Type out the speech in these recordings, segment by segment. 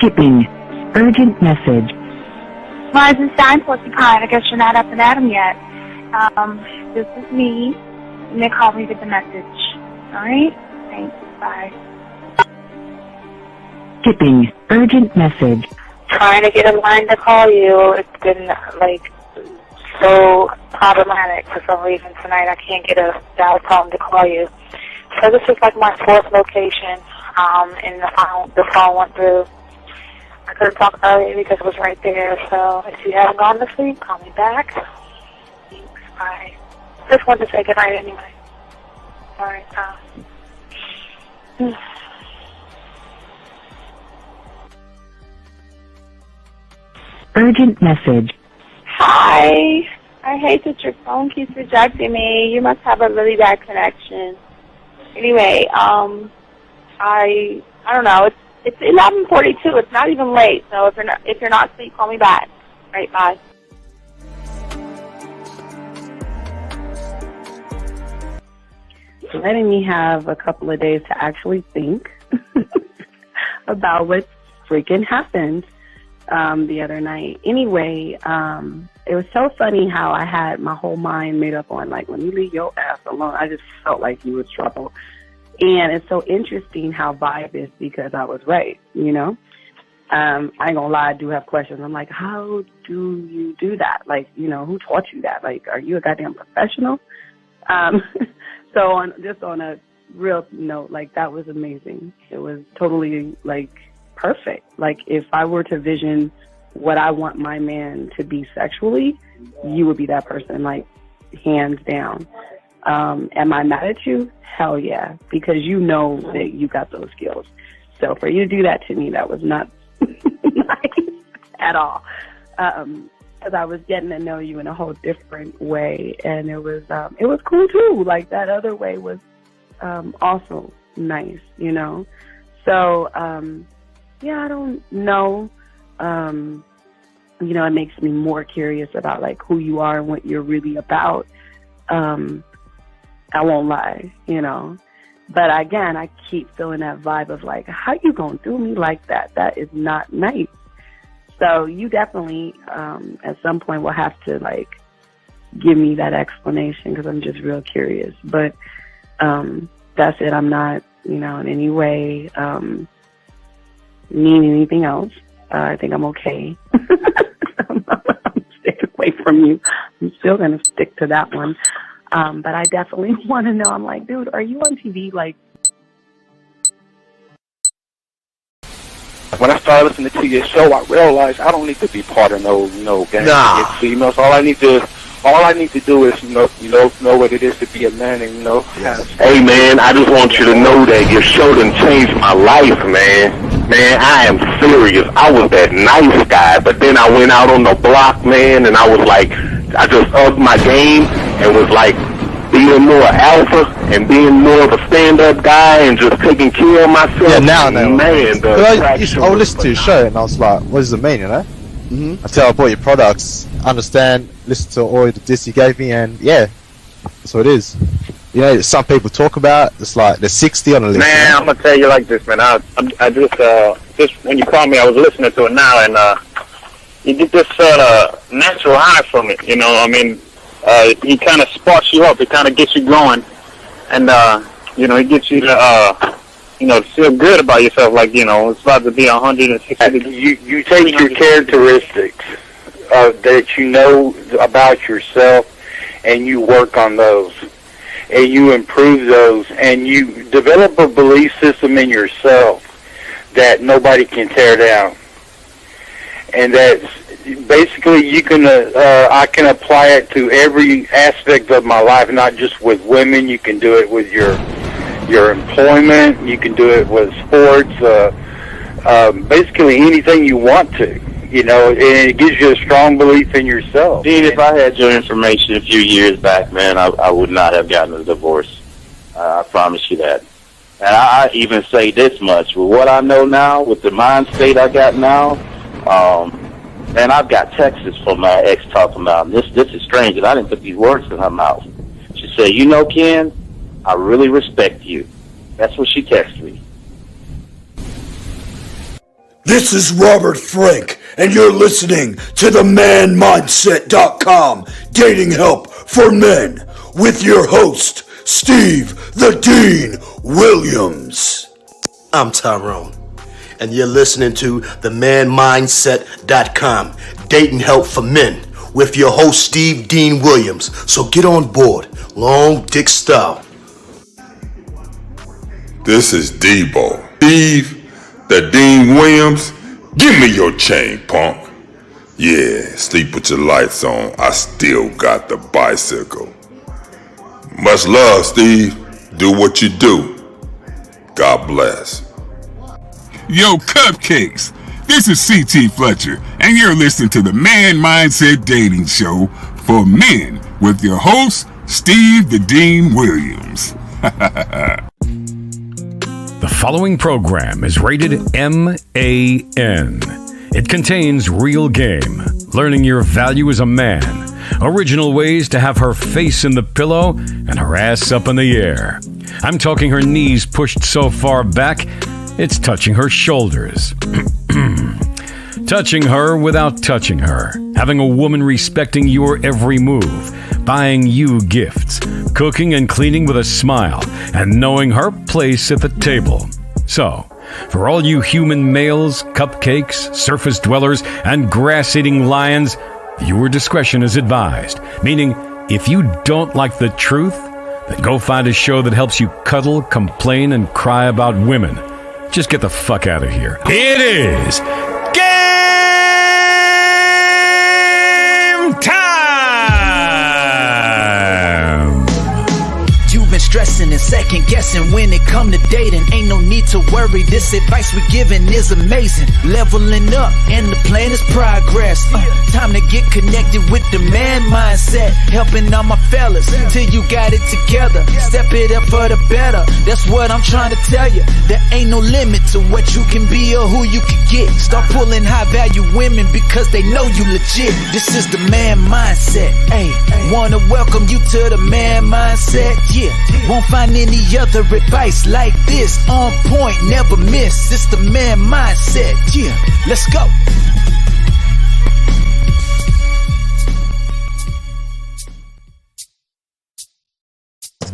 Skipping. Urgent message. Eisenstein, Porcupine. I guess you're not up and at 'em yet. This is me. You may call me with the message. All right? Thanks. Bye. Skipping. Urgent message. Trying to get a line to call you. It's been, so problematic for some reason tonight. I can't get a dial tone to call you. So this is my fourth location, and the phone went through. I couldn't talk earlier because it was right there. So if you haven't gone to sleep, call me back. Thanks. Bye. Just wanted to say goodnight anyway. All right. Urgent message. Hi. I hate that your phone keeps rejecting me. You must have a really bad connection. Anyway, I don't know. It's 11:42. It's not even late. So if you're not asleep, call me back. All right, bye. Letting me have a couple of days to actually think about what freaking happened the other night. Anyway, it was so funny how I had my whole mind made up on, when you leave your ass alone, I just felt like you was trouble. And it's so interesting how vibe is because I was right, I ain't gonna lie, I do have questions. I'm like, how do you do that? Who taught you that? Are you a goddamn professional? So on a real note, that was amazing. It was totally, perfect. If I were to vision what I want my man to be sexually, you would be that person, hands down. Am I mad at you? Hell yeah, because you know that you got those skills. So for you to do that to me, that was not nice at all. Because I was getting to know you in a whole different way, and it was cool too. That other way was also nice, So yeah, I don't know. It makes me more curious about who you are and what you're really about. I won't lie, But again, I keep feeling that vibe of how you gonna do me like that? That is not nice. So you definitely, at some point, will have to give me that explanation because I'm just real curious. But that's it. I'm not, in any way mean anything else. I think I'm okay. I'm staying away from you. I'm still gonna stick to that one. But I definitely want to know. I'm like, dude, are you on TV? When I started listening to your show, I realized I don't need to be part of no gang against females. All I need to do is know what it is to be a man and Hey man, I just want you to know that your show done changed my life, man. Man, I am serious. I was that nice guy, but then I went out on the block, man, and I was I just upped my game and was being more alpha and being more of a stand-up guy and just taking care of myself. Yeah, now. Man, I would listen to your show and I was like, what does it mean, Mm-hmm. Until I bought your products, understand, listen to all the discs you gave me, and yeah, that's what it is. Some people talk about, it's there's 60 on the list. Man, I'm going to tell you like this, man. I just when you called me, I was listening to it now, and you get this natural high from it, he kind of sparks you up. It kind of gets you going, and it gets you to feel good about yourself. It's about to be 160. You take your characteristics that you know about yourself, and you work on those, and you improve those, and you develop a belief system in yourself that nobody can tear down, and that's basically you can I can apply it to every aspect of my life, not just with women. You can do it with your employment. You can do it with sports. Basically anything you want to, and it gives you a strong belief in yourself. Dean, if I had your information a few years back, man, I would not have gotten a divorce. I promise you that. And I even say this much, with what I know now, with the mind state I got now, and I've got texts from my ex talking about, this is strange, and I didn't put these words in her mouth. She said, Ken, I really respect you. That's what she texted me. This is Robert Frank, and you're listening to the manmindset.com dating help for men with your host, Steve the Dean Williams. I'm Tyrone, and you're listening to the manmindset.com dating help for men with your host, Steve Dean Williams. So get on board, long dick style. This is Debo. Steve the Dean Williams, give me your chain, punk. Yeah, sleep with your lights on. I still got the bicycle. Much love, Steve. Do what you do. God bless. Yo, cupcakes. This is C.T. Fletcher, and you're listening to the Man Mindset Dating Show for men with your host, Steve the Dean Williams. The following program is rated MAN. It contains real game, learning your value as a man, original ways to have her face in the pillow and her ass up in the air. I'm talking her knees pushed so far back, it's touching her shoulders. Touching her without touching her. Having a woman respecting your every move. Buying you gifts. Cooking and cleaning with a smile. And knowing her place at the table. So, for all you human males, cupcakes, surface dwellers, and grass-eating lions, viewer discretion is advised. Meaning, if you don't like the truth, then go find a show that helps you cuddle, complain, and cry about women. Just get the fuck out of here. It is game time! You've been stressing and second guessing when it come to dating. Ain't no need to worry, this advice we're giving is amazing. Leveling up and the plan is progress. Time to get connected with the man mindset. Helping all my fellas till you got it together. Step it up for the better, that's what I'm trying to tell you. There ain't no limit to what you can be or who you can get. Start pulling high value women because they know you legit. This is the man mindset. Hey, wanna welcome you to the man mindset. Yeah, won't find any other advice like this. On point, never miss. It's the man mindset. Yeah, let's go.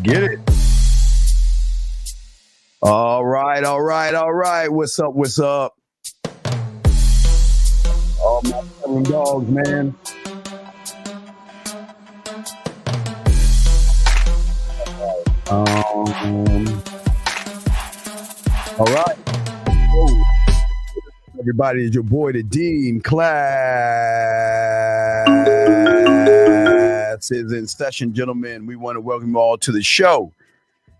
Get it. All right. What's up? All my fucking dogs, man. All right. Whoa. Everybody, it's your boy, the Dean. Class is in session, gentlemen. We want to welcome you all to the show.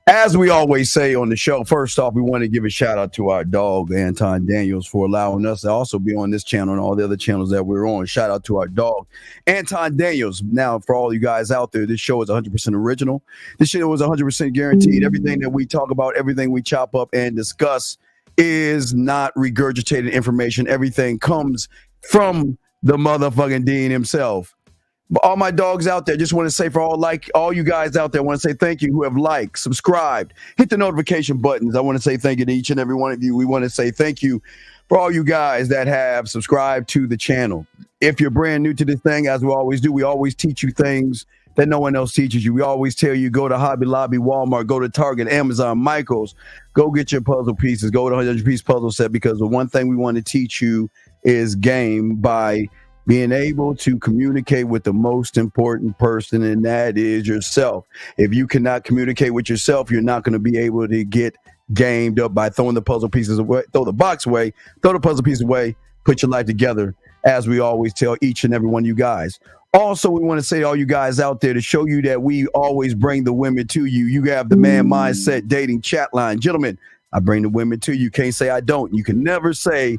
As we always say on the show, first off, we want to give a shout out to our dog, Anton Daniels, for allowing us to also be on this channel and all the other channels that we're on. Shout out to our dog, Anton Daniels. Now, for all you guys out there, this show is 100% original. This shit was 100% guaranteed. Everything that we talk about, everything we chop up and discuss is not regurgitated information. Everything comes from the motherfucking Dean himself. But all my dogs out there, just want to say for all you guys out there, I want to say thank you who have liked, subscribed, hit the notification buttons. I want to say thank you to each and every one of you. We want to say thank you for all you guys that have subscribed to the channel. If you're brand new to this thing, as we always do, we always teach you things that no one else teaches you. We always tell you, go to Hobby Lobby, Walmart, go to Target, Amazon, Michael's, go get your puzzle pieces, go to 100-piece puzzle set, because the one thing we want to teach you is game by being able to communicate with the most important person, and that is yourself. If you cannot communicate with yourself, you're not going to be able to get gamed up by throwing the puzzle pieces away, throw the box away, throw the puzzle piece away, put your life together, as we always tell each and every one of you guys. Also, we want to say to all you guys out there, to show you that we always bring the women to you. You have the Man Mindset dating chat line. Gentlemen, I bring the women to you. Can't say I don't. You can never say,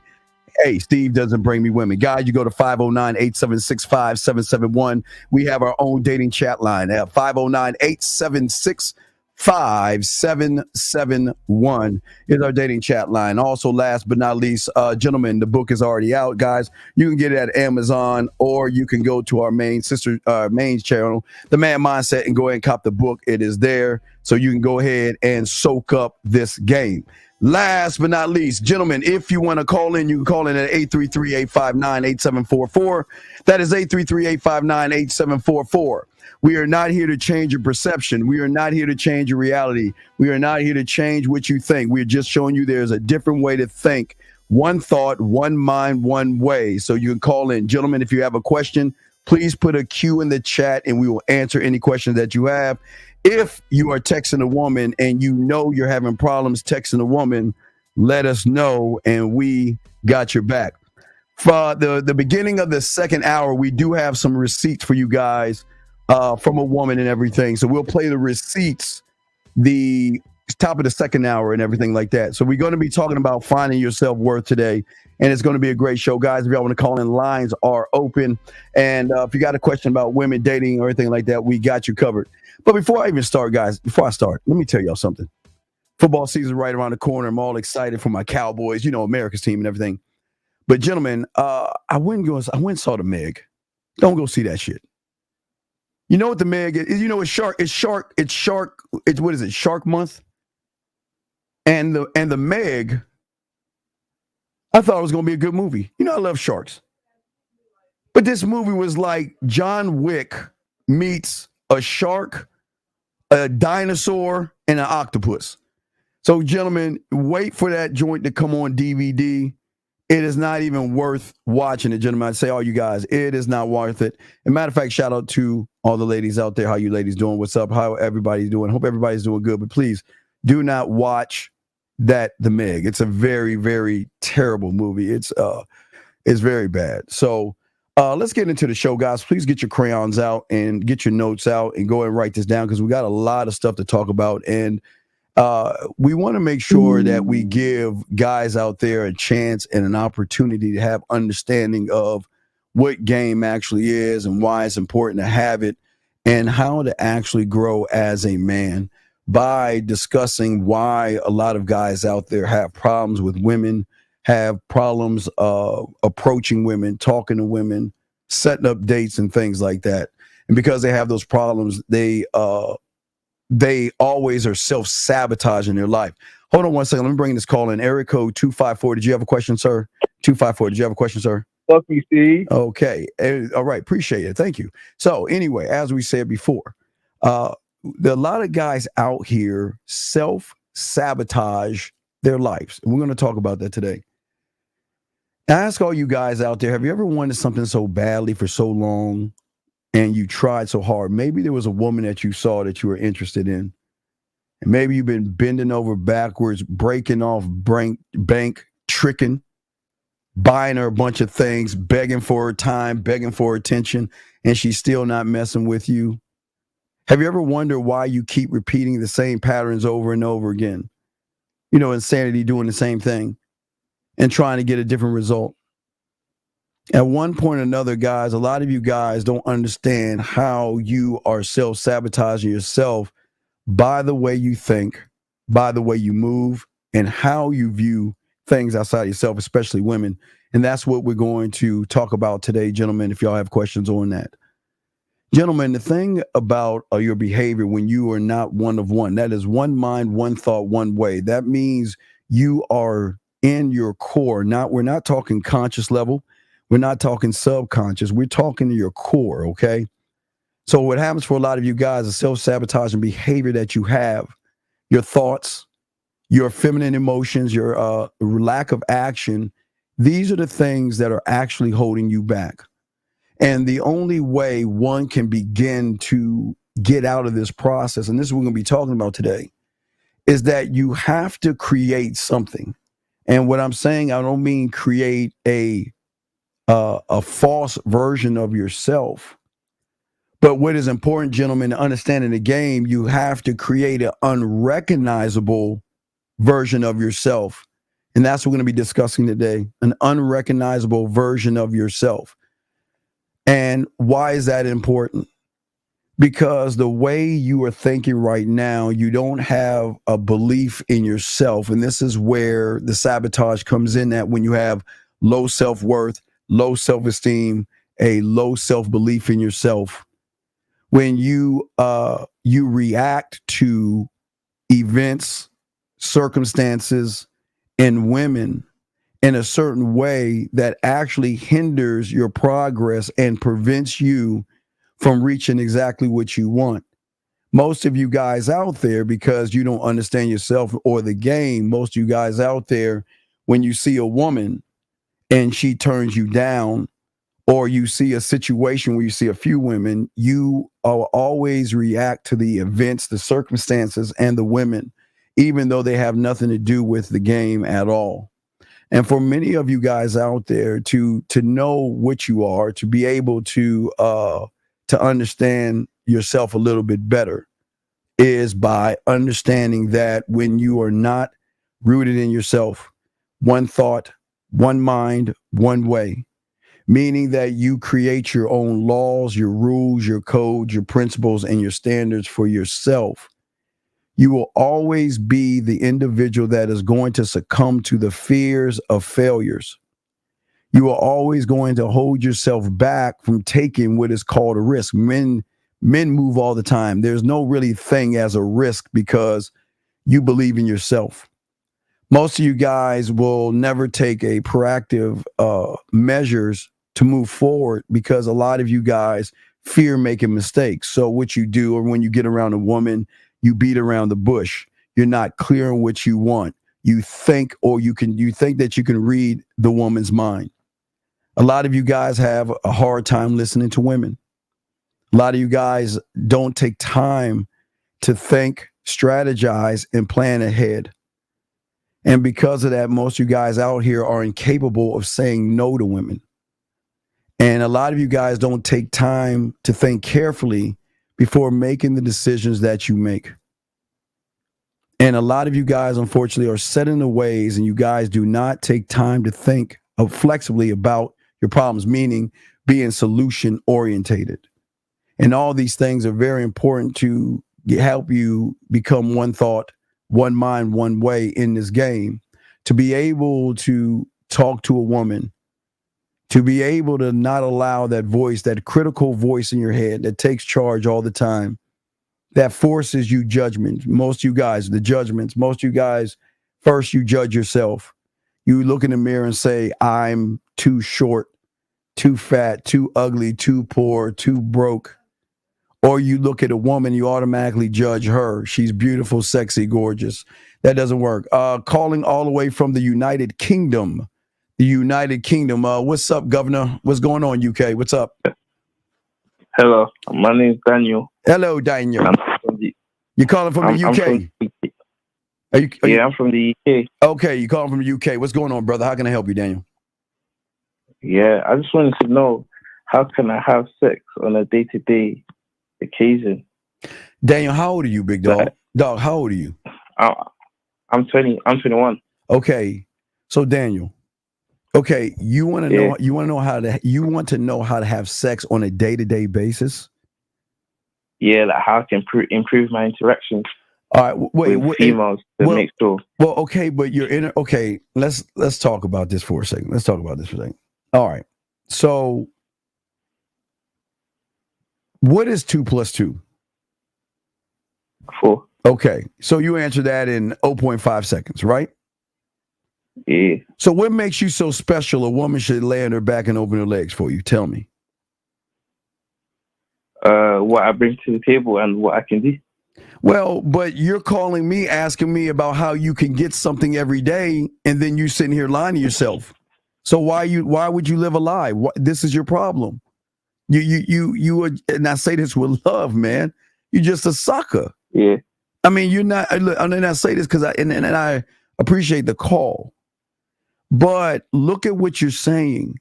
hey, Steve doesn't bring me women. Guys, you go to 509-876-5771. We have our own dating chat line at 509-876-5771 is our dating chat line. Also, last but not least, gentlemen, the book is already out, guys. You can get it at Amazon, or you can go to our main channel, The Man Mindset, and go ahead and cop the book. It is there, so you can go ahead and soak up this game. Last but not least, gentlemen, if you want to call in, you can call in at 833-859-8744. That is 833-859-8744. We are not here to change your perception. We are not here to change your reality. We are not here to change what you think. We're just showing you there's a different way to think. One thought, one mind, one way. So you can call in. Gentlemen, if you have a question, please put a Q in the chat and we will answer any questions that you have. If you are texting a woman and you know you're having problems texting a woman, let us know and we got your back. For the beginning of the second hour, we do have some receipts for you guys from a woman and everything. So we'll play the receipts, the top of the second hour and everything like that. So we're going to be talking about finding your self-worth today. And it's going to be a great show, guys. If y'all want to call in, lines are open. And if you got a question about women dating or anything like that, we got you covered. But before I even start, guys, let me tell y'all something. Football season right around the corner. I'm all excited for my Cowboys, America's team and everything. But gentlemen, I went and saw the Meg. Don't go see that shit. You know what the Meg is? It's Shark Month. And the Meg, I thought it was going to be a good movie. I love sharks. But this movie was like John Wick meets a shark, a dinosaur, and an octopus. So, gentlemen, wait for that joint to come on DVD. It is not even worth watching it, gentlemen. I say all you guys, it is not worth it. As a matter of fact, shout out to all the ladies out there. How you ladies doing? What's up? How everybody's doing? Hope everybody's doing good. But please do not watch The Meg. It's a very, very terrible movie. It's very bad. So let's get into the show, guys. Please get your crayons out and get your notes out and go and write this down because we got a lot of stuff to talk about. And we want to make sure that we give guys out there a chance and an opportunity to have understanding of what game actually is and why it's important to have it and how to actually grow as a man by discussing why a lot of guys out there have problems with women, have problems approaching women, talking to women, setting up dates and things like that. And because they have those problems, they always are self-sabotaging their life. Hold on one second. Let me bring this call in. Area code 254. Did you have a question, sir? 254. Did you have a question, sir? Fuck you, Steve. Okay. All right. Appreciate it. Thank you. So anyway, as we said before, there are a lot of guys out here self-sabotage their lives. And we're going to talk about that today. I ask all you guys out there, have you ever wanted something so badly for so long and you tried so hard? Maybe there was a woman that you saw that you were interested in. And maybe you've been bending over backwards, breaking off bank, tricking, buying her a bunch of things, begging for her time, begging for her attention, and she's still not messing with you. Have you ever wondered why you keep repeating the same patterns over and over again? Insanity, doing the same thing and trying to get a different result. At one point or another, guys, a lot of you guys don't understand how you are self-sabotaging yourself by the way you think, by the way you move, and how you view things outside of yourself, especially women. And that's what we're going to talk about today, gentlemen, if y'all have questions on that. Gentlemen, the thing about your behavior when you are not one of one, that is one mind, one thought, one way. That means you are in your core. We're not talking conscious level. We're not talking subconscious. We're talking to your core, okay? So what happens for a lot of you guys is self-sabotaging behavior that you have, your thoughts, your feminine emotions, your lack of action. These are the things that are actually holding you back. And the only way one can begin to get out of this process, and this is what we're going to be talking about today, is that you have to create something. And what I'm saying, I don't mean create a false version of yourself. But what is important, gentlemen, to understand in the game, you have to create an unrecognizable version of yourself. And that's what we're going to be discussing today, an unrecognizable version of yourself. And why is that important? Because the way you are thinking right now, you don't have a belief in yourself. And this is where the sabotage comes in, that when you have low self-worth, low self-esteem, a low self-belief in yourself, when you react to events, circumstances, in women in a certain way that actually hinders your progress and prevents you from reaching exactly what you want. Most of you guys out there, because you don't understand yourself or the game, most of you guys out there, when you see a woman and she turns you down, or you see a situation where you see a few women, you always react to the events, the circumstances, and the women, even though they have nothing to do with the game at all. And for many of you guys out there to know what you are, to be able to understand yourself a little bit better, is by understanding that when you are not rooted in yourself, one thought, one mind, one way, meaning that you create your own laws, your rules, your codes, your principles, and your standards for yourself, you will always be the individual that is going to succumb to the fears of failures. You are always going to hold yourself back from taking what is called a risk. Men move all the time. There's no really thing as a risk because you believe in yourself. Most of you guys will never take a proactive measures to move forward because a lot of you guys fear making mistakes. So what you do, or when you get around a woman, you beat around the bush. You're not clear on what you want. You think, or you think that you can read the woman's mind. A lot of you guys have a hard time listening to women. A lot of you guys don't take time to think, strategize, and plan ahead. And because of that, most of you guys out here are incapable of saying no to women. And a lot of you guys don't take time to think carefully before making the decisions that you make. And a lot of you guys, unfortunately, are set in the ways, and you guys do not take time to think flexibly about your problems, meaning being solution orientated. And all these things are very important to help you become one thought, one mind, one way in this game, to be able to talk to a woman, to be able to not allow that voice, that critical voice in your head that takes charge all the time, that forces you judgment. Most of you guys, the judgments, most of you guys, first you judge yourself. You look in the mirror and say, I'm too short, too fat, too ugly, too poor, too broke. Or you look at a woman, you automatically judge her. She's beautiful, sexy, gorgeous. That doesn't work. Calling all the way from the United Kingdom. The United Kingdom. What's up, Governor? What's going on, UK? What's up? Hello, my name is Daniel. Hello, Daniel. You're calling from the UK? I'm from the UK. Okay, you're calling from the UK. What's going on, brother? How can I help you, Daniel? Yeah, I just wanted to know, how can I have sex on a day-to-day occasion? Daniel, how old are you, big dog? Dog, how old are you? I'm 20. I'm 21. Okay, so Daniel. Okay, you want to know? You want to know how to have sex on a day-to-day basis? Yeah, like how I can improve my interactions. All right, with females to make sure. Well, okay, but you're okay. Let's talk about this for a second. All right, so what is 2 + 2? 4. Okay, so you answer that in 0.5 seconds, right? Yeah. So what makes you so special a woman should lay on her back and open her legs for you? Tell me. What I bring to the table and what I can do. Well, but you're calling me, asking me about how you can get something every day, and then you sitting here lying to yourself. So why would you live a lie? This is your problem. You are, and I say this with love, man. You're just a sucker. Yeah. I mean, you're not. And I say this because I appreciate the call, but look at what you're saying.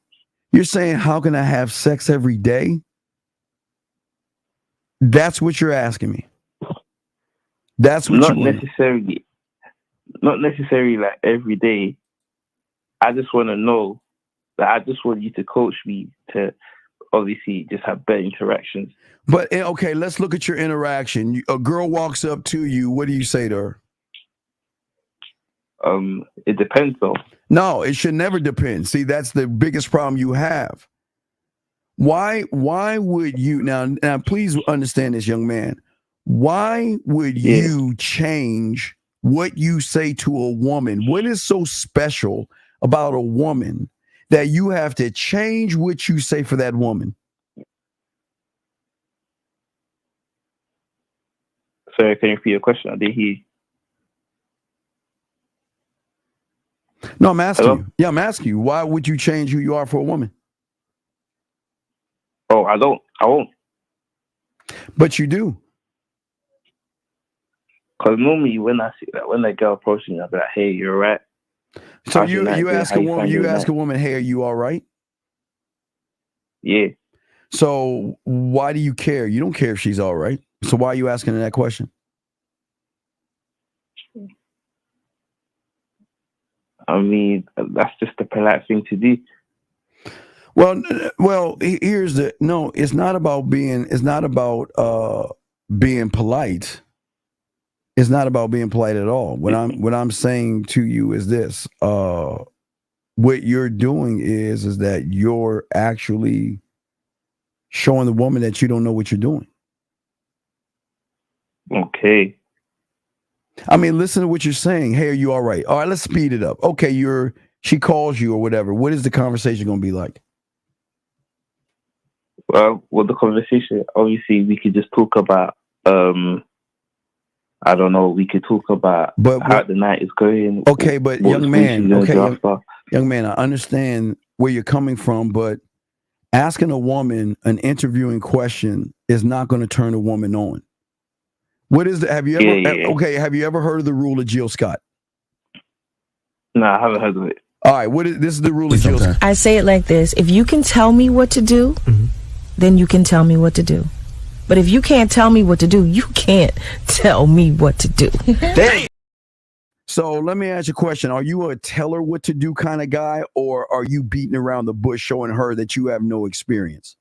You're saying, how can I have sex every day? That's what you're asking me. That's what not necessarily like every day. I just want to know that I just want you to coach me to obviously just have better interactions. But okay, let's look at your interaction. A girl walks up to you. What do you say to her? It depends though. No, it should never depend. See, that's the biggest problem you have. Why would you now please understand this, young man. Why would you change what you say to a woman. What is so special about a woman that you have to change what you say for that woman? Sorry, can you repeat your question? I didn't hear you. No, I'm asking you. Yeah, I'm asking you. Why would you change who you are for a woman? Oh, I won't. But you do. Because normally when I see that, when that girl approaches me, I'll be like, "Hey, you're right." So you ask a woman, "Hey, are you all right?" Yeah. So why do you care? You don't care if she's all right. So why are you asking her that question? I mean, that's just a polite thing to do. Well, here's the no. It's not about being. It's not about being polite. It's not about being polite at all. What I'm saying to you is this: what you're doing is that you're actually showing the woman that you don't know what you're doing. Okay. I mean, listen to what you're saying. Hey, are you all right? All right, let's speed it up. Okay, she calls you or whatever. What is the conversation going to be like? Well, with the conversation, obviously, we could just talk about, I don't know, we could talk about how the night is going. Okay, but young man, young man, I understand where you're coming from, but asking a woman an interviewing question is not going to turn a woman on. What is the, have you ever heard of the rule of Jill Scott? No, I haven't heard of it. All right, this is the rule of Jill Scott. I say it like this: if you can tell me what to do, then you can tell me what to do. But if you can't tell me what to do, you can't tell me what to do. So let me ask you a question. Are you a tell her what to do kind of guy, or are you beating around the bush showing her that you have no experience?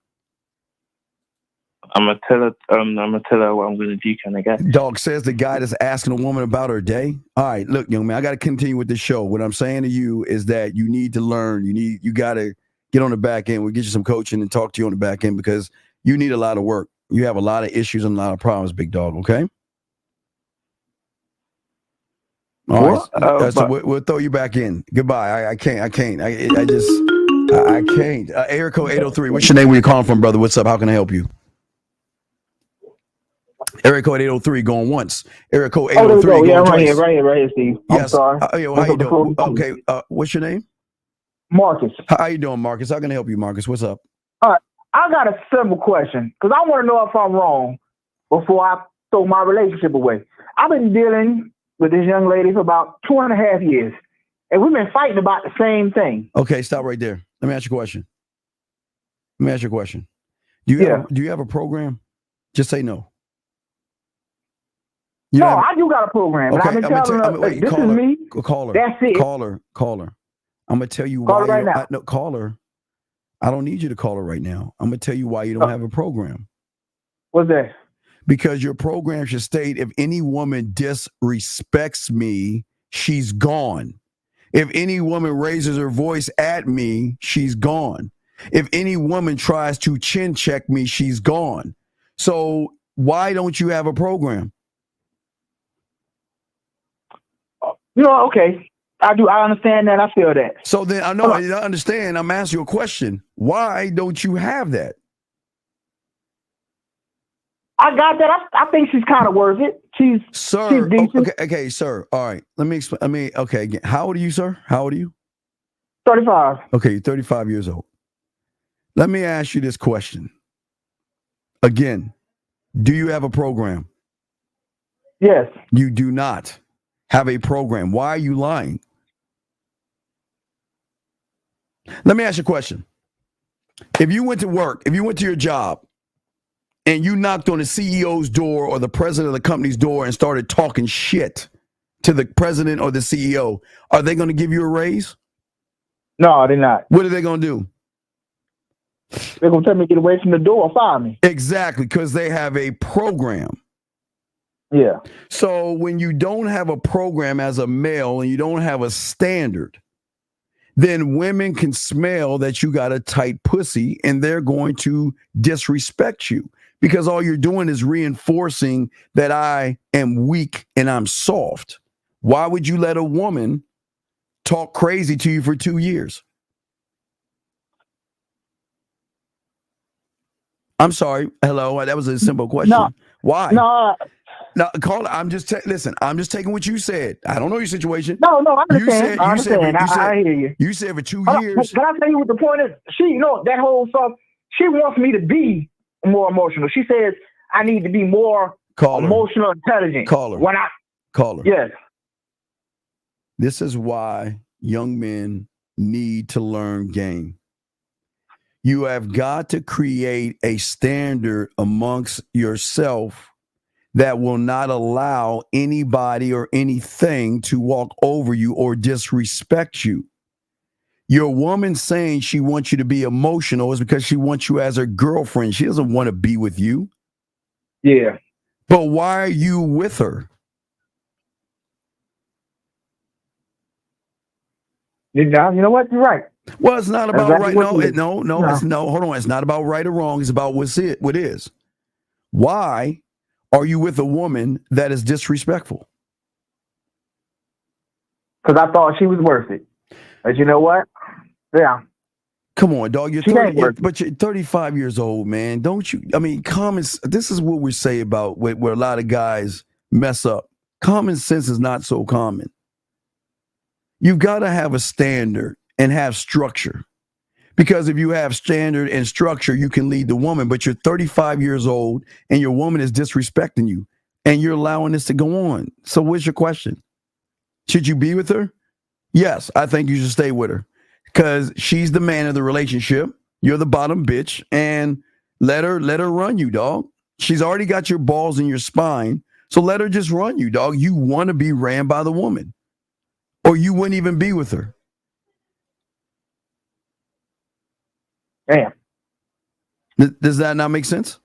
I'm gonna tell her what I'm gonna do kind of guy. Dog, says the guy that's asking a woman about her day. All right, look, young man, I got to continue with the show. What I'm saying to you is that you need to learn. You got to get on the back end. We'll get you some coaching and talk to you on the back end because you need a lot of work. You have a lot of issues and a lot of problems, big dog. Okay. All right. So we'll throw you back in. Goodbye. I can't. I can't. Area code 803. What's your name? Where you calling from, brother? What's up? How can I help you? Area code 803 going once. Area code 803 going twice. Right here, Steve. Yes. I'm sorry. How you doing? Okay. What's your name? Marcus. How you doing, Marcus? How can I help you, Marcus? What's up? All right. I got a simple question because I want to know if I'm wrong before I throw my relationship away. I've been dealing with this young lady for about 2.5 years, and we've been fighting about the same thing. Okay, stop right there. Let me ask you a question. Do you have a program? Just say no. I do got a program. Okay, I've been telling her, this is me. Call her. That's it. Call her. I'm going to tell you why. Call her right now. Call her. I don't need you to call her right now. I'm going to tell you why you don't have a program. What's that? Because your program should state, if any woman disrespects me, she's gone. If any woman raises her voice at me, she's gone. If any woman tries to chin check me, she's gone. So why don't you have a program? Okay. I do. I understand that. I feel that. So then I know I understand. I'm asking you a question. Why don't you have that? I got that. I think she's kind of worth it. She's decent. Okay, sir. All right. Let me explain. Okay. Again, how old are you, sir? How old are you? 35. Okay, you're 35 years old. Let me ask you this question. Again, do you have a program? Yes. You do not have a program. Why are you lying? Let me ask you a question. If you went to work, if you went to your job and you knocked on the CEO's door or the president of the company's door and started talking shit to the president or the CEO, are they going to give you a raise? No, they're not. What are they going to do? They're going to tell me to get away from the door or fire me. Exactly, because they have a program. Yeah. So when you don't have a program as a male and you don't have a standard, then women can smell that you got a tight pussy and they're going to disrespect you because all you're doing is reinforcing that I am weak and I'm soft. Why would you let a woman talk crazy to you for 2 years? I'm sorry. Hello. That was a simple question. No. Why? No. No, call. I'm just listen. I'm just taking what you said. I don't know your situation. No, I understand. You I understand. I hear you. You said for 2 Hold on, years. Can I tell you what the point is? She, that whole stuff. She wants me to be more emotional. She says I need to be more emotional, intelligent. Caller. Caller. Yes. This is why young men need to learn game. You have got to create a standard amongst yourself that will not allow anybody or anything to walk over you or disrespect you. Your woman saying she wants you to be emotional is because she wants you as her girlfriend. She doesn't want to be with you. Yeah. But why are you with her? You know what? You're right. Well, it's not about right. No, it's no. Hold on. It's not about right or wrong. It's about what is. Why are you with a woman that is disrespectful? Because I thought she was worth it. But you know what? Yeah. Come on, dog. You're 35 years old, man. Don't you? I mean, this is what we say about where a lot of guys mess up. Common sense is not so common. You've got to have a standard and have structure. Because if you have standard and structure, you can lead the woman. But you're 35 years old and your woman is disrespecting you and you're allowing this to go on. So what's your question? Should you be with her? Yes, I think you should stay with her because she's the man of the relationship. You're the bottom bitch and let her run you, dog. She's already got your balls in your spine. So let her just run you, dog. You want to be ran by the woman or you wouldn't even be with her. Damn. Does that not make sense?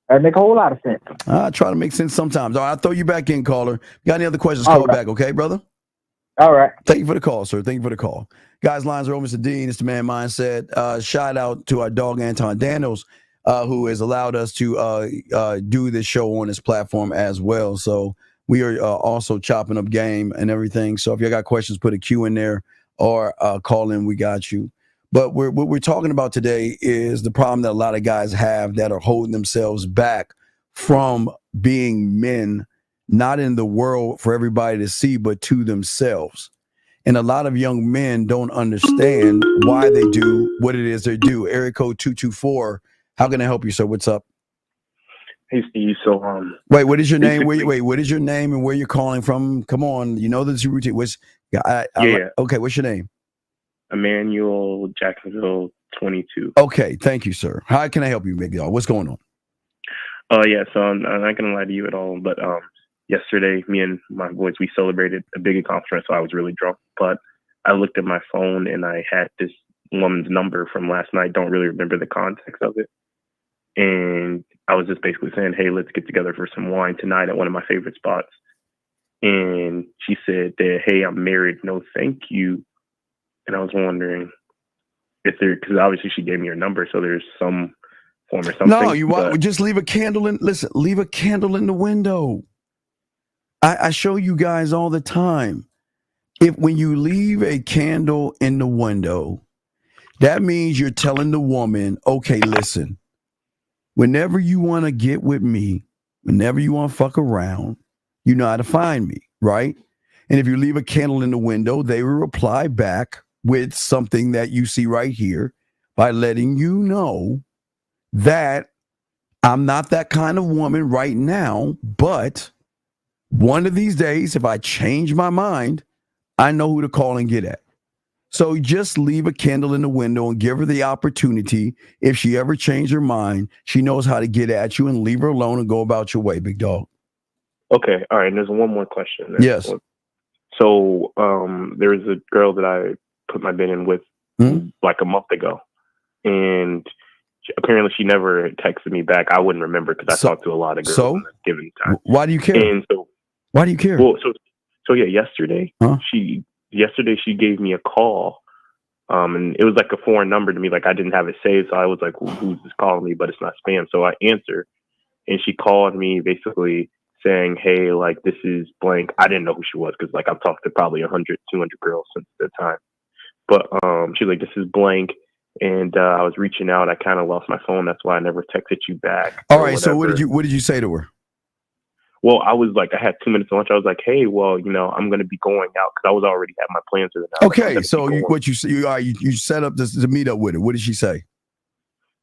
That make a whole lot of sense. I try to make sense sometimes. All right, I'll throw you back in, caller. Got any other questions? Call back, okay, brother? All right. Thank you for the call, sir. Thank you for the call. Guys, lines are open. Mr. Dean, it's the Man Mindset. Shout out to our dog, Anton Daniels, who has allowed us to do this show on this platform as well. So we are also chopping up game and everything. So if you got questions, put a Q in there or call in. We got you. But what we're talking about today is the problem that a lot of guys have that are holding themselves back from being men, not in the world for everybody to see, but to themselves. And a lot of young men don't understand why they do what it is they do. Area code 224. How can I help you, sir? What's up? Hey, Steve. So, wait, what is your name? What is your name and where you're calling from? Come on, you know this routine. Okay, what's your name? Emmanuel, Jacksonville, 22. Okay, thank you, sir. How can I help you, big dog? What's going on? Yeah, so I'm not going to lie to you at all, but yesterday, me and my boys, we celebrated a big accomplishment, so I was really drunk. But I looked at my phone, and I had this woman's number from last night. Don't really remember the context of it. And I was just basically saying, hey, let's get together for some wine tonight at one of my favorite spots. And she said that, hey, I'm married, no thank you. And I was wondering if because obviously she gave me her number, so there's some form or something. No, just leave a candle in. Listen, leave a candle in the window. I show you guys all the time. When you leave a candle in the window, that means you're telling the woman, okay, listen, whenever you want to get with me, whenever you want to fuck around, you know how to find me, right? And if you leave a candle in the window, they will reply back with something that you see right here by letting you know that I'm not that kind of woman right now, but one of these days, if I change my mind, I know who to call and get at. So just leave a candle in the window and give her the opportunity. If she ever changed her mind, she knows how to get at you and leave her alone and go about your way, big dog. Okay. All right. And there's one more question. Yes. So there was a girl that I put my bid in with like a month ago. And apparently she never texted me back. I wouldn't remember because I talked to a lot of girls in a given time. Why do you care? And so, why do you care? Well, so yeah, yesterday she gave me a call. And it was like a foreign number to me. Like I didn't have it saved. So I was like, well, who's this calling me? But it's not spam. So I answered and she called me basically saying, hey, like, this is blank. I didn't know who she was because, like, I've talked to probably 100, 200 girls since that time. But she's like, this is blank. And I was reaching out. I kind of lost my phone. That's why I never texted you back. All right. So what did you say to her? Well, I was like, I had 2 minutes to lunch. I was like, hey, well, you know, I'm going to be going out because I was already had my plans for the night. Okay. Like, so you set up this to meet up with her. What did she say?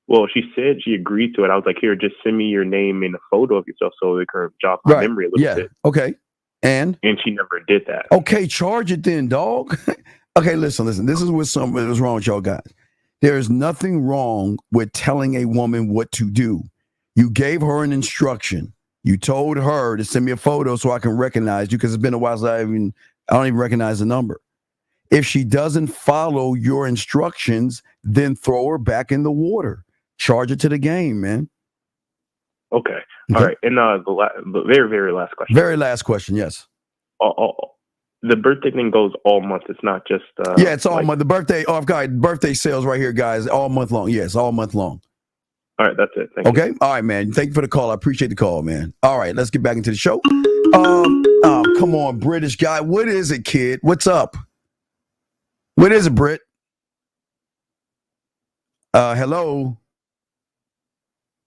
Well, she said she agreed to it. I was like, here, just send me your name and a photo of yourself so it can jog my memory a little bit. Okay. And she never did that. Okay, charge it then, dog. Okay, listen. This is what's wrong with y'all guys. There is nothing wrong with telling a woman what to do. You gave her an instruction. You told her to send me a photo so I can recognize you because it's been a while since I don't even recognize the number. If she doesn't follow your instructions, then throw her back in the water. Charge it to the game, man. Okay. All right. And the very, very last question. Very last question, yes. The birthday thing goes all month. It's not just... yeah, it's all month. The birthday, birthday sales right here, guys, all month long. Yes, all month long. All right, that's it. Thank you. All right, man. Thank you for the call. I appreciate the call, man. All right, let's get back into the show. Come on, British guy. What is it, kid? What's up? What is it, Brit? Hello?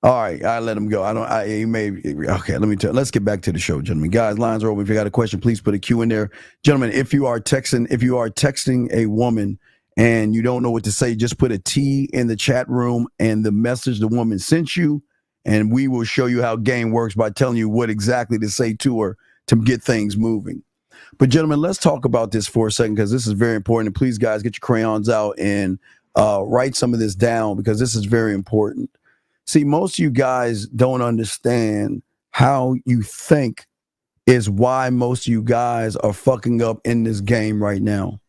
All right, I let him go. Okay, let's get back to the show, gentlemen. Guys, lines are open. If you got a question, please put a Q in there. Gentlemen, if you are texting a woman and you don't know what to say, just put a T in the chat room and the message the woman sent you, and we will show you how game works by telling you what exactly to say to her to get things moving. But gentlemen, let's talk about this for a second because this is very important. And please, guys, get your crayons out and write some of this down because this is very important. See, most of you guys don't understand how you think is why most of you guys are fucking up in this game right now.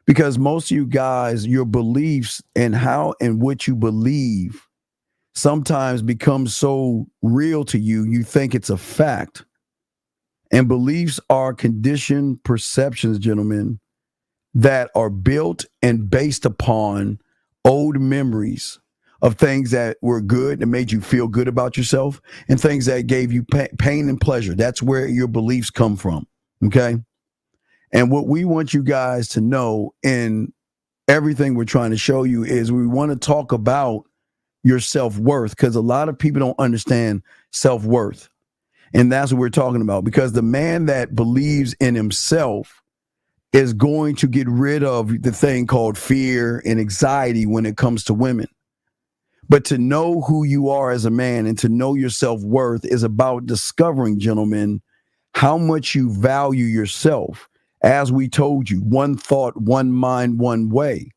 Because most of you guys, your beliefs and how and what you believe sometimes become so real to you, you think it's a fact. And beliefs are conditioned perceptions, gentlemen, that are built and based upon old memories of things that were good and made you feel good about yourself and things that gave you pain and pleasure. That's where your beliefs come from, okay? And what we want you guys to know in everything we're trying to show you is we want to talk about your self-worth because a lot of people don't understand self-worth. And that's what we're talking about because the man that believes in himself is going to get rid of the thing called fear and anxiety when it comes to women. But to know who you are as a man and to know your self-worth is about discovering, gentlemen, how much you value yourself. As we told you, one thought, one mind, one way.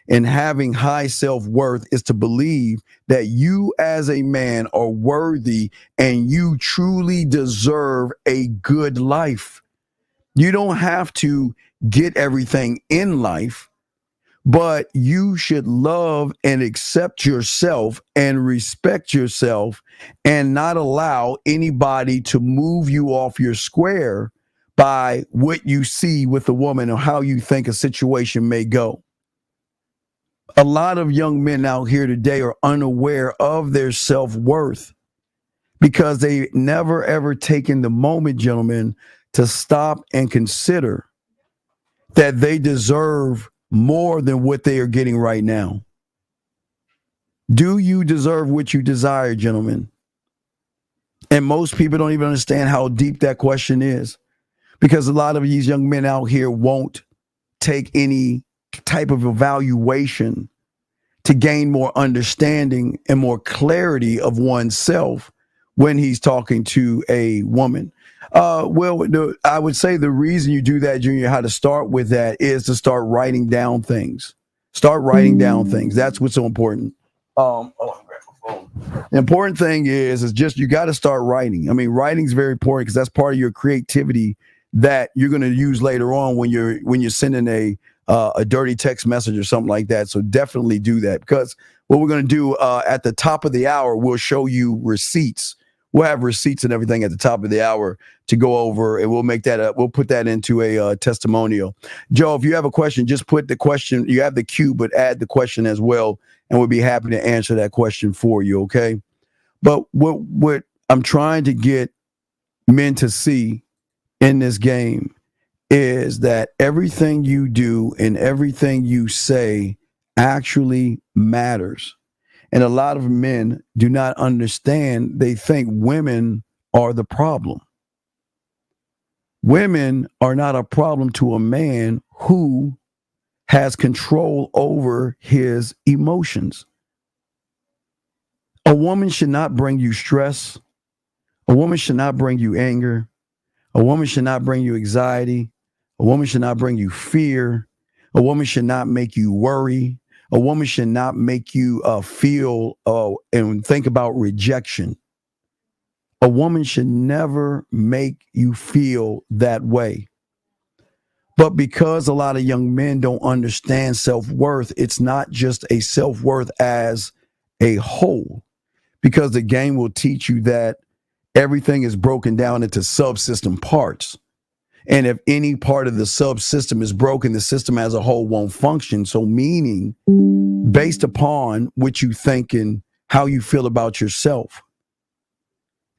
And having high self-worth is to believe that you as a man are worthy and you truly deserve a good life. You don't have to get everything in life, but you should love and accept yourself and respect yourself and not allow anybody to move you off your square by what you see with a woman or how you think a situation may go. A lot of young men out here today are unaware of their self-worth because they never ever taken the moment, gentlemen, to stop and consider that they deserve more than what they are getting right now. Do you deserve what you desire, gentlemen? And most people don't even understand how deep that question is because a lot of these young men out here won't take any type of evaluation to gain more understanding and more clarity of oneself when he's talking to a woman. I would say the reason you do that, Junior, how to start with that is to start writing down things. Start writing down things. That's what's so important. The important thing is just you got to start writing. I mean, writing is very important because that's part of your creativity that you're going to use later on when you're sending a dirty text message or something like that. So definitely do that because what we're going to do at the top of the hour, we'll show you receipts. We'll have receipts and everything at the top of the hour to go over, and we'll make that up. We'll put that into a testimonial. Joe, if you have a question, just put the question. You have the cue, but add the question as well, and we'll be happy to answer that question for you. Okay. But what I'm trying to get men to see in this game is that everything you do and everything you say actually matters. And a lot of men do not understand. They think women are the problem. Women are not a problem to a man who has control over his emotions. A woman should not bring you stress. A woman should not bring you anger. A woman should not bring you anxiety. A woman should not bring you fear. A woman should not make you worry. A woman should not make you feel and think about rejection. A woman should never make you feel that way. But because a lot of young men don't understand self-worth, it's not just a self-worth as a whole, because the game will teach you that everything is broken down into subsystem parts. And if any part of the subsystem is broken, the system as a whole won't function. So meaning, based upon what you think and how you feel about yourself,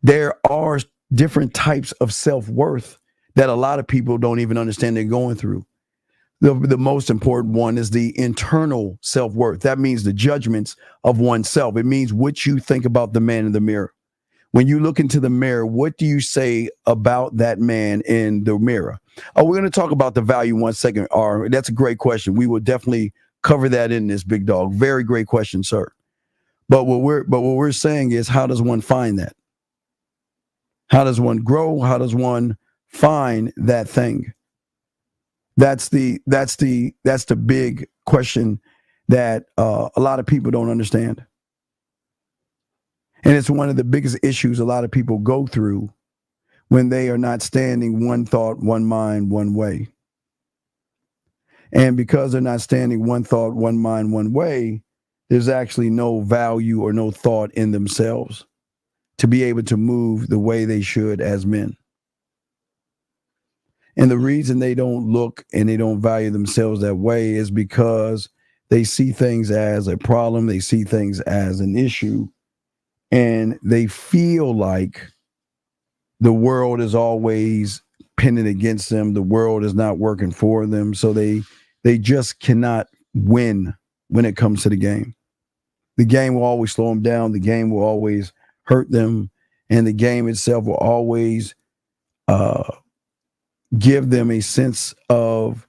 there are different types of self-worth that a lot of people don't even understand they're going through. The most important one is the internal self-worth. That means the judgments of oneself. It means what you think about the man in the mirror. When you look into the mirror, what do you say about that man in the mirror? Oh, we're going to talk about the value in 1 second. That's a great question. We will definitely cover that in this, big dog. Very great question, sir. But what we're saying is, how does one find that? How does one grow? How does one find that thing? That's the big question that a lot of people don't understand. And it's one of the biggest issues a lot of people go through when they are not standing one thought, one mind, one way. And because they're not standing one thought, one mind, one way, there's actually no value or no thought in themselves to be able to move the way they should as men. And the reason they don't look and they don't value themselves that way is because they see things as a problem. They see things as an issue. And they feel like the world is always pinning against them. The world is not working for them. So they just cannot win when it comes to the game. The game will always slow them down. The game will always hurt them. And the game itself will always give them a sense of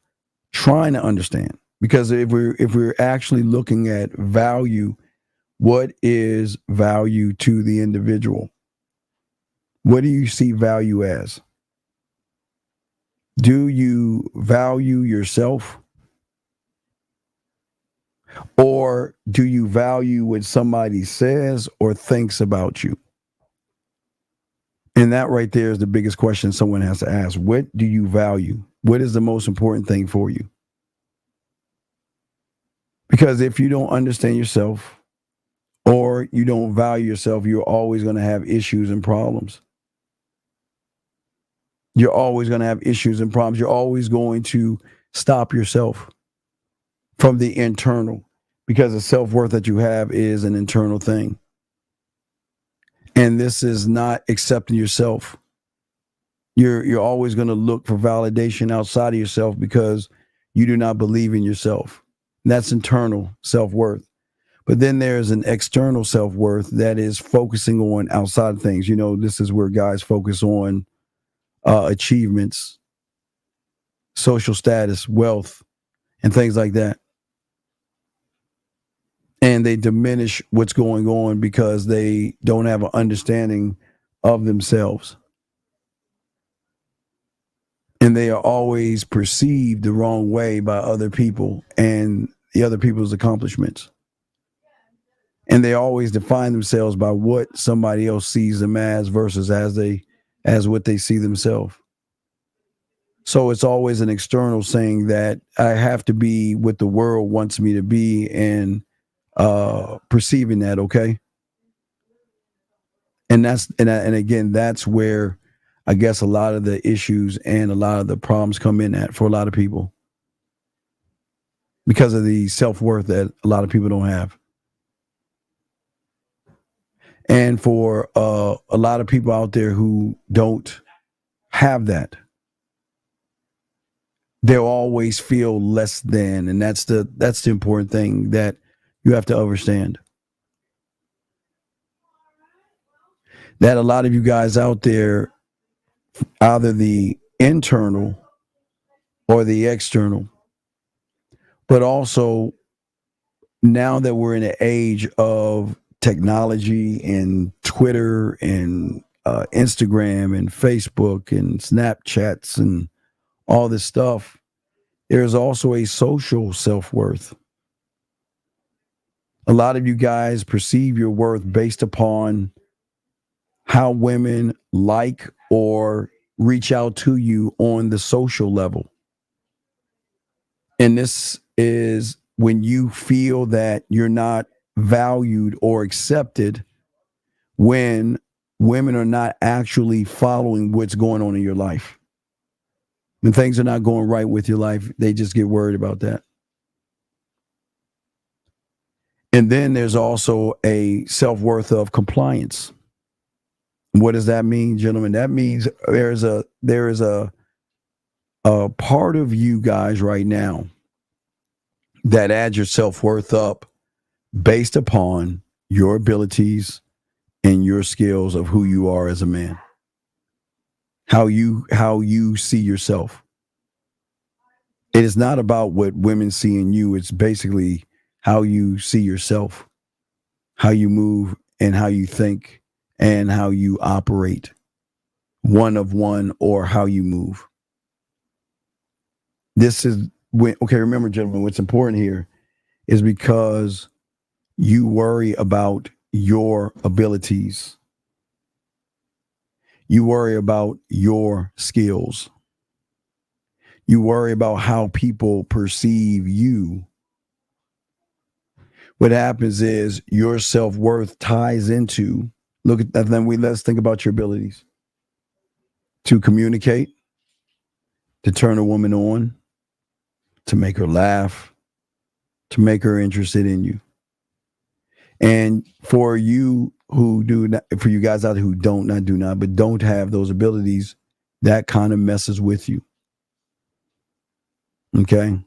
trying to understand. Because if we're actually looking at value, what is value to the individual? What do you see value as? Do you value yourself? Or do you value what somebody says or thinks about you? And that right there is the biggest question someone has to ask. What do you value? What is the most important thing for you? Because if you don't understand yourself or you don't value yourself, you're always going to have issues and problems. You're always going to have issues and problems. You're always going to stop yourself from the internal, because the self-worth that you have is an internal thing. And this is not accepting yourself. You're always going to look for validation outside of yourself because you do not believe in yourself. And that's internal self-worth. But then there's an external self-worth that is focusing on outside things. You know, this is where guys focus on achievements, social status, wealth, and things like that. And they diminish what's going on because they don't have an understanding of themselves. And they are always perceived the wrong way by other people and the other people's accomplishments. And they always define themselves by what somebody else sees them as versus as what they see themselves. So it's always an external saying that I have to be what the world wants me to be and perceiving that, okay? And again, that's where I guess a lot of the issues and a lot of the problems come in at for a lot of people, because of the self-worth that a lot of people don't have. And for a lot of people out there who don't have that, they'll always feel less than, and that's the important thing that you have to understand. That a lot of you guys out there, either the internal or the external, but also now that we're in an age of technology and Twitter and Instagram and Facebook and Snapchats and all this stuff, there's also a social self-worth. A lot of you guys perceive your worth based upon how women like or reach out to you on the social level. And this is when you feel that you're not valued or accepted when women are not actually following what's going on in your life. When things are not going right with your life, they just get worried about that. And then there's also a self-worth of compliance. What does that mean, gentlemen? That means there is a part of you guys right now that adds your self-worth up based upon your abilities and your skills of who you are as a man. How you see yourself. It is not about what women see in you. It's basically how you see yourself, how you move and how you think and how you operate, one of one, or how you move. This is when, okay, remember, gentlemen, what's important here is because you worry about your abilities. You worry about your skills. You worry about how people perceive you. What happens is your self-worth ties into, look at that, then let's think about your abilities to communicate, to turn a woman on, to make her laugh, to make her interested in you. And for you who do not, for you guys out there who don't have those abilities, that kind of messes with you. Okay.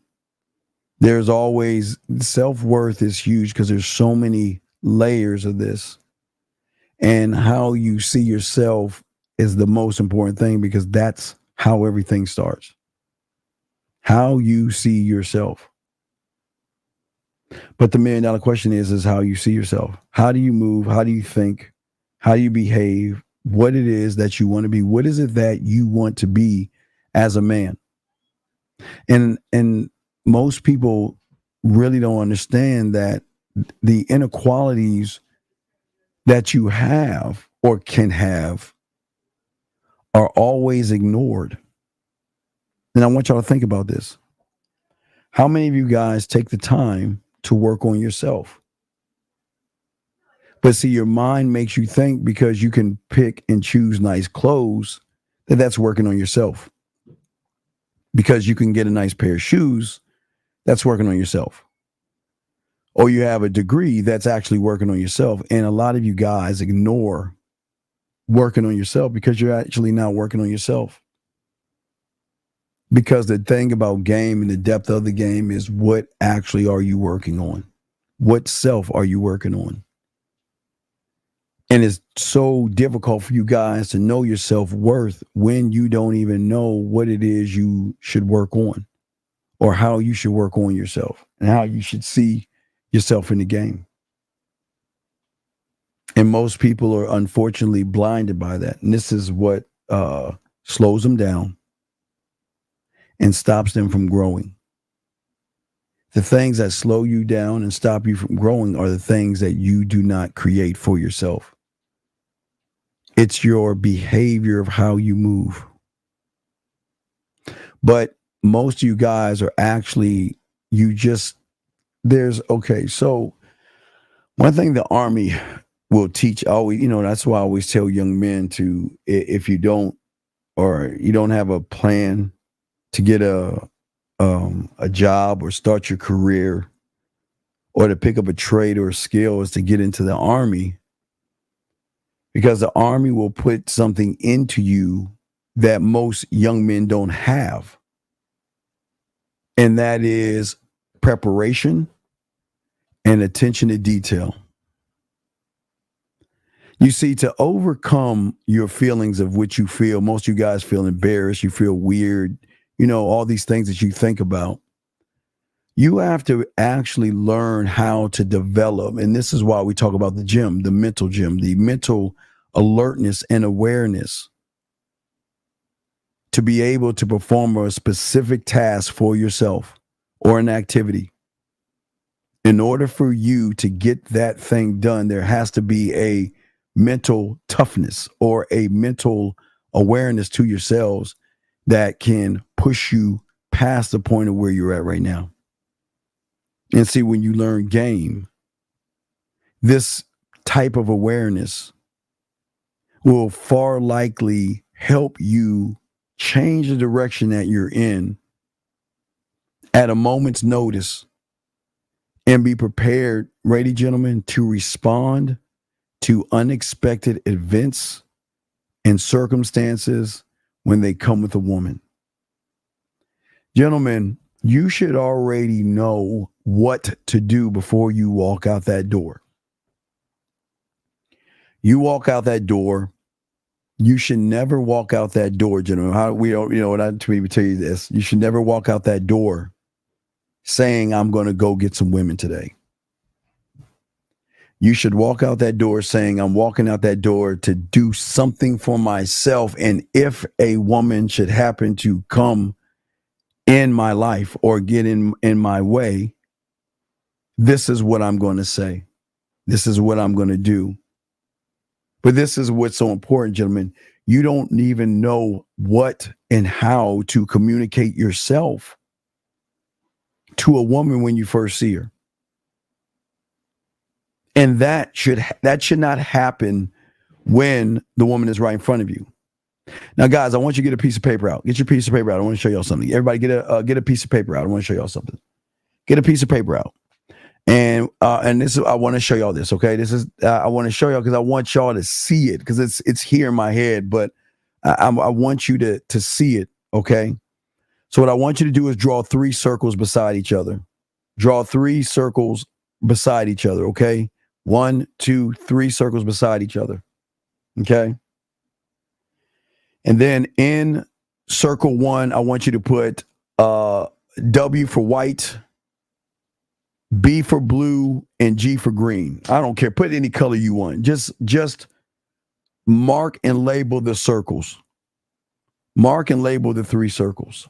There's always, self-worth is huge because there's so many layers of this. And how you see yourself is the most important thing because that's how everything starts. How you see yourself. But the $1 million question is how you see yourself. How do you move? How do you think? How do you behave? What it is that you want to be? What is it that you want to be as a man? And most people really don't understand that the inequalities that you have or can have are always ignored. And I want y'all to think about this. How many of you guys take the time to work on yourself? But see, your mind makes you think because you can pick and choose nice clothes that that's working on yourself. Because you can get a nice pair of shoes, that's working on yourself. Or you have a degree that's actually working on yourself. And a lot of you guys ignore working on yourself because you're actually not working on yourself. Because the thing about game and the depth of the game is what actually are you working on? What self are you working on? And it's so difficult for you guys to know your self-worth when you don't even know what it is you should work on or how you should work on yourself and how you should see yourself in the game. And most people are unfortunately blinded by that. And this is what slows them down and stops them from growing. The things that slow you down and stop you from growing are the things that you do not create for yourself. It's your behavior of how you move. But most of you guys are actually, so one thing the Army will teach, always, that's why I always tell young men to, if you don't have a plan to get a job or start your career or to pick up a trade or a skill, is to get into the Army. Because the Army will put something into you that most young men don't have. And that is preparation and attention to detail. You see, to overcome your feelings of which you feel, most of you guys feel embarrassed, you feel weird, all these things that you think about. You have to actually learn how to develop. And this is why we talk about the gym, the mental alertness and awareness to be able to perform a specific task for yourself or an activity. In order for you to get that thing done, there has to be a mental toughness or a mental awareness to yourselves that can push you past the point of where you're at right now. And see, when you learn game, this type of awareness will far likely help you change the direction that you're in at a moment's notice and be prepared, ladies and gentlemen, to respond to unexpected events and circumstances when they come with a woman. Gentlemen, you should already know what to do before you walk out that door. You walk out that door, you should never walk out that door, gentlemen. We don't, what I tell you this. You should never walk out that door saying, I'm going to go get some women today. You should walk out that door saying, I'm walking out that door to do something for myself. And if a woman should happen to come in my life or get in my way, this is what I'm going to say. This is what I'm going to do. But this is what's so important, gentlemen. You don't even know what and how to communicate yourself to a woman when you first see her. And that should not happen when the woman is right in front of you. Now, guys, I want you to get a piece of paper out. Get your piece of paper out. I want to show y'all something. Everybody get a piece of paper out. I want to show y'all something. Get a piece of paper out. And this is, I want to show y'all this, okay? This is I want to show y'all because I want y'all to see it because it's here in my head, but I want you to see it, okay? So what I want you to do is draw 3 circles beside each other. Draw 3 circles beside each other, okay? 1, 2, 3 circles beside each other, okay? And then in circle 1, I want you to put W for white, B for blue, and G for green. I don't care. Put any color you want. Just mark and label the circles. Mark and label the 3 circles.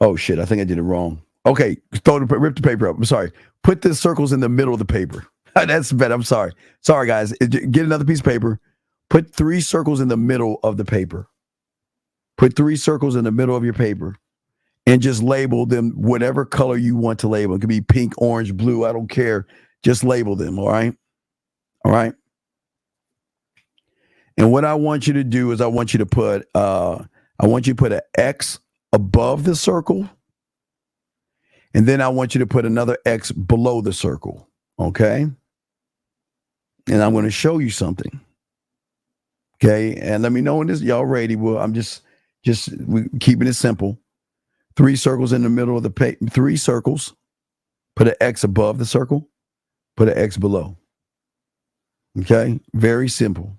Oh, shit. I think I did it wrong. Okay. Rip the paper up. I'm sorry. Put the circles in the middle of the paper. That's better. I'm sorry. Sorry, guys. Get another piece of paper. Put 3 circles in the middle of the paper. Put 3 circles in the middle of your paper. And just label them whatever color you want to label. It could be pink, orange, blue. I don't care. Just label them. All right. All right. And what I want you to do is I want you to put an X above the circle. And then I want you to put another X below the circle. Okay. And I'm going to show you something. Okay. And let me know when y'all ready. Well, I'm just we keeping it simple. 3 circles in the middle of the page. 3 circles. Put an X above the circle. Put an X below. Okay? Very simple.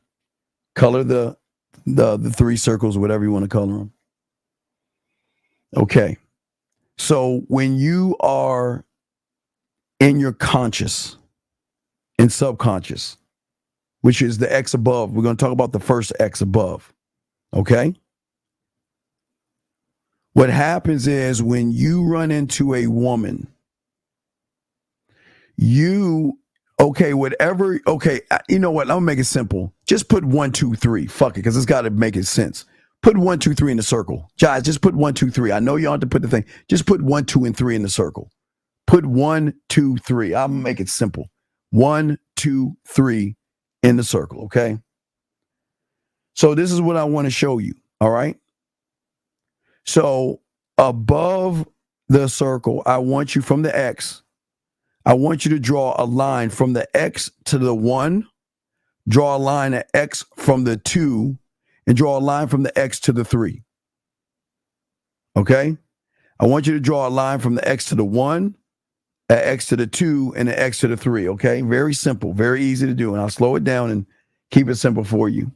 Color the 3 circles, whatever you want to color them. Okay. So when you are in your conscious and subconscious, which is the X above, we're going to talk about the first X above. Okay? What happens is when you run into a woman, you know what? I'm gonna make it simple. Just put 1, 2, 3. Fuck it, because it's got to make it sense. Put 1, 2, 3 in the circle. Guys, just put 1, 2, 3. I know you don't have to put the thing. Just put 1, 2, and 3 in the circle. Put 1, 2, 3. I'm gonna make it simple. 1, 2, 3 in the circle. Okay. So this is what I want to show you. All right. So above the circle, I want you from the X, I want you to draw a line from the X to the 1, draw a line at X from the 2 and draw a line from the X to the 3. Okay? I want you to draw a line from the X to the 1, at X to the 2, and the X to the 3. Okay? Very simple, very easy to do. And I'll slow it down and keep it simple for you.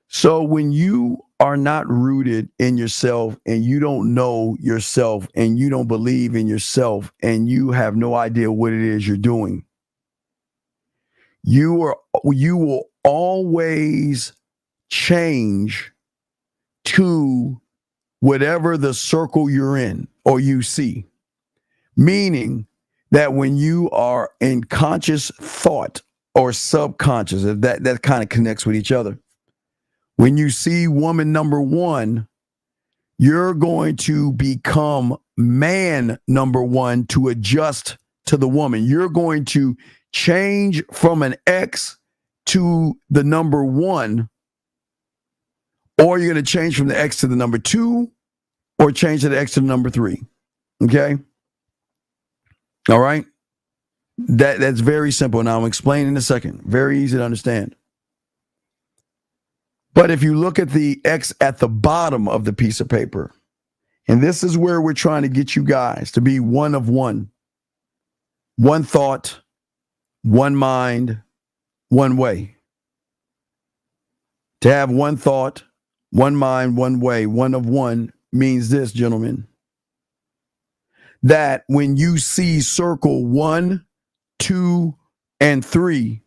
So when you are not rooted in yourself and you don't know yourself and you don't believe in yourself and you have no idea what it is you're doing, you will always change to whatever the circle you're in or you see. Meaning that when you are in conscious thought or subconscious, if that kind of connects with each other. When you see woman number 1, you're going to become man number 1 to adjust to the woman. You're going to change from an X to the number 1, or you're going to change from the X to the number 2, or change to the X to the number 3. Okay? All right? That's very simple. Now, I'll explain in a second. Very easy to understand. But if you look at the X at the bottom of the piece of paper, and this is where we're trying to get you guys to be one of one. One thought, one mind, one way. To have one thought, one mind, one way, one of one means this, gentlemen. That when you see circle 1, 2, and 3,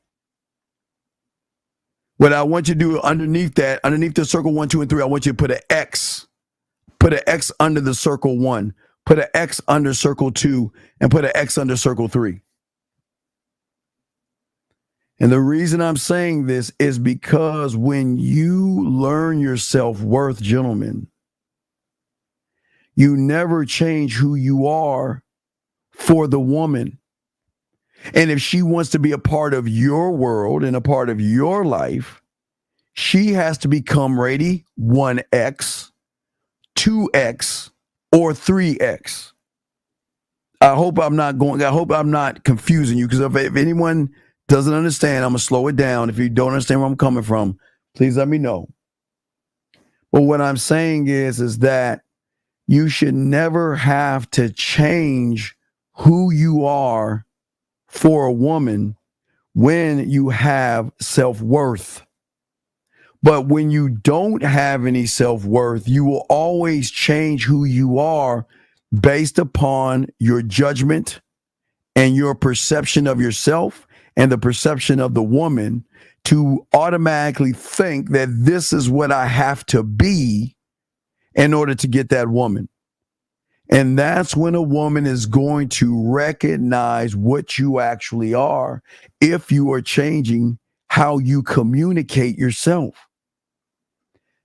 what I want you to do underneath the circle 1, 2, and 3, I want you to put an X. Put an X under the circle 1. Put an X under circle 2, and put an X under circle 3. And the reason I'm saying this is because when you learn your self-worth, gentlemen, you never change who you are for the woman. And if she wants to be a part of your world and a part of your life, she has to become ready 1X, 2X, or 3X. I hope I'm not confusing you, because if anyone doesn't understand, I'm going to slow it down. If you don't understand where I'm coming from, please let me know. But what I'm saying is that you should never have to change who you are for a woman when you have self-worth. But when you don't have any self-worth, you will always change who you are based upon your judgment and your perception of yourself and the perception of the woman, to automatically think that this is what I have to be in order to get that woman. And that's when a woman is going to recognize what you actually are if you are changing how you communicate yourself.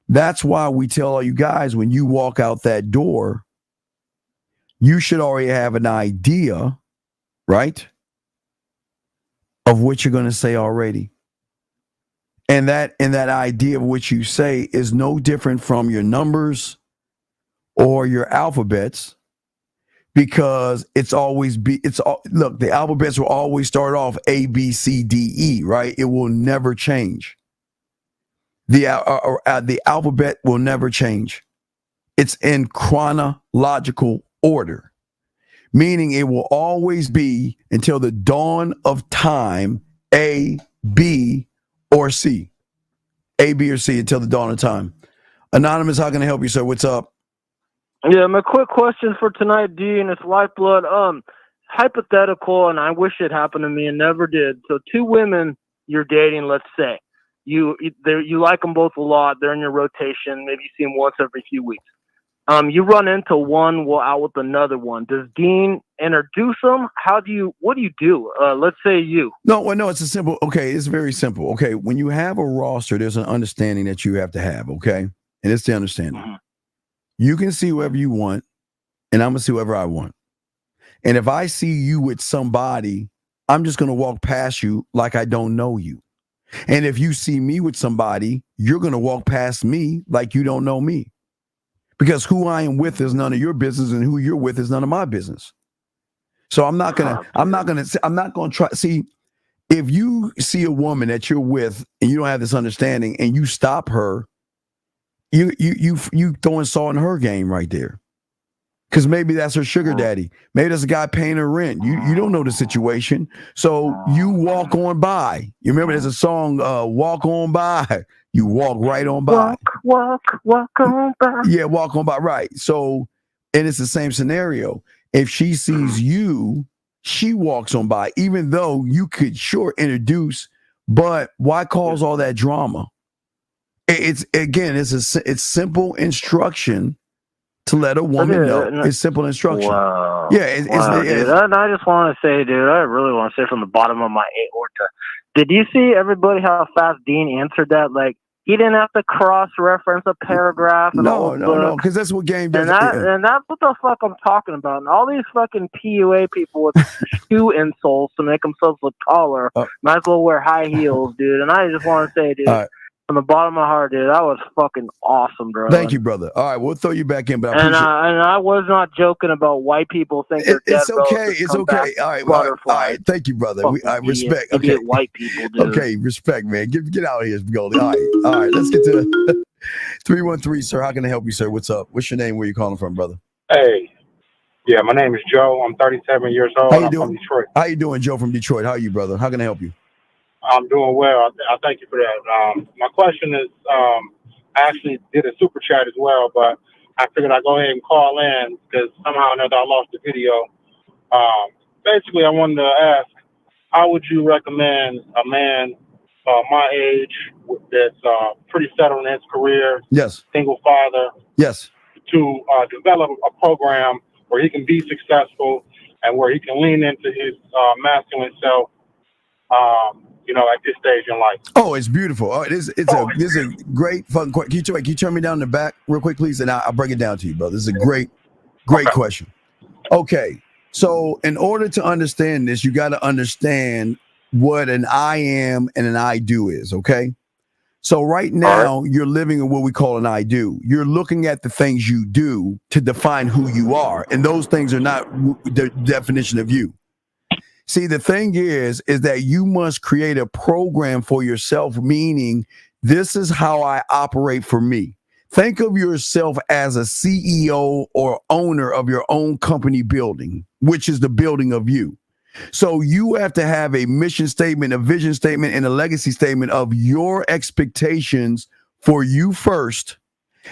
That's why we tell all you guys, when you walk out that door, you should already have an idea, right, of what you're going to say already. And that idea of what you say is no different from your numbers or your alphabets, because look, the alphabets will always start off A, B, C, D, E, right? It will never change. The alphabet will never change. It's in chronological order, meaning it will always be until the dawn of time, A, B, or C. A, B, or C until the dawn of time. Anonymous, how can I help you, sir? What's up? Yeah, my quick question for tonight, Dean, it's Lifeblood. Hypothetical, and I wish it happened to me and never did. So 2 women you're dating, let's say. You like them both a lot. They're in your rotation. Maybe you see them once every few weeks. You run into one, out with another one. Does Dean introduce them? What do you do? Let's say you. No, it's it's very simple. Okay, when you have a roster, there's an understanding that you have to have, okay? And it's the understanding. Mm-hmm. You can see whoever you want, and I'm going to see whoever I want. And if I see you with somebody, I'm just going to walk past you like I don't know you. And if you see me with somebody, you're going to walk past me like you don't know me. Because who I am with is none of your business, and who you're with is none of my business. So I'm not going to try. See, if you see a woman that you're with and you don't have this understanding and you stop her, you throwing salt in her game right there. Because maybe that's her sugar daddy. Maybe that's a guy paying her rent. You don't know the situation. So you walk on by. You remember there's a song, Walk On By. You walk right on by. Walk on by. Yeah, walk on by. Right. So, and it's the same scenario. If she sees you, she walks on by, even though you could sure introduce, but why cause all that drama? It's simple instruction to let a woman know. It's simple instruction. Wow. Yeah, it's dude. And I just want to say, dude, I really want to say from the bottom of my aorta, did you see everybody how fast Dean answered that? Like, he didn't have to cross-reference a paragraph. No, because that's what game does. And that's what the fuck I'm talking about. And all these fucking PUA people with shoe insoles to make themselves look taller might as well wear high heels, dude. And I just want to say, dude, from the bottom of my heart, dude, that was fucking awesome, bro. Thank you, brother. All right, we'll throw you back in, but I and I was not joking about white people thinking it's okay. It's okay. All right. Thank you, brother. I respect. Okay, white people, dude. Okay, respect, man. Get out of here, Goldie. All right. Let's get to 313, sir. How can I help you, sir? What's up? What's your name? Where you calling from, brother? Hey, yeah, my name is Joe. I'm 37 years old. How you I'm doing? from Detroit. How you doing, Joe from Detroit? How are you, brother? How can I help you? I'm doing well. I thank you for that. My question is, I actually did a super chat as well, but I figured I'd go ahead and call in because somehow or another I lost the video. Basically, I wanted to ask, how would you recommend a man my age that's pretty settled in his career, yes, single father, yes, to develop a program where he can be successful and where he can lean into his masculine self, at this stage in life? Oh, it's beautiful. Oh, this is a great fucking question. Can you turn me down in the back real quick, please? And I'll break it down to you, brother. This is a great question. Okay. So in order to understand this, you got to understand what an I am and an I do is, okay? So right now, you're living in what we call an I do. You're looking at the things you do to define who you are. And those things are not the definition of you. See, the thing is that you must create a program for yourself, meaning this is how I operate for me. Think of yourself as a CEO or owner of your own company building, which is the building of you. So you have to have a mission statement, a vision statement, and a legacy statement of your expectations for you first,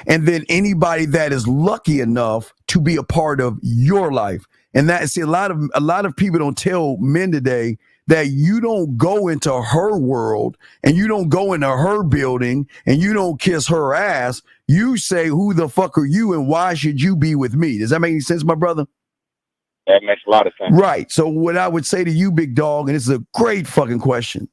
and then anybody that is lucky enough to be a part of your life. And that, see, a lot of people don't tell men today that you don't go into her world and you don't go into her building and you don't kiss her ass. You say, who the fuck are you and why should you be with me? Does that make any sense, my brother? That makes a lot of sense. Right. So what I would say to you, big dog, and it's a great fucking question,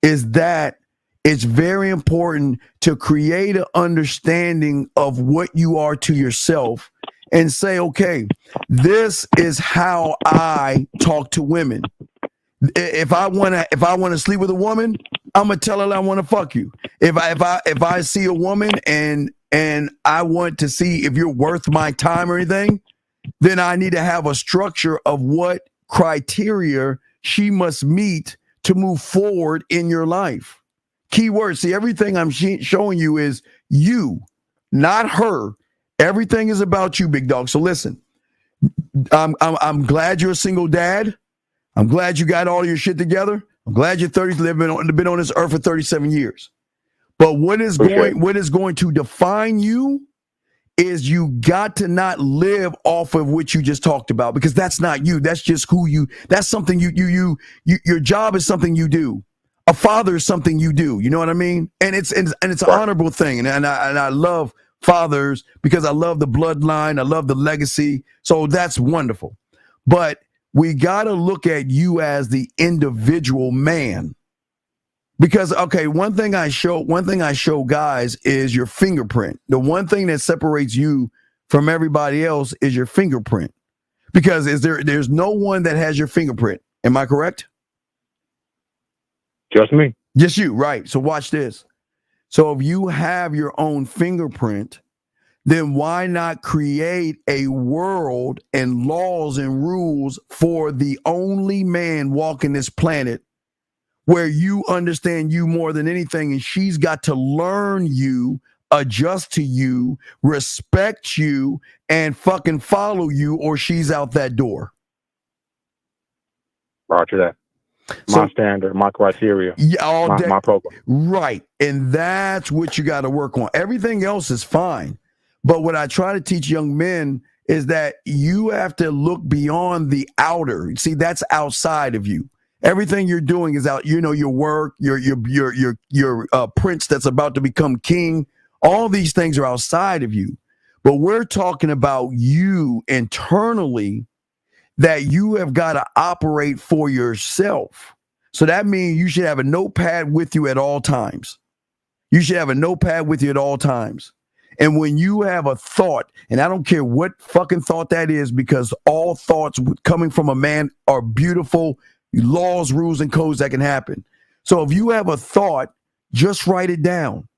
is that it's very important to create an understanding of what you are to yourself and say, okay, this is how I talk to women. If I want to sleep with a woman, I'm gonna tell her I want to fuck you. If I see a woman and I want to see if you're worth my time or anything, then I need to have a structure of what criteria she must meet to move forward in your life. Keyword. See, everything I'm showing you is you, not her. Everything is about you, big dog. So listen, I'm glad you're a single dad. I'm glad you got all your shit together. I'm glad you're 30, been on this earth for 37 years. But what is going to define you is you got to not live off of what you just talked about, because that's not you. That's just who you. That's something you. Your job is something you do. A father is something you do. You know what I mean? And it's an honorable thing. And I love fathers because I love the bloodline. I love the legacy. So that's wonderful. But we got to look at you as the individual man. Because, okay, one thing I show guys is your fingerprint. The one thing that separates you from everybody else is your fingerprint. Because there's no one that has your fingerprint. Am I correct? Just me. Just you, right. So watch this. So if you have your own fingerprint, then why not create a world and laws and rules for the only man walking this planet where you understand you more than anything, and she's got to learn you, adjust to you, respect you, and fucking follow you, or she's out that door. Roger that. My standard, my criteria, all day. My program. Right. And that's what you got to work on. Everything else is fine. But what I try to teach young men is that you have to look beyond the outer. See, that's outside of you. Everything you're doing is out, your work, your prince that's about to become king. All these things are outside of you. But we're talking about you internally, that you have got to operate for yourself. So that means you should have a notepad with you at all times. You should have a notepad with you at all times. And when you have a thought, and I don't care what fucking thought that is, because all thoughts coming from a man are beautiful laws, rules, and codes that can happen. So if you have a thought, just write it down.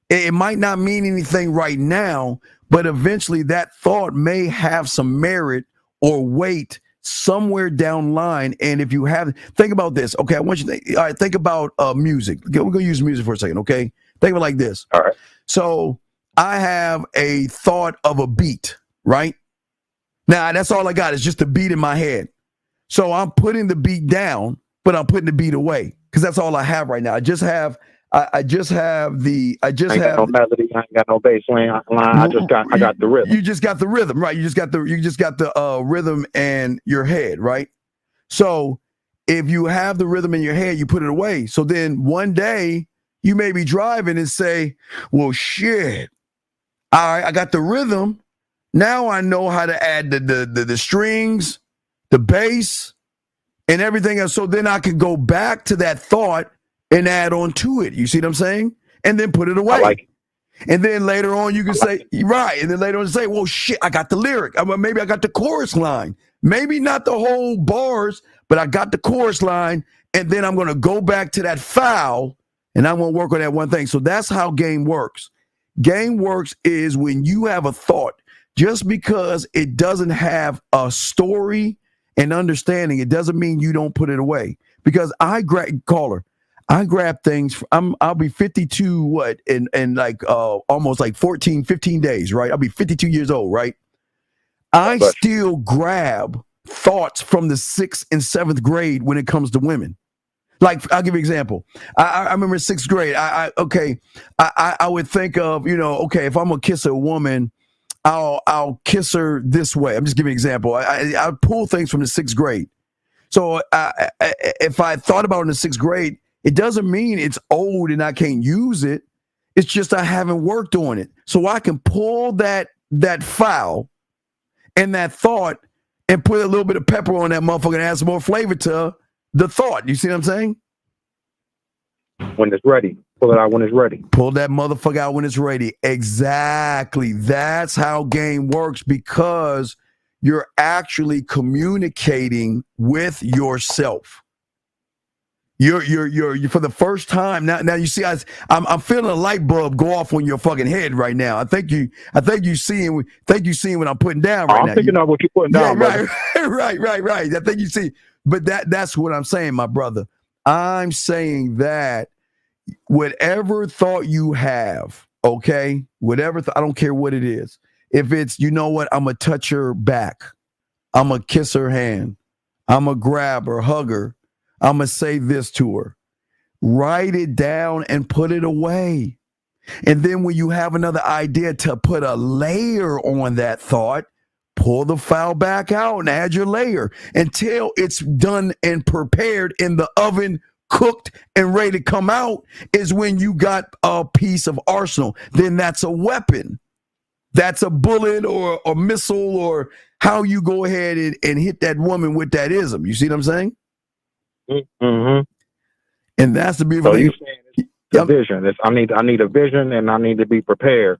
It might not mean anything right now, but eventually that thought may have some merit or weight somewhere down line. And if you have, think about this. Okay, I want you to think, all right, think about music. We're going to use music for a second, okay? Think of it like this. All right. So I have a thought of a beat, right? Now, that's all I got is just a beat in my head. So I'm putting the beat down, but I'm putting the beat away because that's all I have right now. I just have the no melody. I ain't got no bass line. I got the rhythm. You just got the rhythm, right? You just got the rhythm in your head, right? So if you have the rhythm in your head, you put it away. So then one day you may be driving and say, well, shit, all right, I got the rhythm. Now I know how to add the strings, the bass, and everything else. So then I can go back to that thought and add on to it. You see what I'm saying? And then put it away. I like it. And then later on you can say, right. And then later on you say, well, shit, I got the lyric. Maybe I got the chorus line. Maybe not the whole bars, but I got the chorus line. And then I'm going to go back to that file and I'm going to work on that one thing. So that's how game works. Game works is when you have a thought, just because it doesn't have a story and understanding, it doesn't mean you don't put it away. Because I grab things. I'll be 52, in like almost like 14, 15 days, right? I'll be 52 years old, right? I still grab thoughts from the 6th and 7th grade when it comes to women. Like, I'll give you an example. I remember 6th grade. I would think of, okay, if I'm gonna kiss a woman, I'll kiss her this way. I'm just giving an example. I pull things from the 6th grade. So if I thought about it in the 6th grade, it doesn't mean it's old and I can't use it. It's just I haven't worked on it. So I can pull that file and that thought and put a little bit of pepper on that motherfucker and add some more flavor to the thought. You see what I'm saying? When it's ready. Pull it out when it's ready. Pull that motherfucker out when it's ready. Exactly. That's how game works, because you're actually communicating with yourself. You're for the first time now. You see, I'm feeling a light bulb go off on your fucking head right now. I think you seeing what I'm putting down right now. I'm thinking of what you're putting down, right. I think you see, but that's what I'm saying, my brother. I'm saying that whatever thought you have, okay, I don't care what it is. If it's, you know what, I'm gonna touch her back, I'm gonna kiss her hand, I'm gonna grab her, hug her. I'm going to say this to her. Write it down and put it away. And then when you have another idea to put a layer on that thought, pull the file back out and add your layer until it's done and prepared in the oven, cooked and ready to come out, is when you got a piece of arsenal. Then that's a weapon. That's a bullet or a missile, or how you go ahead and hit that woman with that ism. You see what I'm saying? Mm-hmm. And that's the beautiful thing. You're saying it's the vision. I need a vision, and I need to be prepared.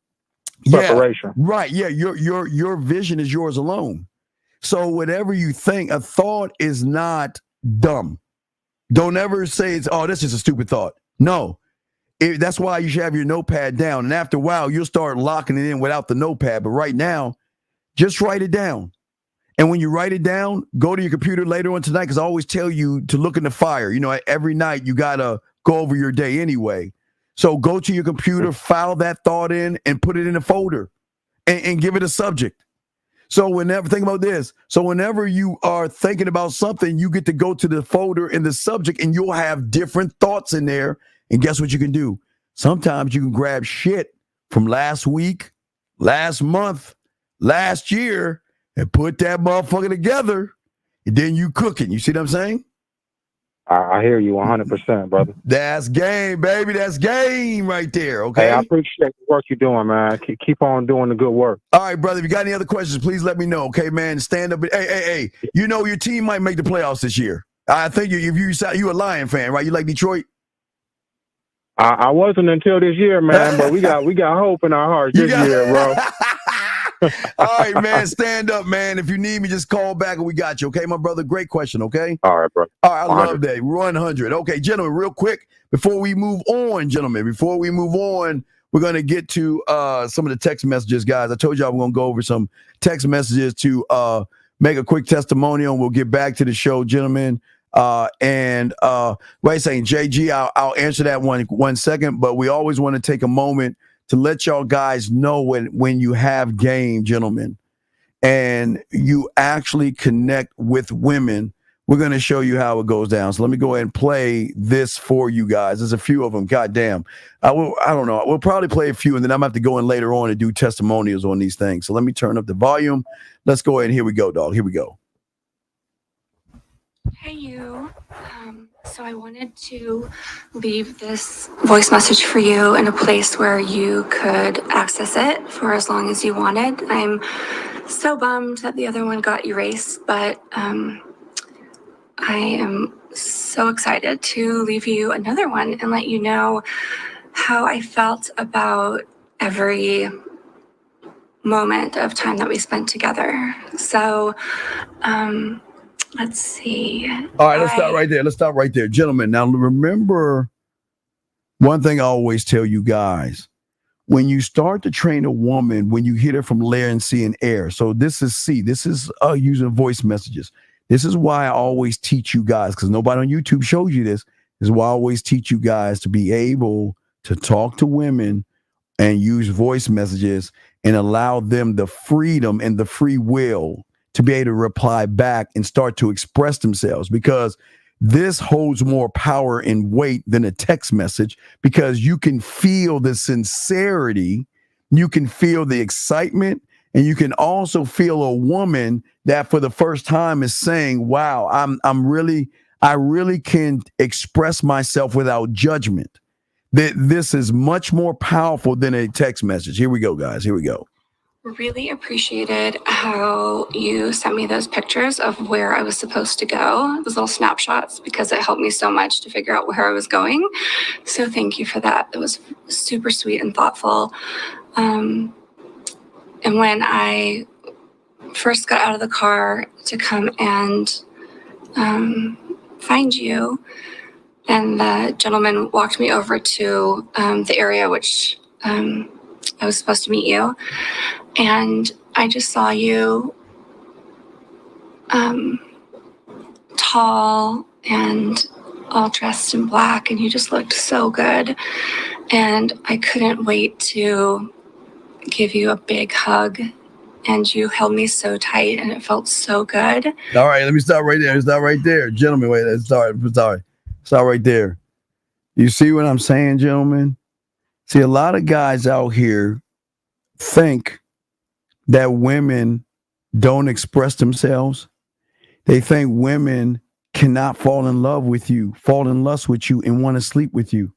Preparation. Yeah, right. Yeah, your vision is yours alone. So whatever you think, a thought is not dumb. Don't ever say that's just a stupid thought. No. That's why you should have your notepad down. And after a while, you'll start locking it in without the notepad. But right now, just write it down. And when you write it down, go to your computer later on tonight, because I always tell you to look in the fire. You know, every night you got to go over your day anyway. So go to your computer, file that thought in, and put it in a folder and give it a subject. So think about this. So whenever you are thinking about something, you get to go to the folder in the subject, and you'll have different thoughts in there. And guess what you can do? Sometimes you can grab shit from last week, last month, last year, and put that motherfucker together, and then you cooking. You see what I'm saying? I hear you 100%, brother. That's game, baby. That's game right there, okay? Hey, I appreciate the work you're doing, man. Keep on doing the good work. All right, brother. If you got any other questions, please let me know, okay, man? Stand up. Hey. You know your team might make the playoffs this year. I think you a Lion fan, right? You like Detroit? I wasn't until this year, man, but we got hope in our hearts this year, bro. All right, man. Stand up, man. If you need me, just call back and we got you, okay, my brother? Great question, okay? All right, bro. All right, I love that. 100. Okay, gentlemen, real quick, before we move on, we're going to get to some of the text messages, guys. I told y'all we're going to go over some text messages to make a quick testimonial, and we'll get back to the show, gentlemen. Wait a second, JG, I'll answer that one second, but we always want to take a moment to let y'all guys know when you have game, gentlemen, and you actually connect with women, we're going to show you how it goes down. So let me go ahead and play this for you guys. There's a few of them. God damn. I don't know. We'll probably play a few, and then I'm going to have to go in later on and do testimonials on these things. So let me turn up the volume. Let's go ahead. Here we go, dog. Here we go. Hey, you. So I wanted to leave this voice message for you in a place where you could access it for as long as you wanted. I'm so bummed that the other one got erased, but I am so excited to leave you another one and let you know how I felt about every moment of time that we spent together. So, let's see. All right, let's stop right there. Gentlemen, now remember one thing I always tell you guys. When you start to train a woman, when you hit her from layer and C and air. So this is C. This is using voice messages. This is why I always teach you guys, because nobody on YouTube shows you this. This is why I always teach you guys to be able to talk to women and use voice messages and allow them the freedom and the free will to be able to reply back and start to express themselves, because this holds more power and weight than a text message, because you can feel the sincerity, you can feel the excitement, and you can also feel a woman that for the first time is saying, wow, I really can express myself without judgment. That this is much more powerful than a text message. Here we go, guys. Here we go. Really appreciated how you sent me those pictures of where I was supposed to go, those little snapshots, because it helped me so much to figure out where I was going. So thank you for that. It was super sweet and thoughtful. And when I first got out of the car to come and find you, and the gentleman walked me over to the area which I was supposed to meet you. And I just saw you tall and all dressed in black, and you just looked so good. And I couldn't wait to give you a big hug. And you held me so tight, and it felt so good. All right, let me stop right there. Stop right there. Gentlemen, wait, sorry. Stop right there. You see what I'm saying, gentlemen? See, a lot of guys out here think that women don't express themselves. They think women cannot fall in love with you, fall in lust with you, and want to sleep with you.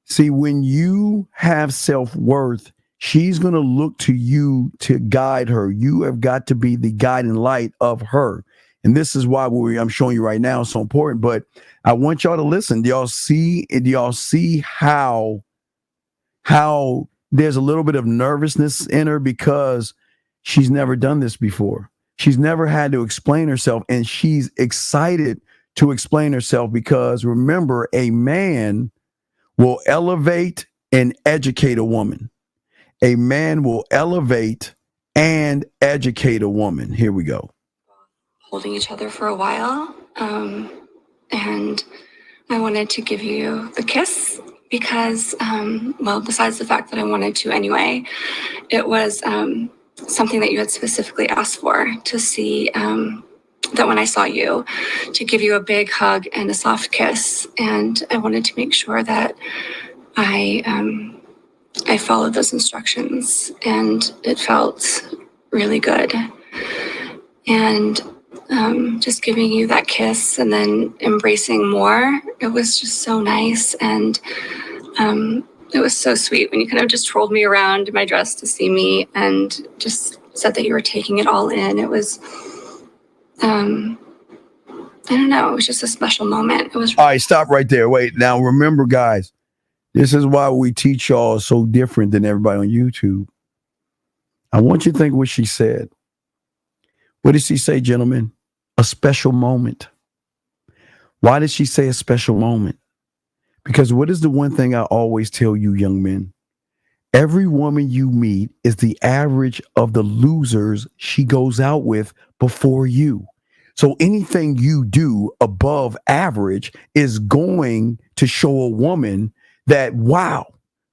See, when you have self-worth, she's going to look to you to guide her. You have got to be the guiding light of her. And this is why I'm showing you right now is so important. But I want y'all to listen. Do y'all see how there's a little bit of nervousness in her, because she's never done this before. She's never had to explain herself, and she's excited to explain herself, because remember, a man will elevate and educate a woman. A man will elevate and educate a woman. Here we go. holding each other for a while. And I wanted to give you the kiss because, well, besides the fact that I wanted to anyway, it was something that you had specifically asked for, to see that when I saw you, to give you a big hug and a soft kiss. And I wanted to make sure that I followed those instructions, and it felt really good. And just giving you that kiss and then embracing more, it was just so nice. And it was so sweet when you kind of just twirled me around in my dress to see me and just said that you were taking it all in. It was, I don't know, it was just a special moment. It was. All right, stop right there. Wait, now remember, guys, this is why we teach y'all so different than everybody on YouTube. I want you to think what she said. What did she say, gentlemen? A special moment. Why did she say a special moment? Because what is the one thing I always tell you, young men? Every woman you meet is the average of the losers she goes out with before you. So anything you do above average is going to show a woman that, wow,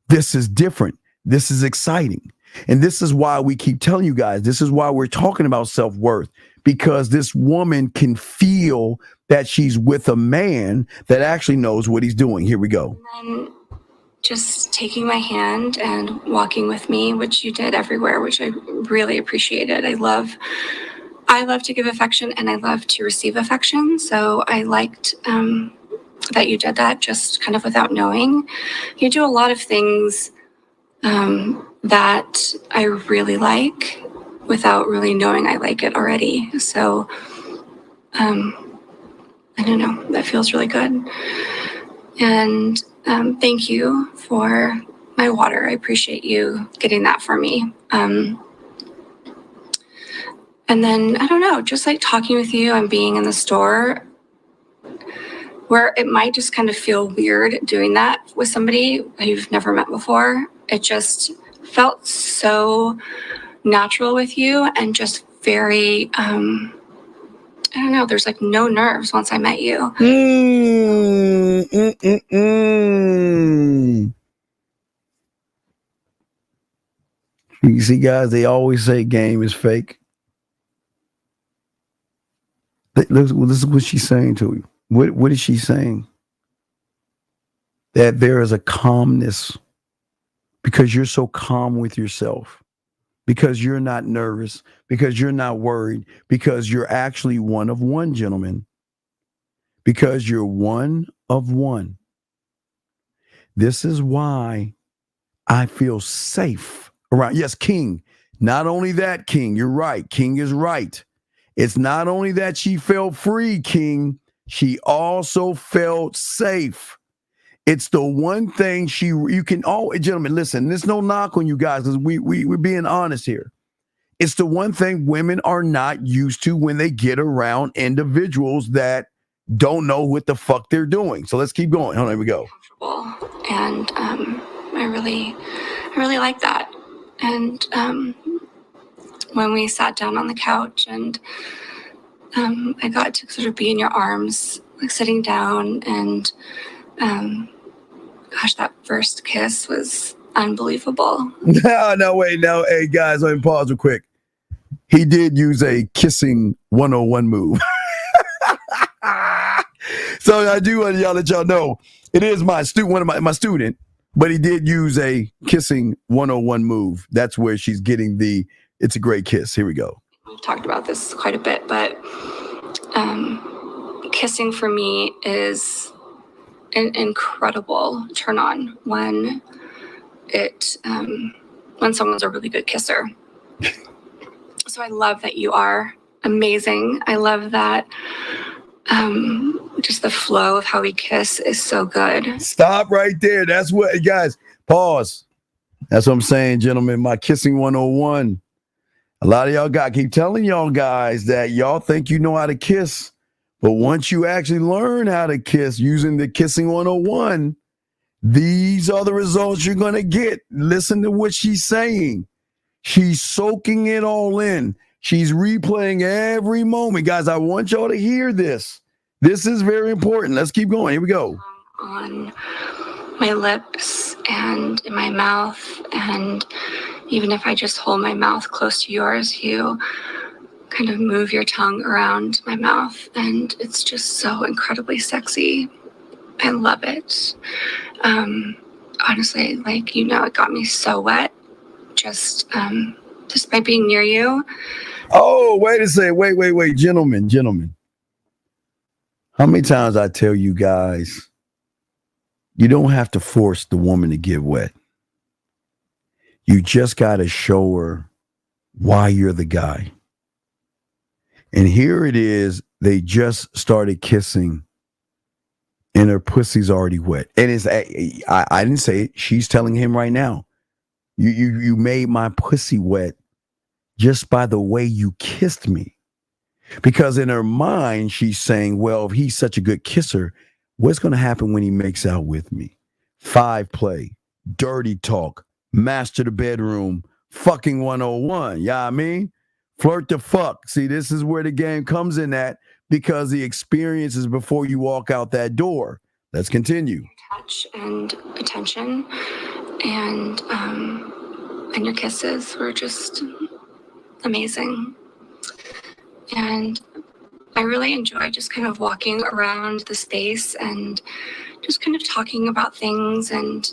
this is different. This is exciting. And this is why we keep telling you guys, this is why we're talking about self-worth, because this woman can feel that she's with a man that actually knows what he's doing. Here we go. And just taking my hand and walking with me, which you did everywhere, which I really appreciated. I love to give affection and I love to receive affection. So I liked that you did that just kind of without knowing. You do a lot of things that I really like without really knowing I like it already. So I don't know, that feels really good. And thank you for my water. I appreciate you getting that for me. And then, I don't know, just like talking with you and being in the store where it might just kind of feel weird doing that with somebody you've never met before. It just felt so natural with you and just very, I don't know, there's like no nerves once I met you. You see, guys, they always say game is fake. Listen, this is what she's saying to you. What is she saying? That there is a calmness because you're so calm with yourself, because you're not nervous, because you're not worried, because you're actually one of one, gentlemen, because you're one of one. This is why I feel safe around. Yes, King. Not only that, King, you're right. King is right. It's not only that she felt free, King, she also felt safe. It's the one thing you can all, gentlemen, listen, there's no knock on you guys because we're being honest here. It's the one thing women are not used to when they get around individuals that don't know what the fuck they're doing. So let's keep going. Hold on, here we go. And I really like that. And when we sat down on the couch and I got to sort of be in your arms, like sitting down, and gosh, that first kiss was unbelievable. No, wait, no. Hey, guys, let me pause real quick. He did use a kissing 101 move. So I do want y'all let y'all know it is my my student, but he did use a kissing 101 move. That's where she's getting it's a great kiss. Here we go. We've talked about this quite a bit, but kissing for me is an incredible turn on when someone's a really good kisser. So I love that you are amazing. I love that just the flow of how we kiss is so good. Stop right there. That's what, guys, pause. That's what I'm saying, gentlemen. My kissing 101. A lot of y'all keep telling y'all guys that y'all think you know how to kiss. But once you actually learn how to kiss using the kissing 101, these are the results you're going to get. Listen to what she's saying. She's soaking it all in. She's replaying every moment. Guys, I want y'all to hear this. This is very important. Let's keep going. Here we go. On my lips and in my mouth, and even if I just hold my mouth close to yours, you kind of move your tongue around my mouth, and it's just so incredibly sexy. I love it. Honestly, like, you know, it got me so wet just by being near you. Oh, wait a second. Wait. Gentlemen. How many times I tell you guys, you don't have to force the woman to get wet. You just got to show her why you're the guy. And here it is. They just started kissing and her pussy's already wet. And it's, I didn't say it. She's telling him right now, you made my pussy wet just by the way you kissed me. Because in her mind, she's saying, well, if he's such a good kisser, what's going to happen when he makes out with me? 5 play, dirty talk, master the bedroom, fucking 101. Yeah, I mean, flirt the fuck. See, this is where the game comes in at, because the experience is before you walk out that door. Let's continue. Touch and attention, and your kisses were just amazing. And I really enjoy just kind of walking around the space and just kind of talking about things, and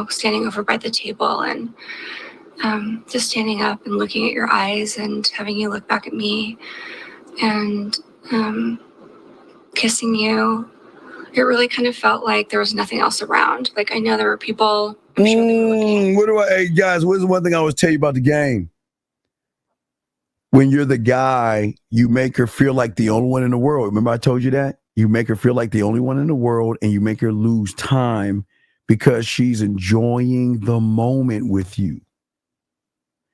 standing over by the table and just standing up and looking at your eyes and having you look back at me and kissing you. It really kind of felt like there was nothing else around. Like, I know there were people. I'm sure they were looking. Hey guys, what's the one thing I always tell you about the game? When you're the guy, you make her feel like the only one in the world. Remember I told you that? You make her feel like the only one in the world, and you make her lose time because she's enjoying the moment with you.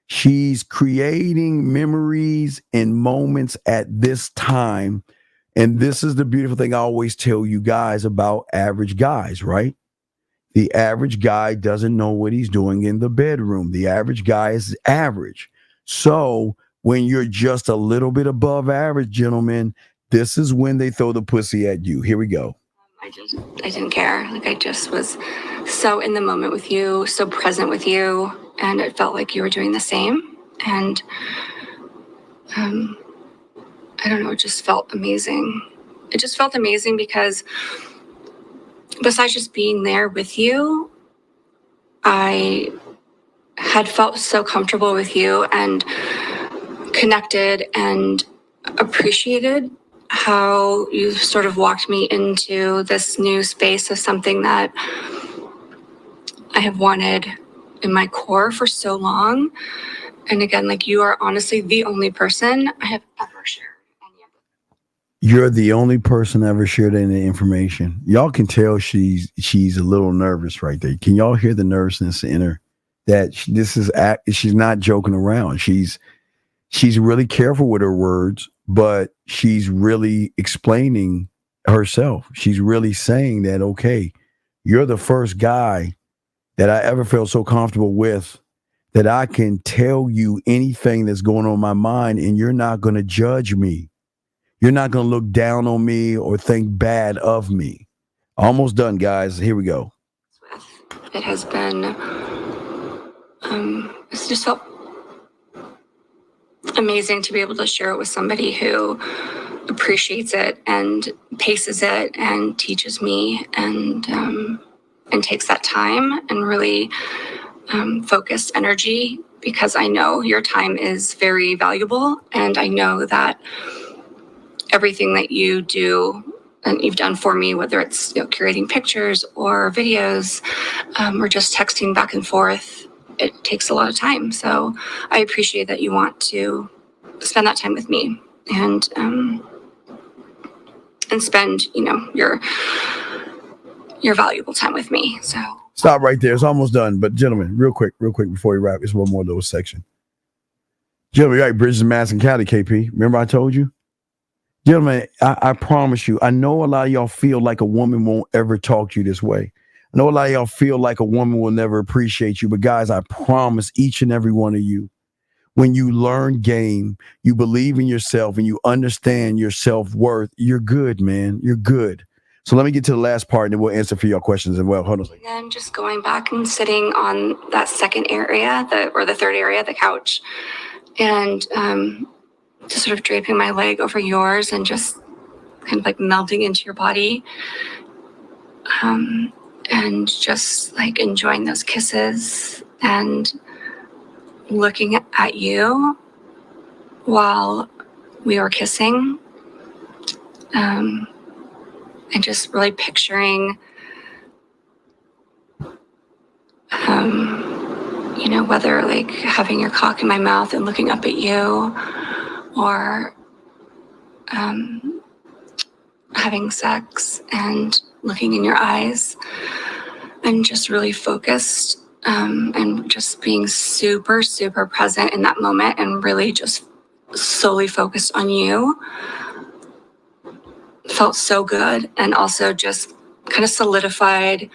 She's creating memories and moments at this time. And this is the beautiful thing I always tell you guys about average guys, right? The average guy doesn't know what he's doing in the bedroom. The average guy is average. So when you're just a little bit above average, gentlemen, this is when they throw the pussy at you. Here we go. I didn't care. Like, I just was so in the moment with you, so present with you, and it felt like you were doing the same. And I don't know, it just felt amazing. It just felt amazing because besides just being there with you, I had felt so comfortable with you and connected and appreciated how you sort of walked me into this new space of something that I have wanted in my core for so long. And again, like, you are honestly the only person I have ever shared. You're the only person ever shared any information. Y'all can tell she's a little nervous right there. Can y'all hear the nervousness in her? That she's not joking around. She's really careful with her words, but she's really explaining herself. She's really saying that, okay, you're the first guy that I ever felt so comfortable with that I can tell you anything that's going on in my mind, and you're not going to judge me. You're not going to look down on me or think bad of me. Almost done, guys. Here we go. It has been, it's just felt amazing to be able to share it with somebody who appreciates it and paces it and teaches me and takes that time and really focused energy, because I know your time is very valuable, and I know that everything that you do and you've done for me, whether it's curating pictures or videos or just texting back and forth, it takes a lot of time. So I appreciate that you want to spend that time with me and spend your valuable time with me. So stop right there. It's almost done. But gentlemen, real quick before we wrap, it's one more little section. Gentlemen, you're right, Bridges, Madison County, KP. Remember I told you? Gentlemen, I promise you, I know a lot of y'all feel like a woman won't ever talk to you this way. I know a lot of y'all feel like a woman will never appreciate you. But guys, I promise each and every one of you, when you learn game, you believe in yourself, and you understand your self-worth, you're good, man. You're good. So let me get to the last part, and then we'll answer for your questions as well. Hold on a second. And then just going back and sitting on that second area, the third area, the couch, and just sort of draping my leg over yours and just kind of like melting into your body, and just like enjoying those kisses and looking at you while we were kissing, and just really picturing, whether like having your cock in my mouth and looking up at you, or having sex and looking in your eyes, and just really focused, and just being super, super present in that moment, and really just solely focused on you. Felt so good, and also just kind of solidified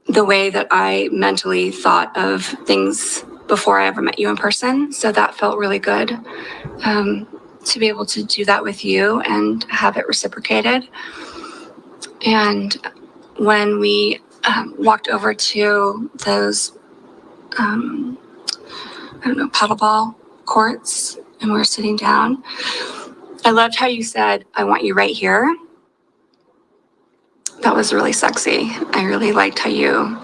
the way that I mentally thought of things before I ever met you in person. So that felt really good, to be able to do that with you and have it reciprocated. And when we walked over to those, paddleball courts, and we were sitting down, I loved how you said, "I want you right here." That was really sexy. I really liked how you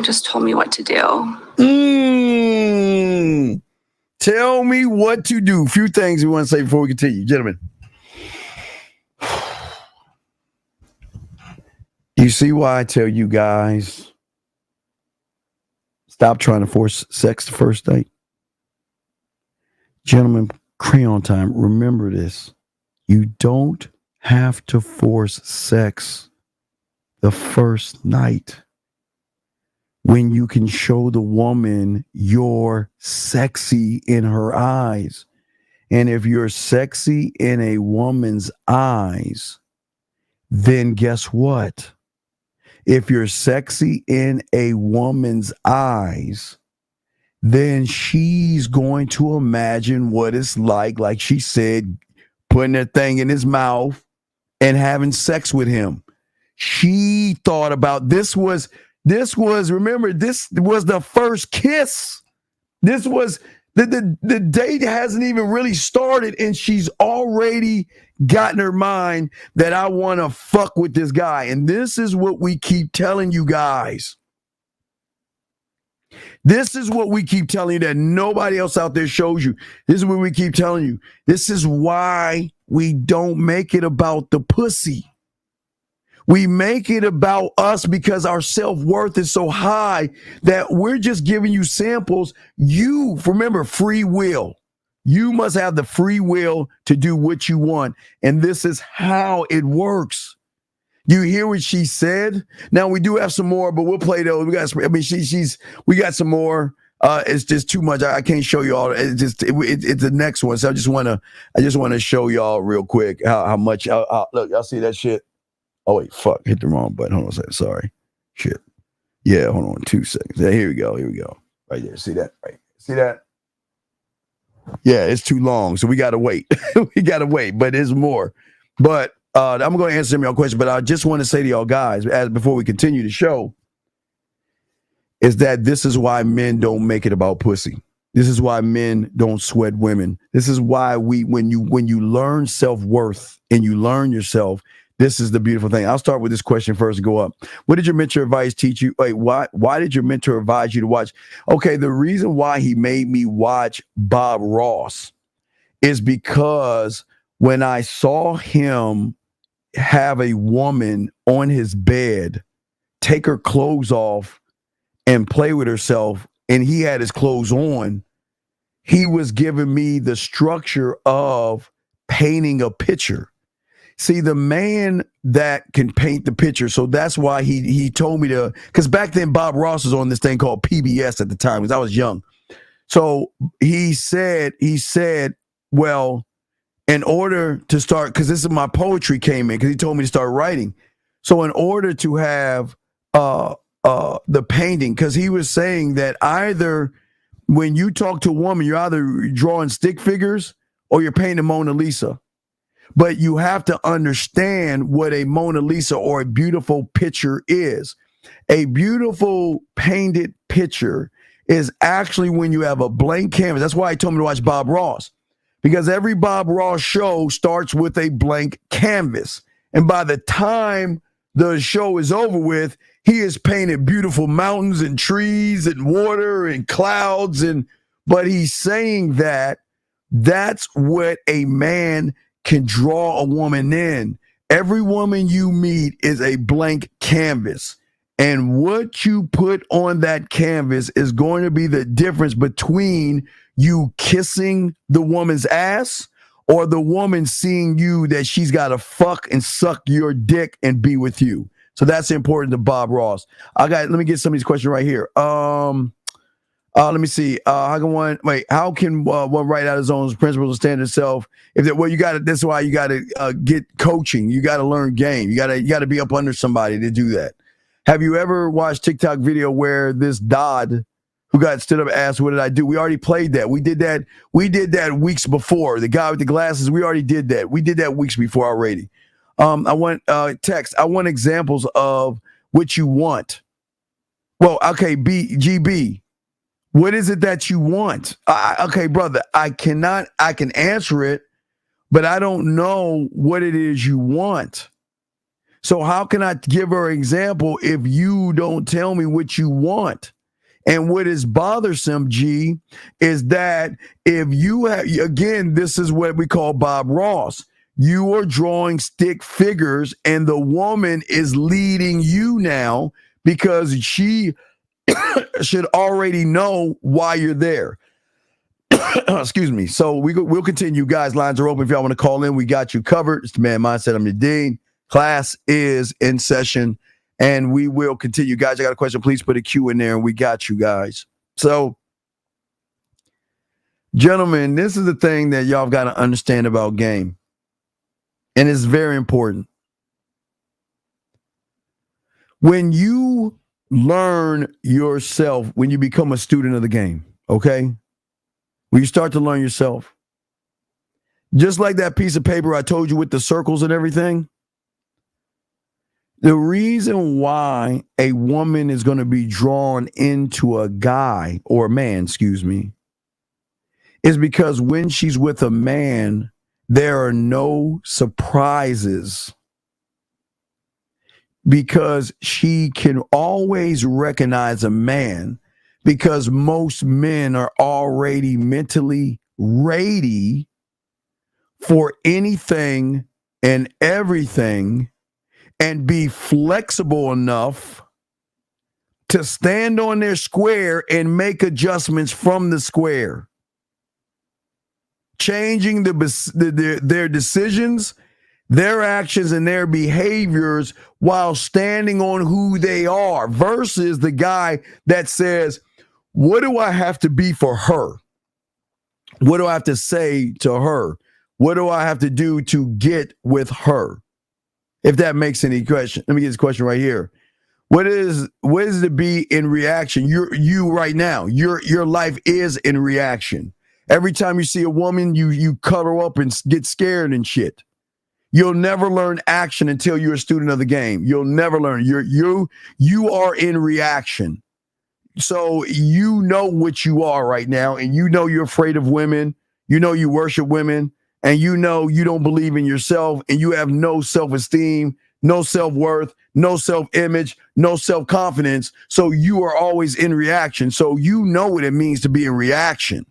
just told me what to do. Tell me what to do. A few things we want to say before we continue. Gentlemen, you see why I tell you guys, stop trying to force sex the first date? Gentlemen, crayon time, remember this. You don't have to force sex the first night when you can show the woman you're sexy in her eyes. And if you're sexy in a woman's eyes, then guess what? If you're sexy in a woman's eyes, then she's going to imagine what it's like she said, putting that thing in his mouth and having sex with him. She thought about this was remember, this was the first kiss. This was the date hasn't even really started, and she's already got in her mind that I want to fuck with this guy. And this is what we keep telling you guys. This is what we keep telling you that nobody else out there shows you. This is what we keep telling you. This is why we don't make it about the pussy. We make it about us because our self-worth is so high that we're just giving you samples. You, remember, free will. You must have the free will to do what you want. And this is how it works. You hear what she said? Now we do have some more, but we'll play those. We got some more. It's just too much. I can't show you all. It's the next one. So I just want to show y'all real quick how much. Look, y'all see that shit? Oh wait, fuck! Hit the wrong button. Hold on a second. Sorry. Shit. Yeah, hold on 2 seconds. Yeah, here we go. Right there. See that? Right. See that? Yeah, it's too long, so we gotta wait. But there's more. But I'm going to answer some of your questions. But I just want to say to y'all guys, before we continue the show, is that this is why men don't make it about pussy. This is why men don't sweat women. This is why when you learn self-worth and you learn yourself, this is the beautiful thing. I'll start with this question first and go up. What did your mentor advice teach you? Wait, why did your mentor advise you to watch? Okay, the reason why he made me watch Bob Ross is because when I saw him have a woman on his bed, take her clothes off and play with herself, and he had his clothes on, he was giving me the structure of painting a picture. See, the man that can paint the picture, so that's why he told me to, because back then Bob Ross was on this thing called PBS at the time, because I was young. So he said, well, in order to start, because this is my poetry came in, because he told me to start writing. So in order to have the painting, because he was saying that either When you talk to a woman, you're either drawing stick figures or you're painting Mona Lisa. But you have to understand what a Mona Lisa or a beautiful picture is. A beautiful painted picture is actually when you have a blank canvas. That's why he told me to watch Bob Ross, because every Bob Ross show starts with a blank canvas. And by the time the show is over with, he has painted beautiful mountains and trees and water and clouds. But he's saying that that's what a man can draw a woman in. Every woman you meet is a blank canvas. And what you put on that canvas is going to be the difference between you kissing the woman's ass or the woman seeing you that she's got to fuck and suck your dick and be with you. So that's important to Bob Ross. Let me get some of these questions right here. Let me see. How can one write out his own principles and stand himself? That's why you got to get coaching. You got to learn game. You got to be up under somebody to do that. Have you ever watched TikTok video where this Dodd who got stood up asked, "What did I do?" We already played that. We did that weeks before. The guy with the glasses, we already did that. We did that weeks before already. I want text. I want examples of what you want. Well, okay, GB. What is it that you want? Okay, brother, I can answer it, but I don't know what it is you want. So how can I give her an example if you don't tell me what you want? And what is bothersome, G, is that if you have, again, this is what we call Bob Ross. You are drawing stick figures and the woman is leading you now because she should already know why you're there. Excuse me. So we'll continue, guys. Lines are open. If y'all want to call in, we got you covered. It's the Man Mindset. I'm the Dean. Class is in session, and we will continue. Guys, I got a question. Please put a Q in there, and we got you guys. So, gentlemen, this is the thing that y'all got to understand about game, and it's very important. When you learn yourself, when you become a student of the game, okay? When you start to learn yourself, just like that piece of paper I told you with the circles and everything, the reason why a woman is going to be drawn into a guy or a man, is because when she's with a man, there are no surprises because she can always recognize a man because most men are already mentally ready for anything and everything and be flexible enough to stand on their square and make adjustments from the square, changing their decisions, their actions, and their behaviors while standing on who they are versus the guy that says, what do I have to be for her? What do I have to say to her? What do I have to do to get with her? If that makes any question, let me get this question right here. What is it to be in reaction? You right now, your life is in reaction. Every time you see a woman, you cut her up and get scared and shit. You'll never learn action until you're a student of the game. You'll never learn. You are in reaction. So you know what you are right now, and you know you're afraid of women. You know you worship women. And you know you don't believe in yourself and you have no self-esteem, no self-worth, no self-image, no self-confidence. So you are always in reaction. So you know what it means to be in reaction.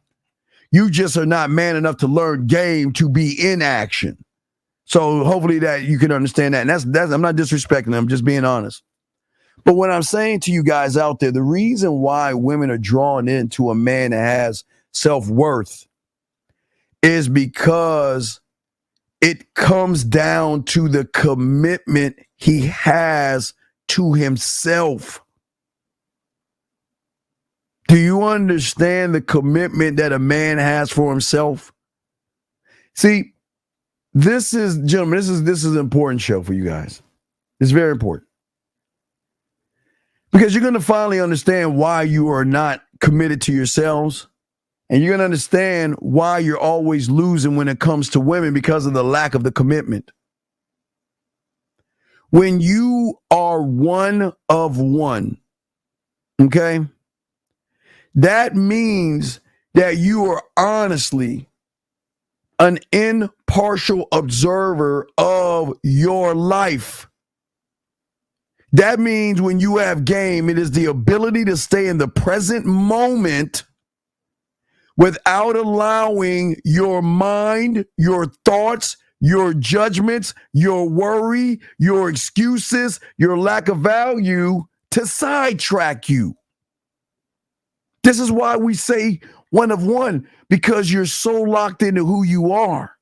You just are not man enough to learn game to be in action. So hopefully that you can understand that. And that's I'm not disrespecting them, I'm just being honest. But what I'm saying to you guys out there, the reason why women are drawn into a man that has self-worth is because it comes down to the commitment he has to himself. Do you understand the commitment that a man has for himself? See, gentlemen, this is an important show for you guys. It's very important. Because you're going to finally understand why you are not committed to yourselves, and you're going to understand why you're always losing when it comes to women because of the lack of the commitment. When you are one of one, okay, that means that you are honestly an impartial observer of your life. That means when you have game, it is the ability to stay in the present moment without allowing your mind, your thoughts, your judgments, your worry, your excuses, your lack of value to sidetrack you. This is why we say one of one, because you're so locked into who you are.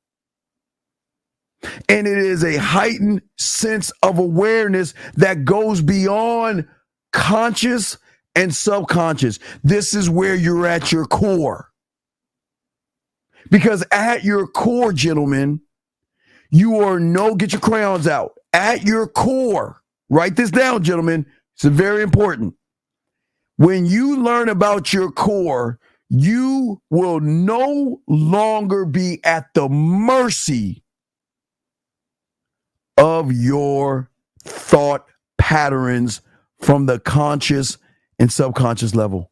And it is a heightened sense of awareness that goes beyond conscious and subconscious. This is where you're at your core. Because at your core, gentlemen, you are get your crayons out. At your core, write this down, gentlemen. It's very important. When you learn about your core, you will no longer be at the mercy of your thought patterns from the conscious and subconscious level.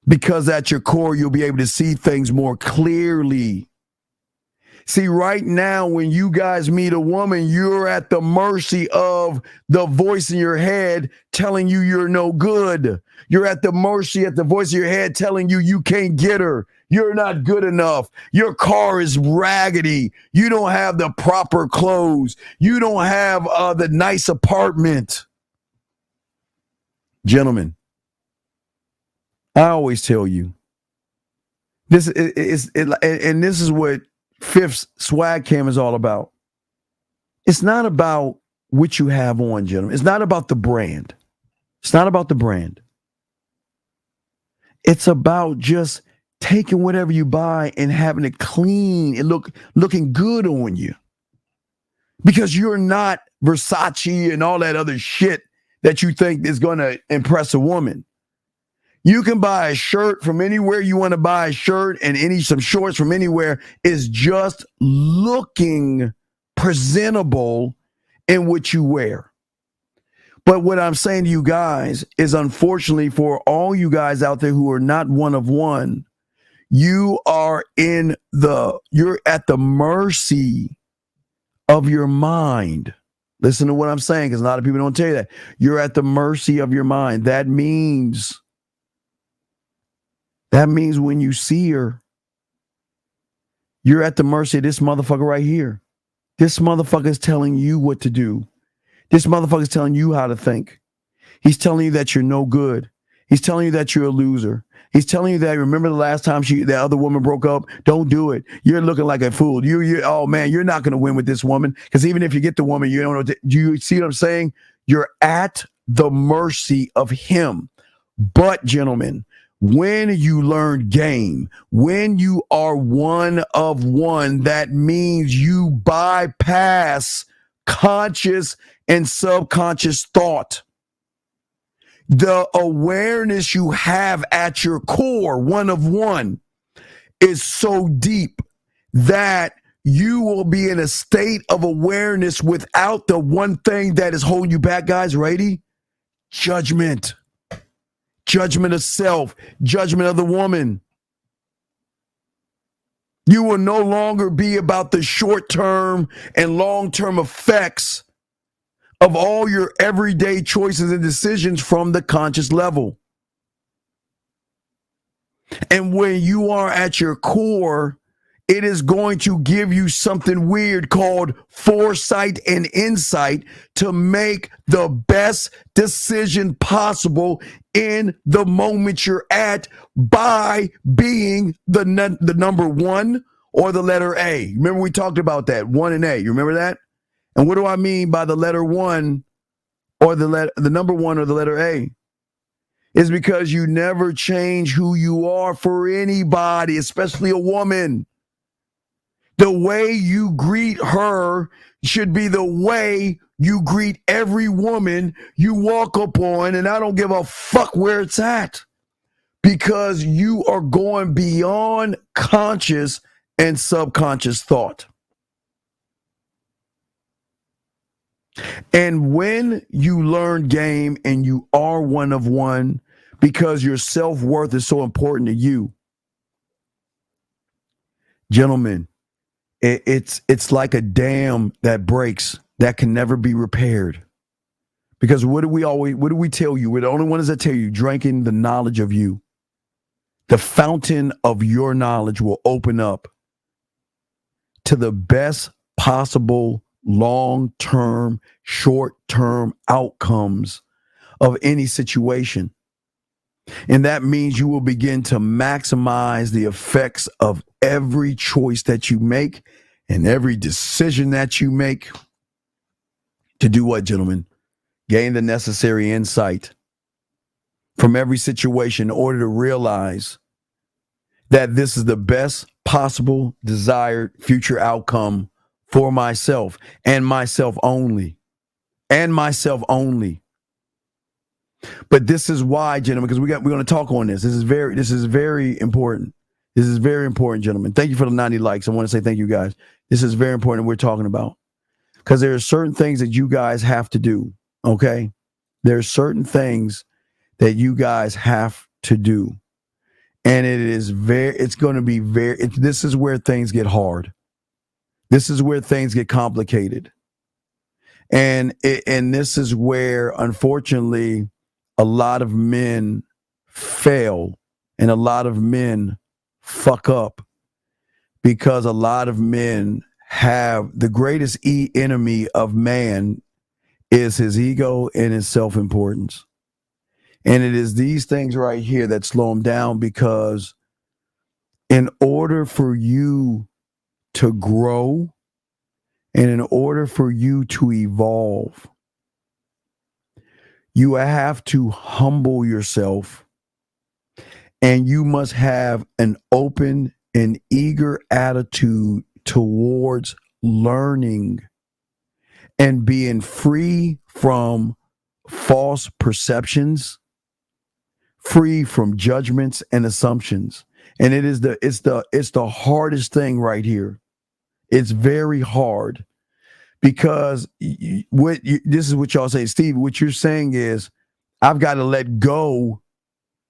Because at your core, you'll be able to see things more clearly. See, right now, when you guys meet a woman, you're at the mercy of the voice in your head telling you you're no good. You're at the mercy of the voice in your head telling you you can't get her. You're not good enough. Your car is raggedy. You don't have the proper clothes. You don't have the nice apartment. Gentlemen, I always tell you, this is and this is what Fifth Swag Cam is all about. It's not about what you have on, gentlemen. It's not about the brand. It's not about the brand. It's about just taking whatever you buy and having it clean and looking good on you. Because you're not Versace and all that other shit that you think is going to impress a woman. You can buy a shirt from anywhere you want to buy a shirt, and some shorts from anywhere is just looking presentable in what you wear. But what I'm saying to you guys is, unfortunately, for all you guys out there who are not one of one, you're at the mercy of your mind. Listen to what I'm saying, because a lot of people don't tell you that. You're at the mercy of your mind. That means when you see her, you're at the mercy of this motherfucker right here. This motherfucker is telling you what to do. This motherfucker is telling you how to think. He's telling you that you're no good. He's telling you that you're a loser. He's telling you that, remember the last time that other woman broke up? Don't do it. You're looking like a fool. Oh man, you're not going to win with this woman, because even if you get the woman, you don't know. Do you see what I'm saying? You're at the mercy of him. But gentlemen, when you learn game, when you are one of one, that means you bypass conscious and subconscious thought. The awareness you have at your core, one of one, is so deep that you will be in a state of awareness without the one thing that is holding you back, guys. Ready? Judgment. Judgment of self, judgment of the woman. You will no longer be about the short-term and long-term effects of all your everyday choices and decisions from the conscious level. And when you are at your core, it is going to give you something weird called foresight and insight to make the best decision possible in the moment you're at by being the number one or the letter A. Remember we talked about that, 1 and A. You remember that? And what do I mean by the letter 1 or the number 1 or the letter A? Is because you never change who you are for anybody, especially a woman. The way you greet her should be the way You greet every woman you walk up on, and I don't give a fuck where it's at, because you are going beyond conscious and subconscious thought. And when you learn game and you are one of one, because your self-worth is so important to you, gentlemen, it's like a dam that breaks that can never be repaired. Because what do we tell you? We're the only ones that tell you, drinking the knowledge of you. The fountain of your knowledge will open up to the best possible long-term, short-term outcomes of any situation. And that means you will begin to maximize the effects of every choice that you make and every decision that you make to do what, gentlemen? Gain the necessary insight from every situation in order to realize that this is the best possible desired future outcome for myself and myself only. And myself only. But this is why, gentlemen, because we're going to talk on this. This is very important. This is very important, gentlemen. Thank you for the 90 likes. I want to say thank you, guys. This is very important we're talking about. Because there are certain things that you guys have to do. Okay? There are certain things that you guys have to do. And it's going to be this is where things get hard. This is where things get complicated. And this is where, unfortunately, a lot of men fail and a lot of men fuck up, because a lot of men have the greatest enemy of man is his ego and his self-importance. And it is these things right here that slow him down, because in order for you to grow and in order for you to evolve, you have to humble yourself, and you must have an open and eager attitude towards learning and being free from false perceptions, free from judgments and assumptions. And it's the hardest thing right here. It's very hard, because this is what y'all say, Steve. What you're saying is, I've got to let go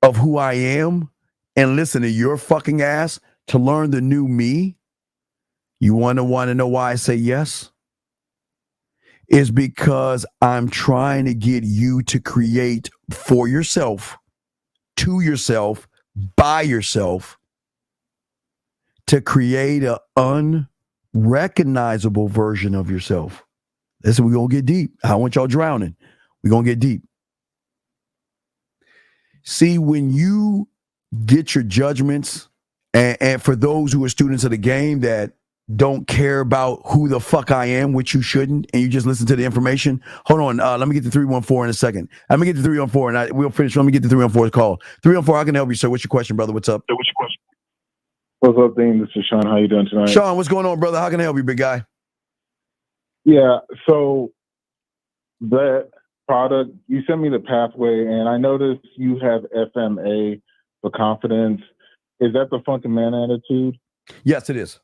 of who I am and listen to your fucking ass to learn the new me. You want to know why I say yes? Is because I'm trying to get you to create for yourself, to yourself, by yourself, to create an unrecognizable version of yourself. Listen, we're going to get deep. I don't want y'all drowning. We're going to get deep. See, when you get your judgments, and for those who are students of the game that don't care about who the fuck I am, which you shouldn't, and you just listen to the information. Hold on, let me get to 314 in a second. Let me get to 314, and we'll finish. Let me get to 314's call. 314, how can I help you, sir? What's your question, brother? What's up? What's your question? What's up, Dean? This is Sean. How you doing tonight? Sean, what's going on, brother? How can I help you, big guy? Yeah, so that product, you sent me the pathway, and I noticed you have FMA for confidence. Is that the Funkin' Man attitude? Yes, it is.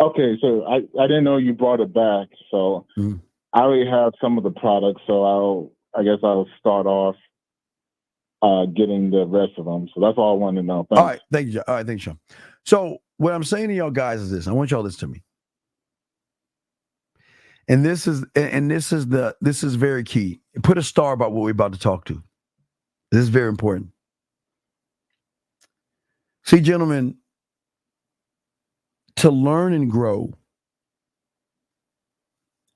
Okay, so I didn't know you brought it back, so I already have some of the products, so I guess I'll start off getting the rest of them. So that's all I wanted to know. Thanks. All right, thank you. All right, thank you, Sean. So what I'm saying to y'all guys is this: I want y'all to listen to me, and this is very key. Put a star about what we're about to talk to. This is very important. See, gentlemen, to learn and grow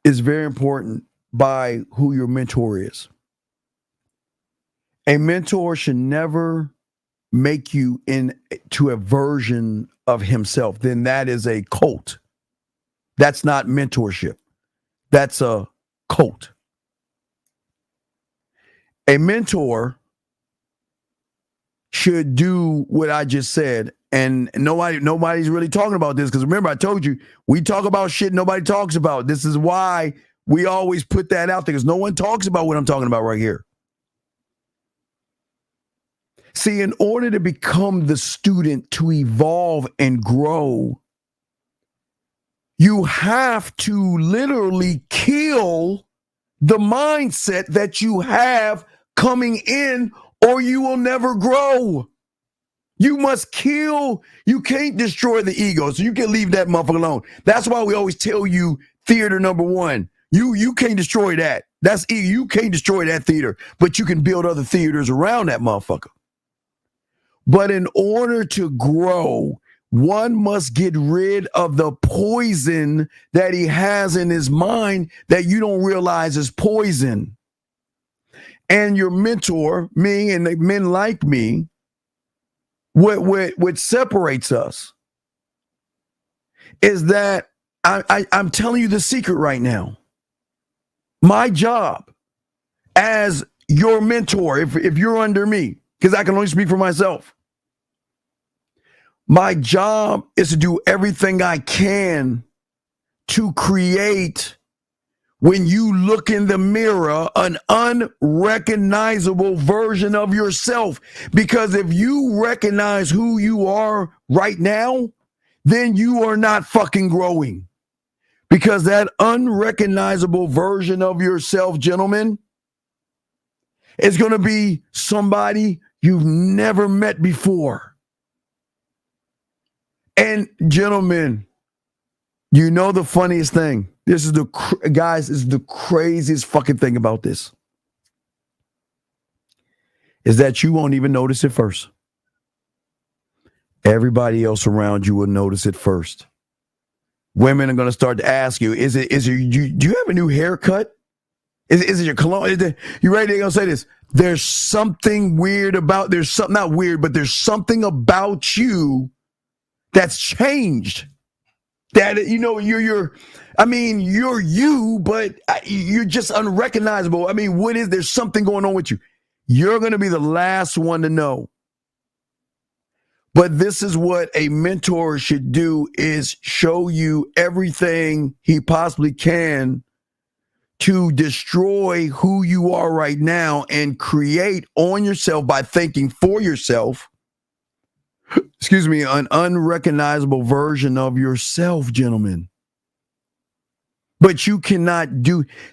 is very important by who your mentor is. A mentor should never make you into a version of himself. Then that is a cult. That's not mentorship. That's a cult. A mentor should do what I just said. And nobody's really talking about this, because remember, I told you, we talk about shit nobody talks about. This is why we always put that out there because no one talks about what I'm talking about right here. See, in order to become the student, to evolve and grow, you have to literally kill the mindset that you have coming in, or you will never grow. You must kill. You can't destroy the ego, so you can leave that motherfucker alone. That's why we always tell you theater number one. You can't destroy that. That's ego. You can't destroy that theater, but you can build other theaters around that motherfucker. But in order to grow, one must get rid of the poison that he has in his mind that you don't realize is poison. And your mentor, me, and the men like me, what separates us is that I'm telling you the secret right now. My job as your mentor, if you're under me, because I can only speak for myself, my job is to do everything I can to create, when you look in the mirror, an unrecognizable version of yourself. Because if you recognize who you are right now, then you are not fucking growing. Because that unrecognizable version of yourself, gentlemen, is going to be somebody you've never met before. And gentlemen, you know the funniest thing. This is guys, this is the craziest fucking thing about this. Is that you won't even notice it first. Everybody else around you will notice it first. Women are going to start to ask you, do you have a new haircut? Is it your cologne? You ready? They're going to say this. There's something weird about, not weird, but there's something about you that's changed. That, you know, you're you, but you're just unrecognizable. I mean, there's something going on with you. You're going to be the last one to know. But this is what a mentor should do, is show you everything he possibly can to destroy who you are right now and create on yourself by thinking for yourself, an unrecognizable version of yourself, gentlemen. But you cannot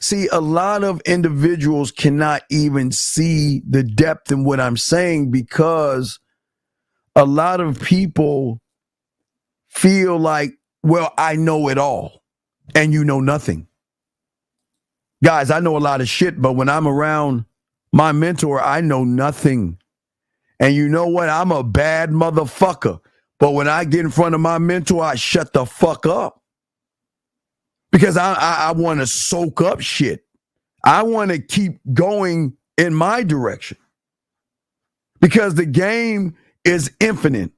see, a lot of individuals cannot even see the depth in what I'm saying, because a lot of people feel like, well, I know it all, and you know nothing. Guys, I know a lot of shit, but when I'm around my mentor, I know nothing. And you know what? I'm a bad motherfucker. But when I get in front of my mentor, I shut the fuck up. Because I want to soak up shit. I want to keep going in my direction. Because the game is infinite.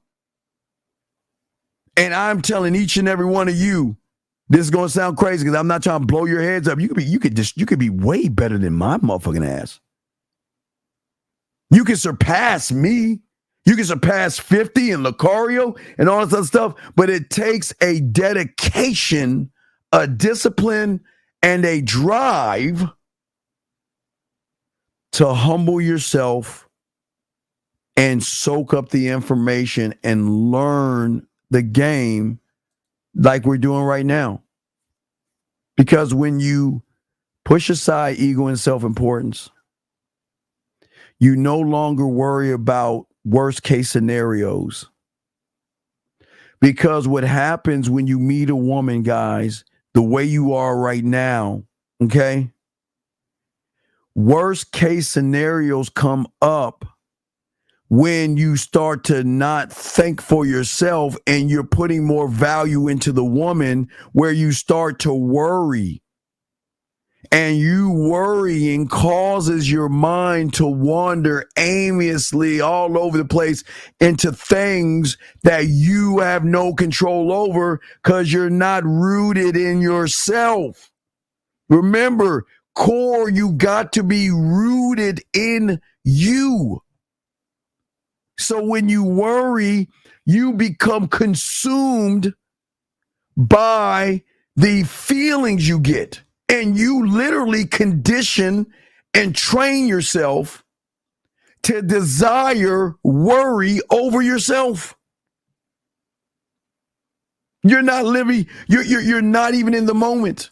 And I'm telling each and every one of you, this is going to sound crazy because I'm not trying to blow your heads up. You could be way better than my motherfucking ass. You can surpass me. You can surpass 50 and Lucario and all this other stuff, but it takes a dedication, a discipline, and a drive to humble yourself and soak up the information and learn the game like we're doing right now. Because when you push aside ego and self-importance, you no longer worry about worst case scenarios. Because what happens when you meet a woman, guys, the way you are right now, okay? Worst case scenarios come up when you start to not think for yourself and you're putting more value into the woman, where you start to worry. And you worrying causes your mind to wander aimlessly all over the place into things that you have no control over because you're not rooted in yourself. Remember, core, you got to be rooted in you. So when you worry, you become consumed by the feelings you get. And you literally condition and train yourself to desire worry over yourself. You're not living, you're not even in the moment.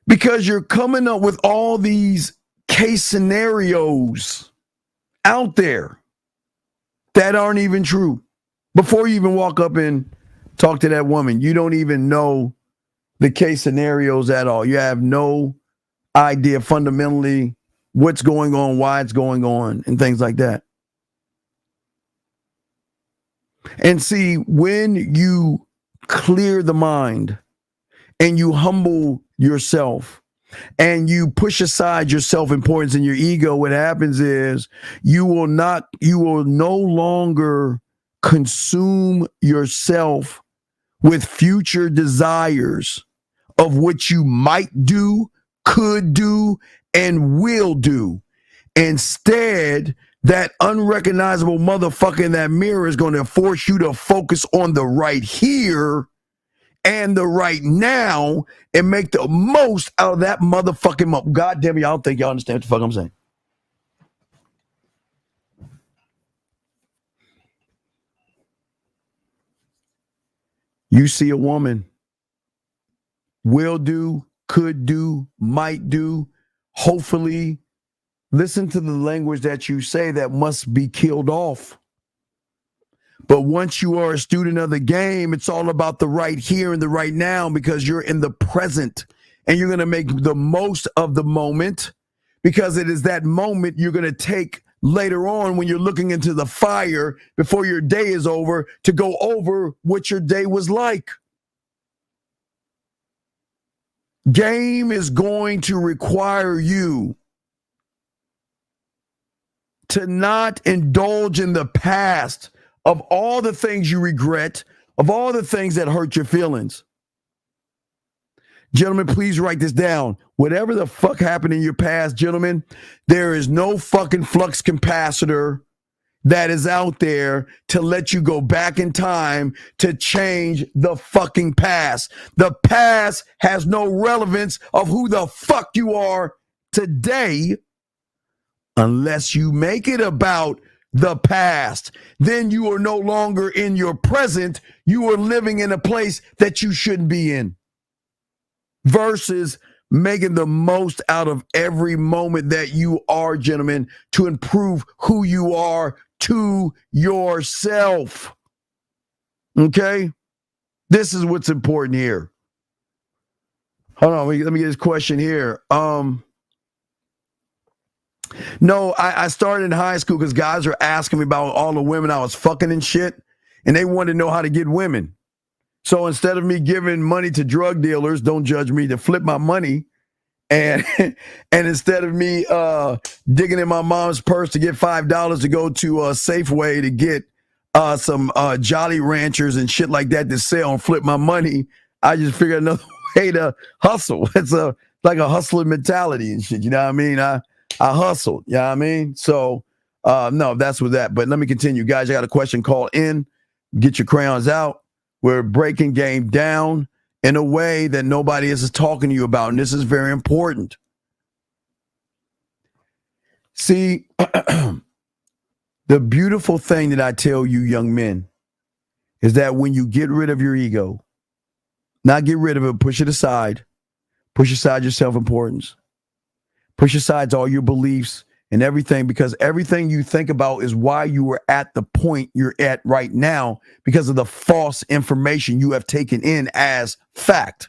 Because you're coming up with all these case scenarios out there that aren't even true. Before you even walk up and talk to that woman, you don't even know the case scenarios at all. You have no idea fundamentally what's going on, why it's going on, and things like that. And see, when you clear the mind and you humble yourself and you push aside your self-importance and your ego, what happens is you will no longer consume yourself with future desires of what you might do, could do, and will do. Instead, that unrecognizable motherfucker in that mirror is going to force you to focus on the right here and the right now and make the most out of that motherfucking God damn it, y'all think y'all understand what the fuck I'm saying. You see a woman, will do, could do, might do, hopefully. Listen to the language that you say that must be killed off. But once you are a student of the game, it's all about the right here and the right now because you're in the present and you're going to make the most of the moment because it is that moment you're going to take later on when you're looking into the fire before your day is over to go over what your day was like. Game is going to require you to not indulge in the past of all the things you regret, of all the things that hurt your feelings. Gentlemen, please write this down. Whatever the fuck happened in your past, gentlemen, there is no fucking flux capacitor that is out there to let you go back in time to change the fucking past. The past has no relevance of who the fuck you are today unless you make it about the past. Then you are no longer in your present. You are living in a place that you shouldn't be in. Versus making the most out of every moment that you are, gentlemen, to improve who you are to yourself. Okay? This is what's important here. Hold on, let me get this question here. No, I started in high school because guys were asking me about all the women I was fucking and shit, and they wanted to know how to get women. So instead of me giving money to drug dealers, don't judge me, to flip my money, and instead of me digging in my mom's purse to get $5 to go to a Safeway to get some Jolly Ranchers and shit like that to sell and flip my money, I just figured another way to hustle. It's like a hustling mentality and shit. You know what I mean? I hustled. You know what I mean? So no, that's with that. But let me continue, guys. I got a question. Call in. Get your crayons out. We're breaking game down in a way that nobody is talking to you about. And this is very important. See, the beautiful thing that I tell you young men is that when you get rid of your ego, not get rid of it, push it aside, push aside your self-importance, push aside all your beliefs and everything, because everything you think about is why you are at the point you're at right now because of the false information you have taken in as fact.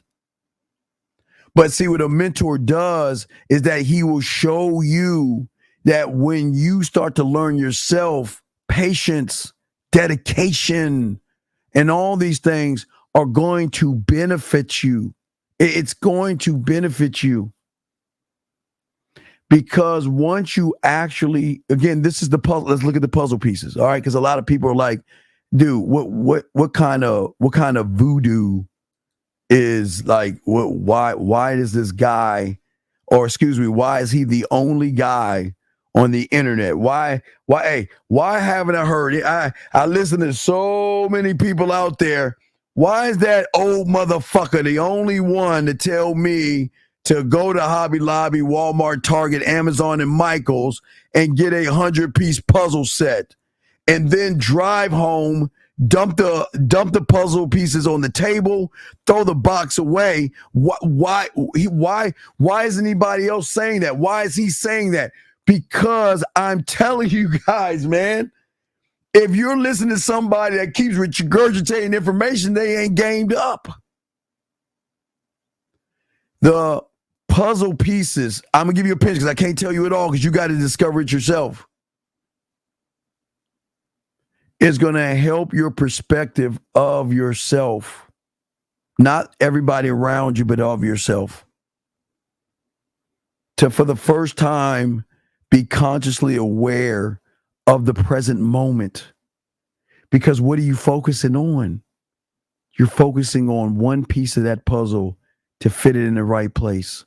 But see, what a mentor does is that he will show you that when you start to learn yourself, patience, dedication, and all these things are going to benefit you. It's going to benefit you. Because once you actually, again, this is the puzzle. Let's look at the puzzle pieces. All right. Because a lot of people are like, dude, what kind of voodoo is like, why does this guy, or excuse me, why is he the only guy on the internet? Why haven't I heard it? I listen to so many people out there. Why is that old motherfucker the only one to tell me to go to Hobby Lobby, Walmart, Target, Amazon, and Michael's and get a 100-piece puzzle set and then drive home, dump the puzzle pieces on the table, throw the box away? Why isn't anybody else saying that? Why is he saying that? Because I'm telling you guys, man, if you're listening to somebody that keeps regurgitating information, they ain't gamed up. The puzzle pieces, I'm going to give you a pinch because I can't tell you it all because you got to discover it yourself. It's going to help your perspective of yourself. Not everybody around you, but of yourself. To, for the first time, be consciously aware of the present moment. Because what are you focusing on? You're focusing on one piece of that puzzle to fit it in the right place.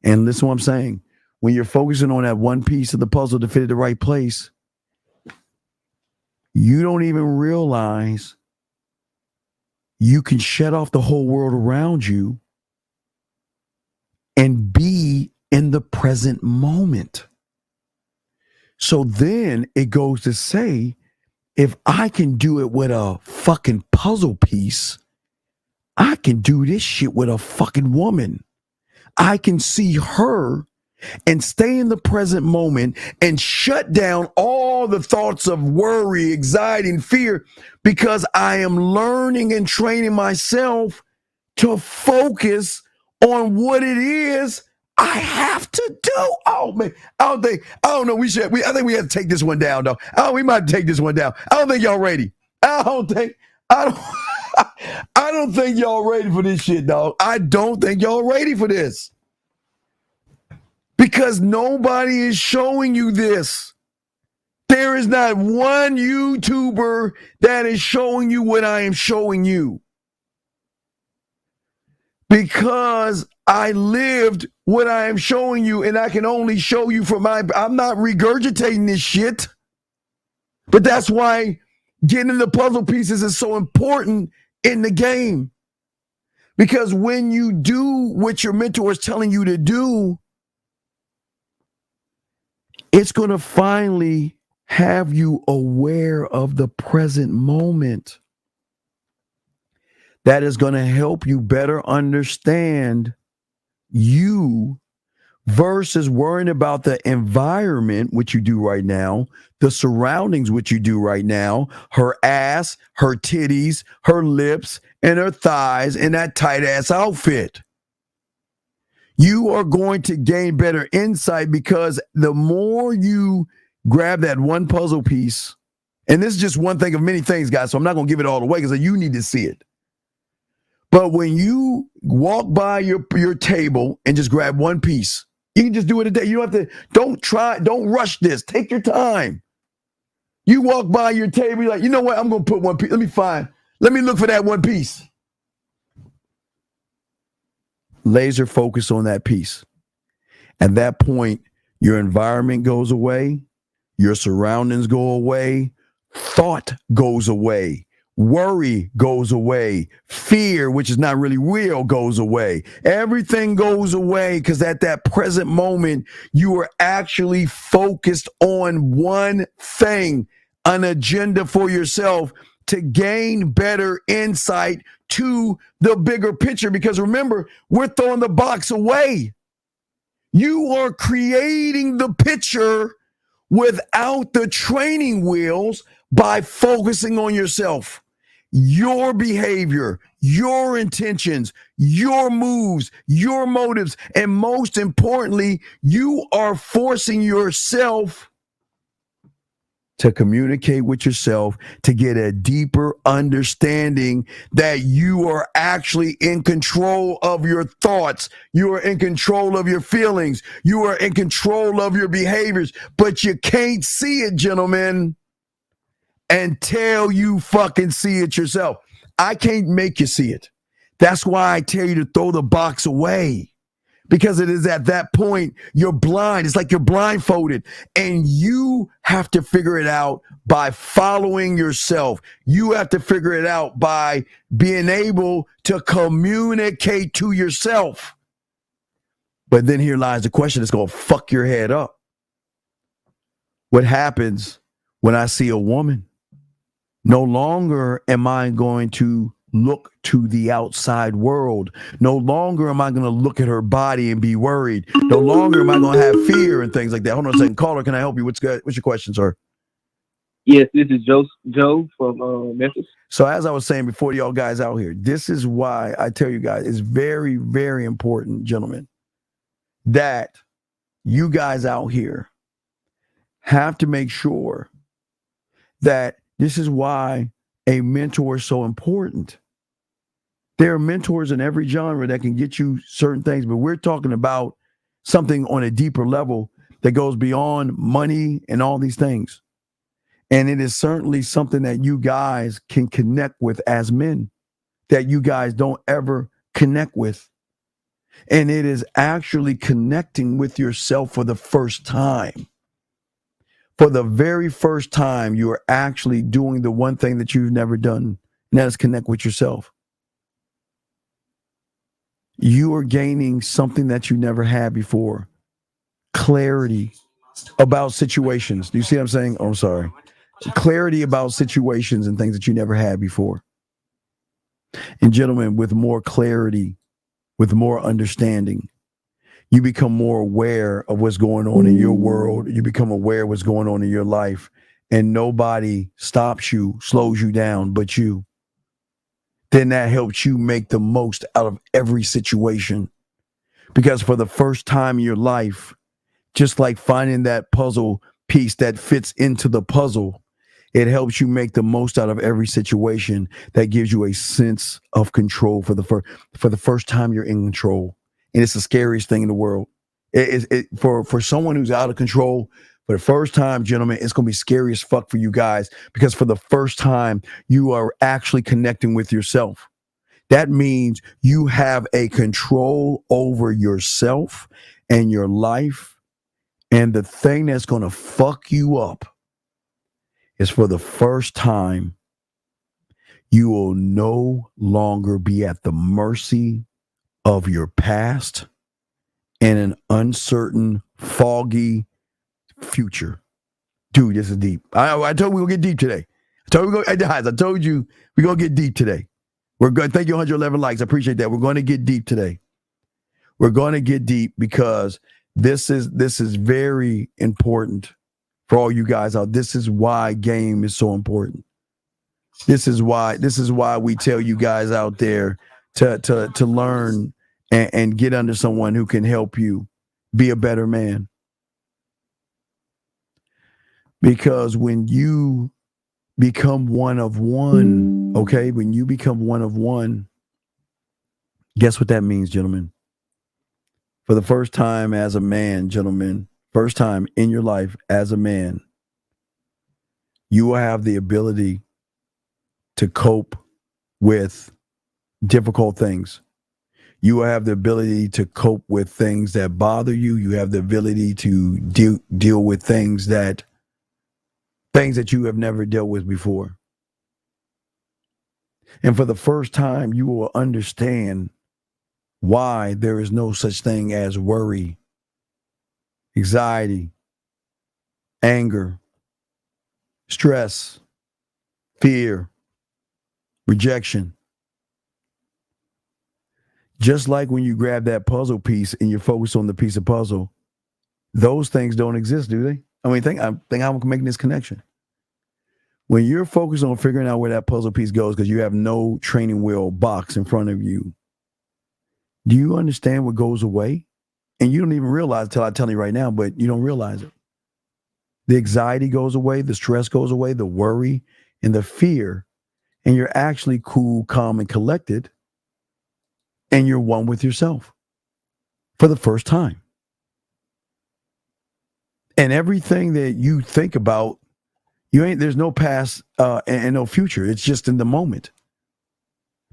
And listen to what I'm saying. When you're focusing on that one piece of the puzzle to fit it in the right place, you don't even realize you can shut off the whole world around you and be in the present moment. So then it goes to say, if I can do it with a fucking puzzle piece, I can do this shit with a fucking woman. I can see her and stay in the present moment and shut down all the thoughts of worry, anxiety, and fear because I am learning and training myself to focus on what it is I have to do. Oh man, I don't know. I think we have to take this one down, though. We might take this one down. I don't think y'all ready. I don't think y'all ready for this shit, dog. I don't think y'all ready for this. Because nobody is showing you this. There is not one YouTuber that is showing you what I am showing you. Because I lived what I am showing you, and I can only show you from I'm not regurgitating this shit. But that's why getting the puzzle pieces is so important in the game. Because when you do what your mentor is telling you to do, it's going to finally have you aware of the present moment. That is going to help you better understand you versus worrying about the environment, which you do right now, the surroundings, which you do right now, her ass, her titties, her lips, and her thighs in that tight ass outfit. You are going to gain better insight because the more you grab that one puzzle piece, and this is just one thing of many things, guys, so I'm not going to give it all away because you need to see it. But when you walk by your table and just grab one piece, you can just do it a day. You don't have to, don't rush this. Take your time. You walk by your table, you're like, you know what? I'm going to put one piece. Let me look for that one piece. Laser focus on that piece. At that point, your environment goes away, your surroundings go away, thought goes away, worry goes away, fear, which is not really real, goes away. Everything goes away because at that present moment, you are actually focused on one thing, an agenda for yourself to gain better insight to the bigger picture. Because remember, we're throwing the box away. You are creating the picture without the training wheels by focusing on yourself, your behavior, your intentions, your moves, your motives, and most importantly, you are forcing yourself to communicate with yourself to get a deeper understanding that you are actually in control of your thoughts. You are in control of your feelings. You are in control of your behaviors, but you can't see it, gentlemen, until you fucking see it yourself. I can't make you see it. That's why I tell you to throw the box away. Because it is at that point you're blind. It's like you're blindfolded, and you have to figure it out by following yourself. You have to figure it out by being able to communicate to yourself. But then here lies the question that's going to fuck your head up. What happens when I see a woman? No longer am I going to look to the outside world. No longer am I going to look at her body and be worried. No longer am I going to have fear and things like that. Hold on a second. Caller, can I help you? What's your question, sir? Yes, this is Joe from Memphis. So as I was saying before, y'all guys out here, this is why I tell you guys, it's very, very important, gentlemen, that you guys out here have to make sure that this is why a mentor is so important. There are mentors in every genre that can get you certain things, but we're talking about something on a deeper level that goes beyond money and all these things. And it is certainly something that you guys can connect with as men that you guys don't ever connect with. And it is actually connecting with yourself for the first time. For the very first time, you are actually doing the one thing that you've never done, and that is connect with yourself. You are gaining something that you never had before. Clarity about situations. Do you see what I'm saying? Oh, I'm sorry. Clarity about situations and things that you never had before. And gentlemen, with more clarity, with more understanding, you become more aware of what's going on in your world. You become aware of what's going on in your life. And nobody stops you, slows you down but you. Then that helps you make the most out of every situation. Because for the first time in your life, just like finding that puzzle piece that fits into the puzzle, it helps you make the most out of every situation. That gives you a sense of control for the first time you're in control. And it's the scariest thing in the world. For someone who's out of control, for the first time, gentlemen, it's going to be scary as fuck for you guys, because for the first time, you are actually connecting with yourself. That means you have a control over yourself and your life. And the thing that's going to fuck you up is, for the first time, you will no longer be at the mercy of your past and an uncertain, foggy future. Dude, this is deep. I told you we're going to get deep today. I told you we're going to get deep today. We're good. Thank you, 111 likes. I appreciate that. We're going to get deep today. We're going to get deep because this is very important for all you guys out. This is why game is so important. This is why we tell you guys out there to learn and get under someone who can help you be a better man. Because when you become one of one, okay, when you become one of one, guess what that means, gentlemen? For the first time as a man, gentlemen, first time in your life as a man, you will have the ability to cope with difficult things. You will have the ability to cope with things that bother you. You have the ability to deal with things that you have never dealt with before. And for the first time, you will understand why there is no such thing as worry, anxiety, anger, stress, fear, rejection. Just like when you grab that puzzle piece and you focus on the piece of puzzle, those things don't exist, do they? I mean, think I'm making this connection. When you're focused on figuring out where that puzzle piece goes because you have no training wheel box in front of you, do you understand what goes away? And you don't even realize it till I tell you right now, but you don't realize it. The anxiety goes away, the stress goes away, the worry and the fear, and you're actually cool, calm, and collected, and you're one with yourself for the first time. And everything that you think about, there's no past and no future. It's just in the moment.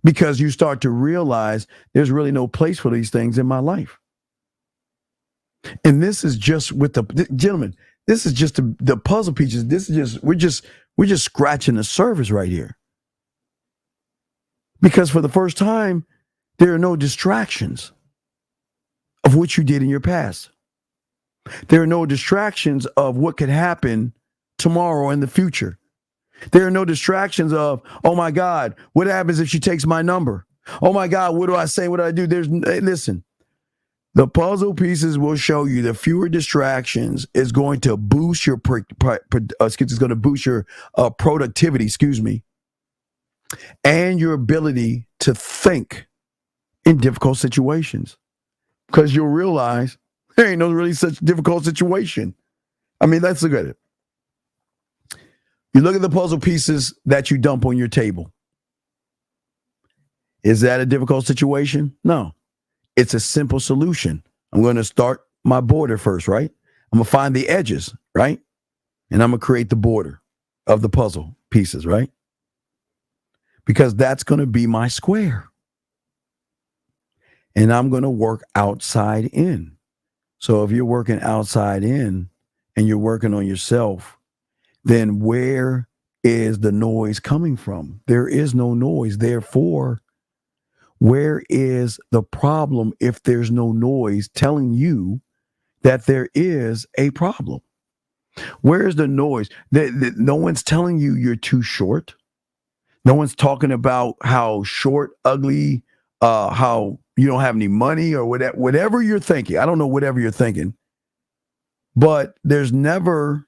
Because you start to realize there's really no place for these things in my life. And this is just with gentlemen, this is just the puzzle pieces. This is just, we're just scratching the surface right here. Because for the first time, there are no distractions of what you did in your past. There are no distractions of what could happen tomorrow in the future. There are no distractions of, oh my God, what happens if she takes my number? Oh my God, what do I say? What do I do? Listen, the puzzle pieces will show you the fewer distractions is going to boost your productivity, and your ability to think in difficult situations. Because you'll realize there ain't no really such difficult situation. I mean, let's look at it. You look at the puzzle pieces that you dump on your table. Is that a difficult situation? No. It's a simple solution. I'm going to start my border first, right? I'm going to find the edges, right? And I'm going to create the border of the puzzle pieces, right? Because that's going to be my square. And I'm going to work outside in. So if you're working outside in and you're working on yourself, then where is the noise coming from? There is no noise. Therefore, where is the problem if there's no noise telling you that there is a problem? Where is the noise? No one's telling you you're too short. No one's talking about how short, ugly, how you don't have any money or whatever you're thinking. I don't know whatever you're thinking. But there's never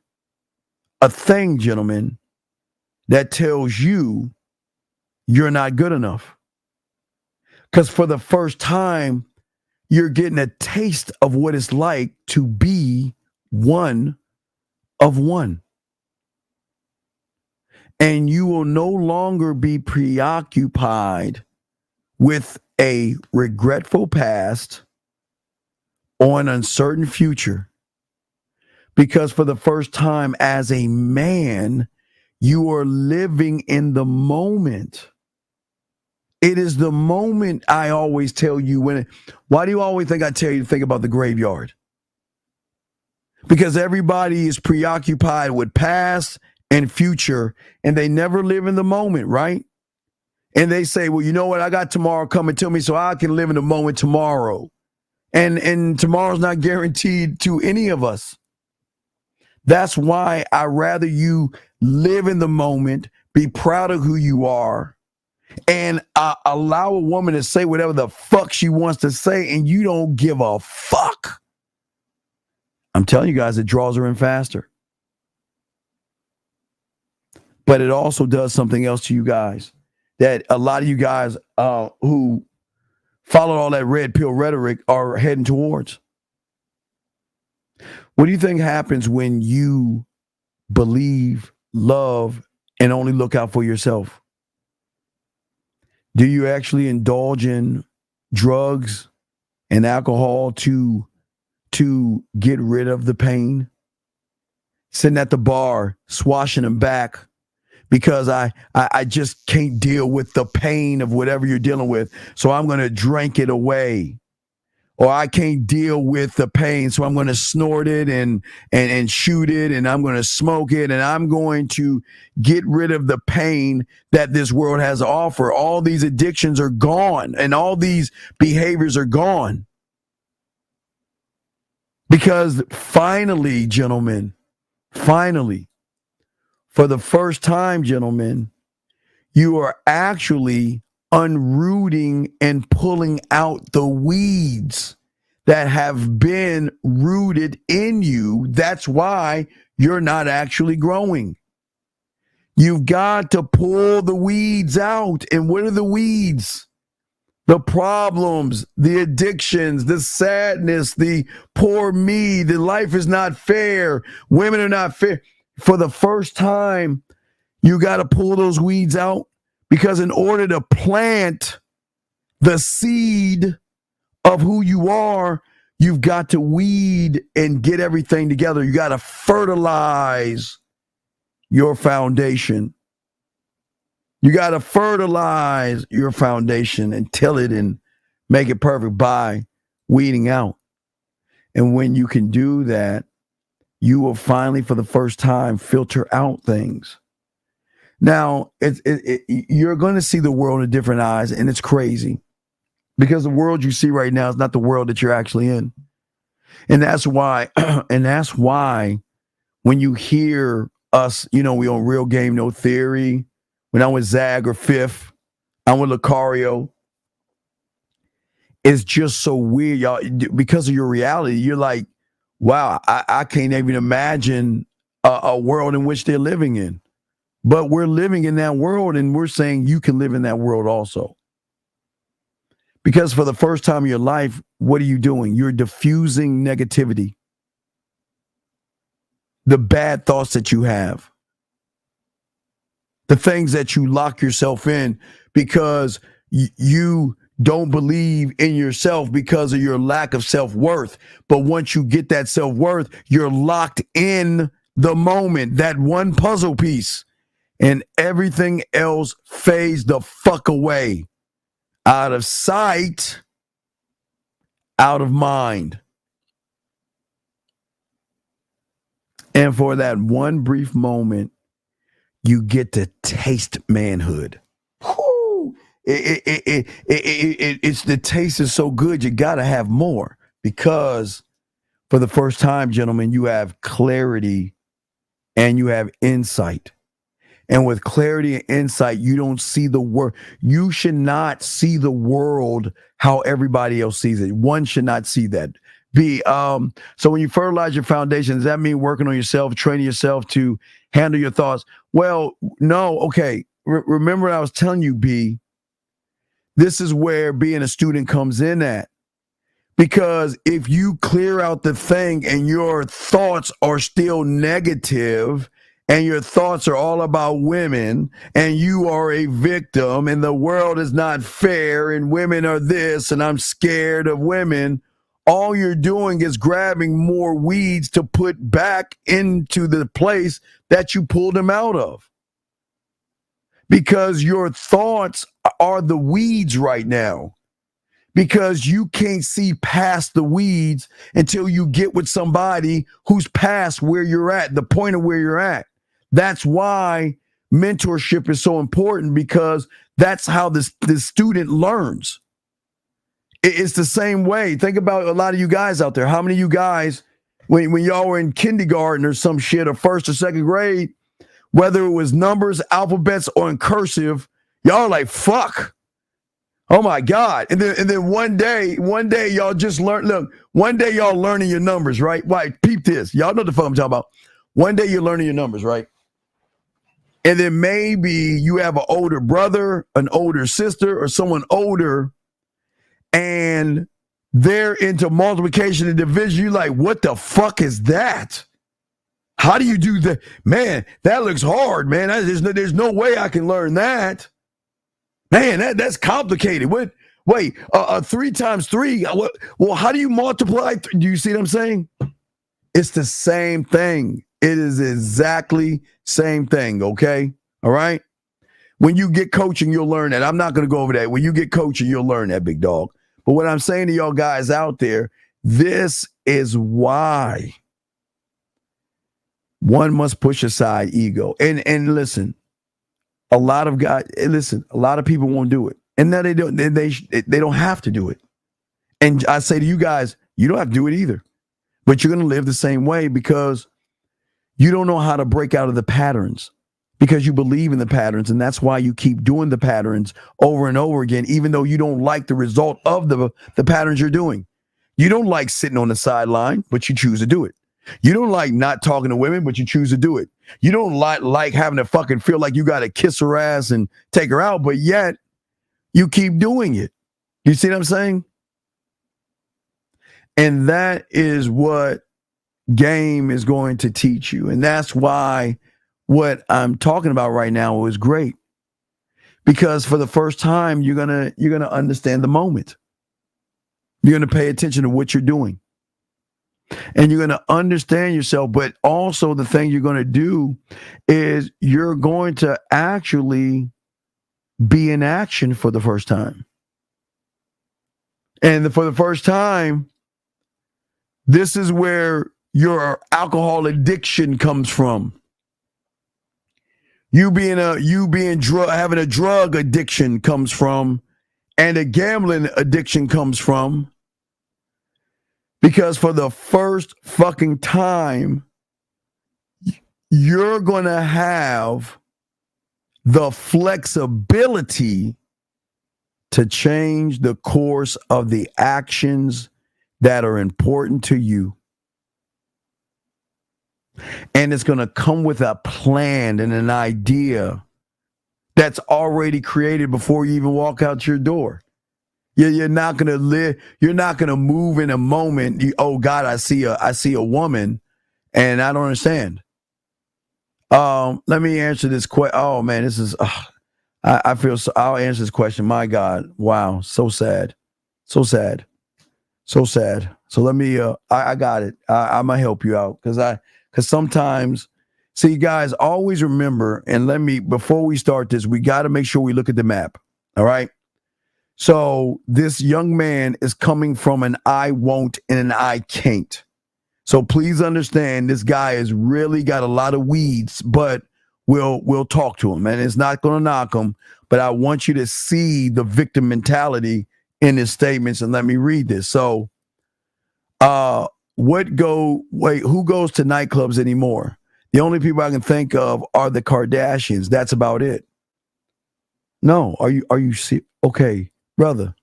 a thing, gentlemen, that tells you you're not good enough. Because for the first time, you're getting a taste of what it's like to be one of one. And you will no longer be preoccupied with a regretful past or an uncertain future. Because for the first time as a man, you are living in the moment. It is the moment. I always tell you why do you always think I tell you to think about the graveyard? Because everybody is preoccupied with past and future, and they never live in the moment, right? And they say, well, you know what? I got tomorrow coming to me, so I can live in the moment tomorrow. And tomorrow's not guaranteed to any of us. That's why I rather you live in the moment, be proud of who you are, and allow a woman to say whatever the fuck she wants to say, and you don't give a fuck. I'm telling you guys, it draws her in faster. But it also does something else to you guys that a lot of you guys who followed all that red pill rhetoric are heading towards. What do you think happens when you believe, love, and only look out for yourself? Do you actually indulge in drugs and alcohol to get rid of the pain? Sitting at the bar, swashing them back because I just can't deal with the pain of whatever you're dealing with, so I'm going to drink it away. Or I can't deal with the pain, so I'm going to snort it and shoot it, and I'm going to smoke it, and I'm going to get rid of the pain that this world has to offer. All these addictions are gone, and all these behaviors are gone. Because finally, gentlemen, for the first time, gentlemen, you are actually unrooting and pulling out the weeds that have been rooted in you. That's why you're not actually growing. You've got to pull the weeds out. And what are the weeds? The problems, the addictions, the sadness, the poor me, the life is not fair, women are not fair. For the first time, you got to pull those weeds out. Because in order to plant the seed of who you are, you've got to weed and get everything together. You got to fertilize your foundation. You got to fertilize your foundation and till it and make it perfect by weeding out. And when you can do that, you will finally, for the first time, filter out things. Now, you're going to see the world in different eyes, and it's crazy because the world you see right now is not the world that you're actually in. And that's why, when you hear us, we on Real Game No Theory, when I'm with Zag or Fifth, I'm with Lucario, it's just so weird, y'all, because of your reality. You're like, wow, I can't even imagine a world in which they're living in. But we're living in that world, and we're saying you can live in that world also. Because for the first time in your life, what are you doing? You're diffusing negativity, the bad thoughts that you have, the things that you lock yourself in because you don't believe in yourself because of your lack of self-worth. But once you get that self-worth, you're locked in the moment, that one puzzle piece. And everything else fades the fuck away. Out of sight, out of mind. And for that one brief moment, you get to taste manhood. Woo! It's the taste is so good, you got to have more. Because for the first time, gentlemen, you have clarity and you have insight. And with clarity and insight, you don't see the world. You should not see the world how everybody else sees it. One should not see that. So when you fertilize your foundation, does that mean working on yourself, training yourself to handle your thoughts? Well, no. Okay. Remember I was telling you, B, this is where being a student comes in at. Because if you clear out the thing and your thoughts are still negative, and your thoughts are all about women, and you are a victim, and the world is not fair, and women are this, and I'm scared of women, all you're doing is grabbing more weeds to put back into the place that you pulled them out of. Because your thoughts are the weeds right now. Because you can't see past the weeds until you get with somebody who's past where you're at, the point of where you're at. That's why mentorship is so important, because that's how the student learns. It's the same way. Think about a lot of you guys out there. How many of you guys, when y'all were in kindergarten or some shit, or first or second grade, whether it was numbers, alphabets, or in cursive, y'all are like, fuck. Oh my God. And then one day y'all just learn. Look, one day y'all learning your numbers, right? Why? Peep this. Y'all know the fuck I'm talking about. One day you're learning your numbers, right? And then maybe you have an older brother, an older sister, or someone older, and they're into multiplication and division. You're like, what the fuck is that? How do you do that? Man, that looks hard, man. There's no way I can learn that. Man, that's complicated. Wait, 3 times 3. Well, how do you multiply? Do you see what I'm saying? It's the same thing. It is exactly same thing, okay? All right? When you get coaching, you'll learn that. I'm not going to go over that. When you get coaching, you'll learn that, big dog. But what I'm saying to y'all guys out there, this is why one must push aside ego. And listen, a lot of people won't do it. And now they don't. They don't have to do it. And I say to you guys, you don't have to do it either. But you're going to live the same way because you don't know how to break out of the patterns, because you believe in the patterns. And that's why you keep doing the patterns over and over again, even though you don't like the result of the patterns you're doing. You don't like sitting on the sideline, but you choose to do it. You don't like not talking to women, but you choose to do it. You don't like having to fucking feel like you got to kiss her ass and take her out, but yet you keep doing it. You see what I'm saying? And that is what game is going to teach you. And that's why what I'm talking about right now is great. Because for the first time, you're gonna understand the moment. You're gonna pay attention to what you're doing. And you're going to understand yourself, but also the thing you're going to do is you're going to actually be in action for the first time. And for the first time, This is where your alcohol addiction comes from. Having a drug addiction comes from, and a gambling addiction comes from. Because for the first fucking time, you're going to have the flexibility to change the course of the actions that are important to you. And it's going to come with a plan and an idea that's already created before you even walk out your door. You're not going to live. You're not going to move in a moment. Oh God, I see a woman, and I don't understand. Let me answer this question. Oh man, this is. I feel so. I'll answer this question. My God, wow, so sad, so sad, so sad. So let me. I got it. I'm gonna help you out because sometimes, see, guys, always remember, and before we start this, we got to make sure we look at the map. All right. So this young man is coming from an I won't and an I can't. So please understand, this guy has really got a lot of weeds, but we'll talk to him, and it's not going to knock him. But I want you to see the victim mentality in his statements, and let me read this. So, who goes to nightclubs anymore? The only people I can think of are the Kardashians. That's about it. No, are you okay? Brother,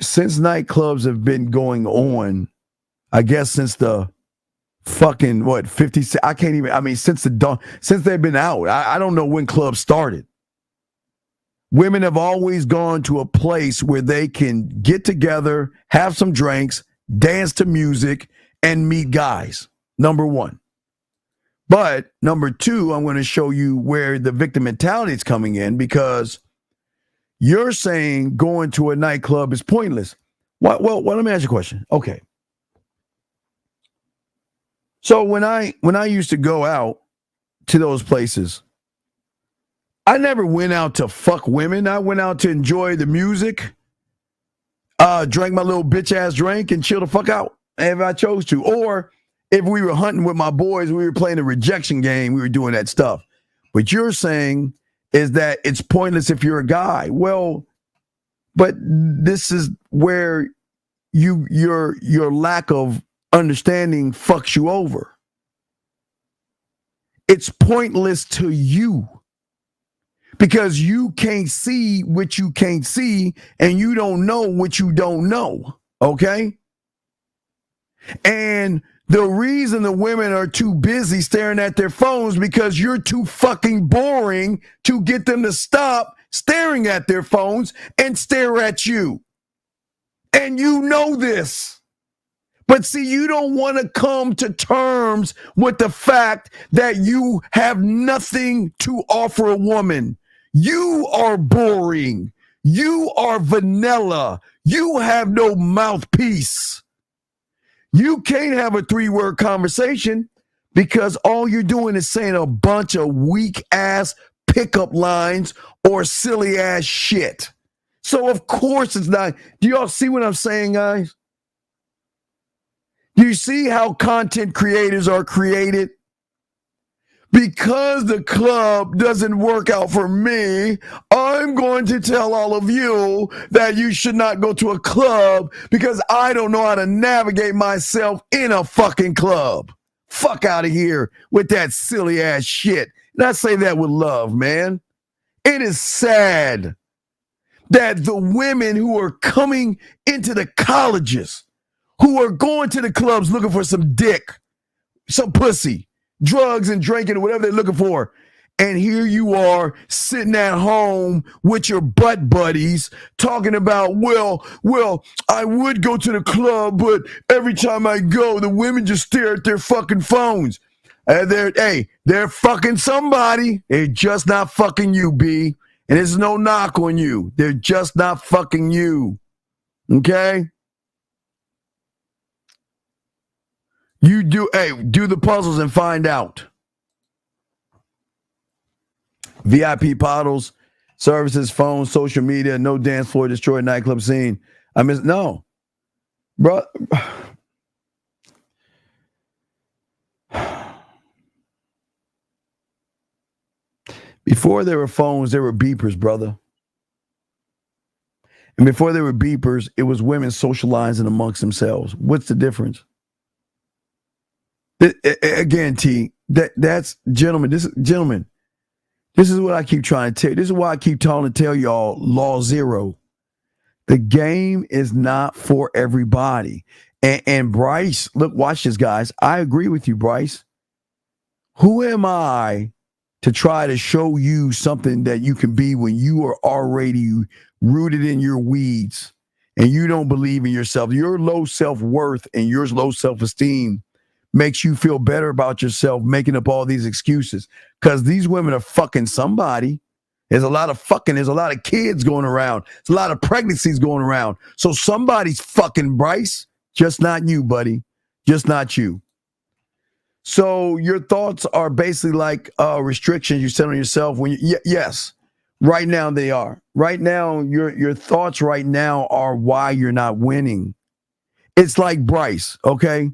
since nightclubs have been going on, I guess since the fucking, 50, I can't even, I mean, since they've been out, I don't know when clubs started. Women have always gone to a place where they can get together, have some drinks, dance to music, and meet guys, number one. But number two, I'm going to show you where the victim mentality is coming in, because you're saying going to a nightclub is pointless. Well, let me ask you a question. Okay. So when I used to go out to those places, I never went out to fuck women. I went out to enjoy the music, drank my little bitch ass drink, and chill the fuck out if I chose to. Or if we were hunting with my boys, we were playing a rejection game, we were doing that stuff. But you're saying is that it's pointless if you're a guy. Well, but this is where your lack of understanding fucks you over. It's pointless to you because you can't see what you can't see, and you don't know what you don't know. Okay? And the reason the women are too busy staring at their phones because you're too fucking boring to get them to stop staring at their phones and stare at you. And you know this. But see, you don't want to come to terms with the fact that you have nothing to offer a woman. You are boring. You are vanilla. You have no mouthpiece. You can't have a 3-word conversation because all you're doing is saying a bunch of weak-ass pickup lines or silly-ass shit. So, of course, it's not. Do y'all see what I'm saying, guys? Do you see how content creators are created? Because the club doesn't work out for me, I'm going to tell all of you that you should not go to a club because I don't know how to navigate myself in a fucking club. Fuck out of here with that silly ass shit. And I say that with love, man. It is sad that the women who are coming into the colleges, who are going to the clubs looking for some dick, some pussy, drugs and drinking or whatever they're looking for. And here you are sitting at home with your butt buddies talking about, well, I would go to the club, but every time I go, the women just stare at their fucking phones. They're fucking somebody. They're just not fucking you, B. And there's no knock on you. They're just not fucking you. Okay? You do the puzzles and find out. VIP bottles, services, phones, social media, no dance floor, destroy nightclub scene. No. Bro. Before there were phones, there were beepers, brother. And before there were beepers, it was women socializing amongst themselves. What's the difference? Again, T, that's gentlemen. This is what I keep trying to tell you. This is why I keep trying to tell y'all law zero. The game is not for everybody. And Bryce, look, watch this, guys. I agree with you, Bryce. Who am I to try to show you something that you can be when you are already rooted in your weeds and you don't believe in yourself? Your low self-worth and your low self-esteem makes you feel better about yourself, making up all these excuses because these women are fucking somebody. There's a lot of fucking, there's a lot of kids going around. There's a lot of pregnancies going around. So somebody's fucking Bryce, just not you, buddy. Just not you. So your thoughts are basically like restrictions you set on yourself when you, yes, right now they are. Right now, your thoughts right now are why you're not winning. It's like Bryce, okay?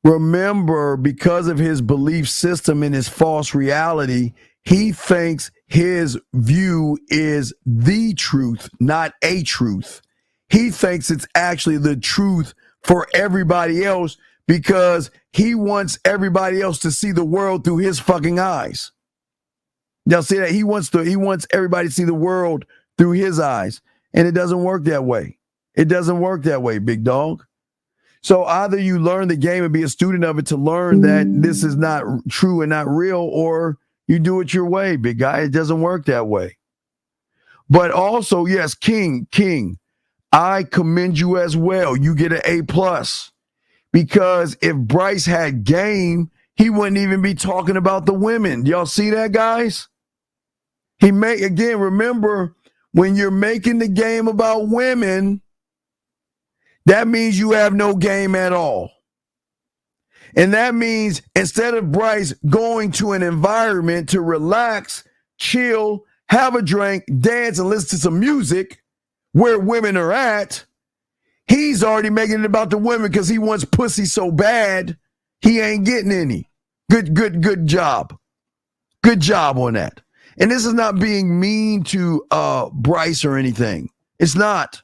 Remember, because of his belief system and his false reality, he thinks his view is the truth, not a truth. He thinks it's actually the truth for everybody else because he wants everybody else to see the world through his fucking eyes. Y'all see that? He wants everybody to see the world through his eyes. And it doesn't work that way. It doesn't work that way, big dog. So either you learn the game and be a student of it to learn that this is not true and not real, or you do it your way, big guy. It doesn't work that way. But also, yes, King, I commend you as well. You get an A+. Because if Bryce had game, he wouldn't even be talking about the women. Y'all see that, guys? Again, remember, when you're making the game about women, that means you have no game at all. And that means instead of Bryce going to an environment to relax, chill, have a drink, dance, and listen to some music where women are at, he's already making it about the women because he wants pussy so bad, he ain't getting any. Good job. Good job on that. And this is not being mean to Bryce or anything. It's not.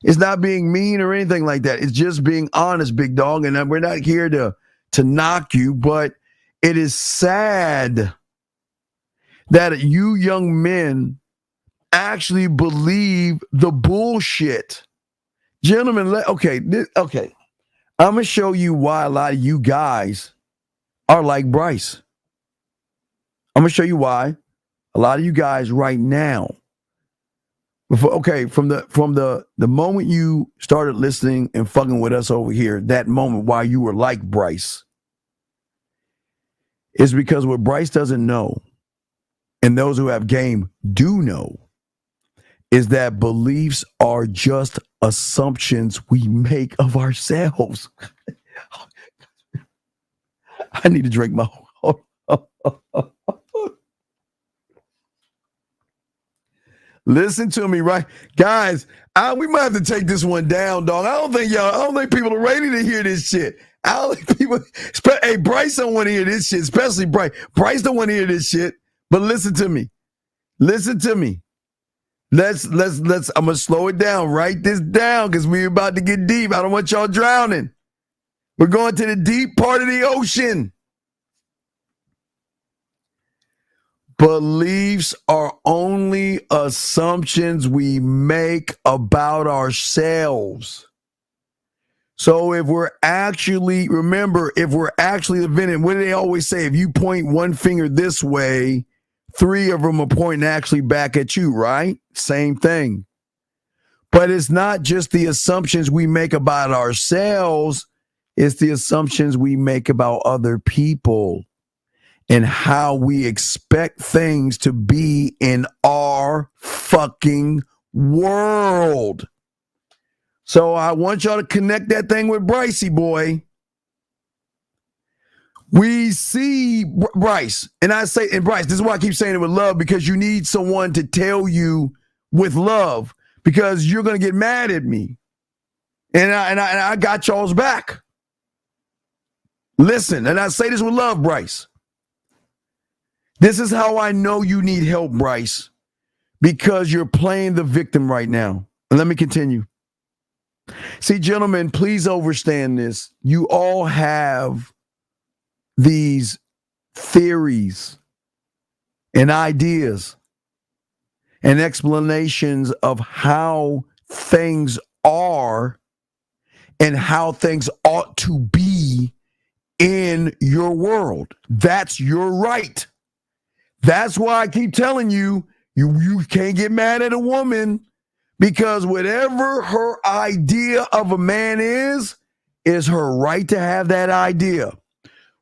It's not being mean or anything like that. It's just being honest, big dog. And we're not here to knock you, but it is sad that you young men actually believe the bullshit. Gentlemen, okay. I'm going to show you why a lot of you guys are like Bryce. I'm going to show you why a lot of you guys right now, from the moment you started listening and fucking with us over here, that moment why you were like Bryce, is because what Bryce doesn't know, and those who have game do know, is that beliefs are just assumptions we make of ourselves. I need to drink my Listen to me, right? Guys, we might have to take this one down, dog. I don't think people are ready to hear this shit. I don't think people, hey, Bryce don't want to hear this shit, especially Bryce. Bryce don't want to hear this shit, but listen to me. Listen to me. Let's, I'm going to slow it down. Write this down because we're about to get deep. I don't want y'all drowning. We're going to the deep part of the ocean. Beliefs are only assumptions we make about ourselves. So if we're actually living, what do they always say? If you point one finger this way, 3 of them are pointing actually back at you, right? Same thing. But it's not just the assumptions we make about ourselves. It's the assumptions we make about other people and how we expect things to be in our fucking world. So I want y'all to connect that thing with Brycey, boy. We see Bryce, and Bryce, this is why I keep saying it with love, because you need someone to tell you with love, because you're going to get mad at me. And I got y'all's back. Listen, and I say this with love, Bryce. This is how I know you need help, Bryce, because you're playing the victim right now. And let me continue. See, gentlemen, please understand this. You all have these theories and ideas and explanations of how things are and how things ought to be in your world. That's your right. That's why I keep telling you, you can't get mad at a woman, because whatever her idea of a man is her right to have that idea.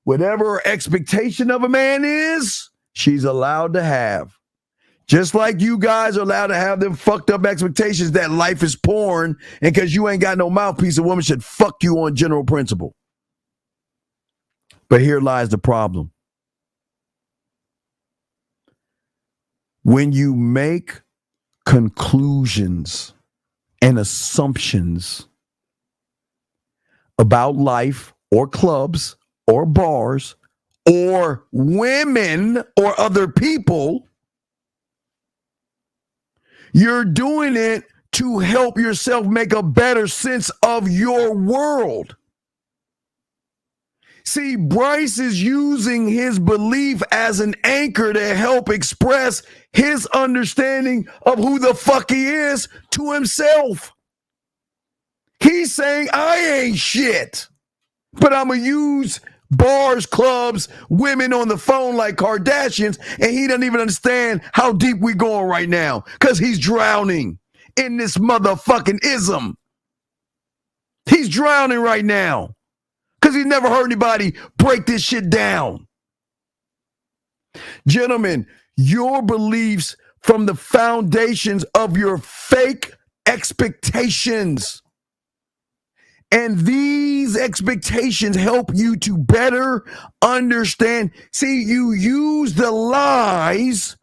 Whatever her expectation of a man is, she's allowed to have. Just like you guys are allowed to have them fucked up expectations that life is porn, and because you ain't got no mouthpiece, a woman should fuck you on general principle. But here lies the problem. When you make conclusions and assumptions about life or clubs or bars or women or other people, you're doing it to help yourself make a better sense of your world. See, Bryce is using his belief as an anchor to help express his understanding of who the fuck he is to himself. He's saying, I ain't shit, but I'm going to use bars, clubs, women on the phone like Kardashians, and he doesn't even understand how deep we're going right now because he's drowning in this motherfucking ism. He's drowning right now because he's never heard anybody break this shit down. Gentlemen, your beliefs from the foundations of your fake expectations. And these expectations help you to better understand. See, you use the lies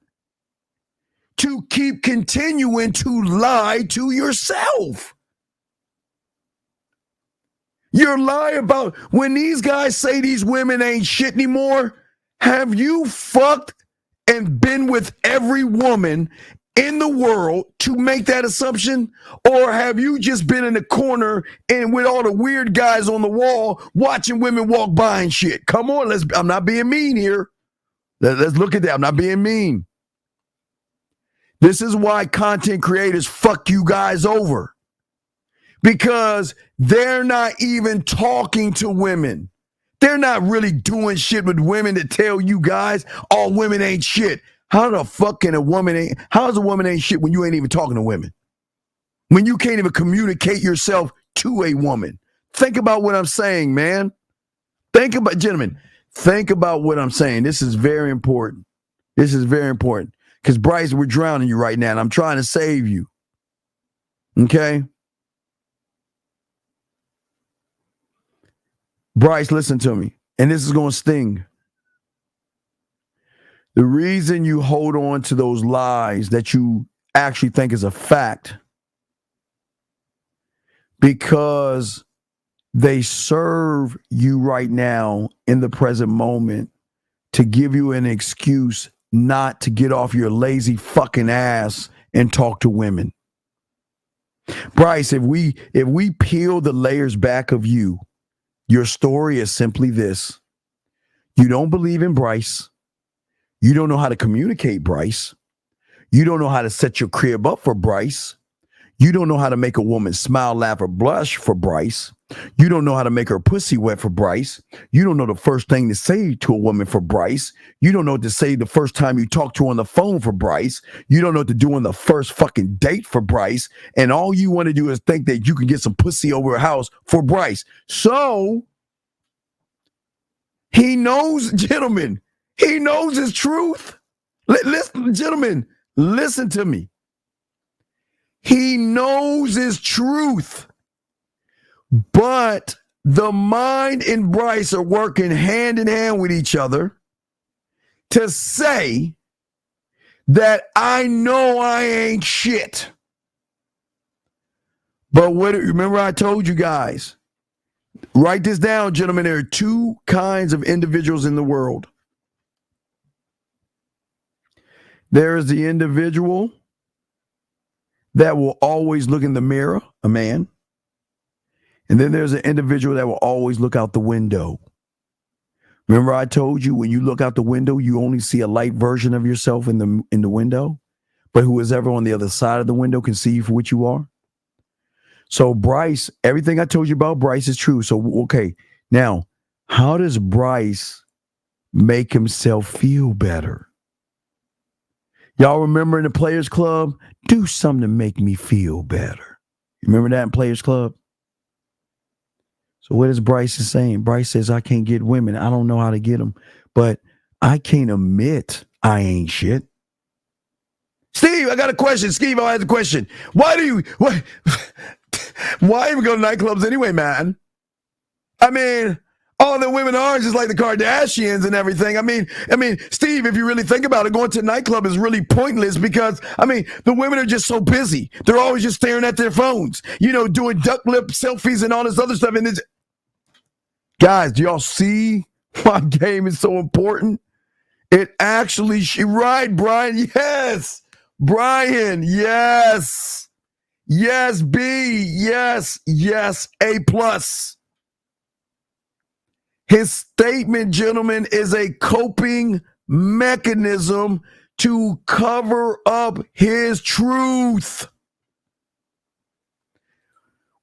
to keep continuing to lie to yourself. Your lie about when these guys say these women ain't shit anymore, have you fucked and been with every woman in the world to make that assumption? Or have you just been in the corner and with all the weird guys on the wall watching women walk by and shit? Come on, I'm not being mean here. Let's look at that. I'm not being mean. This is why content creators fuck you guys over. Because they're not even talking to women. They're not really doing shit with women to tell you guys all women ain't shit. How the fuck can how is a woman ain't shit when you ain't even talking to women? When you can't even communicate yourself to a woman? Think about what I'm saying, man. Gentlemen, think about what I'm saying. This is very important. This is very important. Because Bryce, we're drowning you right now, and I'm trying to save you. Okay? Bryce, listen to me. And this is going to sting. The reason you hold on to those lies that you actually think is a fact, because they serve you right now in the present moment to give you an excuse not to get off your lazy fucking ass and talk to women. Bryce, if we peel the layers back of you, your story is simply this. You don't believe in Bryce. You don't know how to communicate Bryce. You don't know how to set your crib up for Bryce. You don't know how to make a woman smile, laugh, or blush for Bryce. You don't know how to make her pussy wet for Bryce. You don't know the first thing to say to a woman for Bryce. You don't know what to say the first time you talk to her on the phone for Bryce. You don't know what to do on the first fucking date for Bryce. And all you want to do is think that you can get some pussy over her house for Bryce. So he knows, gentlemen, he knows his truth. Listen, gentlemen, listen to me. He knows his truth. But the mind and Bryce are working hand in hand with each other to say that I know I ain't shit. But remember I told you guys, write this down, gentlemen. There are two kinds of individuals in the world. There is the individual that will always look in the mirror, a man. And then there's an individual that will always look out the window. Remember I told you when you look out the window, you only see a light version of yourself in the window, but who is ever on the other side of the window can see you for what you are. So Bryce, everything I told you about Bryce is true. So, okay, now, how does Bryce make himself feel better? Y'all remember in the Players Club, do something to make me feel better. You remember that in Players Club? So what is Bryce saying? Bryce says, I can't get women. I don't know how to get them, but I can't admit I ain't shit. Steve, I got a question. Steve, I have a question. Why even go to nightclubs anyway, man? I mean, all the women are just like the Kardashians and everything. I mean, Steve, if you really think about it, going to a nightclub is really pointless because, the women are just so busy. They're always just staring at their phones, doing duck lip selfies and all this other stuff. And guys, do y'all see why game is so important? It actually, right, Brian? Yes. Brian, yes. Yes, B. Yes, A+. His statement, gentlemen, is a coping mechanism to cover up his truth.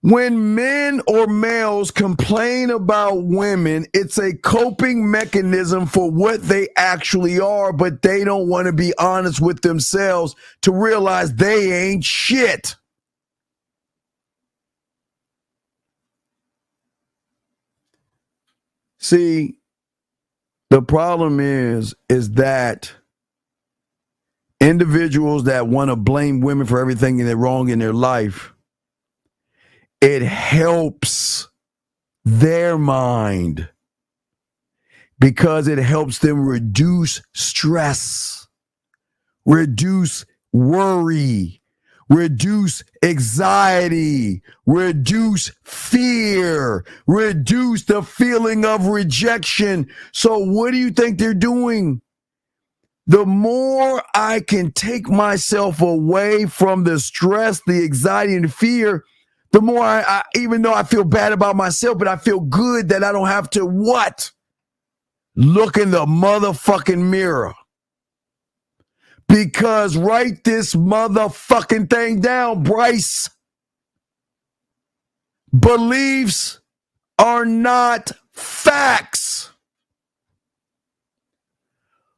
When men or males complain about women, it's a coping mechanism for what they actually are, but they don't want to be honest with themselves to realize they ain't shit. See, the problem is that individuals that want to blame women for everything they're wrong in their life, it helps their mind because it helps them reduce stress, reduce worry, reduce anxiety, reduce fear, reduce the feeling of rejection. So what do you think they're doing? The more I can take myself away from the stress, the anxiety, and the fear, the more I even though I feel bad about myself, but I feel good that I don't have to what? Look in the motherfucking mirror. Because write this motherfucking thing down, Bryce. Beliefs are not facts.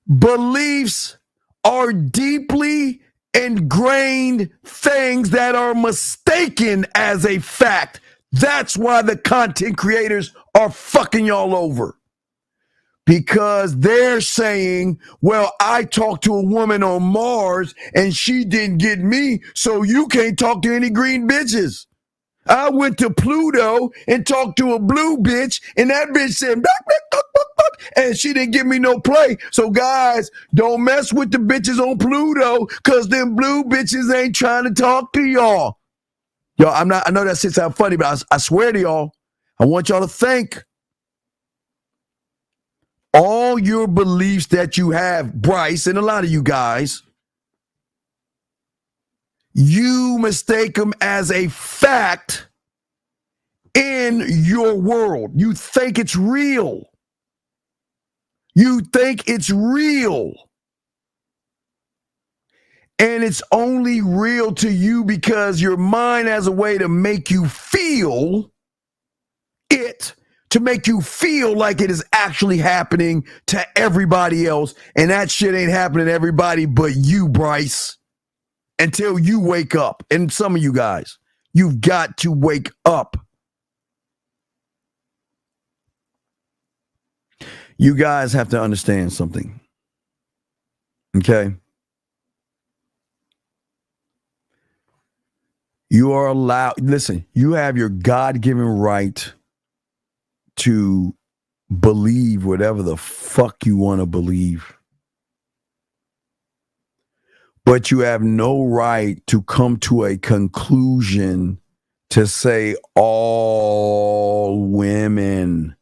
Beliefs are deeply ingrained things that are mistaken as a fact. That's why the content creators are fucking y'all over. Because they're saying, well, I talked to a woman on Mars and she didn't get me, so you can't talk to any green bitches. I went to Pluto and talked to a blue bitch, and that bitch said, buck, buck, buck, buck, buck, and she didn't give me no play. So guys, don't mess with the bitches on Pluto, because them blue bitches ain't trying to talk to y'all. Y'all, I know that shit sound funny, but I swear to y'all, I want y'all to think. All your beliefs that you have, Bryce, and a lot of you guys, you mistake them as a fact in your world. You think it's real. You think it's real. And it's only real to you because your mind has a way to make you feel it, to make you feel like it is actually happening to everybody else. And that shit ain't happening to everybody but you, Bryce. Until you wake up. And some of you guys, you've got to wake up. You guys have to understand something. Okay? You are allowed, listen, you have your God-given right to believe whatever the fuck you want to believe. But you have no right to come to a conclusion to say all women.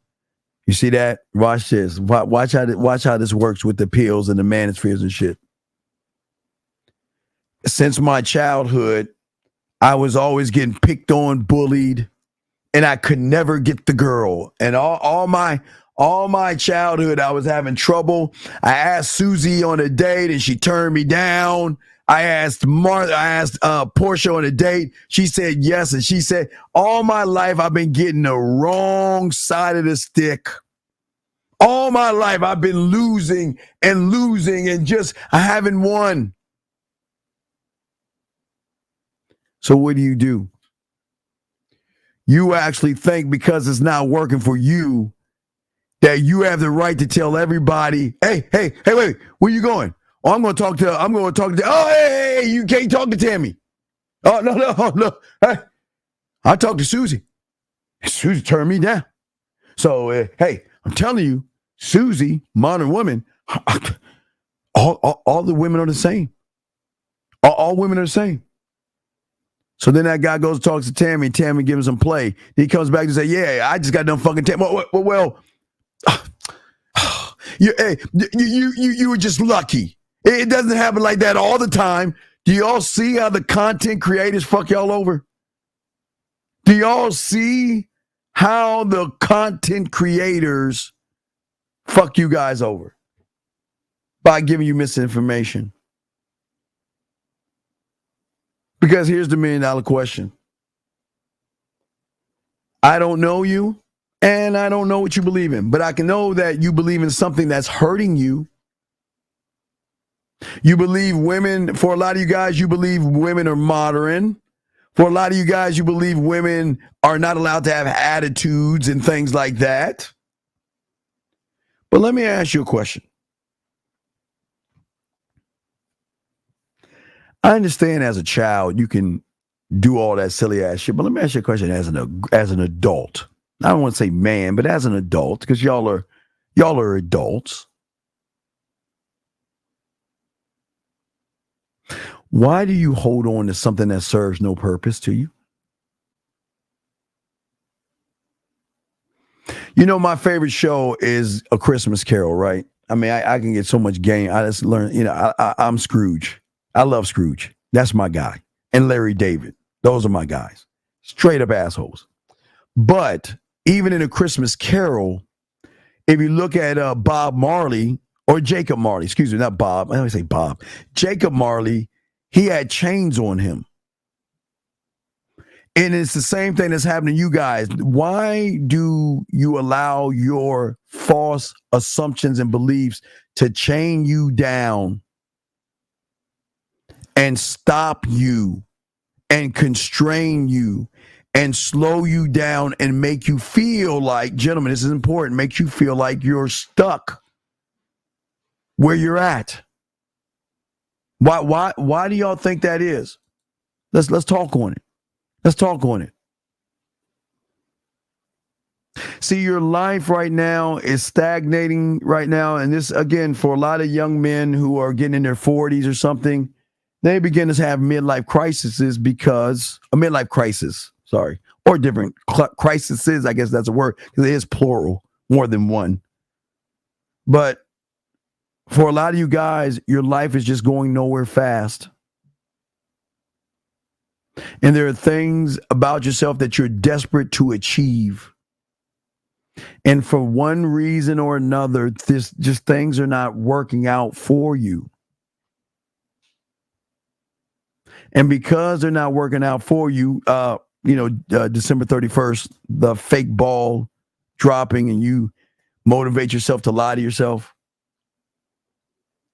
You see that? Watch this. Watch how this works with the pills and the manospheres and shit. Since my childhood, I was always getting picked on, bullied, and I could never get the girl. And all my childhood, I was having trouble. I asked Susie on a date, and she turned me down. I asked Portia on a date. She said yes, and she said, all my life I've been getting the wrong side of the stick. All my life I've been losing and just I haven't won. So what do? You actually think because it's not working for you that you have the right to tell everybody, hey, wait, where you going? Oh, I'm going to talk to, oh, hey, you can't talk to Tammy. Oh, no. Hey, I talked to Susie. Susie turned me down. So, hey, I'm telling you, Susie, modern woman, all the women are the same. All women are the same. So then that guy goes and talks to Tammy. Tammy gives him play. Then he comes back and say, yeah, I just got done fucking Tammy. Well, you were just lucky. It doesn't happen like that all the time. Do y'all see how the content creators fuck y'all over? Do y'all see how the content creators fuck you guys over by giving you misinformation? Because here's the $1 million question. I don't know you, and I don't know what you believe in, but I can know that you believe in something that's hurting you. You believe women, for a lot of you guys, you believe women are modern. For a lot of you guys, you believe women are not allowed to have attitudes and things like that. But let me ask you a question. I understand as a child you can do all that silly ass shit, but let me ask you a question as an adult. I don't want to say man, but as an adult, because y'all are adults. Why do you hold on to something that serves no purpose to you? You know, my favorite show is A Christmas Carol, right? I mean, I can get so much game. I just learn, I'm Scrooge. I love Scrooge. That's my guy. And Larry David. Those are my guys. Straight up assholes. But even in A Christmas Carol, if you look at Bob Marley, or Jacob Marley, excuse me, not Bob. I always say Bob. Jacob Marley, he had chains on him. And it's the same thing that's happening to you guys. Why do you allow your false assumptions and beliefs to chain you down and stop you and constrain you and slow you down and make you feel like, gentlemen, this is important, make you feel like you're stuck where you're at? Why do y'all think that is? Let's talk on it. Let's talk on it. See, your life right now is stagnating right now. And this, again, for a lot of young men who are getting in their 40s or something, they begin to have midlife crises because a midlife crisis, or different crises. I guess that's a word because it is plural, more than one. But for a lot of you guys, your life is just going nowhere fast. And there are things about yourself that you're desperate to achieve. And for one reason or another, things are not working out for you. And because they're not working out for you, December 31st, the fake ball dropping and you motivate yourself to lie to yourself.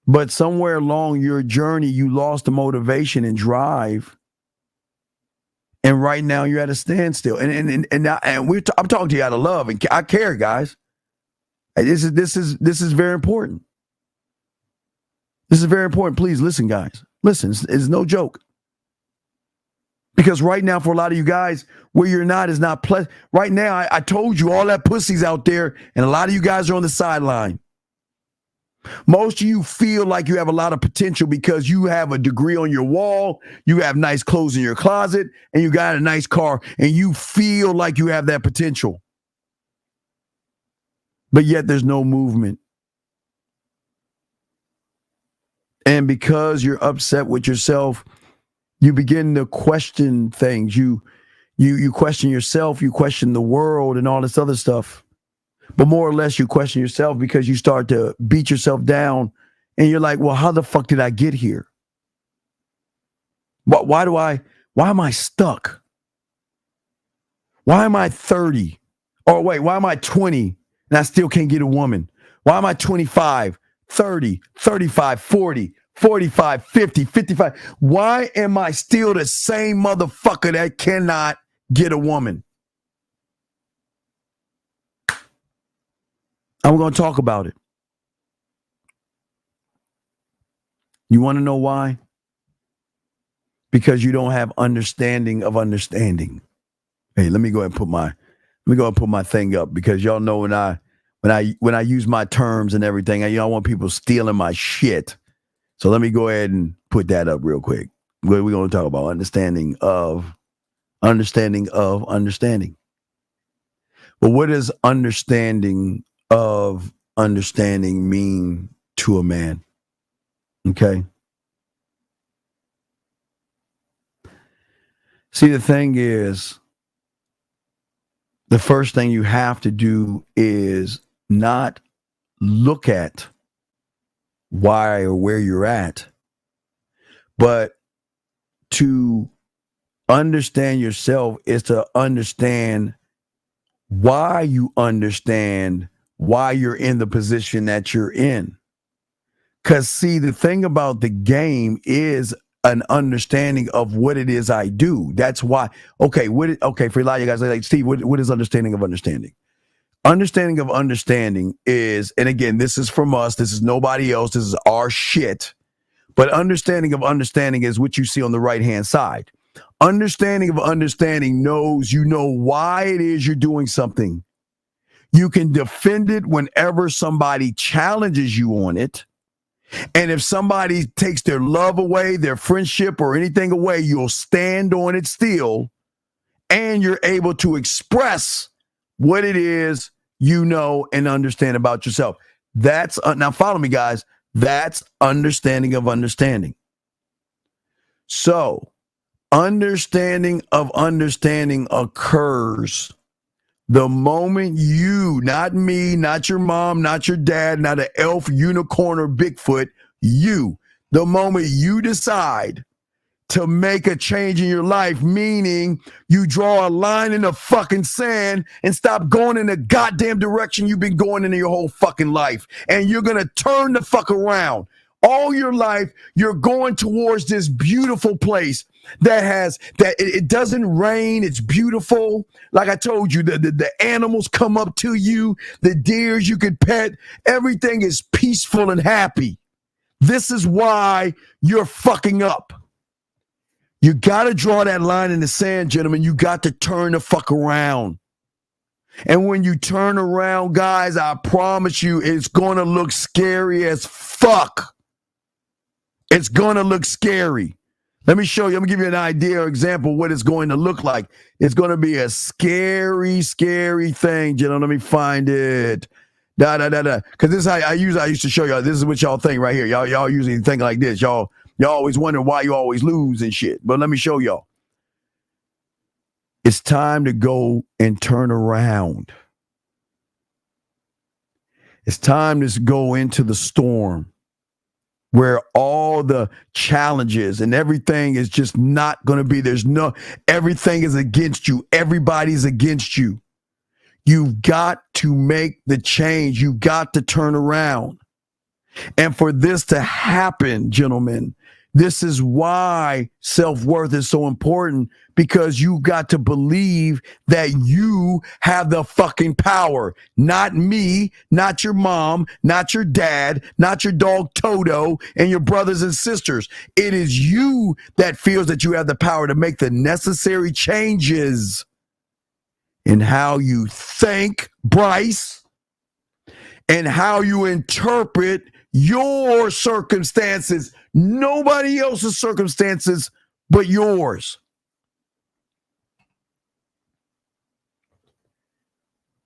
But somewhere along your journey, you lost the motivation and drive. And right now you're at a standstill. And I'm talking to you out of love, and I care, guys. This is very important. This is very important. Please listen, guys. Listen, it's no joke. Because right now, for a lot of you guys, where you're not is not pleasant. Right now, I told you all that pussy's out there, and a lot of you guys are on the sideline. Most of you feel like you have a lot of potential because you have a degree on your wall, you have nice clothes in your closet, and you got a nice car, and you feel like you have that potential. But yet there's no movement. And because you're upset with yourself, you begin to question things. You question yourself, you question the world and all this other stuff. But more or less you question yourself because you start to beat yourself down and you're like, well, how the fuck did I get here? Why am I stuck? Why am I 30? Or wait, why am I 20 and I still can't get a woman? Why am I 25, 30, 35, 40, 45, 50, 55? Why am I still the same motherfucker that cannot get a woman? I'm going to talk about it. You want to know why? Because you don't have understanding of understanding. Hey, let me go ahead and put my thing up, because y'all know when I use my terms and everything, y'all want people stealing my shit. So let me go ahead and put that up real quick. We're going to talk about understanding of understanding. But what does understanding of understanding mean to a man? Okay. See, the thing is, the first thing you have to do is not look at why or where you're at, but to understand yourself is to understand why you understand why you're in the position that you're in. Because, see, the thing about the game is an understanding of what it is I do. That's why. Okay, for a lot of you guys, like, Steve, what is understanding of understanding? Understanding of understanding is, and again, this is from us, this is nobody else, this is our shit. But understanding of understanding is what you see on the right-hand side. Understanding of understanding knows you know why it is you're doing something. You can defend it whenever somebody challenges you on it. And if somebody takes their love away, their friendship or anything away, you'll stand on it still, and you're able to express what it is you know and understand about yourself. That's now follow me, guys. That's understanding of understanding. So, understanding of understanding occurs the moment you, not me, not your mom, not your dad, not an elf, unicorn, or Bigfoot, you, the moment you decide to make a change in your life, meaning you draw a line in the fucking sand and stop going in the goddamn direction you've been going in your whole fucking life. And you're going to turn the fuck around. All your life, you're going towards this beautiful place that it doesn't rain. It's beautiful. Like I told you, the animals come up to you, the deers you can pet. Everything is peaceful and happy. This is why you're fucking up. You got to draw that line in the sand, gentlemen. You got to turn the fuck around. And when you turn around, guys, I promise you, it's going to look scary as fuck. It's going to look scary. Let me show you. I'm going to give you an idea or example of what it's going to look like. It's going to be a scary, scary thing, gentlemen. Let me find it. Because this is how I used to show y'all. This is what y'all think right here. Y'all usually think like this. Y'all always wonder why you always lose and shit. But let me show y'all. It's time to go and turn around. It's time to go into the storm where all the challenges and everything is just not going to be. Everything is against you. Everybody's against you. You've got to make the change. You've got to turn around. And for this to happen, gentlemen, this is why self-worth is so important, because you got to believe that you have the fucking power. Not me, not your mom, not your dad, not your dog Toto and your brothers and sisters. It is you that feels that you have the power to make the necessary changes in how you think, Bryce, and how you interpret your circumstances, nobody else's circumstances but yours.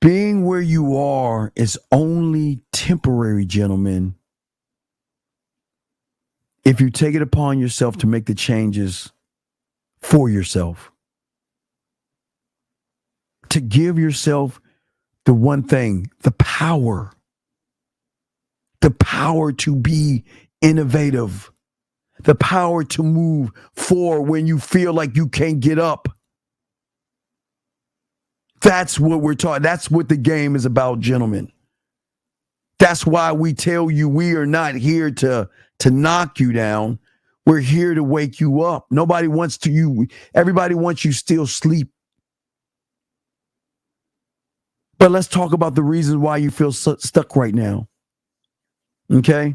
Being where you are is only temporary, gentlemen, if you take it upon yourself to make the changes for yourself. To give yourself the one thing, the power to be innovative, the power to move forward when you feel like you can't get up. That's what we're talking. That's what the game is about, gentlemen. That's why we tell you we are not here to knock you down. We're here to wake you up. Nobody wants to you. Everybody wants you still sleep. But let's talk about the reasons why you feel stuck right now. Okay?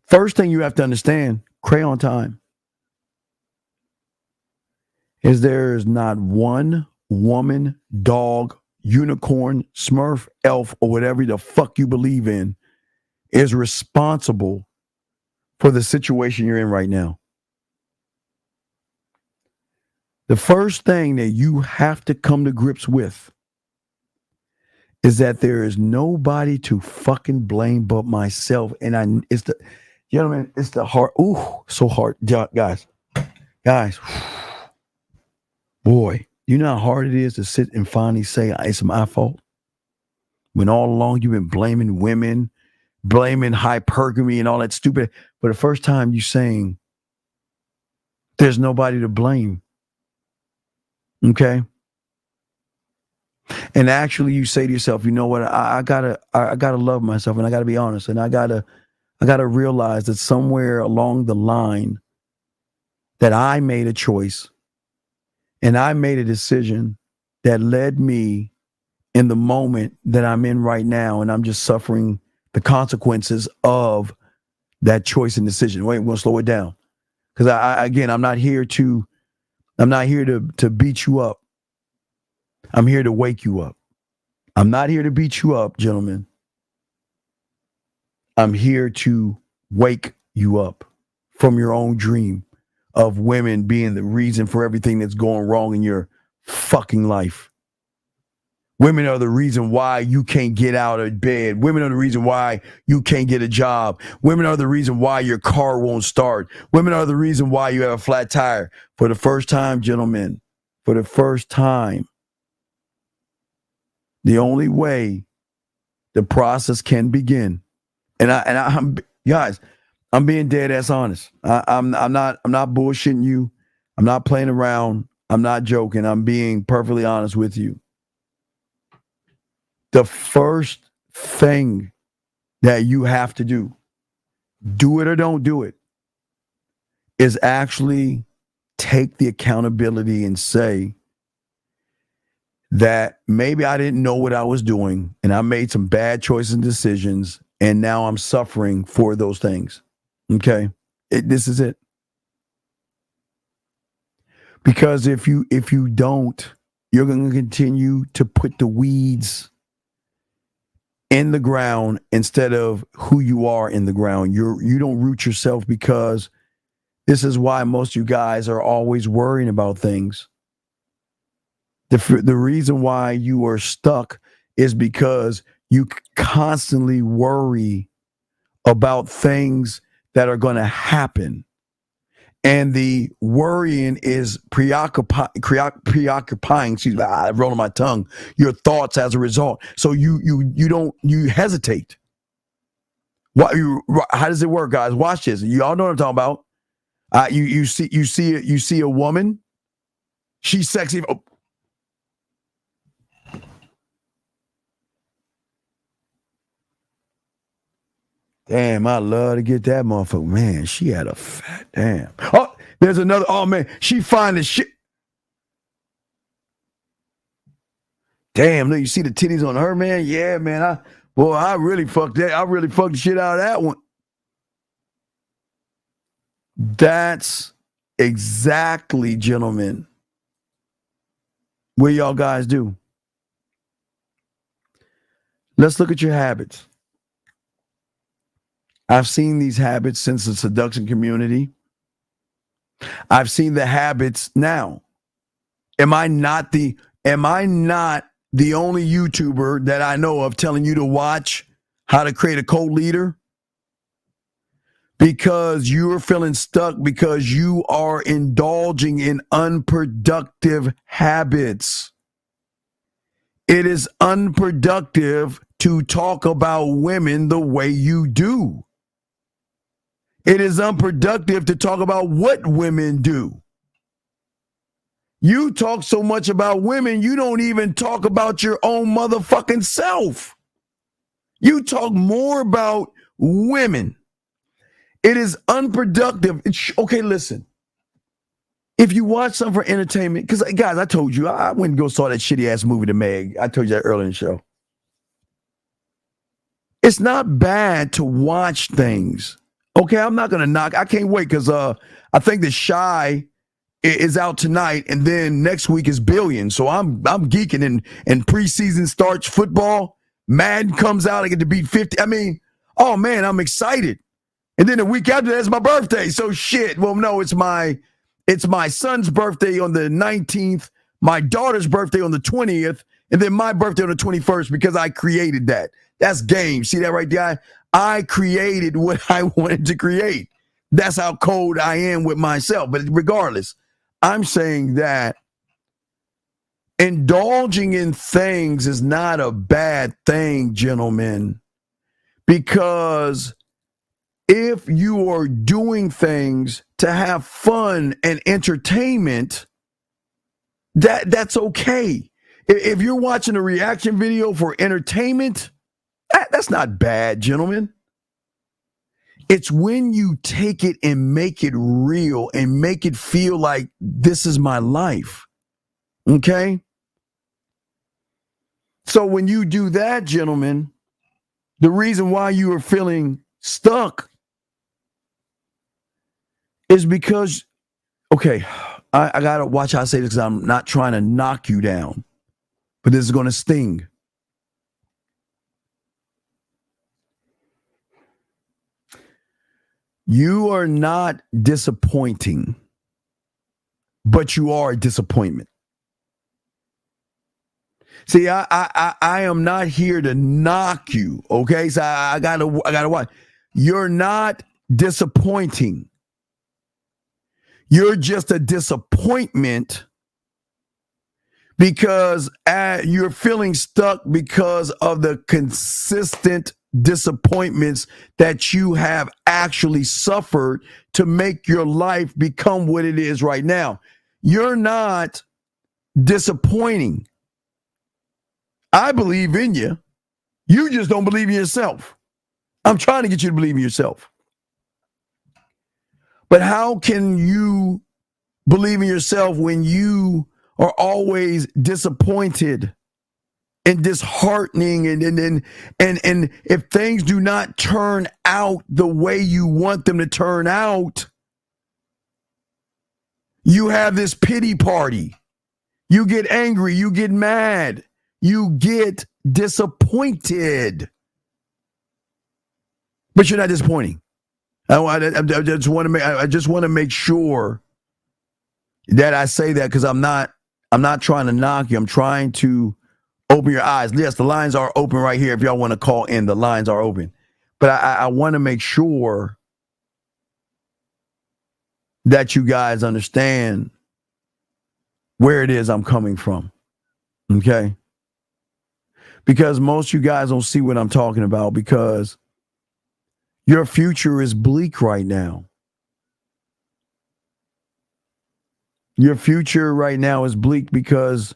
First thing you have to understand, crayon time, is there is not one woman, dog, unicorn, smurf, elf, or whatever the fuck you believe in is responsible for the situation you're in right now. The first thing that you have to come to grips with is that there is nobody to fucking blame but myself. And it's the, gentlemen, it's the hard, so hard. Guys, boy, you know how hard it is to sit and finally say it's my fault? When all along you've been blaming women, blaming hypergamy and all that stupid. For the first time you saying there's nobody to blame. Okay? And actually you say to yourself, you know what, I gotta love myself, and I gotta be honest, and I gotta realize that somewhere along the line that I made a choice and I made a decision that led me in the moment that I'm in right now, and I'm just suffering the consequences of that choice and decision. Wait, we'll slow it down. Because I'm not here to beat you up. I'm here to wake you up. I'm not here to beat you up, gentlemen. I'm here to wake you up from your own dream of women being the reason for everything that's going wrong in your fucking life. Women are the reason why you can't get out of bed. Women are the reason why you can't get a job. Women are the reason why your car won't start. Women are the reason why you have a flat tire. For the first time, gentlemen, for the first time, the only way the process can begin, I'm guys, I'm being dead ass honest. I'm not bullshitting you. I'm not playing around. I'm not joking. I'm being perfectly honest with you. The first thing that you have to do it or don't do it, is actually take the accountability and say that maybe I didn't know what I was doing and I made some bad choices and decisions, and now I'm suffering for those things. Okay? This is it. Because if you don't, you're going to continue to put the weeds in the ground instead of who you are in the ground. You don't root yourself, because this is why most of you guys are always worrying about things. The reason why you are stuck is because you constantly worry about things that are going to happen. And the worrying is preoccupying, excuse me, I'm rolling my tongue, your thoughts as a result. So you hesitate. How does it work, guys? Watch this. You all know what I'm talking about. You see a woman, she's sexy. Oh. Damn, I love to get that motherfucker. Man, she had a fat damn. Oh, there's another. Oh man, she fine as shit. Damn, look, you see the titties on her, man? Yeah, man. I really fucked that. I really fucked the shit out of that one. That's exactly, gentlemen, what y'all guys do. Let's look at your habits. I've seen these habits since the seduction community. I've seen the habits now. Am I not the only YouTuber that I know of telling you to watch how to create a cult leader? Because you're feeling stuck because you are indulging in unproductive habits. It is unproductive to talk about women the way you do. It is unproductive to talk about what women do. You talk so much about women, you don't even talk about your own motherfucking self. You talk more about women. It is unproductive. Okay, listen. If you watch something for entertainment, because guys, I told you, I went and go saw that shitty ass movie, The Meg. I told you that earlier in the show. It's not bad to watch things. Okay, I'm not gonna knock. I can't wait because I think The Shy is out tonight, and then next week is Billion. So I'm geeking, and preseason starts football. Madden comes out. I get to beat 50. I mean, oh man, I'm excited. And then the week after that's my birthday. So shit. Well, no, it's my son's birthday on the 19th, my daughter's birthday on the 20th, and then my birthday on the 21st because I created that. That's game. See that right there? I created what I wanted to create. That's how cold I am with myself. But regardless, I'm saying that indulging in things is not a bad thing, gentlemen, because if you are doing things to have fun and entertainment, that's okay. If you're watching a reaction video for entertainment, that's not bad, gentlemen. It's when you take it and make it real and make it feel like this is my life. Okay? So when you do that, gentlemen, the reason why you are feeling stuck is because, okay, I got to watch how I say this because I'm not trying to knock you down, but this is going to sting. You are not disappointing, but you are a disappointment. See, I am not here to knock you, okay? So I gotta watch. You're not disappointing. You're just a disappointment because you're feeling stuck because of the consistent disappointments that you have actually suffered to make your life become what it is right now. You're not disappointing. I believe in you. You just don't believe in yourself. I'm trying to get you to believe in yourself. But how can you believe in yourself when you are always disappointed and disheartening and if things do not turn out the way you want them to turn out, you have this pity party. You get angry, you get mad, you get disappointed. But you're not disappointing. I just want to make sure that I say that because I'm not trying to knock you. I'm trying to open your eyes. Yes, the lines are open right here. If y'all want to call in, the lines are open. But I want to make sure that you guys understand where it is I'm coming from. Okay? Because most of you guys don't see what I'm talking about because your future is bleak right now. Your future right now is bleak because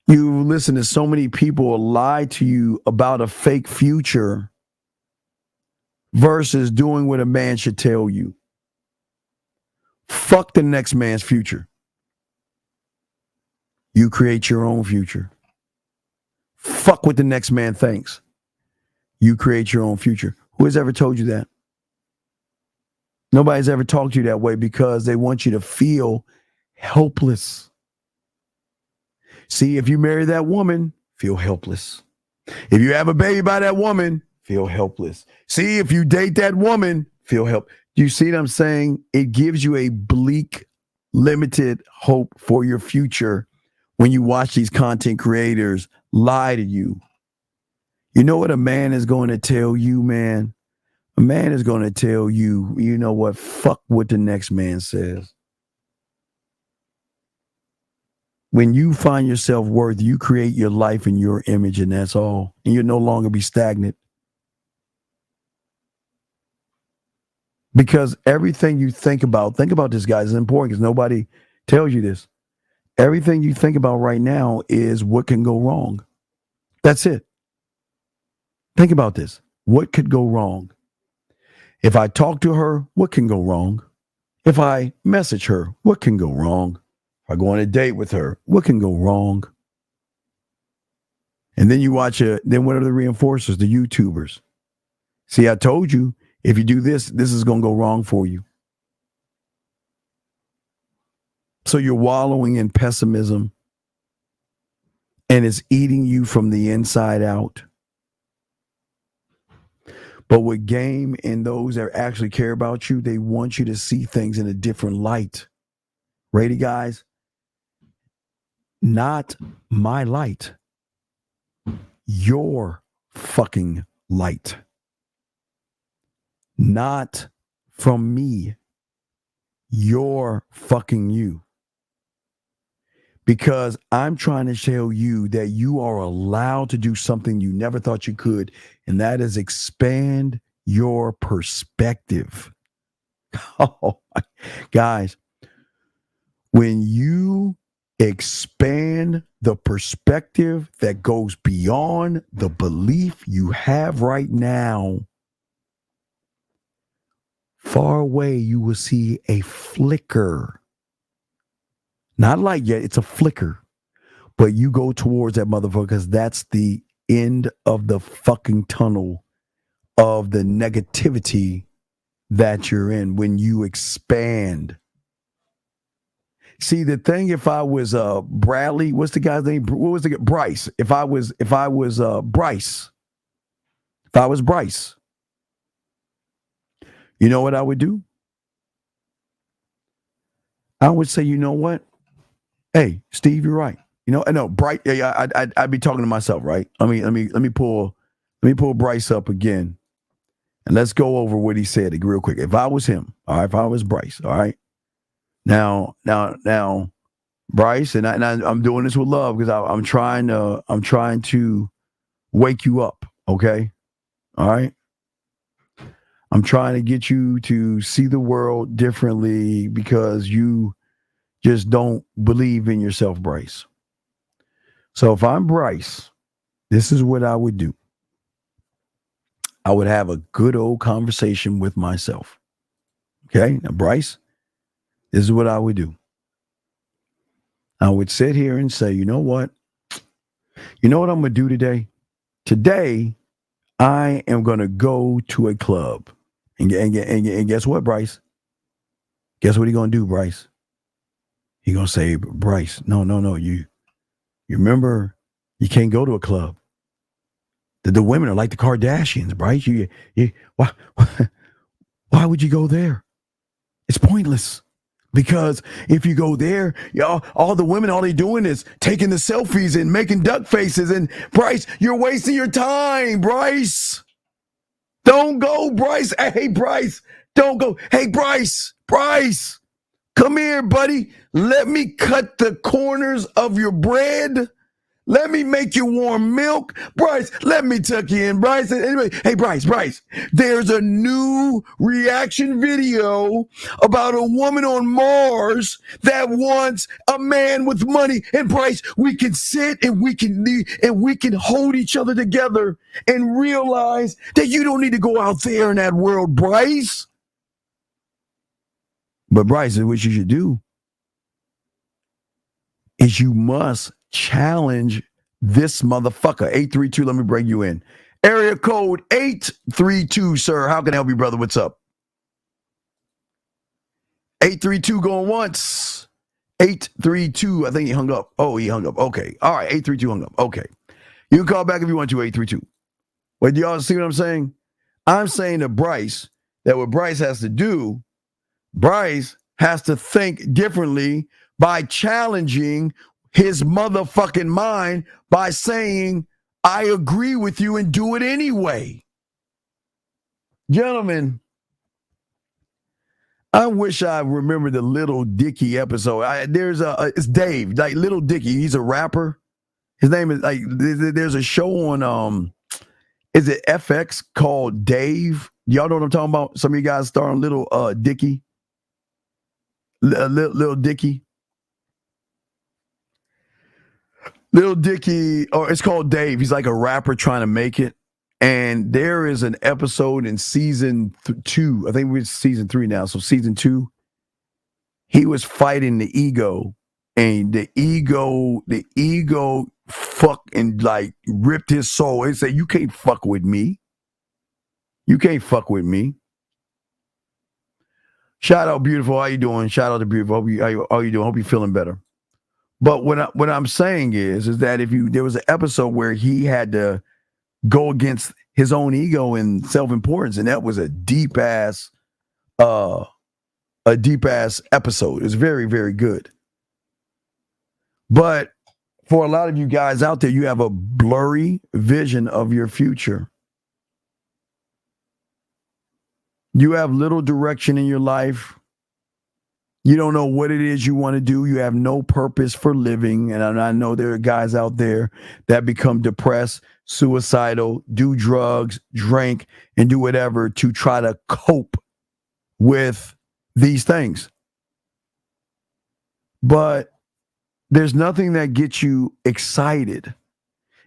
you listen to so many people lie to you about a fake future versus doing what a man should tell you. Fuck the next man's future. You create your own future. Fuck what the next man thinks. You create your own future. Who has ever told you that? Nobody's ever talked to you that way because they want you to feel helpless. See, if you marry that woman, feel helpless. If you have a baby by that woman, feel helpless. See, if you date that woman, feel help. You see what I'm saying? It gives you a bleak, limited hope for your future when you watch these content creators lie to you. You know what a man is going to tell you, man? A man is going to tell you, you know what? Fuck what the next man says. When you find your self-worth, you create your life in your image, and that's all. And you'll no longer be stagnant. Because everything you think about this, guys, is important because nobody tells you this. Everything you think about right now is what can go wrong. That's it. Think about this. What could go wrong? If I talk to her, what can go wrong? If I message her, what can go wrong? If I go on a date with her, what can go wrong? And then you watch then what are the reinforcers, the YouTubers? See, I told you, if you do this, this is going to go wrong for you. So you're wallowing in pessimism, and it's eating you from the inside out. But with Game and those that actually care about you, they want you to see things in a different light. Ready, guys? Not my light. Your fucking light. Not from me. Your fucking you. Because I'm trying to tell you that you are allowed to do something you never thought you could, and that is expand your perspective. Oh, guys, when you expand the perspective that goes beyond the belief you have right now, far away you will see a flicker. Not light yet, it's a flicker. But you go towards that motherfucker because that's the end of the fucking tunnel of the negativity that you're in when you expand. See, the thing, if I was Bradley, what's the guy's name? What was the Bryce? If I was Bryce, you know what I would do? I would say, you know what? Hey, Steve, you're right. You know, I know Bryce. Yeah, I'd be talking to myself, right? Let me pull Bryce up again, and let's go over what he said real quick. If I was him, all right. If I was Bryce, all right. Now, Bryce, and I'm doing this with love because I'm trying to wake you up. Okay, all right. I'm trying to get you to see the world differently because you just don't believe in yourself, Bryce. So if I'm Bryce, this is what I would do. I would have a good old conversation with myself. Okay, now Bryce, this is what I would do. I would sit here and say, you know what? You know what I'm going to do today? Today, I am going to go to a club. And guess what, Bryce? Guess what he's going to do, Bryce? He's going to say, Bryce, no. You remember, you can't go to a club. The women are like the Kardashians, Bryce. Why would you go there? It's pointless. Because if you go there, all the women, all they're doing is taking the selfies and making duck faces. And Bryce, you're wasting your time, Bryce. Don't go, Bryce. Hey, Bryce, don't go. Hey, Bryce, come here, buddy. Let me cut the corners of your bread. Let me make you warm milk. Bryce, let me tuck you in, Bryce. Anyway, hey, Bryce, there's a new reaction video about a woman on Mars that wants a man with money. And Bryce, we can sit and we can hold each other together and realize that you don't need to go out there in that world, Bryce. But Bryce, what you should do is you must challenge this motherfucker. 832, let me bring you in. Area code 832, sir. How can I help you, brother? What's up? 832 going once. 832, I think he hung up. Oh, he hung up. Okay. All right, 832 hung up. Okay. You can call back if you want to, 832. But y'all see what I'm saying? I'm saying to Bryce that what Bryce has to do, Bryce has to think differently by challenging his motherfucking mind by saying, I agree with you and do it anyway. Gentlemen, I wish I remember the Little Dicky episode. It's Dave, like Little Dicky. He's a rapper. His name is like, there's a show on, is it FX called Dave? Y'all know what I'm talking about? Some of you guys starring Little Dicky. Little Dicky. Little Dicky, or it's called Dave. He's like a rapper trying to make it. And there is an episode in season 2. I think we're season 3 now. So season 2, he was fighting the ego. And the ego fucking like ripped his soul and said, you can't fuck with me. You can't fuck with me. Shout out, Beautiful. How you doing? Shout out to Beautiful. How you doing? Hope you're feeling better. But what I'm saying is that there was an episode where he had to go against his own ego and self-importance, and that was a deep ass episode. It's very, very good. But for a lot of you guys out there, you have a blurry vision of your future. You have little direction in your life. You don't know what it is you want to do. You have no purpose for living. And I know there are guys out there that become depressed, suicidal, do drugs, drink, and do whatever to try to cope with these things. But there's nothing that gets you excited.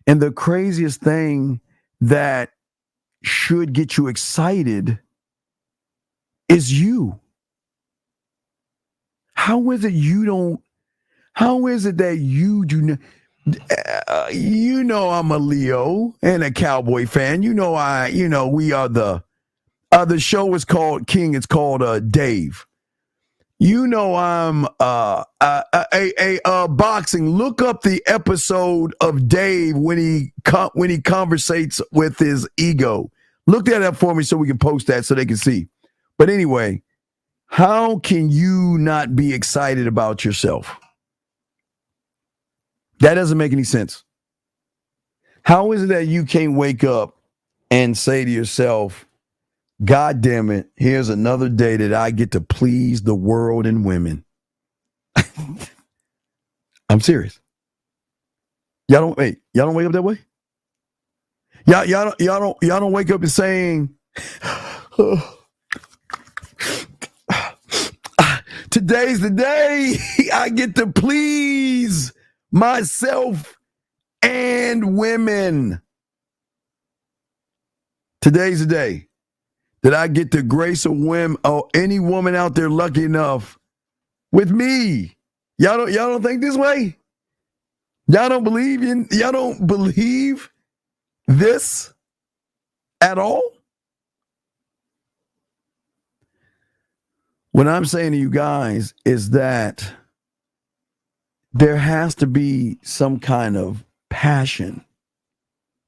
And the craziest thing that should get you excited is you. How is it that you do not, I'm a Leo and a Cowboy fan. We are the show is called King. It's called Dave. I'm boxing. Look up the episode of Dave when he conversates with his ego. Look that up for me so we can post that so they can see. But anyway, how can you not be excited about yourself? That doesn't make any sense. How is it that you can't wake up and say to yourself, God damn it, here's another day that I get to please the world and women? I'm serious. Y'all don't wake up that way? Y'all don't wake up and saying, today's the day I get to please myself and women. Today's the day that I get to grace a woman or any woman out there lucky enough with me. Y'all don't think this way? Y'all don't believe this at all? What I'm saying to you guys is that there has to be some kind of passion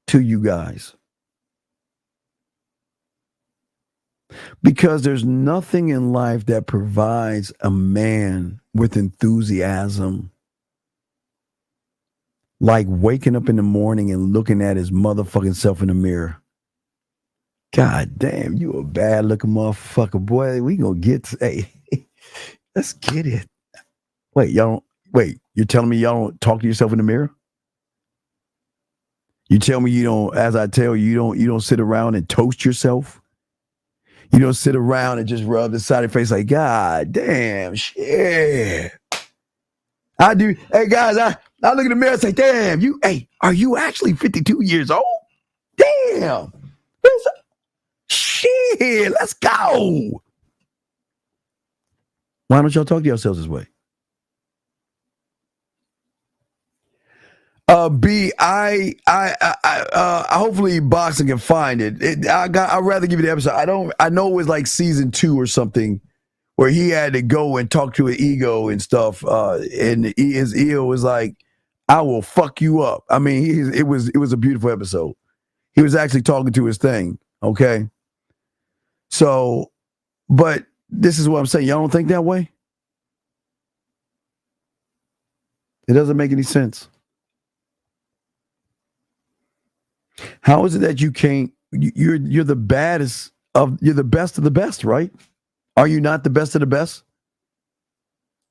to you guys. Because there's nothing in life that provides a man with enthusiasm like waking up in the morning and looking at his motherfucking self in the mirror. God damn, you a bad looking motherfucker, boy. We gonna hey, let's get it. You're telling me y'all don't talk to yourself in the mirror? You tell me you don't, as I tell you, you don't sit around and toast yourself? You don't sit around and just rub the side of your face like, God damn, shit. I do. Hey, guys, I look in the mirror and say, damn, are you actually 52 years old? Damn. Shit, let's go. Why don't y'all talk to yourselves this way? Hopefully boxing can find it. I'd rather give you the episode. I know it was like season 2 or something where he had to go and talk to his ego and stuff. And his ego was like, I will fuck you up. I mean, it was a beautiful episode. He was actually talking to his thing. Okay. So, but this is what I'm saying. Y'all don't think that way? It doesn't make any sense. How is it that you can't? You're the baddest you're the best of the best, right? Are you not the best of the best?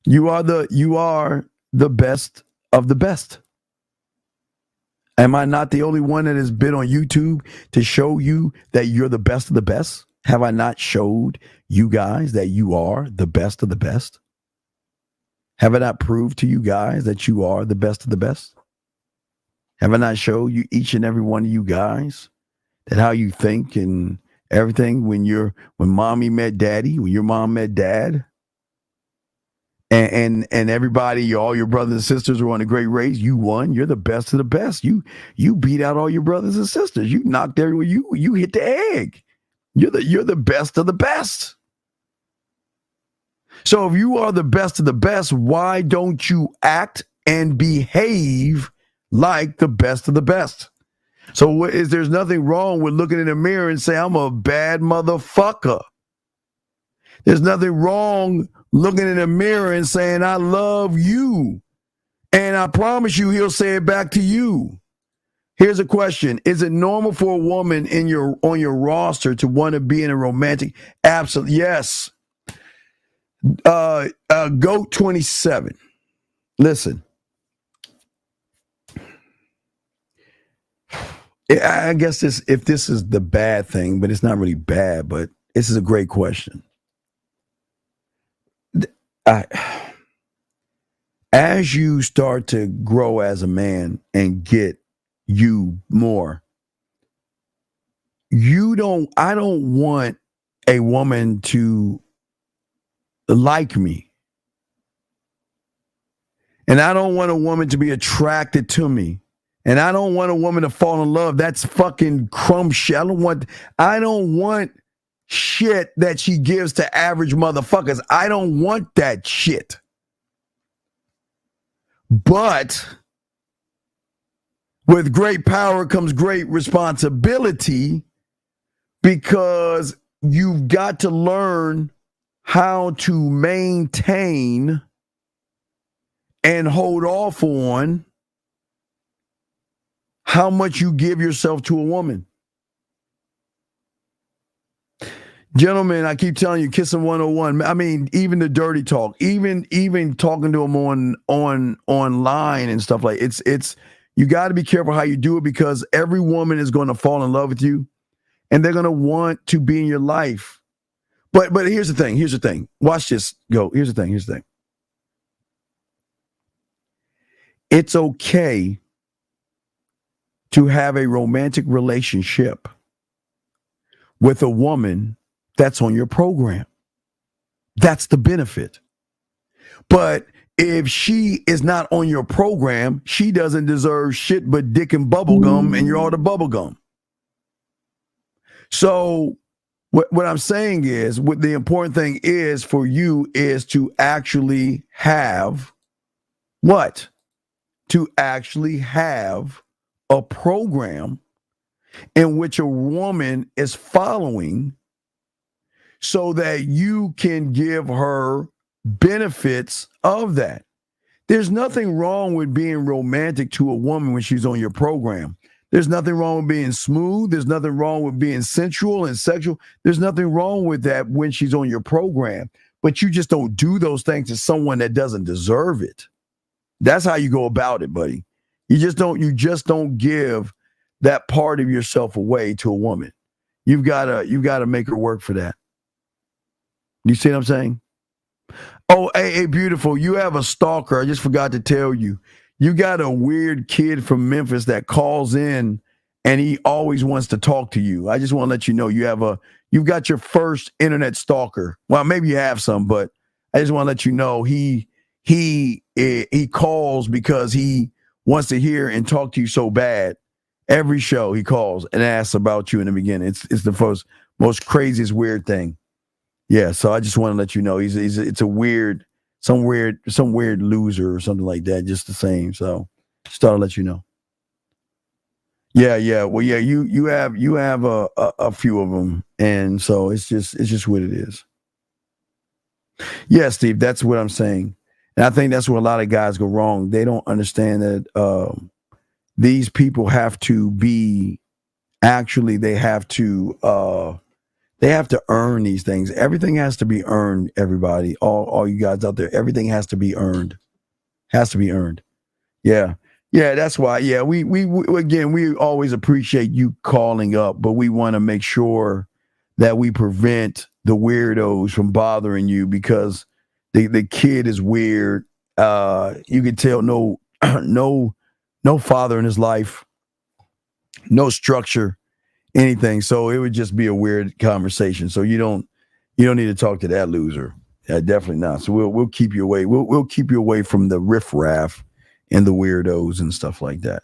You are the best of the best. Am I not the only one that has been on YouTube to show you that you're the best of the best? Have I not showed you guys that you are the best of the best? Have I not proved to you guys that you are the best of the best? Have I not showed you, each and every one of you guys, that how you think and everything when mommy met daddy, when your mom met dad, and everybody, all your brothers and sisters were on a great race, you won. You're the best of the best. You beat out all your brothers and sisters. You knocked everyone. You hit the egg. You're the best of the best. So if you are the best of the best, why don't you act and behave like the best of the best? So there's nothing wrong with looking in the mirror and say, I'm a bad motherfucker. There's nothing wrong looking in the mirror and saying, I love you. And I promise you, he'll say it back to you. Here's a question. Is it normal for a woman on your roster to want to be in a romantic? Absolutely. Yes. Goat 27. Listen. I guess if this is the bad thing, but it's not really bad, but this is a great question. As you start to grow as a man and get you more, I don't want a woman to like me. And I don't want a woman to be attracted to me. And I don't want a woman to fall in love. That's fucking crumb shit. I don't want shit that she gives to average motherfuckers. I don't want that shit. But with great power comes great responsibility, because you've got to learn how to maintain and hold off on how much you give yourself to a woman. Gentlemen, I keep telling you, Kissing 101. I mean, even the dirty talk, even talking to them online and stuff like it's you got to be careful how you do it, because every woman is going to fall in love with you and they're going to want to be in your life. But here's the thing. Watch this go. Here's the thing. It's okay to have a romantic relationship with a woman that's on your program. That's the benefit. But if she is not on your program, she doesn't deserve shit but dick and bubblegum, and you're all the bubblegum. So what I'm saying is, what the important thing is for you is to actually have what? To actually have a program in which a woman is following, so that you can give her benefits of that. There's nothing wrong with being romantic to a woman when she's on your program. There's nothing wrong with being smooth. There's nothing wrong with being sensual and sexual. There's nothing wrong with that when she's on your program. But you just don't do those things to someone that doesn't deserve it. That's how you go about it, buddy. You just don't give that part of yourself away to a woman. You've got to make her work for that. You see what I'm saying? Oh, hey, beautiful. You have a stalker. I just forgot to tell you. You got a weird kid from Memphis that calls in and he always wants to talk to you. I just want to let you know you've got your first internet stalker. Well, maybe you have some, but I just want to let you know he calls because he wants to hear and talk to you so bad. Every show he calls and asks about you in the beginning. It's the most craziest weird thing. Yeah, so I just want to let you know it's a weird, some weird loser or something like that, just the same. So just thought I'd let you know. Yeah. Well, yeah, you have a few of them, and so it's just what it is. Yeah, Steve, that's what I'm saying, and I think that's where a lot of guys go wrong. They don't understand that these people have to be actually they have to earn these things. Everything has to be earned. Everybody, all you guys out there, everything has to be earned. Has to be earned. Yeah. Yeah, that's why. Yeah, we again, we always appreciate you calling up, but we want to make sure that we prevent the weirdos from bothering you because the kid is weird. You can tell no no father in his life, no structure, anything. So it would just be a weird conversation. So you don't need to talk to that loser. Yeah, definitely not. So we'll keep you away. We'll keep you away from the riffraff and the weirdos and stuff like that.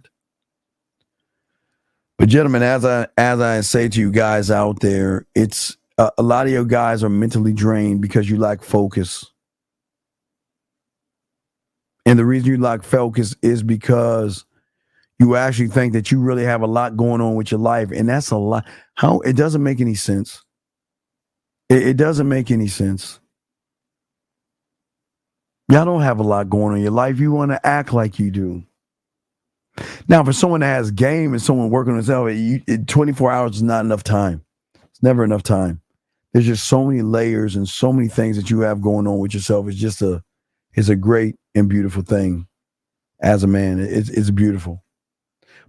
But gentlemen, as I say to you guys out there, it's a lot of your guys are mentally drained because you lack focus. And the reason you lack focus is because you actually think that you really have a lot going on with your life. And that's a lot. How it doesn't make any sense. It doesn't make any sense. Y'all don't have a lot going on in your life. You want to act like you do. Now, for someone that has game and someone working on themselves, 24 hours is not enough time. It's never enough time. There's just so many layers and so many things that you have going on with yourself. It's a great and beautiful thing as a man. It's beautiful.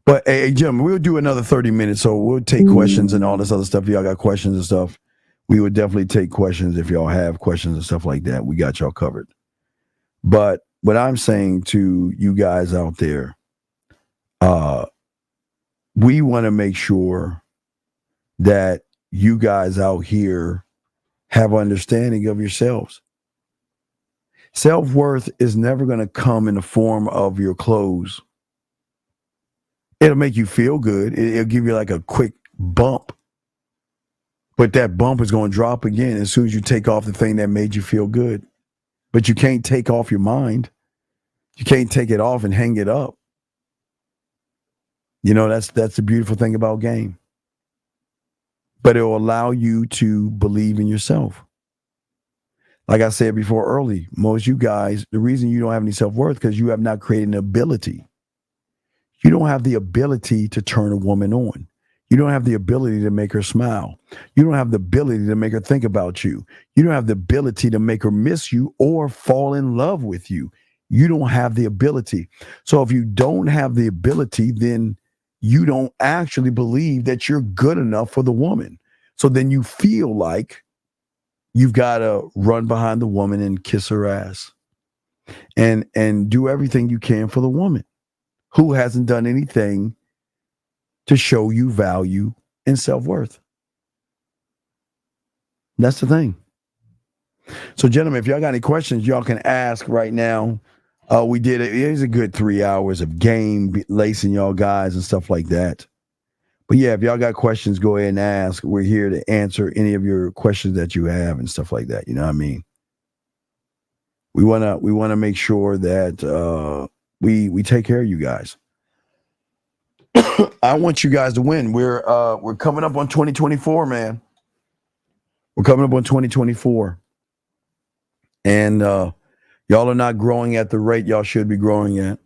But hey, gentlemen, we'll do another 30 minutes. So we'll take questions and all this other stuff. If y'all got questions and stuff, we would definitely take questions. If y'all have questions and stuff like that, we got y'all covered. But what I'm saying to you guys out there, we want to make sure that you guys out here have understanding of yourselves. Self-worth is never going to come in the form of your clothes. It'll make you feel good. It'll give you like a quick bump. But that bump is going to drop again as soon as you take off the thing that made you feel good. But you can't take off your mind. You can't take it off and hang it up. You know, that's the beautiful thing about game. But it will allow you to believe in yourself. Like I said before early, most you guys, the reason you don't have any self-worth because you have not created an ability. You don't have the ability to turn a woman on. You don't have the ability to make her smile. You don't have the ability to make her think about you. You don't have the ability to make her miss you or fall in love with you. You don't have the ability. So if you don't have the ability, then you don't actually believe that you're good enough for the woman. So then you feel like you've got to run behind the woman and kiss her ass and do everything you can for the woman who hasn't done anything to show you value and self-worth. That's the thing. So, gentlemen, if y'all got any questions, y'all can ask right now. We did it. It was a good 3 hours of game lacing y'all guys and stuff like that. But yeah, if y'all got questions, go ahead and ask. We're here to answer any of your questions that you have and stuff like that. You know what I mean? We wanna make sure that we take care of you guys. I want you guys to win. We're coming up on 2024, man. We're coming up on 2024. And y'all are not growing at the rate y'all should be growing at.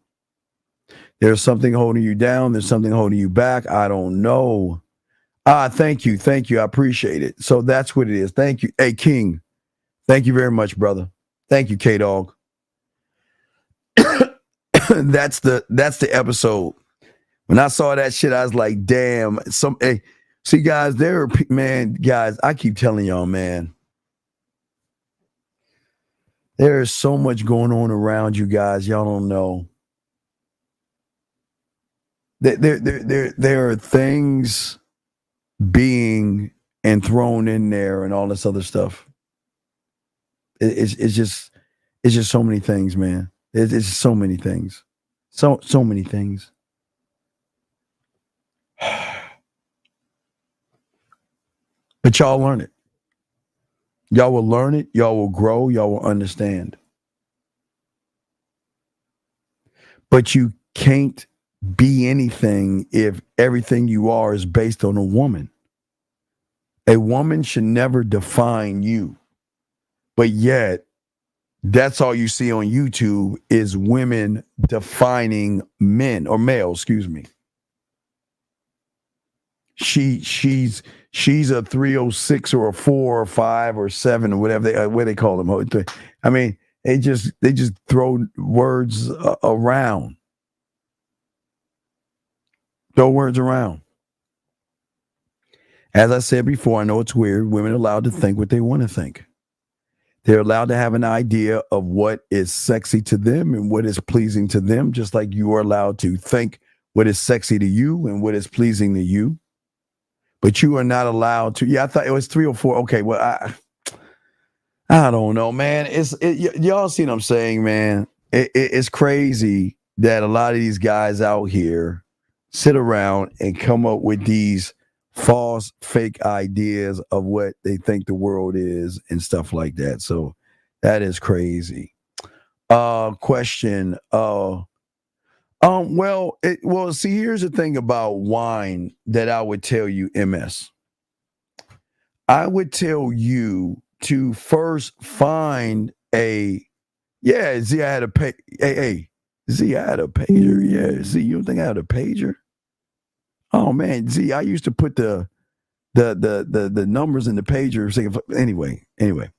There's something holding you down. There's something holding you back. I don't know. Thank you. Thank you. I appreciate it. So that's what it is. Thank you. Hey, King. Thank you very much, brother. Thank you, K-Dog. That's the episode. When I saw that shit, I was like, damn. Hey, see, guys, guys, I keep telling y'all, man. There is so much going on around you guys. Y'all don't know. There are things being and thrown in there and all this other stuff. It's just so many things, man. It's so many things. So many things. But y'all learn it. Y'all will learn it. Y'all will grow. Y'all will understand. But you can't be anything if everything you are is based on a woman. A woman should never define you. But yet, that's all you see on YouTube is women defining men or males, excuse me. She's a 306 or a 4 or 5 or 7 or whatever they call them. I mean, they just throw words around. Throw words around. As I said before, I know it's weird. Women are allowed to think what they want to think. They're allowed to have an idea of what is sexy to them and what is pleasing to them, just like you are allowed to think what is sexy to you and what is pleasing to you. But you are not allowed to. Yeah, I thought it was 3 or 4. Okay, well, I don't know, man. Y'all see what I'm saying, man? It's crazy that a lot of these guys out here sit around and come up with these false, fake ideas of what they think the world is and stuff like that. So that is crazy. Question. Well, see, here's the thing about wine that I would tell you, MS. I would tell you to first find Z, I had a Z, I had a pager. Yeah, Z, you don't think I had a pager? Oh man, Z, I used to put the numbers in the pager. Anyway.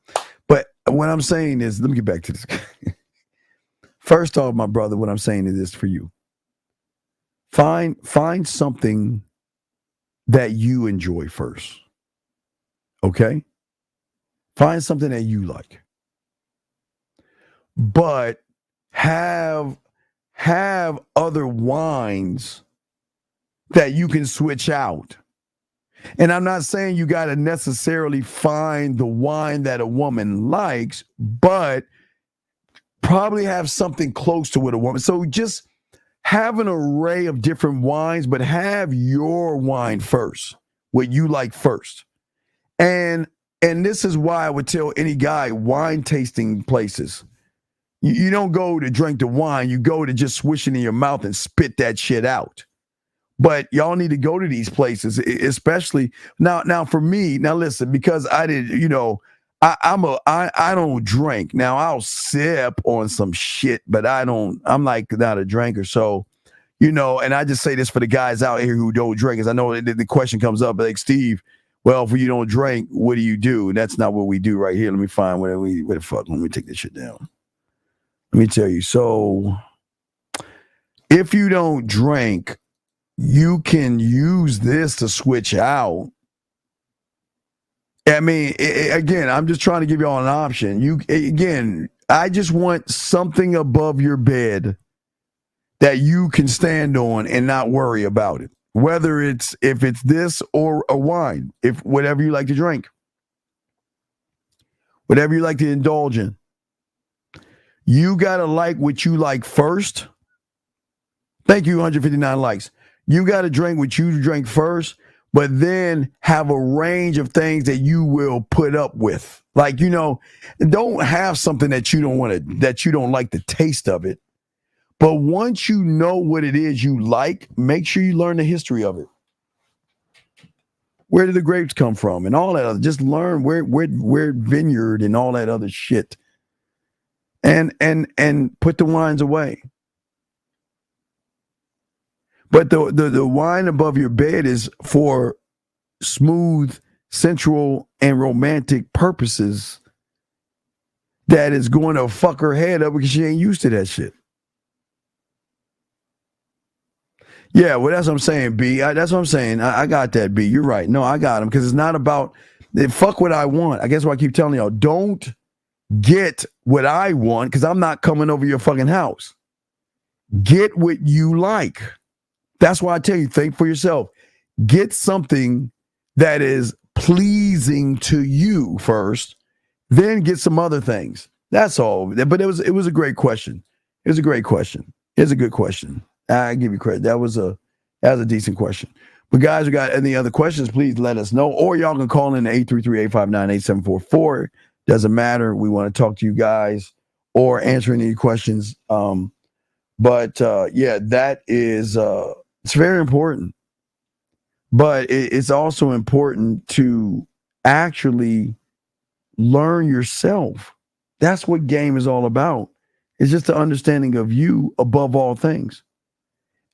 But what I'm saying is, let me get back to this. First off, my brother, what I'm saying is this for you. Find something that you enjoy first. Okay? Find something that you like. But have other wines that you can switch out. And I'm not saying you got to necessarily find the wine that a woman likes, but probably have something close to what a woman. So just have an array of different wines, but have your wine first, what you like first. And this is why I would tell any guy, wine tasting places. You don't go to drink the wine, you go to just swish it in your mouth and spit that shit out. But y'all need to go to these places, especially now for me. Now listen, because I did, I don't drink. Now I'll sip on some shit, but I'm like not a drinker. So, and I just say this for the guys out here who don't drink, because I know the question comes up like, Steve, well, if you don't drink, what do you do? And that's not what we do right here. Let me find where the fuck. Let me take this shit down. Let me tell you. So if you don't drink, you can use this to switch out. I mean, again, I'm just trying to give you all an option. I just want something above your bed that you can stand on and not worry about it. Whether if it's this or a wine, if whatever you like to drink, whatever you like to indulge in, you gotta like what you like first. Thank you, 159 likes. You got to drink what you drink first, but then have a range of things that you will put up with. Like, don't have something that you don't like the taste of it. But once you know what it is you like, make sure you learn the history of it. Where did the grapes come from and all that other, just learn where vineyard and all that other shit. And put the wines away. But the wine above your bed is for smooth, sensual, and romantic purposes that is going to fuck her head up because she ain't used to that shit. Yeah, well, that's what I'm saying, B. That's what I'm saying. I got that, B. You're right. No, I got him, because it's not about fuck what I want. I guess what I keep telling y'all, don't get what I want, because I'm not coming over your fucking house. Get what you like. That's why I tell you, think for yourself. Get something that is pleasing to you first, then get some other things. That's all. But it was a great question. It was a great question. It's a good question. I give you credit. That was a decent question. But guys, who got any other questions, please let us know. Or y'all can call in to 833-859-8744. Doesn't matter. We want to talk to you guys or answer any questions. But yeah, that is it's very important. But it's also important to actually learn yourself. That's what game is all about. It's just the understanding of you above all things.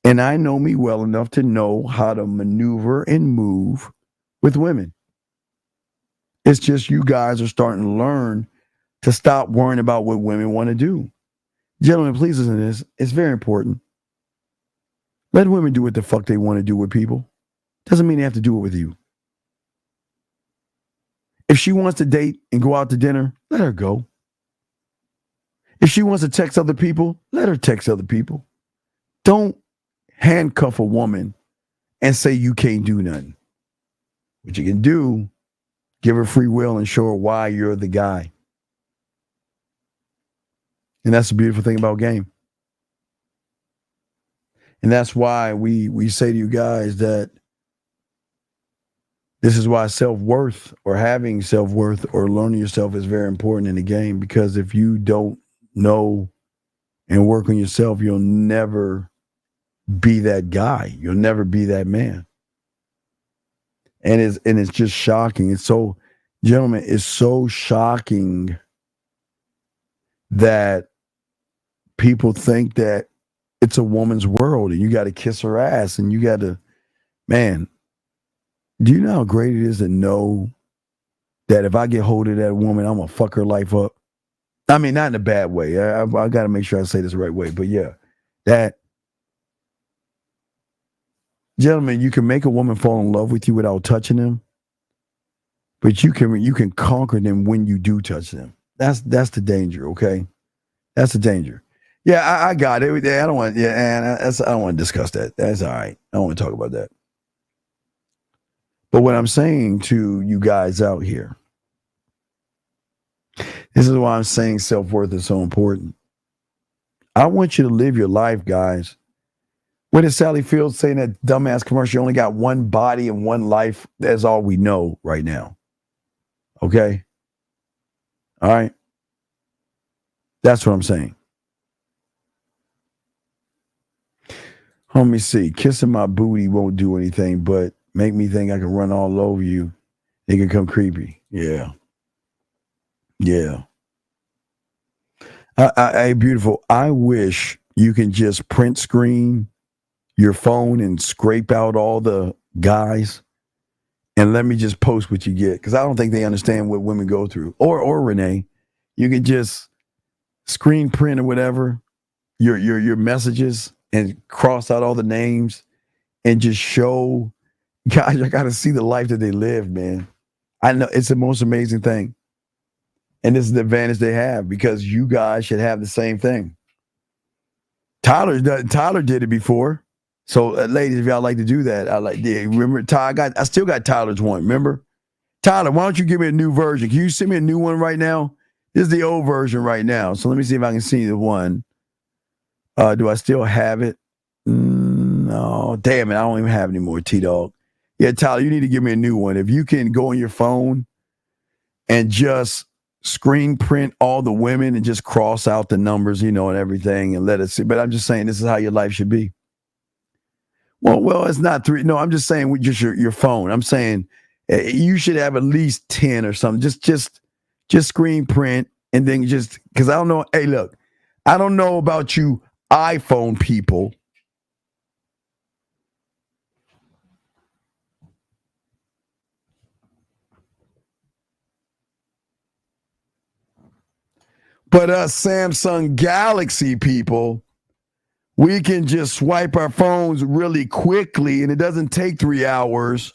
And I know me well enough to know how to maneuver and move with women. It's just you guys are starting to learn to stop worrying about what women want to do. Gentlemen, please listen to this. It's very important. Let women do what the fuck they want to do with people. Doesn't mean they have to do it with you. If she wants to date and go out to dinner, let her go. If she wants to text other people, let her text other people. Don't handcuff a woman and say you can't do nothing. What you can do, give her free will and show her why you're the guy. And that's the beautiful thing about game. And that's why we say to you guys that this is why self-worth or having self-worth or learning yourself is very important in the game, because if you don't know and work on yourself, you'll never be that guy. You'll never be that man. And it's just shocking. It's so, gentlemen, it's so shocking that people think that it's a woman's world and you got to kiss her ass and you got to, man, do you know how great it is to know that if I get hold of that woman, I'm going to fuck her life up? I mean, not in a bad way. I got to make sure I say this the right way. But yeah, that, gentlemen, you can make a woman fall in love with you without touching them, but you can conquer them when you do touch them. That's the danger, okay? That's the danger. Yeah, I got it. I don't want. Yeah, and I don't want to discuss that. That's all right. I don't want to talk about that. But what I'm saying to you guys out here, this is why I'm saying self-worth is so important. I want you to live your life, guys. What did Sally Fields say in that dumbass commercial? You only got one body and one life. That's all we know right now. Okay? All right? That's what I'm saying. Let me see. Kissing my booty won't do anything but make me think I can run all over you. It can come creepy. Yeah. Yeah. Hey, beautiful. I wish you can just print screen your phone and scrape out all the guys and let me just post what you get, because I don't think they understand what women go through. Or Renee, you can just screen print or whatever your messages and cross out all the names and just show guys. I got to see the life that they live, man. I know it's the most amazing thing, and this is the advantage they have, because you guys should have the same thing. Tyler did it before. So, ladies, if y'all like to do that, remember, I still got Tyler's one. Remember, Tyler, why don't you give me a new version? Can you send me a new one right now? This is the old version right now. So let me see if I can see the one. Do I still have it? No, damn it, I don't even have it anymore, T-Dog. Yeah, Tyler, you need to give me a new one. If you can go on your phone and just screen print all the women and just cross out the numbers, and everything, and let it see. But I'm just saying, this is how your life should be. Well, it's not three. No, I'm just saying with just your phone. I'm saying you should have at least 10 or something. Just screen print, and then just, because I don't know. Hey, look, I don't know about you iPhone people. But us Samsung Galaxy people, we can just swipe our phones really quickly, and it doesn't take 3 hours.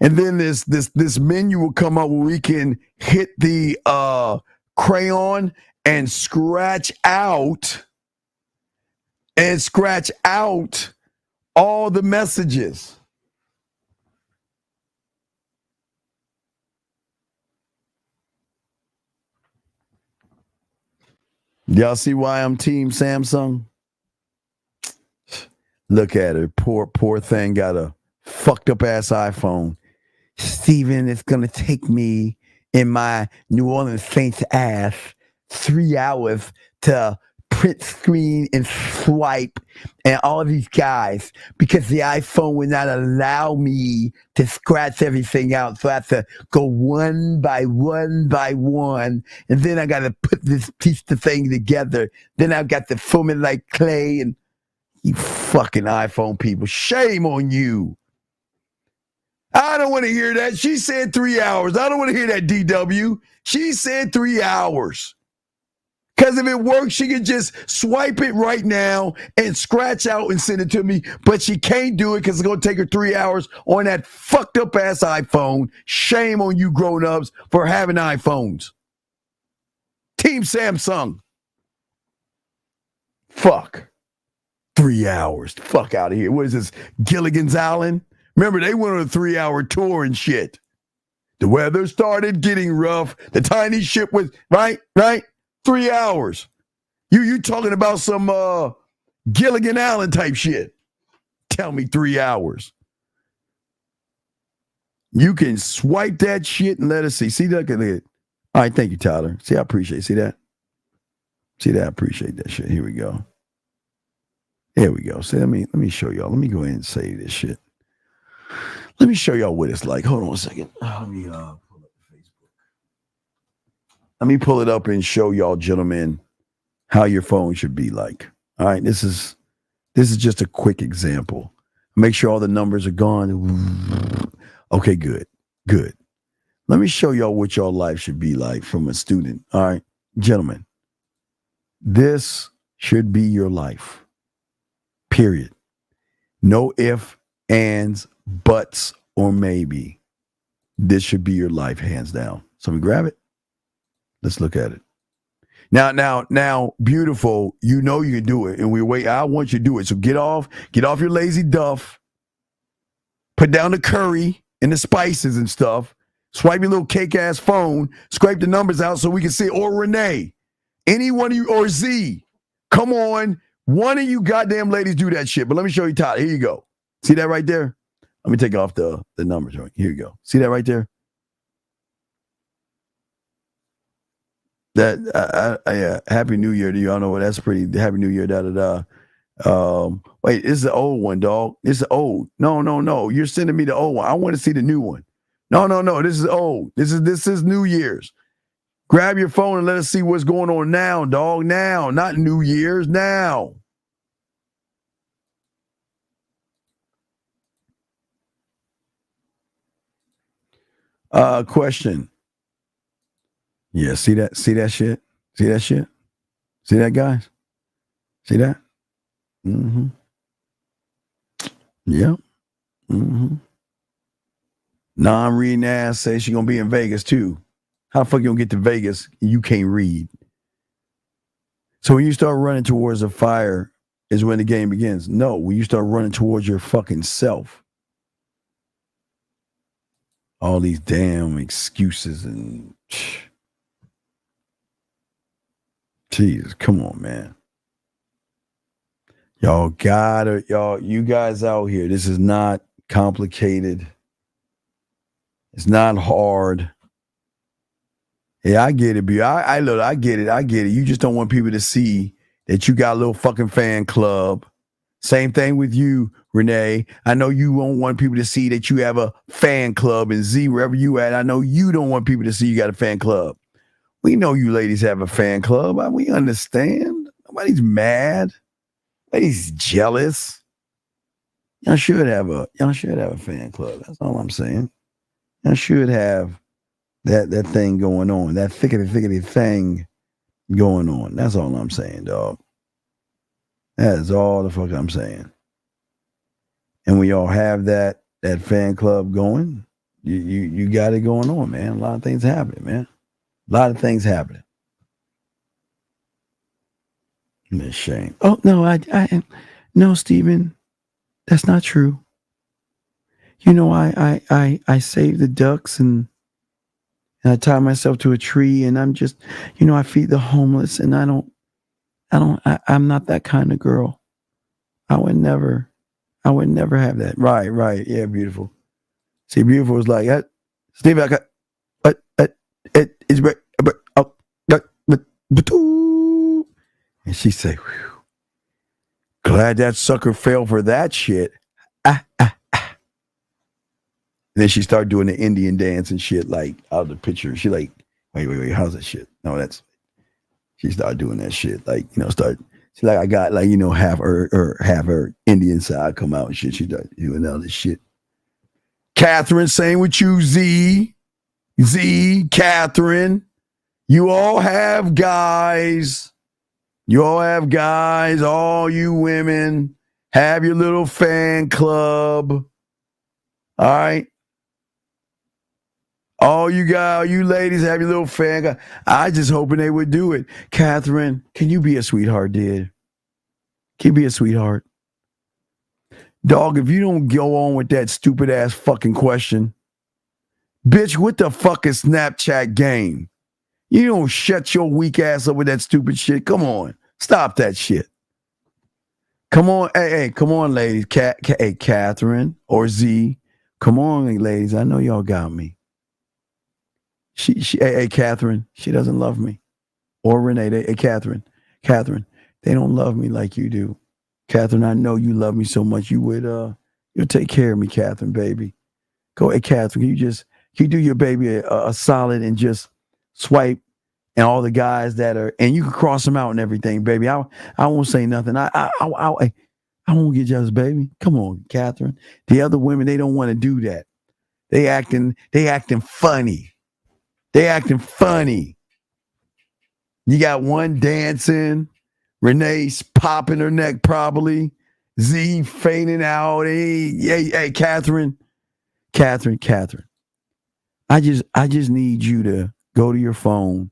And then this menu will come up where we can hit the crayon and scratch out all the messages. Y'all see why I'm Team Samsung? Look at her. Poor thing got a fucked up ass iPhone. Steven, it's going to take me in my New Orleans Saints ass 3 hours to print screen and swipe and all of these guys because the iPhone would not allow me to scratch everything out. So I have to go one by one by one. And then I got to put this piece of thing together. Then I've got to foam it like clay. And you fucking iPhone people, shame on you. I don't want to hear that. She said 3 hours. I don't want to hear that, DW. She said 3 hours. Because if it works, she can just swipe it right now and scratch out and send it to me. But she can't do it because it's going to take her 3 hours on that fucked up ass iPhone. Shame on you grown-ups for having iPhones. Team Samsung. Fuck. 3 hours. Fuck out of here. What is this? Gilligan's Island? Remember, they went on a 3-hour tour and shit. The weather started getting rough. The tiny ship was, right? 3 hours. You talking about some Gilligan Island type shit. Tell me 3 hours. You can swipe that shit and let us see. See, look at it. All right, thank you, Tyler. See, I appreciate it. See that? See that? I appreciate that shit. Here we go. Here we go. See, let me show y'all. Let me go ahead and say this shit. Let me show y'all what it's like. Hold on a second. Let me pull up Facebook. Let me pull it up and show y'all, gentlemen, how your phone should be like. All right, this is just a quick example. Make sure all the numbers are gone. Okay, good. Let me show y'all what your life should be like from a student. All right, gentlemen, this should be your life. Period. No ifs, ands, buts, or maybe. This should be your life, hands down. So we grab it. Let's look at it. Now, beautiful, you know you can do it. And we wait. I want you to do it. So get off your lazy duff. Put down the curry and the spices and stuff. Swipe your little cake ass phone. Scrape the numbers out so we can see. Or Renee, any one of you, or Z. Come on. One of you goddamn ladies do that shit. But let me show you, Todd. Here you go. See that right there? Let me take off the numbers. Here you go. See that right there? That Happy New Year to you. I don't know what that's pretty. Happy New Year. Wait, this is the old one, dog. This is old. No. You're sending me the old one. I want to see the new one. No. This is old. This is New Year's. Grab your phone and let us see what's going on now, dog. Now, not New Year's. Now. Question. Yeah, see that shit? See that shit? See that, guys? See that? Mm-hmm. Yep. Mm-hmm. Non-reading ass says she gonna be in Vegas too. How the fuck you gonna get to Vegas and you can't read? So when you start running towards a fire is when the game begins. No, when you start running towards your fucking self. All these damn excuses and Jesus, come on, man. You guys out here, this is not complicated. It's not hard. Yeah, I get it, B. I get it. You just don't want people to see that you got a little fucking fan club. Same thing with you, Renee. I know you won't want people to see that you have a fan club, and Z, wherever you at, I know you don't want people to see you got a fan club. We know you ladies have a fan club. We understand. Nobody's mad. Nobody's jealous. Y'all should have a fan club. That's all I'm saying. Y'all should have that thing going on, that thickety thing going on. That's all I'm saying, dog. That is all the fuck I'm saying. And we all have that fan club going. You got it going on, man. A lot of things happening, man. A lot of things happening. It's a shame. Oh no, no, Stephen, that's not true. You know, I save the ducks and I tie myself to a tree and I'm just, I feed the homeless and I'm not that kind of girl. I would never have that. Right. Yeah, beautiful. See, beautiful is like that. Steve, I got, it is And she say, whew, glad that sucker fell for that shit. Then she started doing the Indian dance and shit, like out of the picture. She like, wait, how's that shit? No, she started doing that shit. Like, she like, I got like, half her Indian side come out and shit. She started doing all this shit. Catherine, same with you, Z, Catherine. You all have guys. All you women have your little fan club. All right. All you ladies have your little fan club. I just hoping they would do it. Catherine, can you be a sweetheart, dude? Can you be a sweetheart? Dog, if you don't go on with that stupid ass fucking question, bitch, what the fuck is Snapchat game? You don't shut your weak ass up with that stupid shit. Come on. Stop that shit. Come on. Hey, come on, ladies. Hey, Catherine or Z. Come on, ladies. I know y'all got me. Hey, Catherine, she doesn't love me. Or Renee, hey, Catherine, they don't love me like you do. Catherine, I know you love me so much. You'll take care of me, Catherine, baby. Go, hey, Catherine, can you do your baby a solid and just swipe and all the guys that are, and you can cross them out and everything, baby. I won't say nothing. I won't get jealous, baby. Come on, Catherine. The other women, they don't want to do that. They acting funny. You got one dancing, Renee's popping her neck probably, Z fainting out. Hey, Catherine. I just need you to go to your phone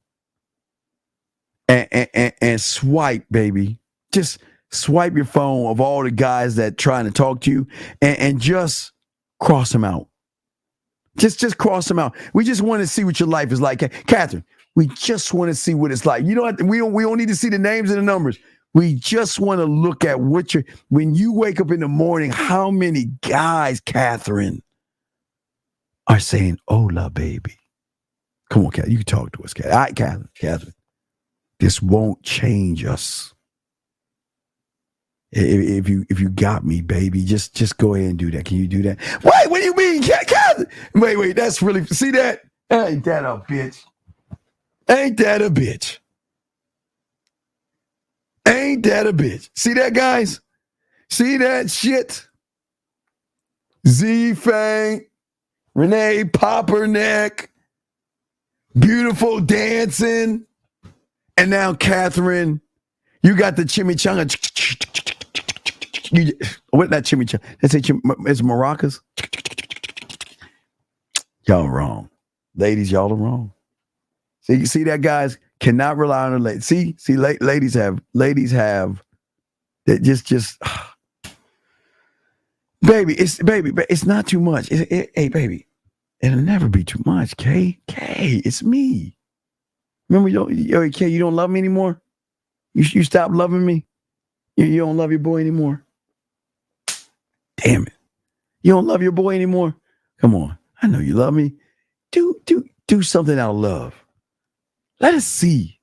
and swipe, baby. Just swipe your phone of all the guys that trying to talk to you and just cross them out. Just cross them out. We just want to see what your life is like. Catherine, we just want to see what it's like. You know what? We don't need to see the names and the numbers. We just want to look at when you wake up in the morning, how many guys, Catherine, are saying, hola, baby. Come on, Catherine. You can talk to us, Catherine. All right, Catherine. This won't change us. If you got me, baby, just go ahead and do that. Can you do that? Wait, what do you mean, Catherine? Wait, that's really, see that? Ain't that a bitch? Ain't that a bitch? See that, guys? See that shit? Z Fang, Renee Popperneck, beautiful dancing, and now Catherine, you got the chimichanga. What that chimichanga? Let's say it's maracas. Y'all wrong, ladies. Y'all are wrong. So you see that, guys, cannot rely on the ladies. See, ladies have that just. Baby, it's not too much. Hey, baby, it'll never be too much. Kay, it's me. Remember, you don't love me anymore. You stopped loving me. You don't love your boy anymore. Damn it, you don't love your boy anymore. Come on, I know you love me. Do something out of love. Let us see,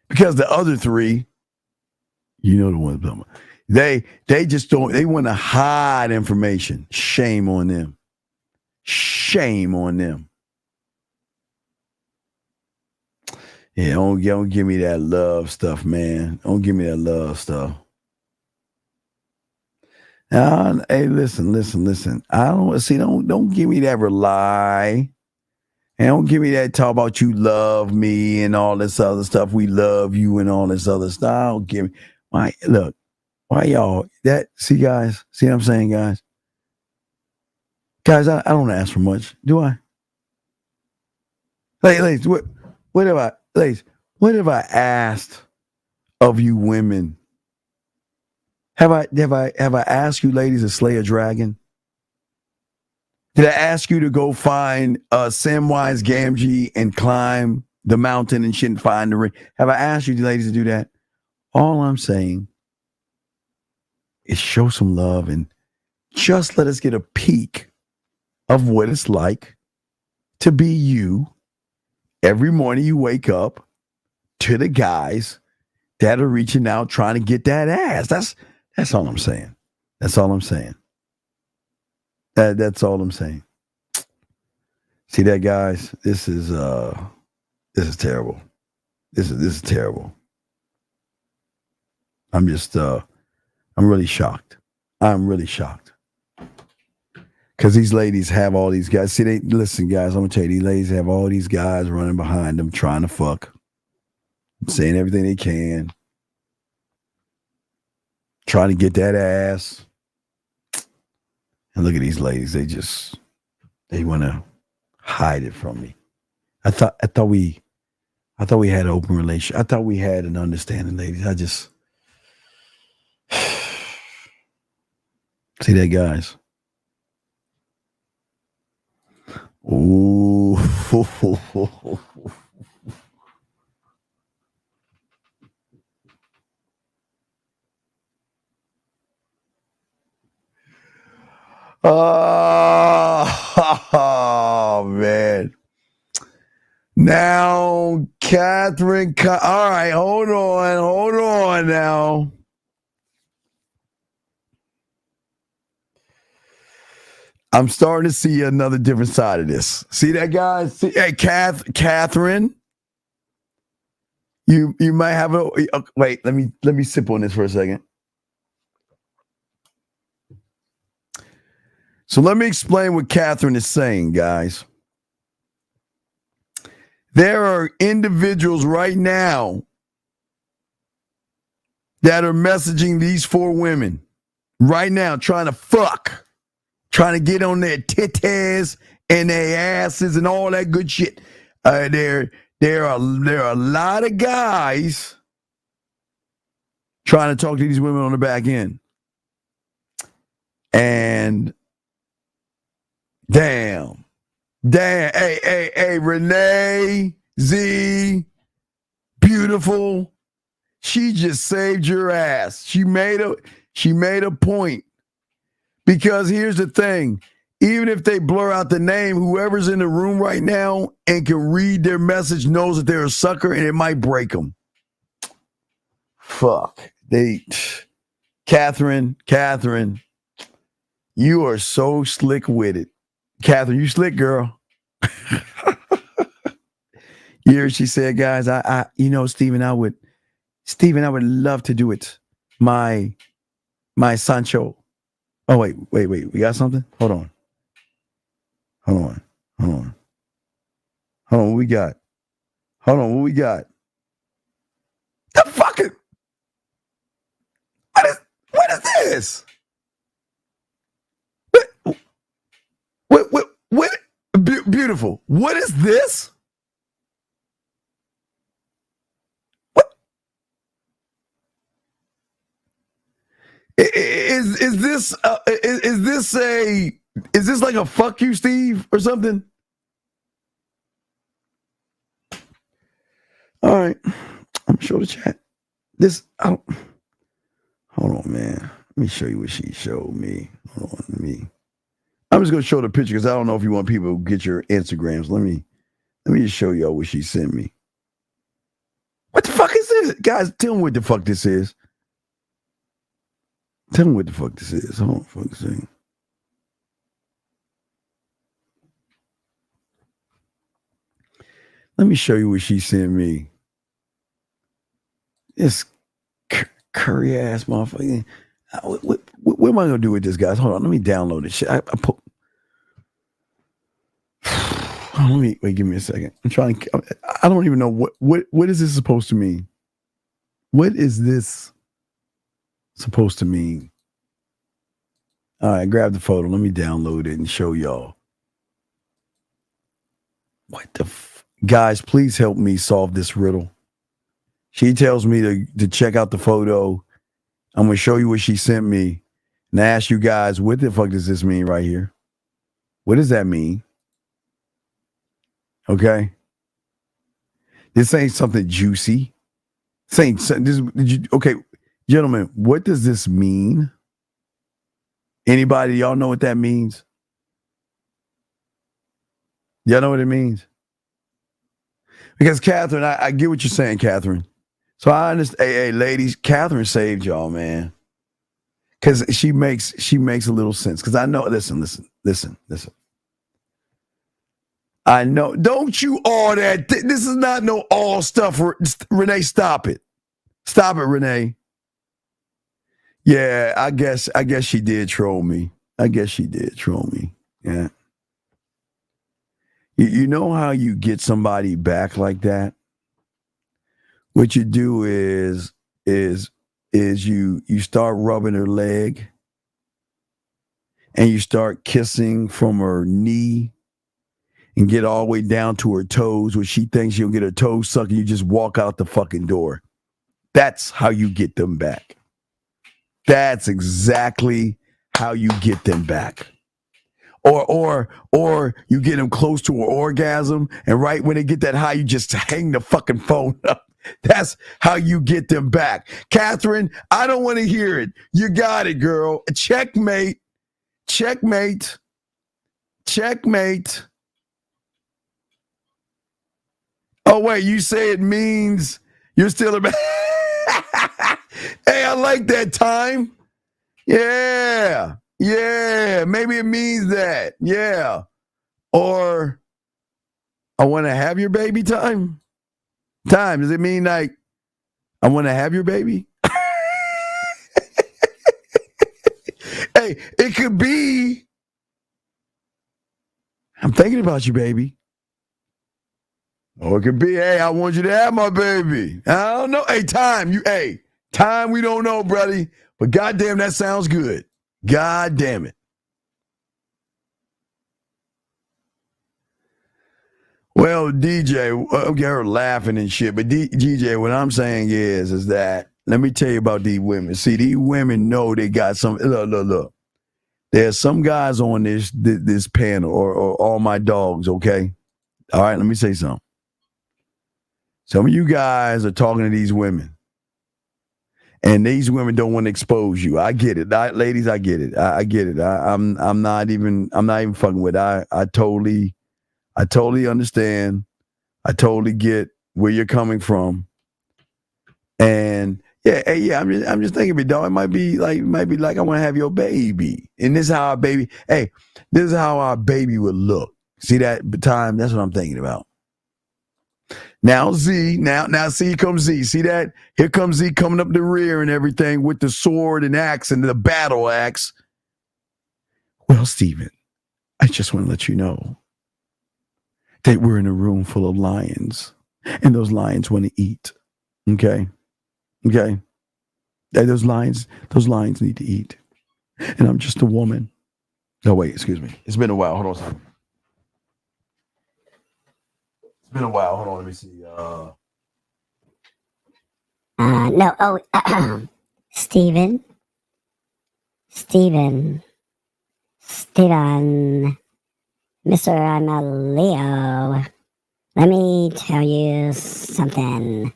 because the other three, you know the ones, they just don't. They want to hide information. Shame on them. Yeah, don't give me that love stuff, man. Don't give me that love stuff. Hey, listen. I don't see. Don't give me that rely. And don't give me that talk about you love me and all this other stuff. We love you and all this other stuff. Don't give me. Why y'all that? See, guys. See what I'm saying, guys? Guys, I don't ask for much, do I? Ladies, what have I asked of you women? Have I asked you ladies to slay a dragon? Did I ask you to go find Samwise Gamgee and climb the mountain and shit and find the ring? Have I asked you ladies to do that? All I'm saying is show some love and just let us get a peek of what it's like to be you. Every morning you wake up to the guys that are reaching out trying to get that ass. That's all I'm saying. That's all I'm saying. That's all I'm saying. See that, guys? This is terrible. This is terrible. I'm really shocked. I'm really shocked. Because these ladies have all these guys. See, listen, guys, I'm going to tell you, these ladies have all these guys running behind them trying to fuck. Saying everything they can. Trying to get that ass. And look at these ladies. They want to hide it from me. I thought we had an open relationship. I thought we had an understanding, ladies. See that, guys? Ooh. Oh, man. Now, Catherine. All right, hold on now. I'm starting to see another different side of this. See that, guys? See, hey, Catherine, you might have a wait. Let me sip on this for a second. So let me explain what Catherine is saying, guys. There are individuals right now that are messaging these 4 women right now, trying to fuck. Trying to get on their titties and their asses and all that good shit. There are a lot of guys trying to talk to these women on the back end. And damn. Hey, Renee, Z, beautiful. She just saved your ass. She made a point. Because here's the thing, even if they blur out the name, whoever's in the room right now and can read their message knows that they're a sucker and it might break them. Fuck. Catherine, you are so slick with it. Catherine, you slick, girl. You hear what she said, guys? Stephen, I would love to do it. My Sancho. Oh, wait. We got something? Hold on. What we got? The fucking... What is this? What? Beautiful. What is this? What? Is this like a fuck you, Steve, or something? All right, I'm sure the chat. Hold on, man. Let me show you what she showed me. Hold on, I'm just gonna show the picture because I don't know if you want people to get your Instagrams. Let me just show y'all what she sent me. What the fuck is this, guys? Tell me what the fuck this is. Hold on, fuck this thing. Let me show you what she sent me. This curry ass motherfucker. What am I gonna do with this, guys? Hold on, let me download this shit. Wait, give me a second. I don't even know what is this supposed to mean? What is this supposed to mean? All right, grab the photo. Let me download it and show y'all. What the guys, please help me solve this riddle. She tells me to check out the photo. I'm going to show you what she sent me and ask you guys, what the fuck does this mean right here? What does that mean? Okay. This ain't something juicy. Okay, gentlemen, what does this mean? Anybody, y'all know what that means? Y'all know what it means? Because Catherine, I get what you're saying, Catherine. So I understand. Hey, ladies, Catherine saved y'all, man. Because she makes a little sense. Because I know. Listen. I know. Don't you all that. This is not no all stuff. Renee, stop it. Stop it, Renee. Yeah, I guess she did troll me. Yeah. You know how you get somebody back like that? What you do is you start rubbing her leg and you start kissing from her knee and get all the way down to her toes where she thinks you'll get her toes sucked and you just walk out the fucking door. That's how you get them back. That's exactly how you get them back. Or you get them close to an orgasm, and right when they get that high, you just hang the fucking phone up. That's how you get them back. Catherine, I don't want to hear it. You got it, girl. Checkmate. Oh, wait, you say it means you're still a... Hey, I like that time. Yeah, maybe it means that. Yeah. Or I want to have your baby time. Does it mean like I want to have your baby? Hey, it could be I'm thinking about you, baby. Or it could be, hey, I want you to have my baby. I don't know. Hey, time we don't know, buddy. But goddamn, that sounds good. God damn it. Well, DJ, I'll get her laughing and shit. But DJ, what I'm saying is that, let me tell you about these women. See, these women know they got some, look. There's some guys on this panel or all my dogs, okay? All right, let me say something. Some of you guys are talking to these women. And these women don't want to expose you. I get it. Ladies, I get it. I get it. I'm not even fucking with it. I totally understand. I totally get where you're coming from. And I'm just thinking of it, dog. It might be like I want to have your baby. And this is how our baby would look. See that time? That's what I'm thinking about. Now Z, now see, here comes Z. See that? Here comes Z coming up the rear and everything with the sword and axe and the battle axe. Well, Steven, I just want to let you know that we're in a room full of lions, and those lions want to eat. Okay? Those lions need to eat. And I'm just a woman. No, wait, excuse me. It's been a while. Hold on a second. It's been a while. Hold on, let me see. Steven, Mr. I'm a Leo. Let me tell you something.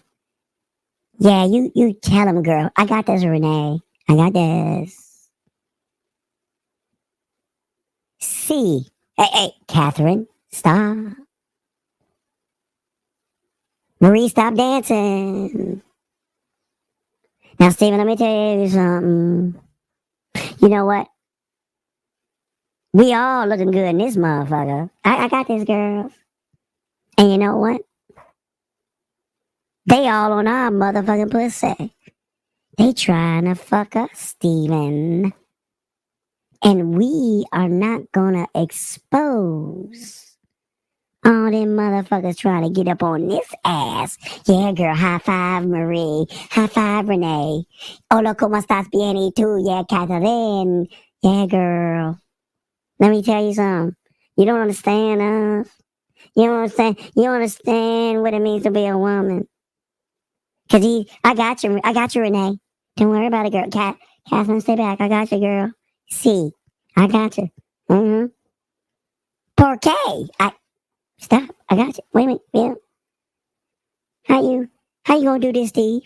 Yeah, you tell him, girl. I got this, Renee. I got this. See. Hey, Catherine, stop. Marie, stop dancing. Now, Steven, let me tell you something. You know what? We all looking good in this motherfucker. I got this, girls. And you know what? They all on our motherfucking pussy. They trying to fuck us, Steven. And we are not gonna expose all them motherfuckers trying to get up on this ass. Yeah, girl, high five, Marie. High five, Renee. Hola, ¿cómo estás bien? Y tú? Yeah, Catherine. Yeah, girl. Let me tell you something. You don't understand us. You don't understand what it means to be a woman. Cause I got you, Renee. Don't worry about it, girl. Catherine, stay back. I got you, girl. See, I got you. Porque. Stop. I got you. Wait a minute. Yeah. How you gonna do this, Steve?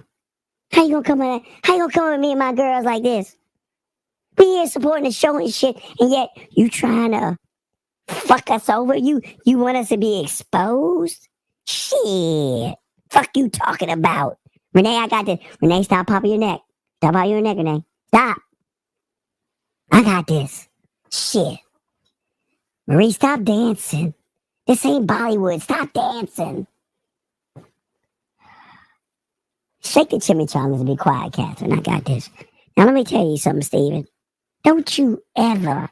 How you gonna come with me and my girls like this? We here supporting the show and shit, and yet you trying to fuck us over? You want us to be exposed? Shit. Fuck you talking about? Renee, I got this. Renee, stop popping your neck. Stop popping your neck, Renee. Stop. I got this. Shit. Marie, stop dancing. This ain't Bollywood. Stop dancing. Shake the chimichangas and be quiet, Catherine. I got this. Now, let me tell you something, Steven. Don't you ever.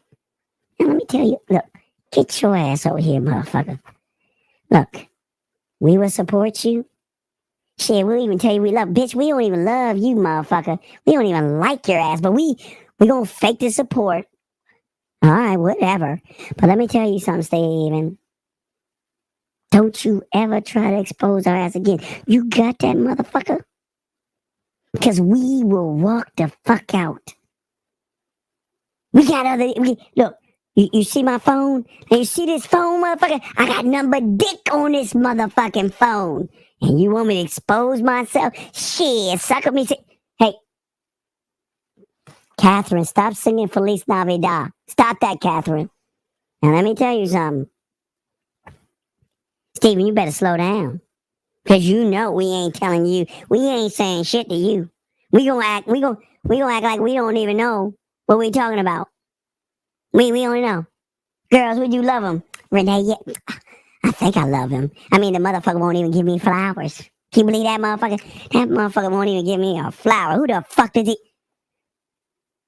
Now, let me tell you. Look, get your ass over here, motherfucker. Look, we will support you. Shit, we'll even tell you we love. Bitch, we don't even love you, motherfucker. We don't even like your ass, but we gonna fake the support. All right, whatever. But let me tell you something, Steven. Don't you ever try to expose our ass again. You got that, motherfucker? Because we will walk the fuck out. We got other... look, you see my phone? And you see this phone, motherfucker? I got number dick on this motherfucking phone. And you want me to expose myself? Shit, suck at me. Hey, Catherine, stop singing Feliz Navidad. Stop that, Catherine. Now, let me tell you something. Steven, you better slow down. Because you know we ain't telling you. We ain't saying shit to you. We gonna act like we don't even know what we talking about. We only know. Girls, would you love him? Renee, yeah. I think I love him. I mean, the motherfucker won't even give me flowers. Can you believe that motherfucker? That motherfucker won't even give me a flower. Who the fuck did he...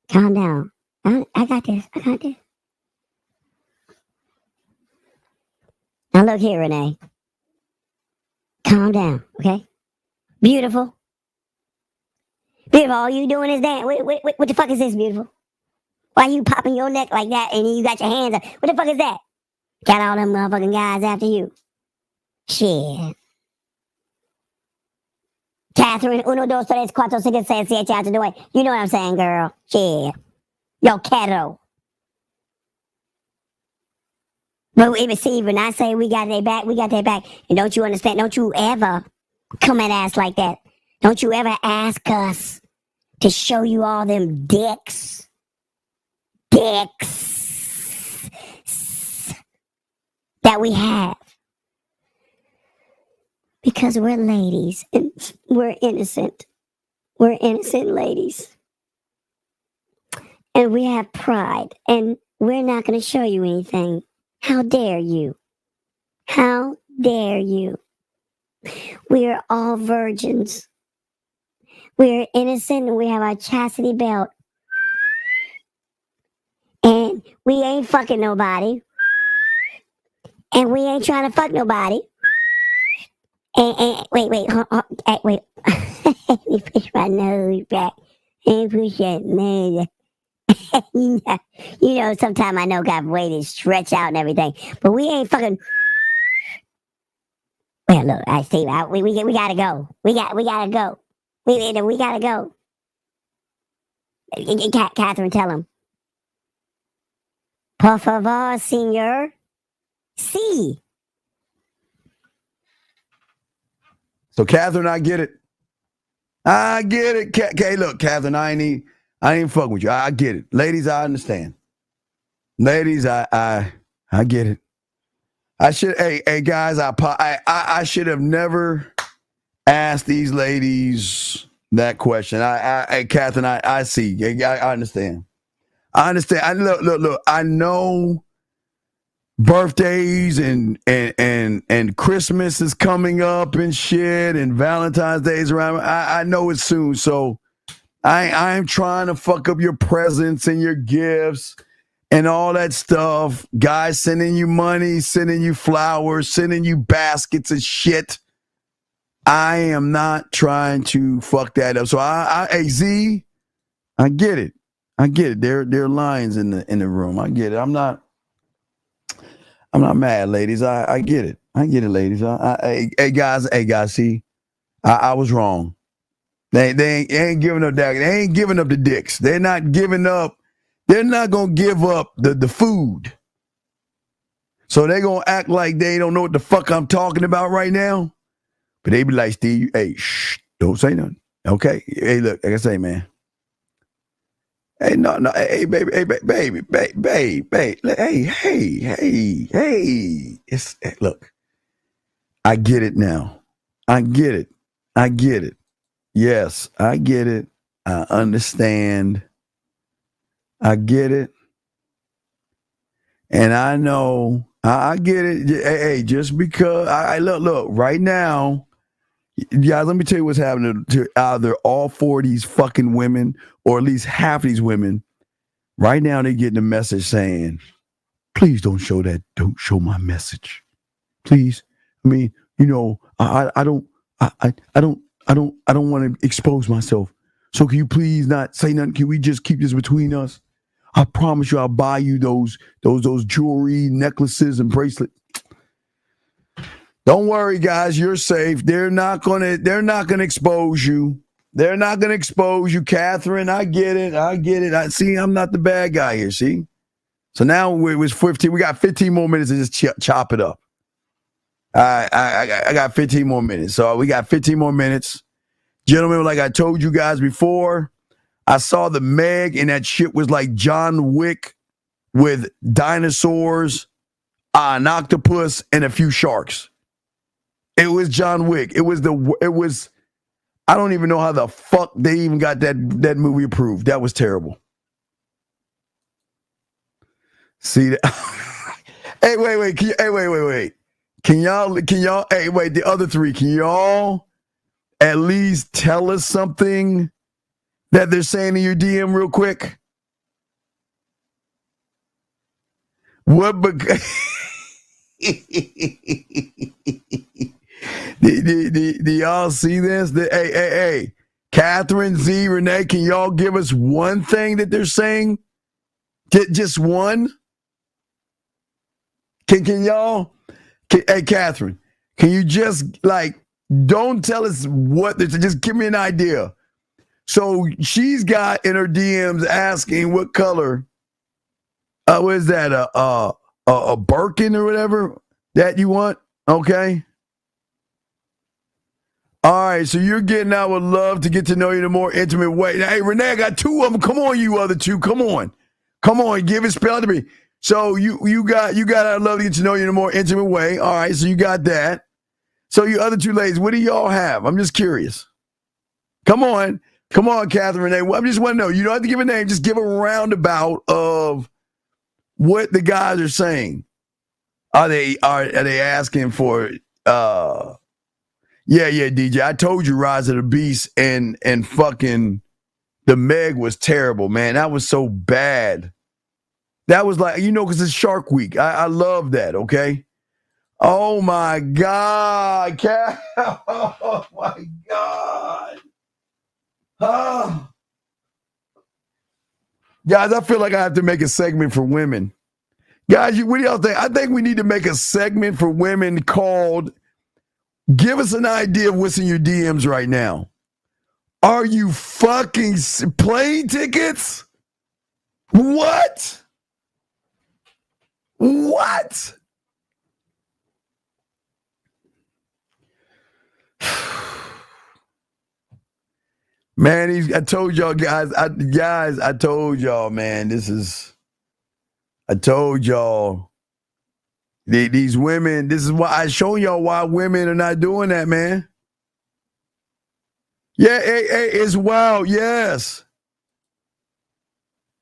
Calm down. I got this. I got this. Now look here, Renee. Calm down, okay? Beautiful. Beautiful, all you doing is dance. What the fuck is this, beautiful? Why you popping your neck like that and you got your hands up? What the fuck is that? Got all them motherfucking guys after you. Shit. Catherine, 1, 2, 3, 4, 5, 6, 7, 8 out the way. You know what I'm saying, girl. Shit. Yo, Cato. But even see, when I say we got their back, we got their back. And don't you understand? Don't you ever come at us like that. Don't you ever ask us to show you all them dicks. Dicks. That we have. Because we're ladies and we're innocent. We're innocent ladies. And we have pride. And we're not going to show you anything. How dare you? How dare you? We are all virgins. We are innocent and we have our chastity belt. And we ain't fucking nobody. And we ain't trying to fuck nobody. And wait. Let me push my nose back. And push that nose. you know, sometimes I know got way to stretch out and everything. But we ain't fucking... Well, look, I see. We gotta go. We gotta go. We gotta go. Catherine, tell him. Por favor, senor. Si. So, Catherine, I get it. I get it. Okay, look, Catherine, I ain't fucking with you. I get it. Ladies, I understand. Ladies, I get it. I should, hey guys, I should have never asked these ladies that question. Hey, Catherine, I see. I understand. I understand. Look. I know birthdays and Christmas is coming up and shit, and Valentine's Day is around. I know it's soon, so I'm trying to fuck up your presents and your gifts and all that stuff. Guys sending you money, sending you flowers, sending you baskets of shit. I am not trying to fuck that up. So hey Z, I get it. There are lions in the room. I get it. I'm not mad, ladies. I get it. I get it, ladies. Hey guys. See, I was wrong. They ain't giving up that. They ain't giving up the dicks. They're not giving up. They're not gonna give up the food. So they gonna act like they don't know what the fuck I'm talking about right now. But they be like, Steve, hey, shh, don't say nothing. Okay. Hey, look, like I say, man. Hey, no, hey, baby. Hey. Look, I get it now. I get it. Yes, I get it. I understand. I get it. And I know, I get it. Hey, just because I look right now, guys, let me tell you what's happening to either all four of these fucking women or at least half of these women. Right now, they're getting a message saying, please don't show my message. Please. I mean, I don't want to expose myself. So can you please not say nothing? Can we just keep this between us? I promise you I'll buy you those jewelry, necklaces, and bracelets. Don't worry, guys, you're safe. They're not gonna expose you. They're not gonna expose you, Catherine. I get it. I see. I'm not the bad guy here. See. So now it was 15. We got 15 more minutes to just chop it up. I got 15 more minutes. So we got 15 more minutes, gentlemen. Like I told you guys before, I saw the Meg, and that shit was like John Wick with dinosaurs, an octopus, and a few sharks. It was John Wick. It was. I don't even know how the fuck they even got that movie approved. That was terrible. See that? Hey, wait. Wait. Can y'all? Hey, wait. The other three. Can y'all at least tell us something that they're saying in your DM real quick? What? Do y'all see this? Hey, Catherine, Z, Renee, can y'all give us one thing that they're saying? Just one? Can y'all? Hey, Catherine, can you just don't tell us what? Just give me an idea. So she's got in her DMs asking what color. What is that? A Birkin or whatever that you want? Okay. All right, so you're getting I would love to get to know you in a more intimate way. Now, hey, Renee, I got two of them. Come on, you other two. Come on, give it spell to me. So you got I'd love to get to know you in a more intimate way. All right, so you got that. So you other two ladies, what do y'all have? I'm just curious. Come on, Catherine, Renee. Well, I just want to know. You don't have to give a name. Just give a roundabout of what the guys are saying. Are they asking for? Yeah, DJ. I told you Rise of the Beast and fucking the Meg was terrible, man. That was so bad. That was like, because it's Shark Week. I love that, okay? Oh, my God. Oh, my God. Oh. Guys, I feel like I have to make a segment for women. Guys, what do y'all think? I think we need to make a segment for women called Give Us an Idea of What's in Your DMs Right Now. Are you fucking plane tickets? What? Man, I told y'all guys, I told y'all, man, I told y'all, these women, this is why I show y'all why women are not doing that, man. Yeah, hey, it's wild, yes.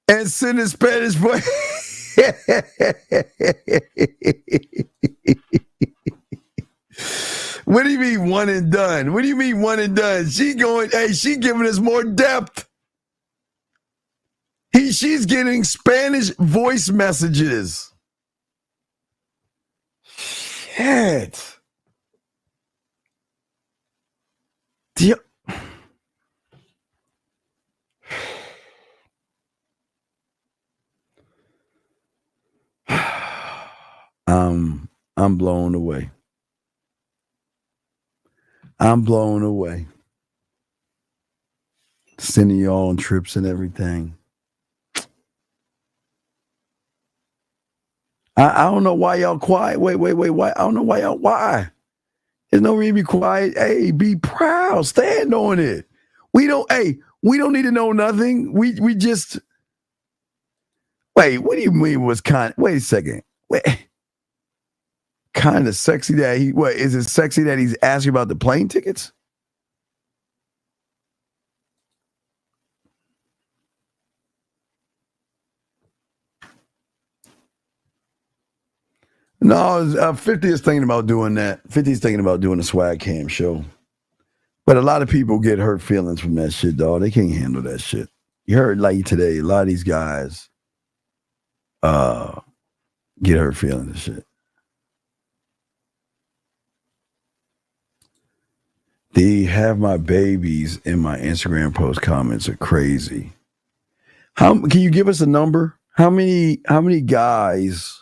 And send a Spanish voice. What do you mean one and done? What do you mean one and done? She giving us more depth. She's getting Spanish voice messages. Shit. I'm blown away. I'm blown away. Sending y'all on trips and everything. I don't know why y'all quiet. Wait. Why? I don't know why y'all. Why? There's no reason to be quiet. Hey, be proud. Stand on it. We don't need to know nothing. We just. Wait, what do you mean was kind? Wait a second. Wait. Kind of sexy that is it sexy that he's asking about the plane tickets? No, 50 is thinking about doing that. 50 is thinking about doing a swag cam show. But a lot of people get hurt feelings from that shit, dog. They can't handle that shit. You heard like today, a lot of these guys get hurt feelings and shit. The have my babies in my Instagram post comments are crazy. Can you give us a number? How many guys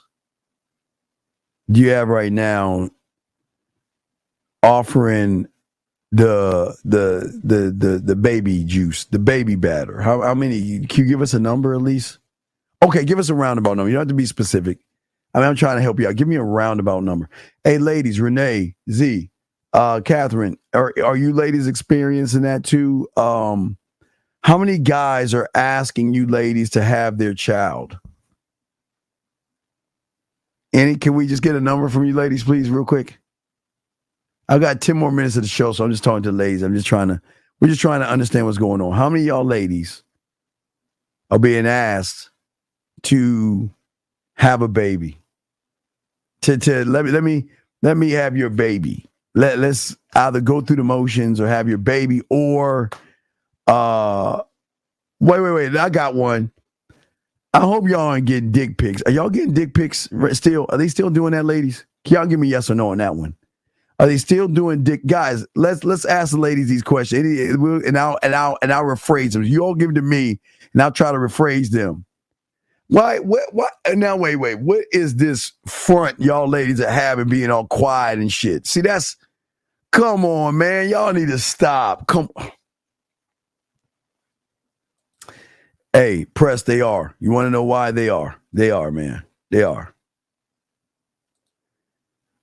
do you have right now offering the baby juice, the baby batter? How many? Can you give us a number at least? Okay, give us a roundabout number. You don't have to be specific. I mean, I'm trying to help you out. Give me a roundabout number. Hey, ladies, Renee, Z, Catherine, are you ladies experiencing that too? How many guys are asking you ladies to have their child? Can we just get a number from you ladies, please, real quick? I've got 10 more minutes of the show, so I'm just talking to the ladies. We're just trying to understand what's going on. How many of y'all ladies are being asked to have a baby? To let me have your baby. Let's either go through the motions or have your baby, or wait. I got one. I hope y'all aren't getting dick pics. Are y'all getting dick pics still? Are they still doing that, ladies? Can y'all give me yes or no on that one? Are they still doing dick? Guys, let's ask the ladies these questions, and I'll rephrase them. You all give them to me, and I'll try to rephrase them. Why? What? Now, wait. What is this front y'all ladies are having, being all quiet and shit? See, come on, man. Y'all need to stop. Come on. Hey, press, they are. You want to know why they are? They are, man. They are.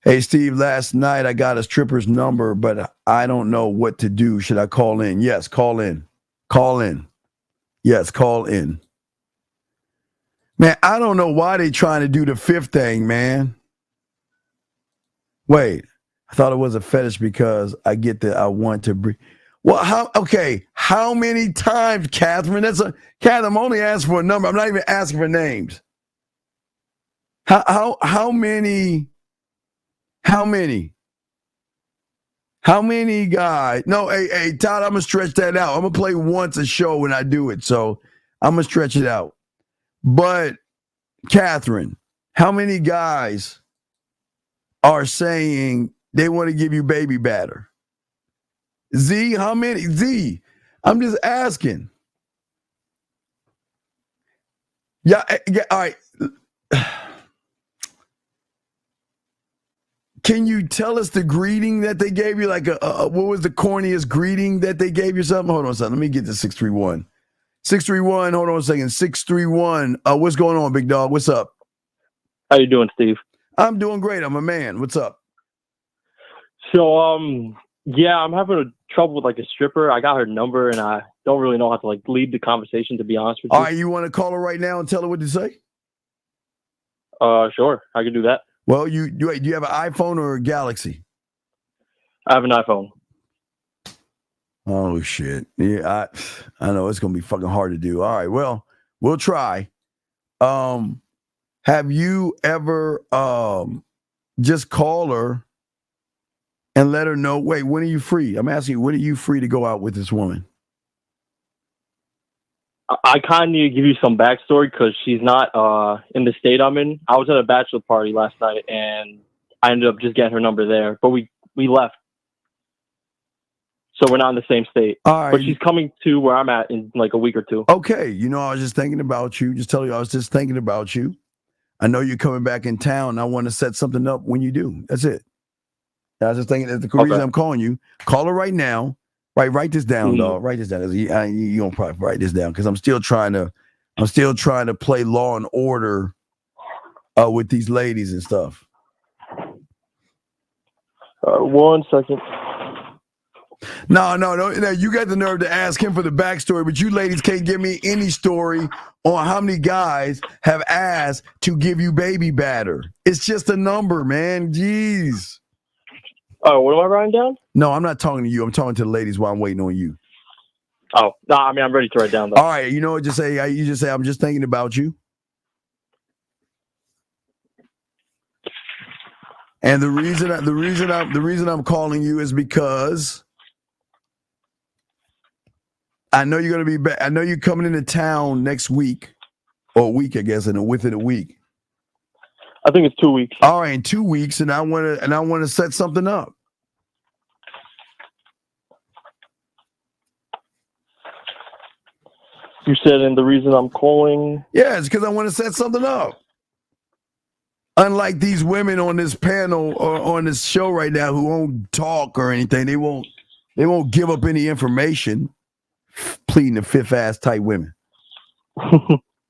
Hey, Steve, last night I got a stripper's number, but I don't know what to do. Should I call in? Yes, call in. Call in. Yes, call in. Man, I don't know why they trying to do the fifth thing, man. Wait, I thought it was a fetish because I get that I want to breathe. Well, how many times, Catherine? Catherine, I'm only asking for a number. I'm not even asking for names. How many guys? No, hey, Todd, I'm gonna stretch that out. I'm gonna play once a show when I do it, so I'm gonna stretch it out. But Catherine, how many guys are saying they want to give you baby batter? Z, how many? Z, I'm just asking. Yeah, all right. Can you tell us the greeting that they gave you? Like, what was the corniest greeting that they gave you? Something? Hold on a second. Let me get to 631. 631, hold on a second. 631. What's going on, big dog? What's up? How you doing, Steve? I'm doing great. I'm a man. What's up? So, yeah, I'm having trouble with like a stripper. I got her number and I don't really know how to like lead the conversation, to be honest with you. All right, you want to call her right now and tell her what to say? Sure, I can do that. Well, do you have an iPhone or a Galaxy? I have an iPhone. Oh shit. Yeah, I know it's gonna be fucking hard to do. All right, well, we'll try. Have you ever just call her and let her know, wait, when are you free? I'm asking you, when are you free to go out with this woman? I kind of need to give you some backstory because she's not in the state I'm in. I was at a bachelor party last night and I ended up just getting her number there, but we left. So we're not in the same state. All right. But she's coming to where I'm at in like a week or two. Okay. I was just thinking about you. Just tell you, I was just thinking about you. I know you're coming back in town. And I want to set something up when you do. That's it. I was just thinking that's the reason I'm calling you. Call her right now. Right, write this down, dog. Write this down. You don't probably write this down because I'm still trying to play Law and Order with these ladies and stuff. 1 second. No. You got the nerve to ask him for the backstory, but you ladies can't give me any story on how many guys have asked to give you baby batter. It's just a number, man. Jeez. Oh, what am I writing down? No, I'm not talking to you. I'm talking to the ladies while I'm waiting on you. Oh, no, I mean, I'm ready to write down, though. All right, you know what? You just say, I'm just thinking about you. And the reason I'm calling you is because I know you're gonna be back. I know you're coming into town next week, or a week, I guess, and within a week. I think it's 2 weeks. All right, in 2 weeks, and I want to set something up. You said, and the reason I'm calling? Yeah, it's because I want to set something up. Unlike these women on this panel or on this show right now who won't talk or anything, they won't give up any information. Pleading the fifth ass type women. All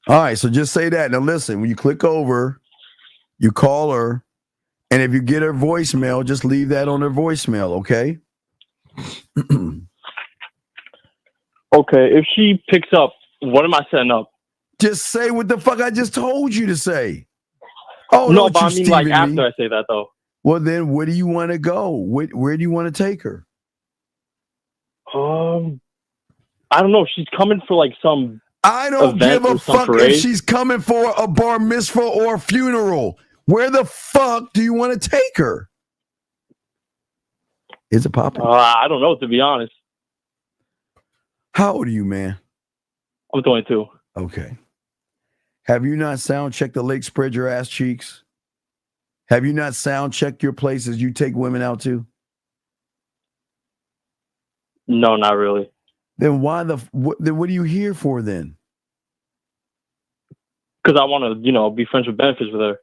right, so just say that. Now listen, when you click over, you call her, and if you get her voicemail, just leave that on her voicemail, okay? Okay, if she picks up, what am I setting up? Just say what the fuck I just told you to say. Oh, no, don't but you I mean like Steven after me. I say that though. Well, then where do you want to go? Where do you want to take her? I don't know. She's coming for like some. I don't give a fuck parade. if she's coming for a bar mitzvah or a funeral. Where the fuck do you want to take her? Is it popping? I don't know, to be honest. How old are you, man? I'm 22. Okay. Have you not sound checked the lake, spread your ass cheeks? Have you not sound checked your places you take women out to? No, not really. Then why then what are you here for then? Because I want to, be friends with benefits with her.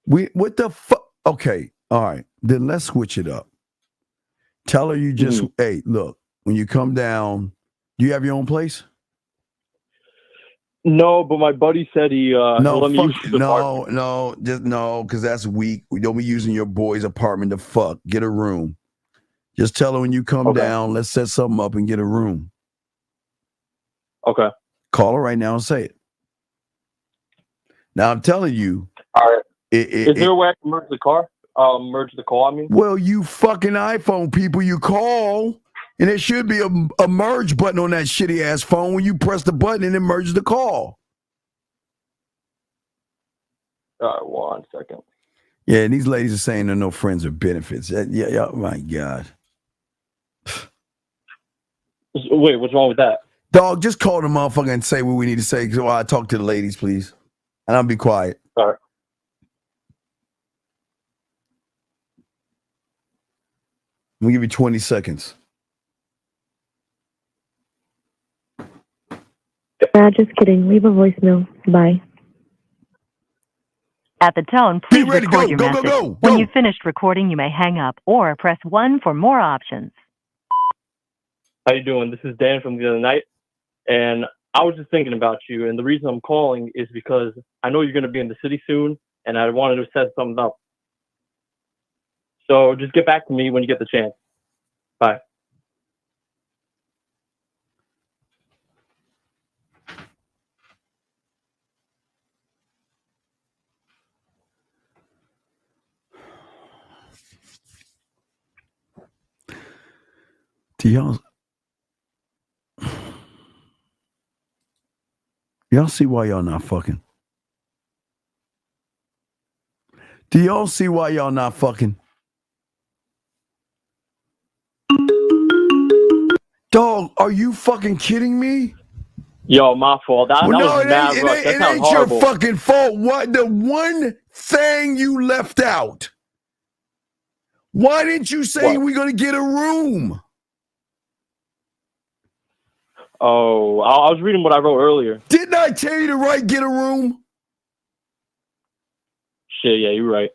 What the fuck? Okay, all right. Then let's switch it up. Tell her you just, hey, look, when you come down, do you have your own place? No, but my buddy said he let me use his apartment. No, because that's weak. We don't be using your boy's apartment to fuck. Get a room. Just tell her when you come down, let's set something up and get a room. Okay. Call her right now and say it. Now I'm telling you. All right. Is there a way I can merge the car? Merge the call, I mean? Well, you fucking iPhone people, you call, and there should be a merge button on that shitty ass phone when you press the button and it merges the call. All right, 1 second. Yeah, and these ladies are saying they're no friends with benefits. Yeah, oh my God. Wait, what's wrong with that? Dog, just call the motherfucker and say what we need to say while I talk to the ladies, please. And I'll be quiet. All right. I'm going to give you 20 seconds. Just kidding. Leave a voicemail. Bye. At the tone, please ready, record go, your go, message. go, go, When go. you've finished recording, you may hang up or press 1 for more options. How you doing? This is Dan from the other night, and I was just thinking about you, and the reason I'm calling is because I know you're going to be in the city soon, and I wanted to set something up. So just get back to me when you get the chance. Bye. Do y'all see why y'all not fucking? Do y'all see why y'all not fucking? Dog, are you fucking kidding me? Yo, my fault. That was mad rush. That It sounds ain't your horrible. fucking fault. What the one thing you left out? Why didn't you say we're gonna get a room? Oh, I was reading what I wrote earlier. Didn't I tell you to write get a room? Shit, yeah, you're right.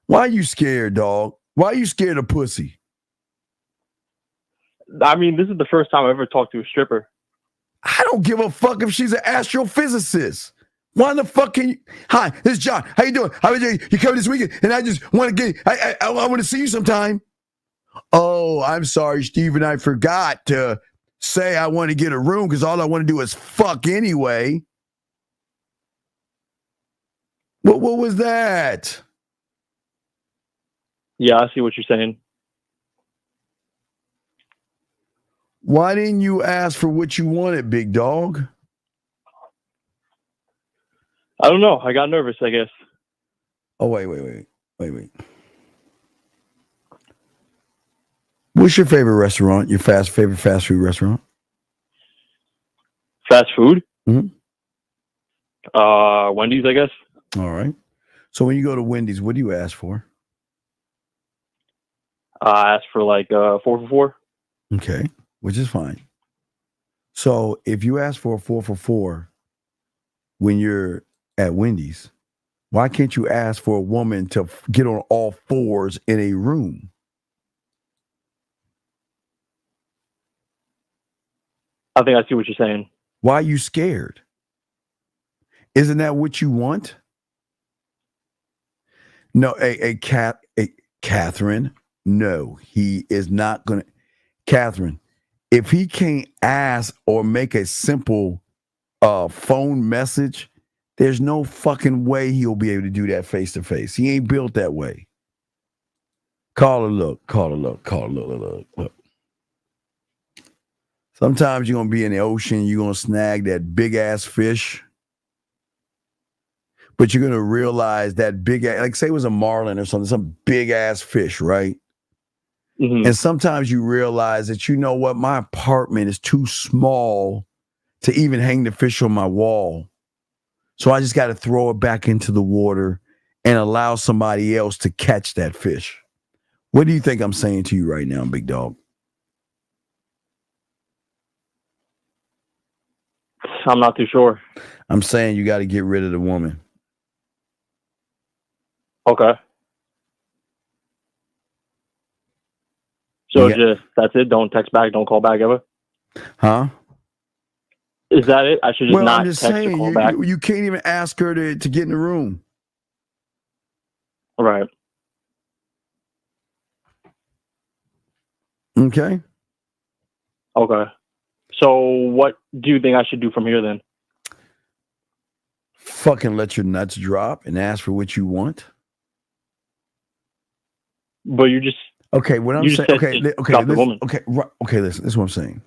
Why are you scared, dog? Why are you scared of pussy? I mean, this is the first time I ever talked to a stripper. I don't give a fuck if she's an astrophysicist. Why the fuck can you? Hi, this is John. How you doing? How are you? You coming this weekend? And I just want to get. I want to see you sometime. Oh, I'm sorry, Steve, and I forgot to say I want to get a room because all I want to do is fuck anyway. What was that? Yeah, I see what you're saying. Why didn't you ask for what you wanted, big dog? I don't know. I got nervous, I guess. Oh, wait. What's your favorite restaurant? Your favorite fast food restaurant? Fast food? Mm-hmm. Wendy's, I guess. All right. So when you go to Wendy's, what do you ask for? I asked for like 4 for 4. Okay, which is fine. So if you ask for a 4 for 4 when you're at Wendy's, why can't you ask for a woman to get on all fours in a room? I think I see what you're saying. Why are you scared? Isn't that what you want? No, Catherine, no, he is not going to. Catherine, if he can't ask or make a simple phone message, there's no fucking way he'll be able to do that face to face. He ain't built that way. Caller, look. Sometimes you're going to be in the ocean, you're going to snag that big ass fish, but you're going to realize that big ass, like say it was a marlin or something, some big ass fish, right? Mm-hmm. And sometimes you realize that, you know what, my apartment is too small to even hang the fish on my wall. So I just got to throw it back into the water and allow somebody else to catch that fish. What do you think I'm saying to you right now, big dog? I'm not too sure. I'm saying you got to get rid of the woman. Okay. So just, that's it? Don't text back, don't call back ever? Huh? Is that it? I should just not I'm just text saying, or call back? you can't even ask her to get in the room. Right. Okay. Okay. So what do you think I should do from here then? Fucking let your nuts drop and ask for what you want. But you just... Okay, what I'm saying... Okay, the woman. Okay, listen. This is what I'm saying.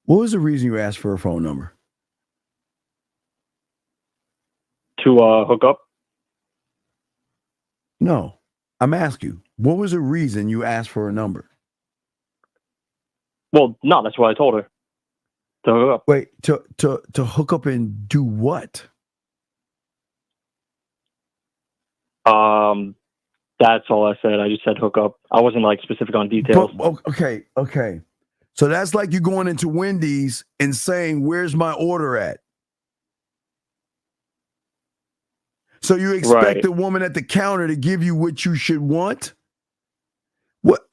What was the reason you asked for her phone number? To hook up? No. I'm asking you, what was the reason you asked for a number? Well, no, that's what I told her. To hook up. Wait, to hook up and do what? That's all I said. I just said hook up. I wasn't like specific on details. But, okay. So that's like you going into Wendy's and saying, "Where's my order at?" So you expect the woman at the counter to give you what you should want? What?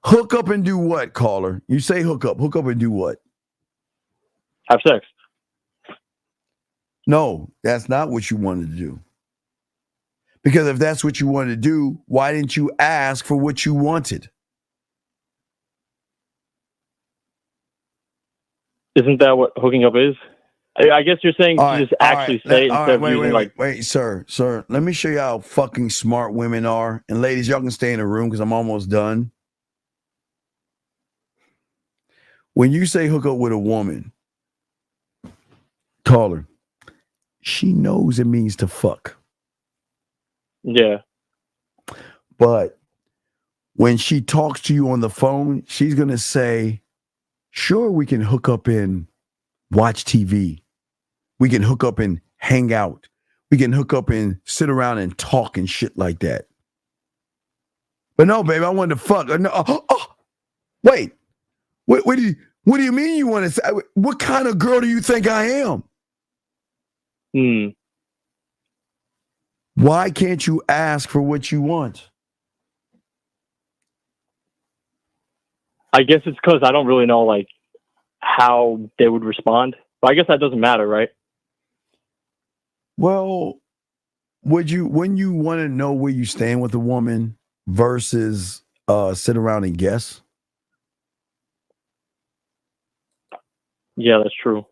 Hook up and do what, caller? You say hook up. Hook up and do what? Have sex. No, that's not what you wanted to do. Because if that's what you wanted to do, why didn't you ask for what you wanted? Isn't that what hooking up is? I guess you're saying to just actually say it instead of using like... Wait, sir. Let me show you how fucking smart women are. And ladies, y'all can stay in the room because I'm almost done. When you say hook up with a woman, call her. She knows it means to fuck. Yeah. But when she talks to you on the phone, she's going to say, sure, we can hook up and watch TV. We can hook up and hang out. We can hook up and sit around and talk and shit like that. But no, baby, I wanted to fuck. No, wait. What do you mean you want to say? What kind of girl do you think I am? Why can't you ask for what you want? I guess it's because I don't really know like how they would respond. But I guess that doesn't matter, right? Well, wouldn't you want to know where you stand with a woman versus sit around and guess? Yeah, that's true.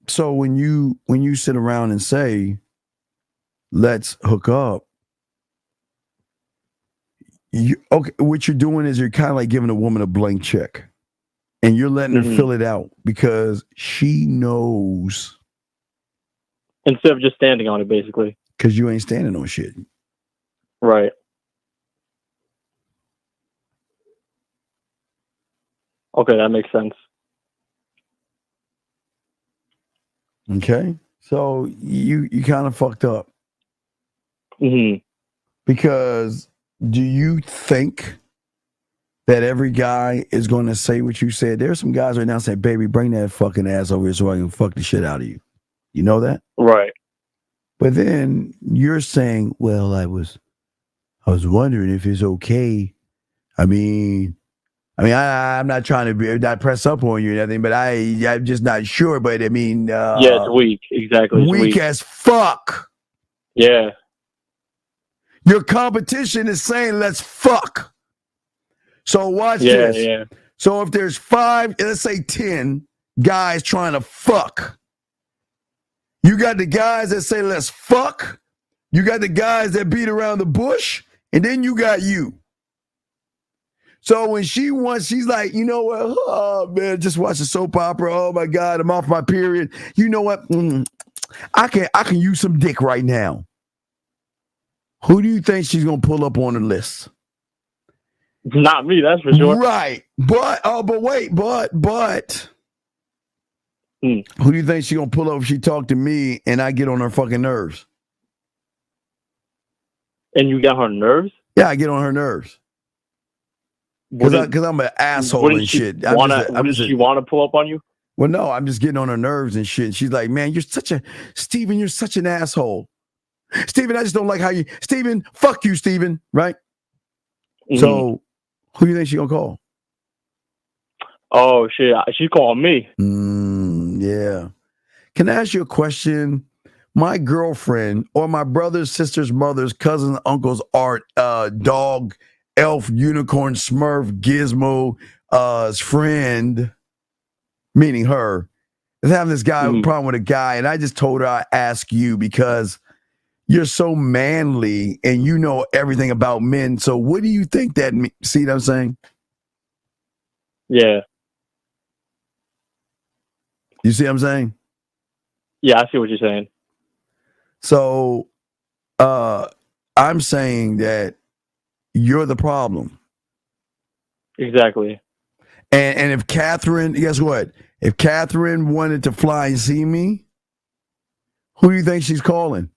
So when you sit around and say, let's hook up, Okay, what you're doing is you're kind of like giving a woman a blank check, and you're letting her fill it out because she knows. Instead of just standing on it, basically. Because you ain't standing on shit. Right. Okay, that makes sense. Okay, so you kind of fucked up. Mm-hmm. Because do you think that every guy is going to say what you said? There's some guys right now saying, "Baby, bring that fucking ass over here so I can fuck the shit out of you." You know that? Right. But then you're saying, "Well, I was wondering if it's okay." I'm not trying to not press up on you or anything, but I'm just not sure. But I mean, yeah, it's weak. Exactly. It's weak as fuck. Yeah. Your competition is saying, "Let's fuck." So watch this. Yeah. So if there's 5, let's say 10 guys trying to fuck, you got the guys that say, "Let's fuck." You got the guys that beat around the bush, and then you got you. So when she's like, you know what? Oh man, just watch a soap opera. Oh my God, I'm off my period. You know what? I can use some dick right now. Who do you think she's gonna pull up on the list? Not me, that's for sure. Right. But who do you think she's gonna pull up if she talk to me and I get on her fucking nerves? And you got her nerves? Yeah, I get on her nerves. Because I'm an asshole and shit. Does she want to pull up on you? Well, no, I'm just getting on her nerves and shit. She's like, "Man, you're such an asshole. Steven, I just don't like how you, Steven, fuck you, Steven," right? Mm-hmm. So who do you think she gonna call? Oh shit, she called me. Yeah. Can I ask you a question? My girlfriend or my brother's, sister's, mother's, cousin's, uncle's art, dog, elf, unicorn, smurf, gizmo, friend, meaning her, is having this guy problem with a guy, and I just told her I ask you because you're so manly and you know everything about men. So what do you think that means? See what I'm saying? Yeah. You see what I'm saying? Yeah, I see what you're saying. So I'm saying that you're the problem. Exactly. And if Catherine, guess what? If Catherine wanted to fly and see me, who do you think she's calling?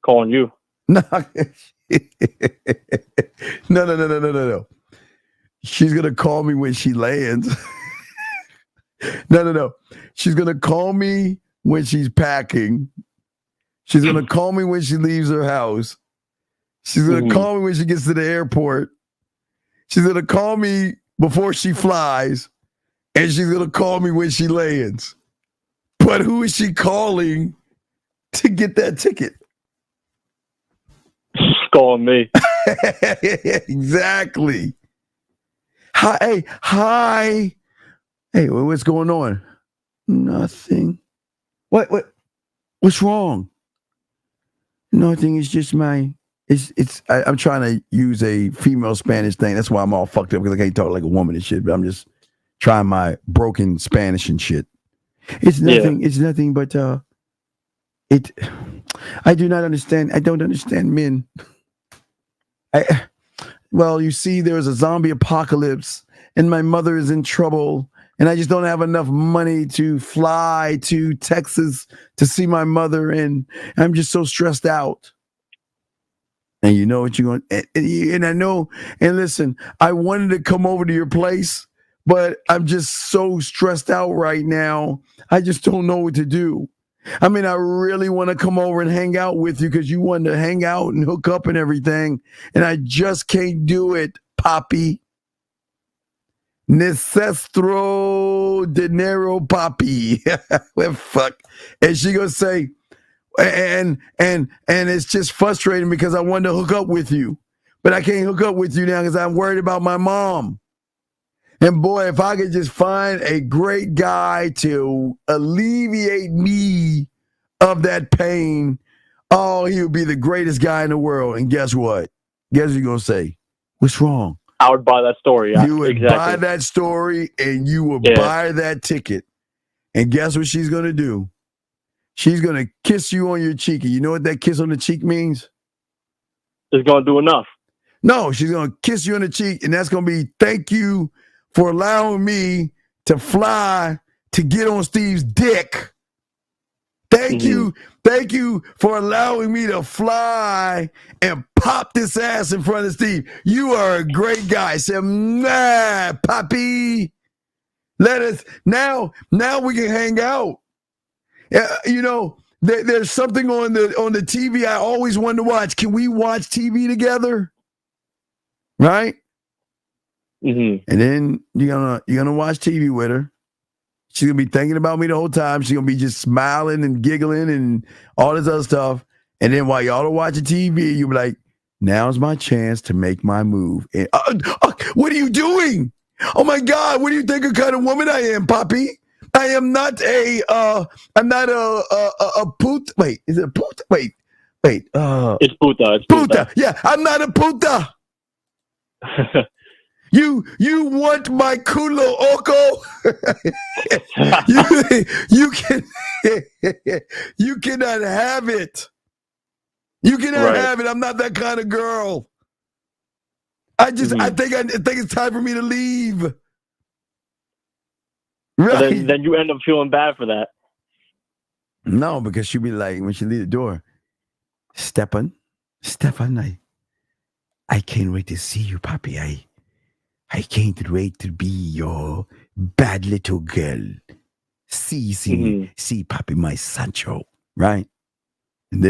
Calling you. No. No. She's going to call me when she lands. No. She's going to call me when she's packing. She's going to call me when she leaves her house. She's going to call me when she gets to the airport. She's going to call me before she flies. And she's going to call me when she lands. But who is she calling to get that ticket? She's calling me. Exactly. Hi. Hey, what's going on? Nothing. What's wrong? Nothing. It's just I'm trying to use a female Spanish thing. That's why I'm all fucked up because I can't talk like a woman and shit. But I'm just trying my broken Spanish and shit. It's nothing. Yeah. It's nothing but I do not understand. I don't understand men. Well, you see, there's a zombie apocalypse, and my mother is in trouble, and I just don't have enough money to fly to Texas to see my mother, and I'm just so stressed out. And you know what you're going, and I know, and listen, I wanted to come over to your place, but I'm just so stressed out right now. I just don't know what to do. I mean, I really want to come over and hang out with you because you wanted to hang out and hook up and everything, and I just can't do it, Papi. Necestro dinero, Papi. Well, fuck. And she gonna say, and it's just frustrating because I wanted to hook up with you, but I can't hook up with you now because I'm worried about my mom. And boy, if I could just find a great guy to alleviate me of that pain, oh, he would be the greatest guy in the world. And guess what? Guess what you're gonna say? What's wrong? I would buy that story. You would buy that story and you would buy that ticket. And guess what she's gonna do? She's gonna kiss you on your cheek. And you know what that kiss on the cheek means? It's gonna do enough. No, she's gonna kiss you on the cheek, and that's gonna be thank you for allowing me to fly to get on Steve's dick. Thank you for allowing me to fly and pop this ass in front of Steve. You are a great guy. Say, nah, Poppy. Let us now we can hang out. You know, there's something on the TV I always wanted to watch. Can we watch TV together? Right? Mm-hmm. And then you're gonna watch TV with her. She's gonna be thinking about me the whole time. She's gonna be just smiling and giggling and all this other stuff. And then while y'all are watching TV, you'll be like, now's my chance to make my move. And, what are you doing? Oh my God, what do you think of kind of woman I am, Poppy? I am not a puta. Wait, is it a puta? Wait. It's puta. It's puta. Yeah, I'm not a puta. You want my culo oko? you cannot have it. You cannot have it. I'm not that kind of girl. I think it's time for me to leave. Right. And then you end up feeling bad for that. No, because she'll be like, when she leave the door, Stefan, I can't wait to see you, Papi. I can't wait to be your bad little girl. See, Papi, my Sancho, right? And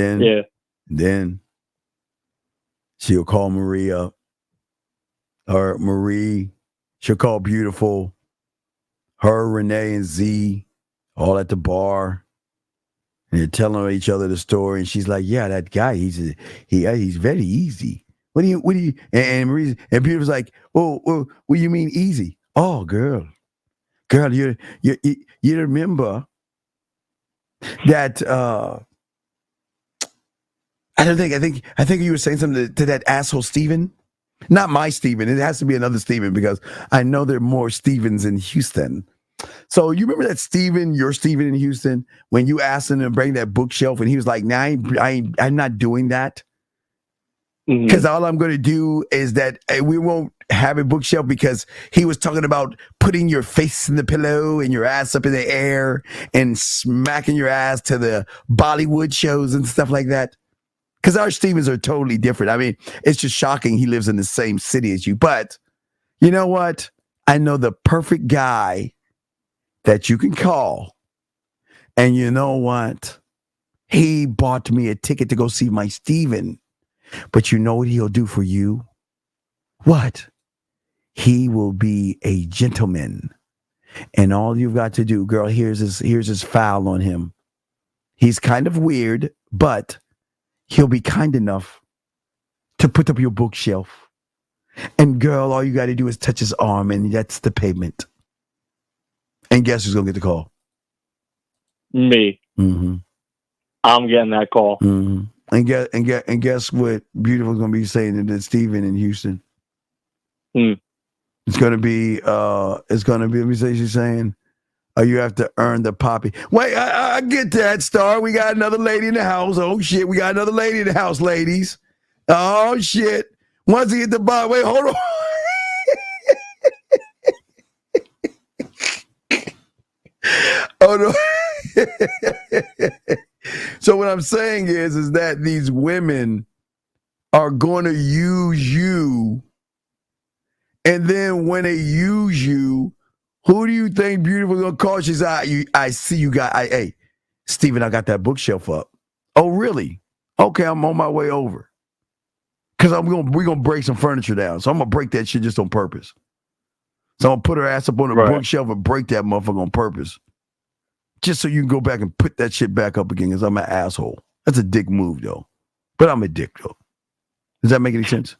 then she'll call Maria, or Marie. She'll call Beautiful. Her, Renee, and Z, all at the bar. And they're telling each other the story. And she's like, yeah, that guy, he's very easy. What do you, and Marie, and Peter was like, oh, what do you mean easy? Oh, girl, you remember that, I think you were saying something to that asshole Steven. Not my Steven. It has to be another Steven because I know there are more Stevens in Houston. So you remember that Steven, your Steven in Houston, when you asked him to bring that bookshelf and he was like, nah, I'm not doing that. Because all I'm going to do is that we won't have a bookshelf because he was talking about putting your face in the pillow and your ass up in the air and smacking your ass to the Bollywood shows and stuff like that. Because our Stevens are totally different. I mean, it's just shocking he lives in the same city as you. But you know what? I know the perfect guy that you can call. And you know what? He bought me a ticket to go see my Steven. But you know what he'll do for you? What? He will be a gentleman. And all you've got to do, girl, here's his file on him. He's kind of weird, but he'll be kind enough to put up your bookshelf. And girl, all you got to do is touch his arm and that's the payment. And guess who's going to get the call? Me. Mm-hmm. I'm getting that call. Mm-hmm. And guess what Beautiful's going to be saying to Steven in Houston? It's going to be, let me say she's saying, you have to earn the poppy. Wait, I get that, Star. We got another lady in the house. Oh, shit. We got another lady in the house, ladies. Oh, shit. Once he hit the bottom, wait, hold on. Oh, no. So what I'm saying is that these women are going to use you. And then when they use you, who do you think Beautiful's going to call? She's I see you got, hey, Steven, I got that bookshelf up. Oh, really? Okay, I'm on my way over. Because we're going to break some furniture down. So I'm going to break that shit just on purpose. So I'm going to put her ass up on the bookshelf and break that motherfucker on purpose. Just so you can go back and put that shit back up again because I'm an asshole. That's a dick move, though. But I'm a dick, though. Does that make any sense?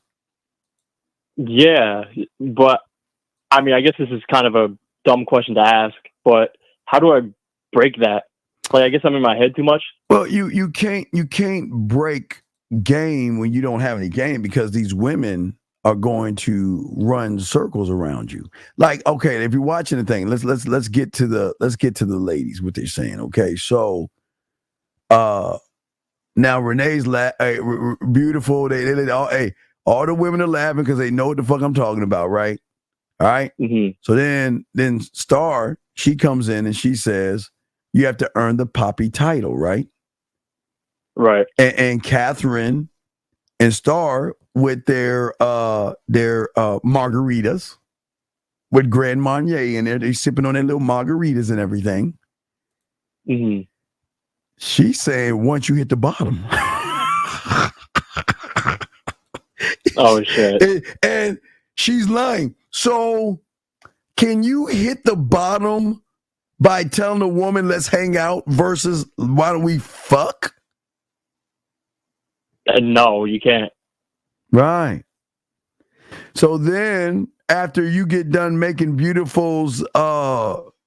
Yeah, but I mean, I guess this is kind of a dumb question to ask, but how do I break that? Like, I guess I'm in my head too much. Well, you can't break game when you don't have any game because these women are going to run circles around you. Like, okay, if you're watching the thing, let's get to the ladies, what they're saying. Okay, so now Renee's beautiful. They all the women are laughing because they know what the fuck I'm talking about, right? All right. Mm-hmm. So then Star, she comes in and she says, you have to earn the poppy title, right? Right. And Catherine and Star with their margaritas with Grand Marnier in there. They sipping on their little margaritas and everything. Mm-hmm. She's saying once you hit the bottom. Oh shit. And she's lying. So can you hit the bottom by telling a woman let's hang out versus why don't we fuck? No, you can't. Right. So then after you get done making Beautiful's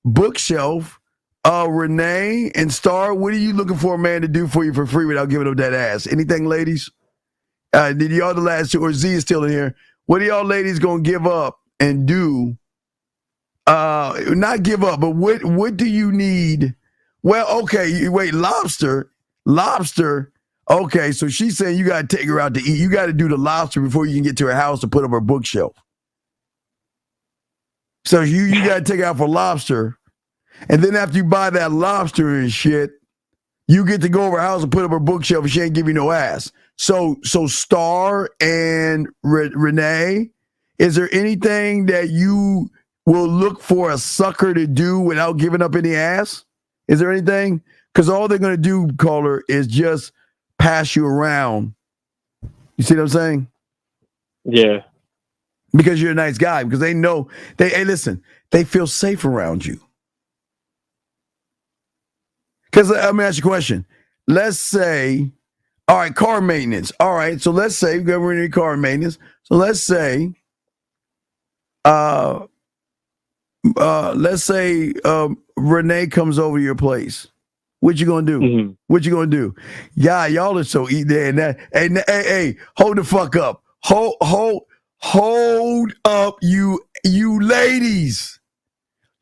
bookshelf, Renee and Star, what are you looking for a man to do for you for free without giving up that ass? Anything, ladies? Did y'all the last two, or Z is still in here? What are y'all ladies gonna give up and do? Not give up, but what do you need? Well, okay, wait, lobster. Okay, so she's saying you gotta take her out to eat. You gotta do the lobster before you can get to her house to put up her bookshelf. So you gotta take her out for lobster. And then after you buy that lobster and shit, you get to go over her house and put up her bookshelf and she ain't give you no ass. So Star and Renee, is there anything that you will look for a sucker to do without giving up any ass? Is there anything? Because all they're going to do, caller, is just pass you around. You see what I'm saying? Yeah. Because you're a nice guy. Because they know, hey, listen, they feel safe around you. Because let me ask you a question. Let's say, all right, car maintenance. All right, so let's say we're in car maintenance. So let's say, Renee comes over to your place. What you gonna do? Mm-hmm. What you gonna do? Yeah, y'all are so eat there and that. Hey, hold the fuck up. Hold up, you ladies.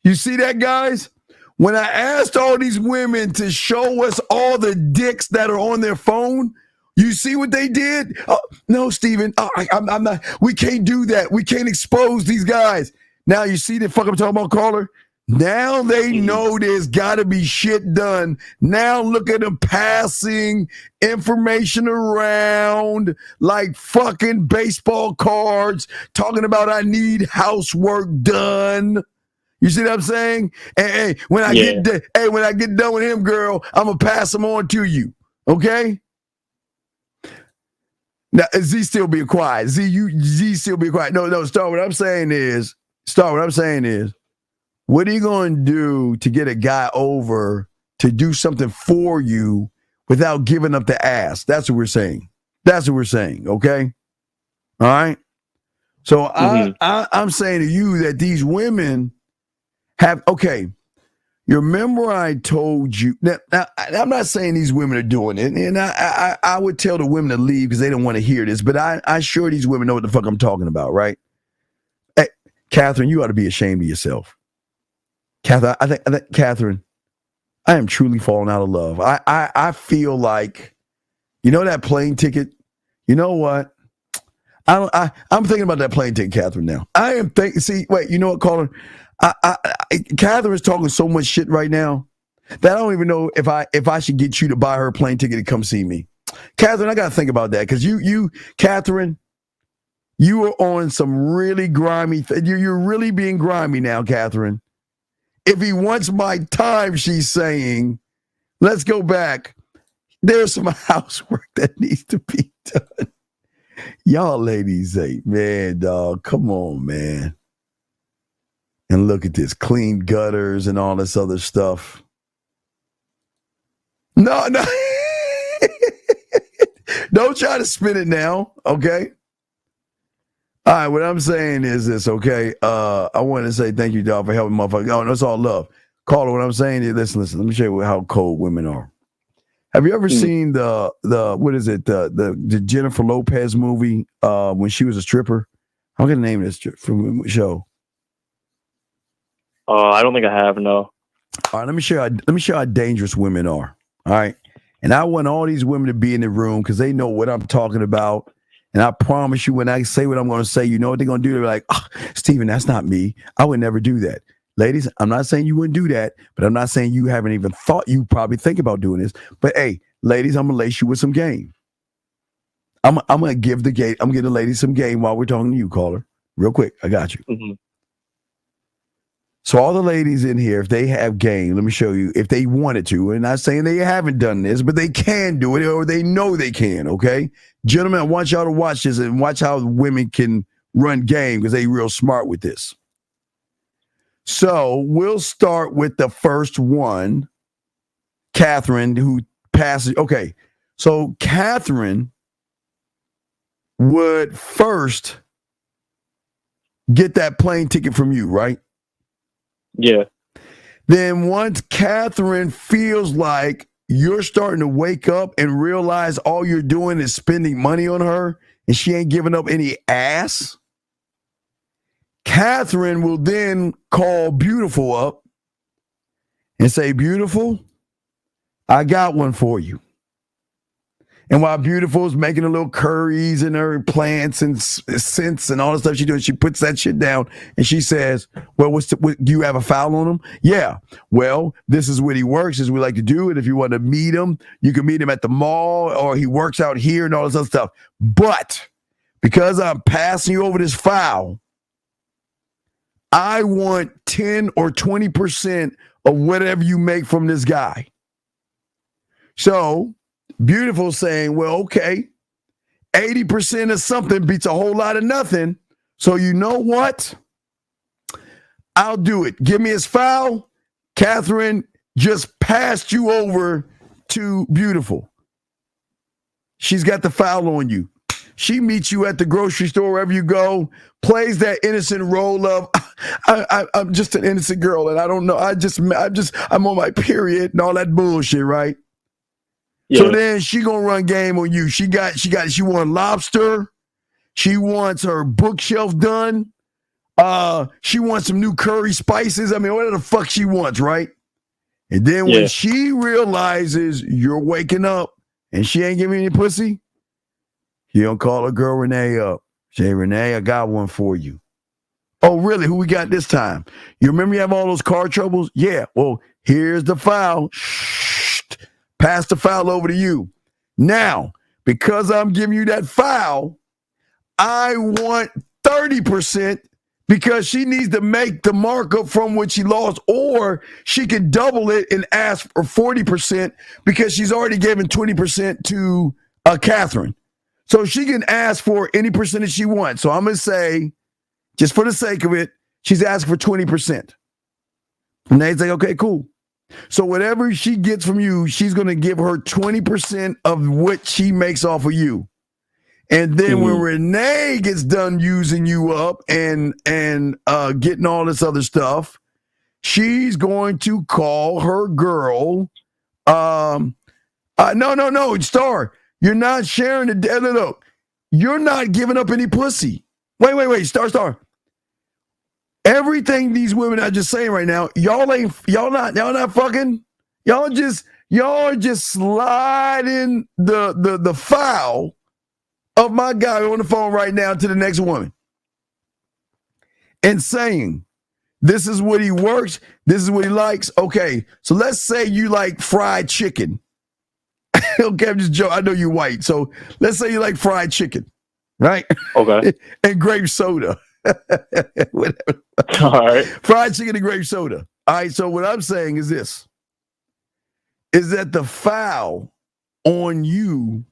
You see that, guys? When I asked all these women to show us all the dicks that are on their phone, you see what they did? No, Steven, I'm not. We can't do that. We can't expose these guys. Now you see the fuck I'm talking about, caller? Now they know there's got to be shit done. Now look at them passing information around like fucking baseball cards, talking about I need housework done. You see what I'm saying? Hey, when I get done with him, girl, I'm gonna pass him on to you. Okay? Now Z still being quiet. Z still being quiet. No. Star. What I'm saying is, what are you gonna do to get a guy over to do something for you without giving up the ass? That's what we're saying. Okay? All right. So I'm saying to you that these women have, okay, you remember I told you, now I'm not saying these women are doing it, and I would tell the women to leave because they don't want to hear this, but I sure these women know what the fuck I'm talking about, right? Hey, Catherine, you ought to be ashamed of yourself. Catherine, I think Catherine, I am truly falling out of love. I feel like, you know that plane ticket? You know what? I'm thinking about that plane ticket, Catherine, now. I am thinking, see, wait, you know what, caller? Catherine's talking so much shit right now that I don't even know if I should get you to buy her a plane ticket to come see me. Catherine, I got to think about that because Catherine, you are on some really grimy, you're really being grimy now, Catherine. If he wants my time, she's saying, let's go back. There's some housework that needs to be done. Y'all ladies say, man, dog, come on, man. And look at this, clean gutters and all this other stuff. No. Don't try to spin it now, okay? All right, what I'm saying is this, okay? I want to say thank you, dog, for helping motherfuckers. Oh, that's all love. Caller, what I'm saying is, listen, let me show you how cold women are. Have you ever seen the what is it, the Jennifer Lopez movie when she was a stripper? I'm gonna name this from show. I don't think I have. No. All right, let me show you how dangerous women are. All right, and I want all these women to be in the room because they know what I'm talking about. And I promise you, when I say what I'm going to say, you know what they're going to do? They're like, oh, Steven, that's not me. I would never do that. Ladies, I'm not saying you wouldn't do that, but I'm not saying you haven't even thought you probably think about doing this. But hey, ladies, I'm going to lace you with some game. I'm going to give the ladies some game while we're talking to you, caller. Real quick. I got you. Mm-hmm. So all the ladies in here, if they have game, let me show you, if they wanted to, and not saying they haven't done this, but they can do it or they know they can, okay? Gentlemen, I want y'all to watch this and watch how women can run game because they real smart with this. So we'll start with the first one, Catherine, who passes. Okay, so Catherine would first get that plane ticket from you, right? Yeah. Then once Catherine feels like you're starting to wake up and realize all you're doing is spending money on her and she ain't giving up any ass, Catherine will then call Beautiful up and say, Beautiful, I got one for you. And while Beautiful is making a little curries and her plants and scents and all the stuff she's doing, she puts that shit down and she says, well, do you have a foul on him? Yeah. Well, this is what he works, as we like to do. And if you want to meet him, you can meet him at the mall or he works out here and all this other stuff. But because I'm passing you over this foul, I want 10 or 20% of whatever you make from this guy. So Beautiful saying, well, okay, 80% of something beats a whole lot of nothing. So you know what? I'll do it. Give me his foul. Catherine just passed you over to Beautiful. She's got the foul on you. She meets you at the grocery store, wherever you go, plays that innocent role of, I'm just an innocent girl and I don't know. I'm on my period and all that bullshit, right? Yeah. So then she gonna run game on you. She wants lobster. She wants her bookshelf done. She wants some new curry spices. I mean, whatever the fuck she wants, right? And then when she realizes you're waking up and she ain't giving you any pussy, you don't call her girl Renee up. Say, Renee, I got one for you. Oh, really? Who we got this time? You remember you have all those car troubles? Yeah. Well, here's the file. Pass the file over to you. Now, because I'm giving you that file, I want 30% because she needs to make the markup from what she lost, or she can double it and ask for 40% because she's already given 20% to Catherine. So she can ask for any percentage she wants. So I'm going to say, just for the sake of it, she's asking for 20%. And they say, okay, cool. So whatever she gets from you, she's going to give her 20% of what she makes off of you. And then when Renee gets done using you up and getting all this other stuff, she's going to call her girl. No, Star, you're not sharing the no. You're not giving up any pussy. Wait, Star. Everything these women are just saying right now, y'all not fucking. Y'all just sliding the file of my guy on the phone right now to the next woman and saying, this is what he works, this is what he likes. Okay, so let's say you like fried chicken. Okay, I'm just joking. I know you're white, so let's say you like fried chicken, right? Okay. And grape soda. Whatever. All right. Fried chicken and grape soda. All right, so what I'm saying is this, is that the foul on you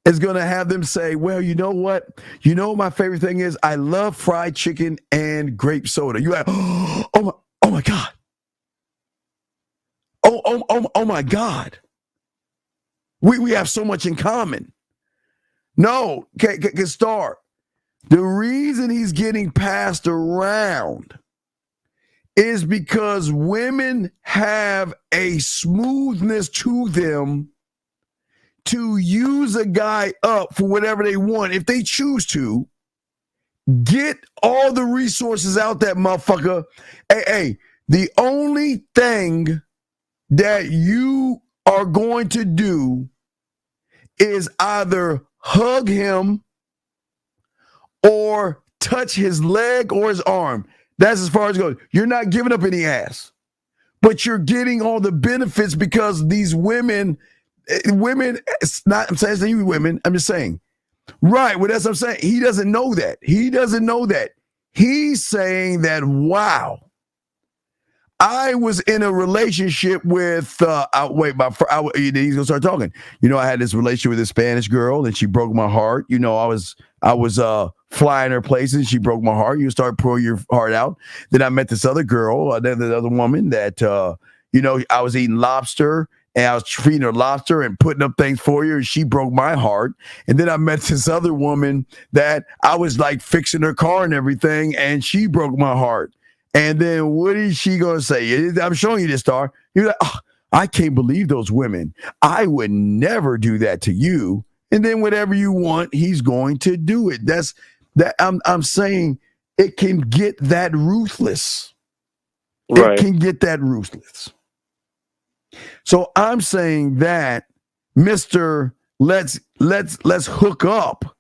is going to have them say, well, you know what? You know what my favorite thing is? I love fried chicken and grape soda. You're like, oh my God. Oh my God. We have so much in common. No, Star. The reason he's getting passed around is because women have a smoothness to them to use a guy up for whatever they want if they choose to. Get all the resources out that motherfucker. Hey, the only thing that you are going to do is either hug him or touch his leg or his arm. That's as far as it goes. You're not giving up any ass, but you're getting all the benefits because these women, it's not, I'm saying you women, I'm just saying. Right, well, that's what I'm saying. He doesn't know that. He doesn't know that. He's saying that, wow, I was in a relationship with, he's going to start talking. I had this relationship with a Spanish girl and she broke my heart. I was flying her places. She broke my heart. You start pouring your heart out. Then I met this other girl, the other woman that, I was eating lobster. And I was feeding her lobster and putting up things for her, and she broke my heart. And then I met this other woman that I was like fixing her car and everything, and she broke my heart. And then what is she going to say? I'm showing you this, Star. You're like, oh, I can't believe those women. I would never do that to you. And then whatever you want, he's going to do it. That's that. I'm saying it can get that ruthless. Right. It can get that ruthless. So I'm saying that, Mr. Let's hook up.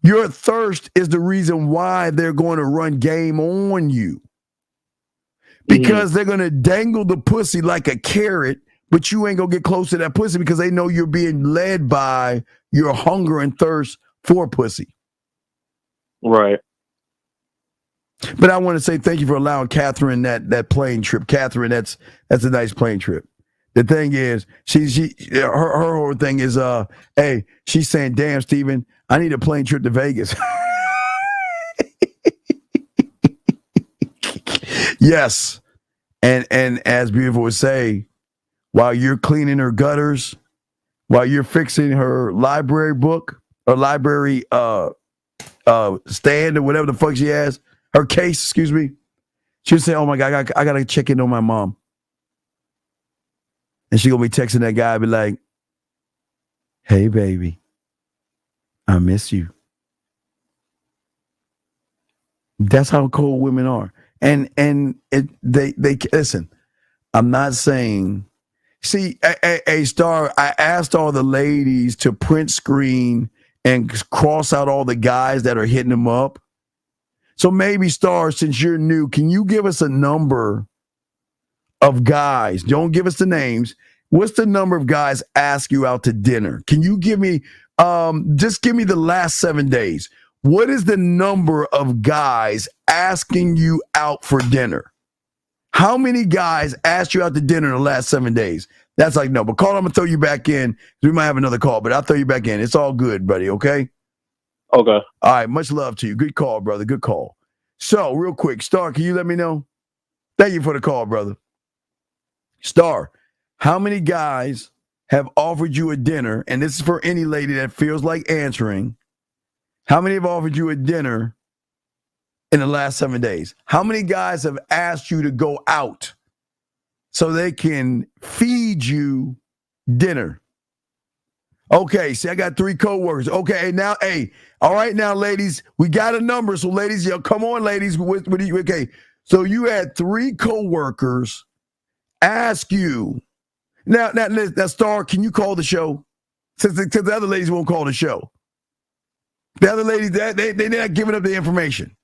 Your thirst is the reason why they're going to run game on you. Because they're going to dangle the pussy like a carrot, but you ain't going to get close to that pussy because they know you're being led by your hunger and thirst for pussy. Right. But I want to say thank you for allowing Catherine that plane trip. Catherine, that's a nice plane trip. The thing is, her whole thing is, hey, she's saying, damn, Steven, I need a plane trip to Vegas. Yes. And as Beautiful would say, while you're cleaning her gutters, while you're fixing her library book or library stand or whatever the fuck she has, her case, excuse me, she'll say, oh my God, I got to check in on my mom. And she gonna be texting that guy, be like, hey, baby, I miss you. That's how cold women are. And they listen, I'm not saying, see, a Star, I asked all the ladies to print screen and cross out all the guys that are hitting them up. So maybe, Star, since you're new, can you give us a number of guys? Don't give us the names. What's the number of guys ask you out to dinner? Can you give me, just give me the last 7 days. What is the number of guys asking you out for dinner? How many guys asked you out to dinner in the last 7 days? That's like, no, but call, I'm going to throw you back in. We might have another call, but I'll throw you back in. It's all good, buddy, okay? Okay. All right, much love to you. Good call, brother. Good call. So, real quick, Star, can you let me know? Thank you for the call, brother. Star, how many guys have offered you a dinner? And this is for any lady that feels like answering. How many have offered you a dinner in the last 7 days? How many guys have asked you to go out so they can feed you dinner? Okay, see, I got 3 coworkers. Okay, now, hey, all right, now, ladies, we got a number. So, ladies, yo, come on, ladies. What do you, okay, so you had 3 coworkers ask you. Now, Star, can you call the show? Since the other ladies won't call the show. The other ladies, they're not giving up the information.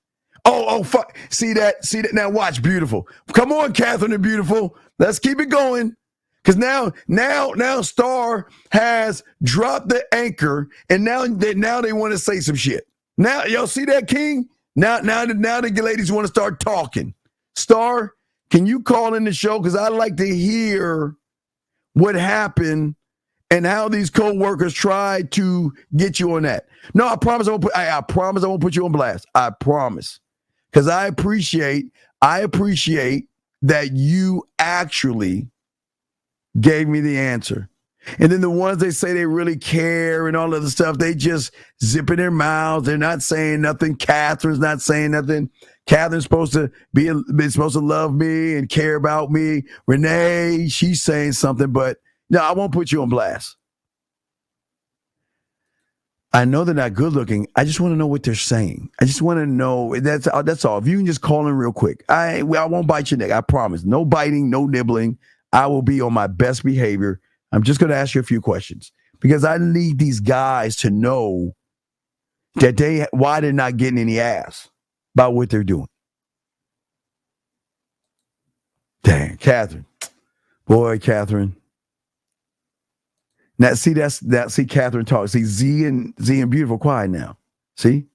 Oh, fuck. See that? Now watch, Beautiful. Come on, Catherine and Beautiful. Let's keep it going. Because now Star has dropped the anchor, and now they want to say some shit. Now, y'all see that, King? Now the ladies want to start talking. Star, can you call in the show? Because I'd like to hear what happened and how these co-workers tried to get you on that. No, I promise I won't put you on blast. I promise. Because I appreciate that you actually gave me the answer. And then the ones they say they really care and all of the stuff, they just zip in their mouths. They're not saying nothing. Catherine's not saying nothing. Catherine's supposed to be supposed to love me and care about me. Renee, she's saying something, but no, I won't put you on blast. I know they're not good looking. I just want to know what they're saying. I just want to know. That's all. If you can just call in real quick. I won't bite your neck. I promise. No biting, no nibbling. I will be on my best behavior. I'm just going to ask you a few questions because I need these guys to know that why they're not getting any ass about what they're doing. Dang, Catherine. Boy, Catherine. Now, see, see, Catherine talk. See, Z and Beautiful quiet now. See?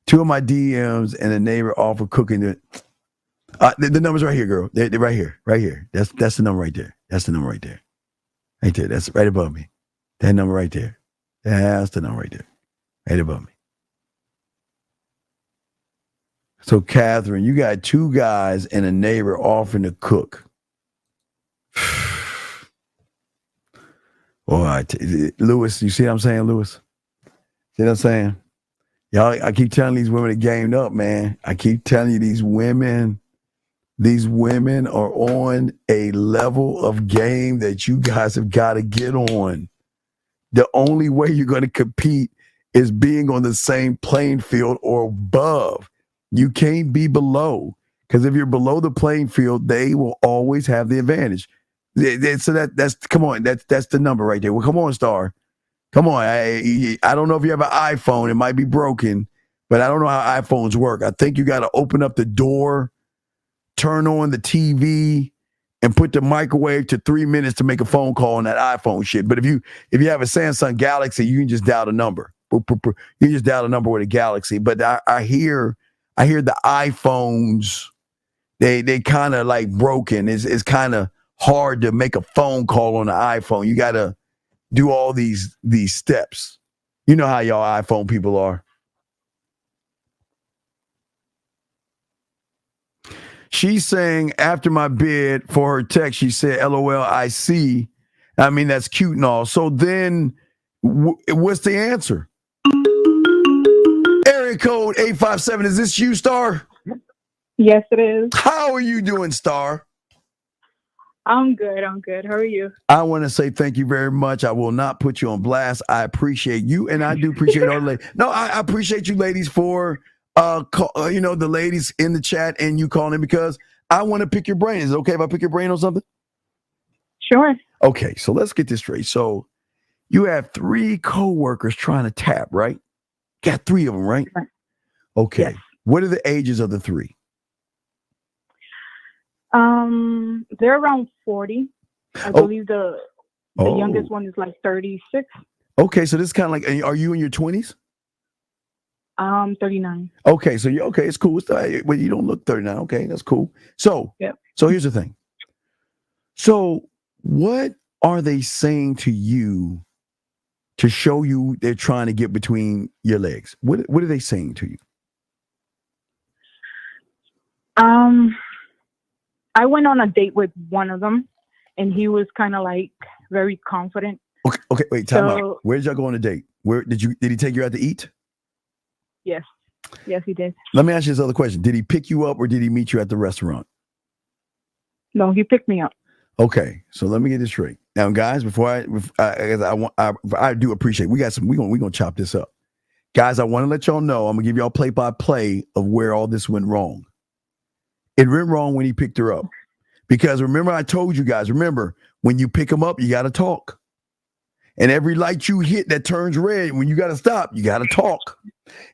2 of my DMs and a neighbor offer cooking. The number's right here, girl. They're right here. Right here. That's the number right there. That's the number right there. Right there. That's right above me. That number right there. That's the number right there. Right above me. So, Catherine, you got 2 guys and a neighbor offering to cook. Boy, Lewis, you see what I'm saying, Lewis? See what I'm saying? Y'all, I keep telling these women to gamed up, man. I keep telling you these women are on a level of game that you guys have got to get on. The only way you're going to compete is being on the same playing field or above. You can't be below, because if you're below the playing field, they will always have the advantage. So that's come on, that's the number right there. Well, come on, Star. Come on. I don't know if you have an iPhone. It might be broken, but I don't know how iPhones work. I think you got to open up the door, turn on the TV, and put the microwave to 3 minutes to make a phone call on that iPhone shit. But if you have a Samsung Galaxy, you can just dial the number. You can just dial the number with a Galaxy. But I hear the iPhones, they kind of like broken. It's kind of hard to make a phone call on the iPhone. You got to do all these steps. You know how y'all iPhone people are. She's saying after my bid for her text, she said, LOL, I see. I mean, that's cute and all. So then what's the answer? Area code 857. Is this you, Star? Yes, it is. How are you doing, Star? I'm good. How are you? I want to say thank you very much. I will not put you on blast. I appreciate you, and I do appreciate all the ladies. No, I appreciate you ladies for the ladies in the chat and you calling in, because I want to pick your brain. Is it okay if I pick your brain on something? Sure. Okay, so let's get this straight. So you have 3 coworkers trying to tap, right? Got 3 of them, right? Okay. Yes. What are the ages of the 3? They're around 40. I believe the youngest one is like 36. Okay, so this is kind of like, are you in your 20s? 39. Okay, so it's cool. Well, you don't look 39. Okay, that's cool. So, So here's the thing. So, what are they saying to you to show you they're trying to get between your legs? What are they saying to you? I went on a date with one of them, and he was kind of like very confident. Okay, wait, time out. Where did y'all go on a date? Where did he take you out to eat? Yes, he did. Let me ask you this other question. Did he pick you up or did he meet you at the restaurant? No, he picked me up. Okay, so let me get this straight. Now, guys, I do appreciate we're gonna chop this up. Guys, I want to let y'all know, I'm gonna give y'all play-by-play of where all this went wrong. It went wrong when he picked her up. Because remember, I told you guys, when you pick them up, you got to talk. And every light you hit that turns red, when you got to stop, you got to talk.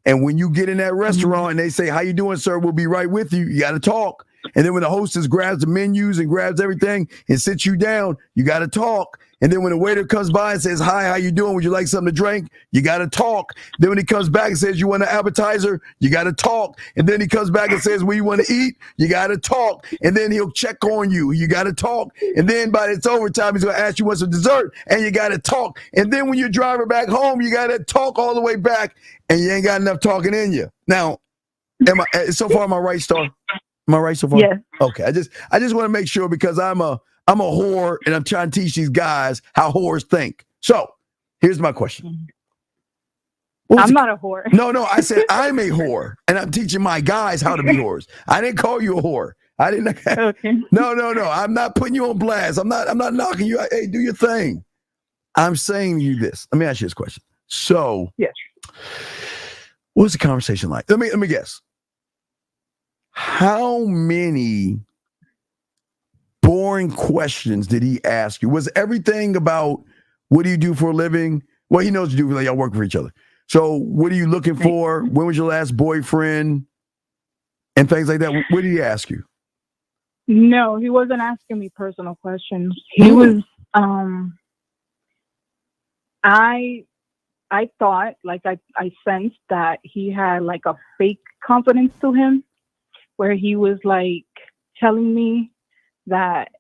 And when you get in that restaurant and they say, how you doing, sir? We'll be right with you. You got to talk. And then when the hostess grabs the menus and grabs everything and sits you down, you got to talk. And then when the waiter comes by and says, hi, how you doing? Would you like something to drink? You got to talk. Then when he comes back and says, you want an appetizer? You got to talk. And then he comes back and says, what you want to eat? You got to talk. And then he'll check on you. You got to talk. And then by it's overtime, he's going to ask you what's some dessert. And you got to talk. And then when you're driving back home, you got to talk all the way back. And you ain't got enough talking in you. Now, am I right, Star? Am I right so far? Yeah. Okay. I just want to make sure, because I'm a whore and I'm trying to teach these guys how whores think. So here's my question. I'm not a whore. No, I said I'm a whore, and I'm teaching my guys how to be whores. I didn't call you a whore. I didn't. Okay. No. I'm not putting you on blast. I'm not knocking you. Hey, do your thing. I'm saying to you this. Let me ask you this question. So, yes. What was the conversation like? Let me guess. How many boring questions did he ask you? Was everything about what do you do for a living? Well, he knows you do. Like, y'all work for each other. So, what are you looking for? When was your last boyfriend? And things like that. What did he ask you? No, he wasn't asking me personal questions. He was. I thought, like, I sensed that he had like a fake confidence to him, where he was like telling me that,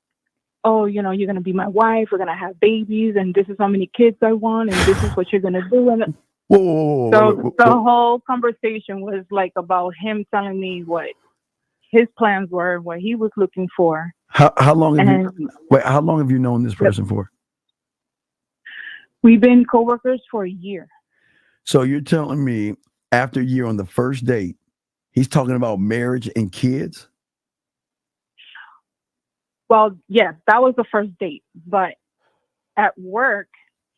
oh, you know, you're gonna be my wife, we're gonna have babies, and this is how many kids I want, and this is what you're gonna do. And whoa. The whole conversation was like about him telling me what his plans were, what he was looking for. How long have you known this person for? We've been coworkers for a year. So you're telling me after a year on the first date, he's talking about marriage and kids? Well, yes, that was the first date. But at work,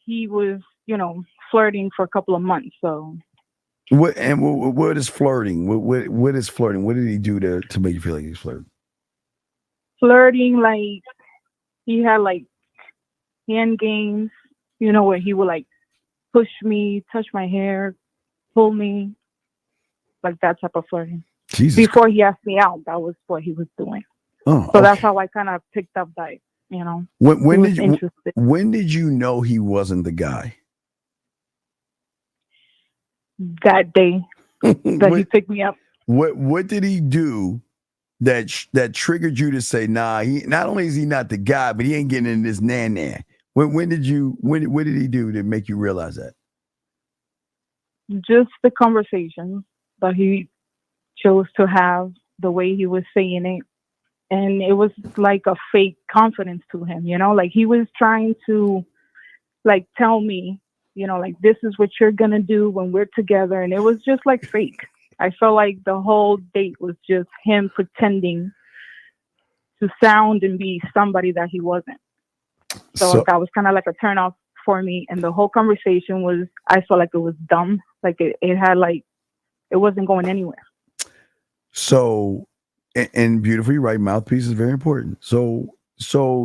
he was, you know, flirting for a couple of months. So what is flirting? What is flirting? What did he do to make you feel like he's flirting? Flirting, like he had like hand games, you know, where he would like push me, touch my hair, pull me, like that type of flirting. Before he asked me out, that was what he was doing. Oh, so that's how I kind of picked up that, you know. When did you know he wasn't the guy? That day that he picked me up. What did he do that triggered you to say, nah, he not only is he not the guy, but he ain't getting in this nan-nan? What did he do to make you realize that? Just the conversation that he chose to have, the way he was saying it. And it was like a fake confidence to him, you know, like he was trying to like tell me, you know, like this is what you're going to do when we're together. And it was just like fake. I felt like the whole date was just him pretending to sound and be somebody that he wasn't. So that was kind of like a turn off for me. And the whole conversation was, I felt like it was dumb. Like it had like, it wasn't going anywhere. So, and beautifully right, mouthpiece is very important. So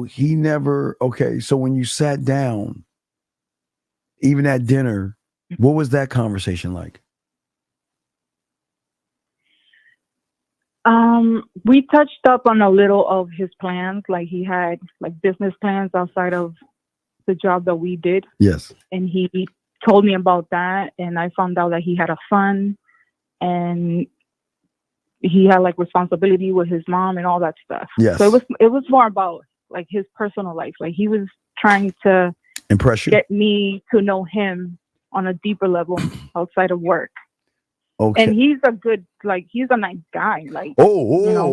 he never, okay. So when you sat down, even at dinner, what was that conversation like? We touched up on a little of his plans. Like he had like business plans outside of the job that we did. Yes. And he told me about that. And I found out that he had a son and he had like responsibility with his mom and all that stuff. Yes. So it was more about like his personal life. Like he was trying to impress you, get me to know him on a deeper level outside of work. Okay. And he's he's a nice guy. Like, I'm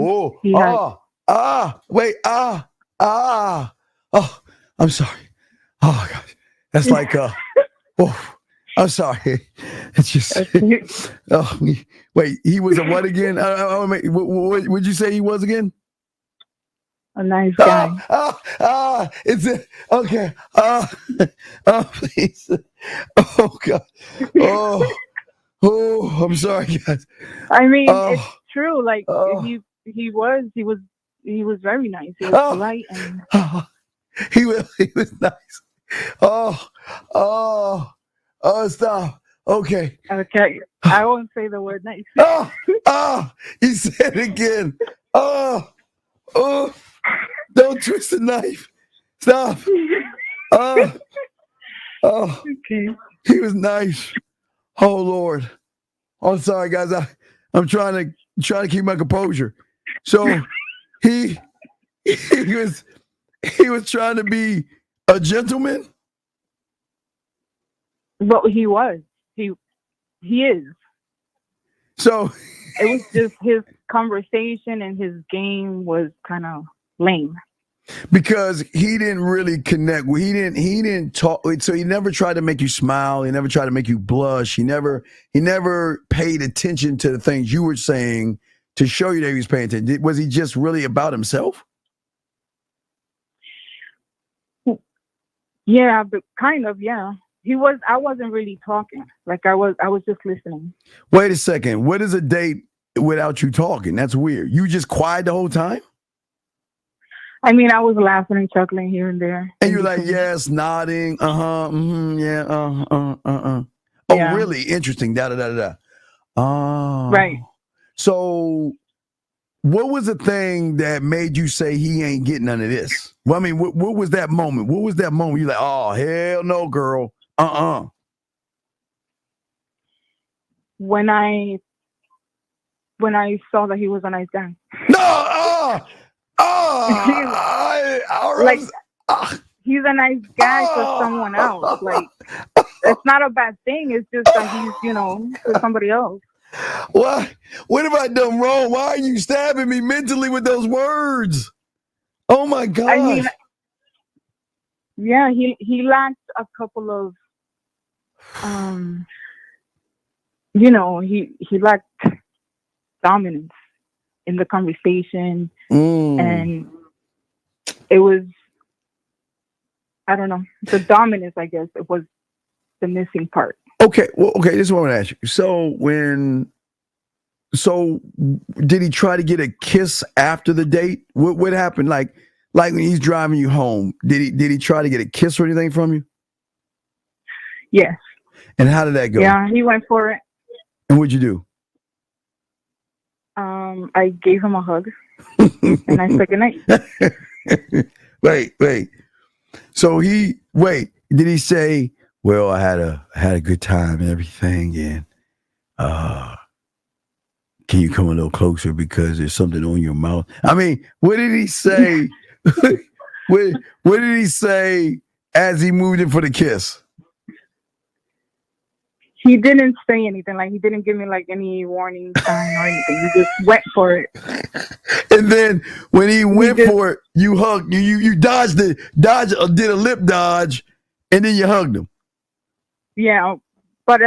sorry. Oh gosh, that's like I'm sorry. It's just wait. He was a what again? What would you say he was again? A nice guy. It's it. Okay. Please. Oh God. Oh, I'm sorry, guys. I mean, it's true. Like he was very nice. He was polite and he was nice. Stop. Okay. Okay. I won't say the word nice. He said it again. Don't twist the knife. Stop. Okay. He was nice. Oh Lord. I'm sorry, guys. I'm trying to keep my composure. So he was trying to be a gentleman. But he was. He is. So it was just his conversation and his game was kind of lame. Because he didn't really connect. He didn't talk. So he never tried to make you smile. He never tried to make you blush. He never paid attention to the things you were saying to show you that he was paying attention. Was he just really about himself? Yeah, but kind of, yeah. I wasn't really talking. Like I was just listening. Wait a second. What is a date without you talking? That's weird. You just quiet the whole time? I mean, I was laughing and chuckling here and there. And you're like, yes, nodding, yeah, Oh, yeah. Really? Interesting. Oh. Right. So, what was the thing that made you say he ain't getting none of this? Well, I mean, what was that moment? What was that moment? You're like, oh, hell no, girl. When I saw that he was a nice guy. No, he's a nice guy for someone else. Like, it's not a bad thing. It's just that he's, for somebody else. What have I done wrong? Why are you stabbing me mentally with those words? Oh my God. I mean, yeah, he lacked a couple of, he lacked dominance in the conversation. And it was, I don't know, the dominance, I guess, it was the missing part. Okay, this is what I want to ask you. So did he try to get a kiss after the date? What happened? Like when he's driving you home, did he try to get a kiss or anything from you? Yes. And how did that go? Yeah, he went for it. And what'd you do? I gave him a hug and I said goodnight. Wait. So did he say, well, I had a good time and everything, and can you come a little closer because there's something on your mouth? I mean, what did he say? what did he say as he moved in for the kiss? He didn't say anything. Like, he didn't give me like any warning sign or anything. He just went for it. And then when he went for it, you hugged. You did a lip dodge, and then you hugged him. Yeah, but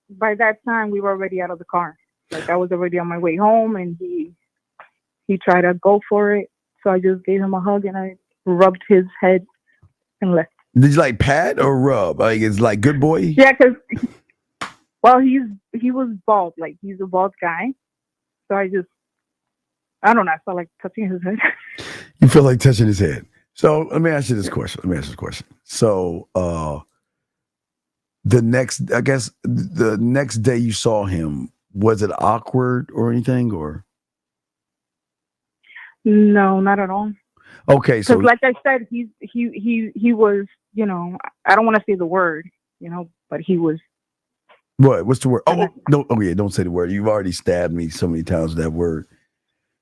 by that time we were already out of the car. Like, I was already on my way home, and he tried to go for it. So I just gave him a hug and I rubbed his head and left. Did you like pat or rub? Like, it's like good boy? Yeah, because he was bald. Like, he's a bald guy. So I don't know. I felt like touching his head. You feel like touching his head. So let me ask you this question. So the next day you saw him, was it awkward or anything, or? No, not at all. Okay, so like I said, he was, I don't want to say the word, but he was. What? What's the word? Don't say the word. You've already stabbed me so many times with that word.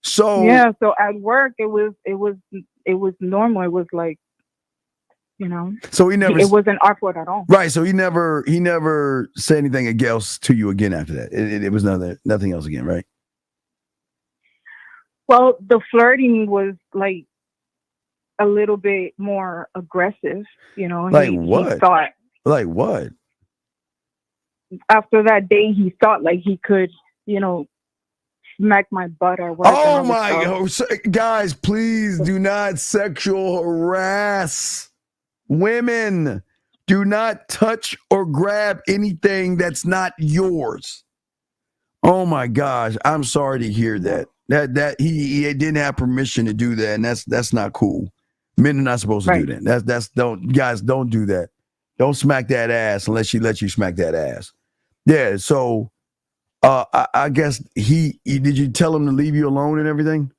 So yeah, so at work it was normal. It was like, So it wasn't awkward at all. Right. So he never said anything else to you again after that. It was nothing else again, right? Well, the flirting was like a little bit more aggressive, Like what? Like what? After that day, he thought like he could, smack my butt or whatever. Oh my God. Guys, please do not sexual harass women. Do not touch or grab anything that's not yours. Oh my gosh. I'm sorry to hear that. That he didn't have permission to do that, and that's not cool. Men are not supposed to do that. Don't do that. Don't smack that ass unless she lets you smack that ass. Yeah, so I guess did you tell him to leave you alone and everything?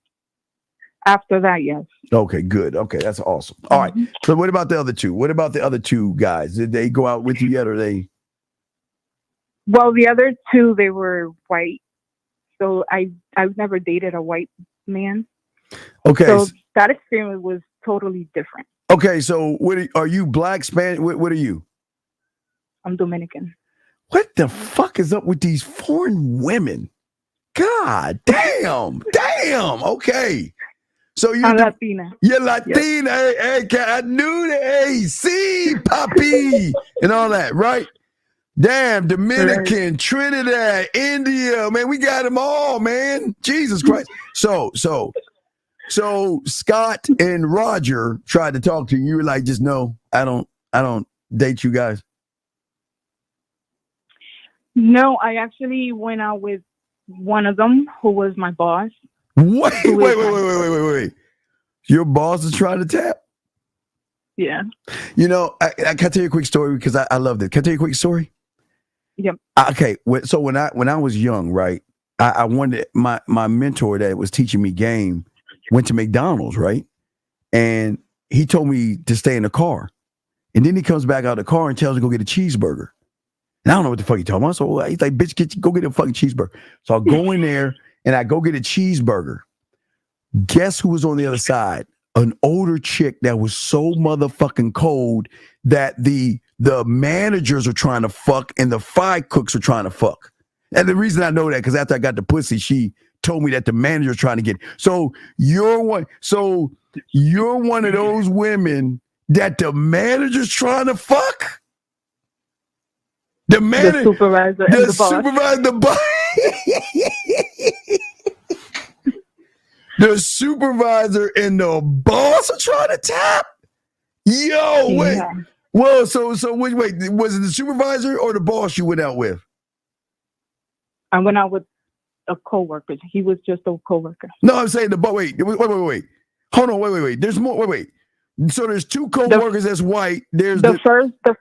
After that, yes. Okay, good. Okay, that's awesome. All right. So what about the other two? What about the other two guys? Did they go out with you yet, or they? Well, the other two, they were white. So I've never dated a white man. Okay. So that experience was totally different. Okay, so are you black, Spanish? What are you? I'm Dominican. What the fuck is up with these foreign women? God damn. Okay. So you're Latina. You're Latina. Hey, I knew that. Hey, see, Papi, and all that, right? Damn, Dominican, Trinidad, India, man, we got them all, man. Jesus Christ. So Scott and Roger tried to talk to you. You were like, just no, I don't date you guys. No, I actually went out with one of them who was my boss. Wait. Your boss is trying to tap? Yeah. You know, I can tell you a quick story because I love this. Can I tell you a quick story? Yep. Okay. So when I was young, right, I wanted my mentor that was teaching me game went to McDonald's, right? And he told me to stay in the car. And then he comes back out of the car and tells me to go get a cheeseburger. And I don't know what the fuck he talking about. So he's like, bitch, go get a fucking cheeseburger. So I go in there and I go get a cheeseburger. Guess who was on the other side? An older chick that was so motherfucking cold that the managers are trying to fuck and the fry cooks are trying to fuck. And the reason I know that, because after I got the pussy, she told me that the manager's trying to get. So you're one of those women that the manager's trying to fuck? The supervisor and the boss. The supervisor and the boss are trying to tap? Yo, wait. Yeah. Well, so wait, was it the supervisor or the boss you went out with? I went out with a coworker. He was just a coworker. No, I'm saying wait. Hold on, wait. There's more. Wait. So there's two coworkers that's white. There's the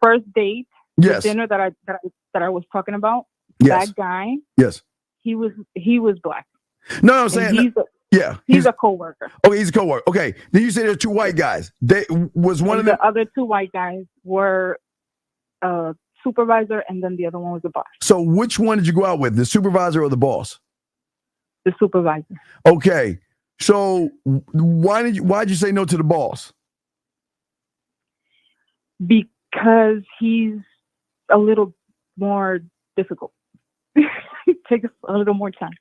first date. Yes. The dinner that I was talking about. Yes. That guy. Yes. He was black. No, I'm saying he's a coworker. Okay, he's a coworker. Okay. Then you say there's two white guys. The other two white guys were a supervisor, and then the other one was the boss. So which one did you go out with, the supervisor or the boss? The supervisor. Okay. So why'd you say no to the boss? Because he's a little more difficult. It takes a little more time.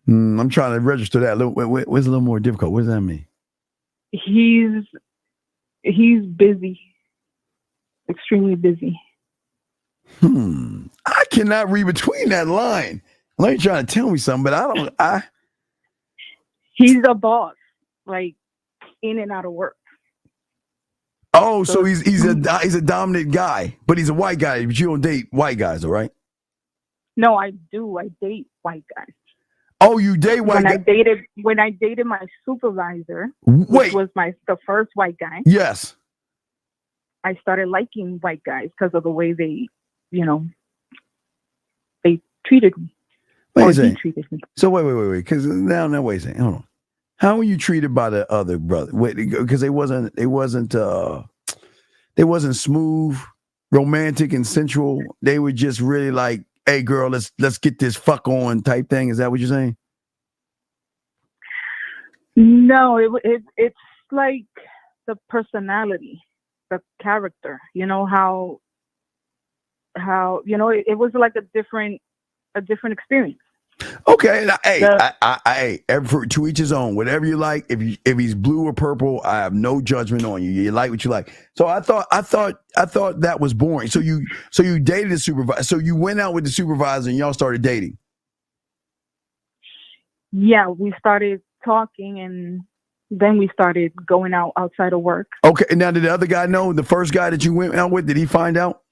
I'm trying to register that. What's a little more difficult? What does that mean? He's busy. Extremely busy. I cannot read between that line. I know you're trying to tell me something, but He's a boss, like in and out of work. Oh, so he's a dominant guy, but he's a white guy. But you don't date white guys, all right? No, I do. I date white guys. Oh, you date white guys? When I dated my supervisor, which was the first white guy. Yes. I started liking white guys because of the way they treated me. Wait a second. So wait. Because now wait a second. Hold on. How were you treated by the other brother? Because they wasn't smooth, romantic, and sensual. They were just really like, "Hey, girl, let's get this fuck on" type thing. Is that what you're saying? No, it's like the personality, the character. You know how it was like a different experience. Okay, hey, to each his own. Whatever you like. If he's blue or purple, I have no judgment on you. You like what you like. So I thought that was boring. So you dated a supervisor. So you went out with the supervisor and y'all started dating. Yeah, we started talking and then we started going out outside of work. Okay, and now did the other guy know? The first guy that you went out with, did he find out?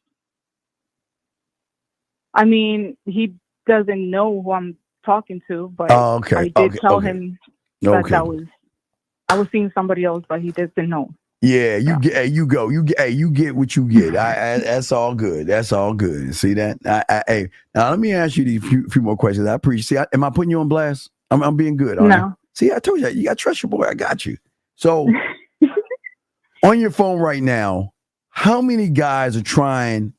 I mean, he doesn't know who I'm talking to, but I did tell him that I was seeing somebody else, but he doesn't know. Yeah, you get what you get. That's all good. That's all good. See that? Hey, now let me ask you these few more questions. I appreciate. See, am I putting you on blast? I'm being good. No. Right? See, I told you you got to trust your boy. I got you. So, on your phone right now, how many guys are trying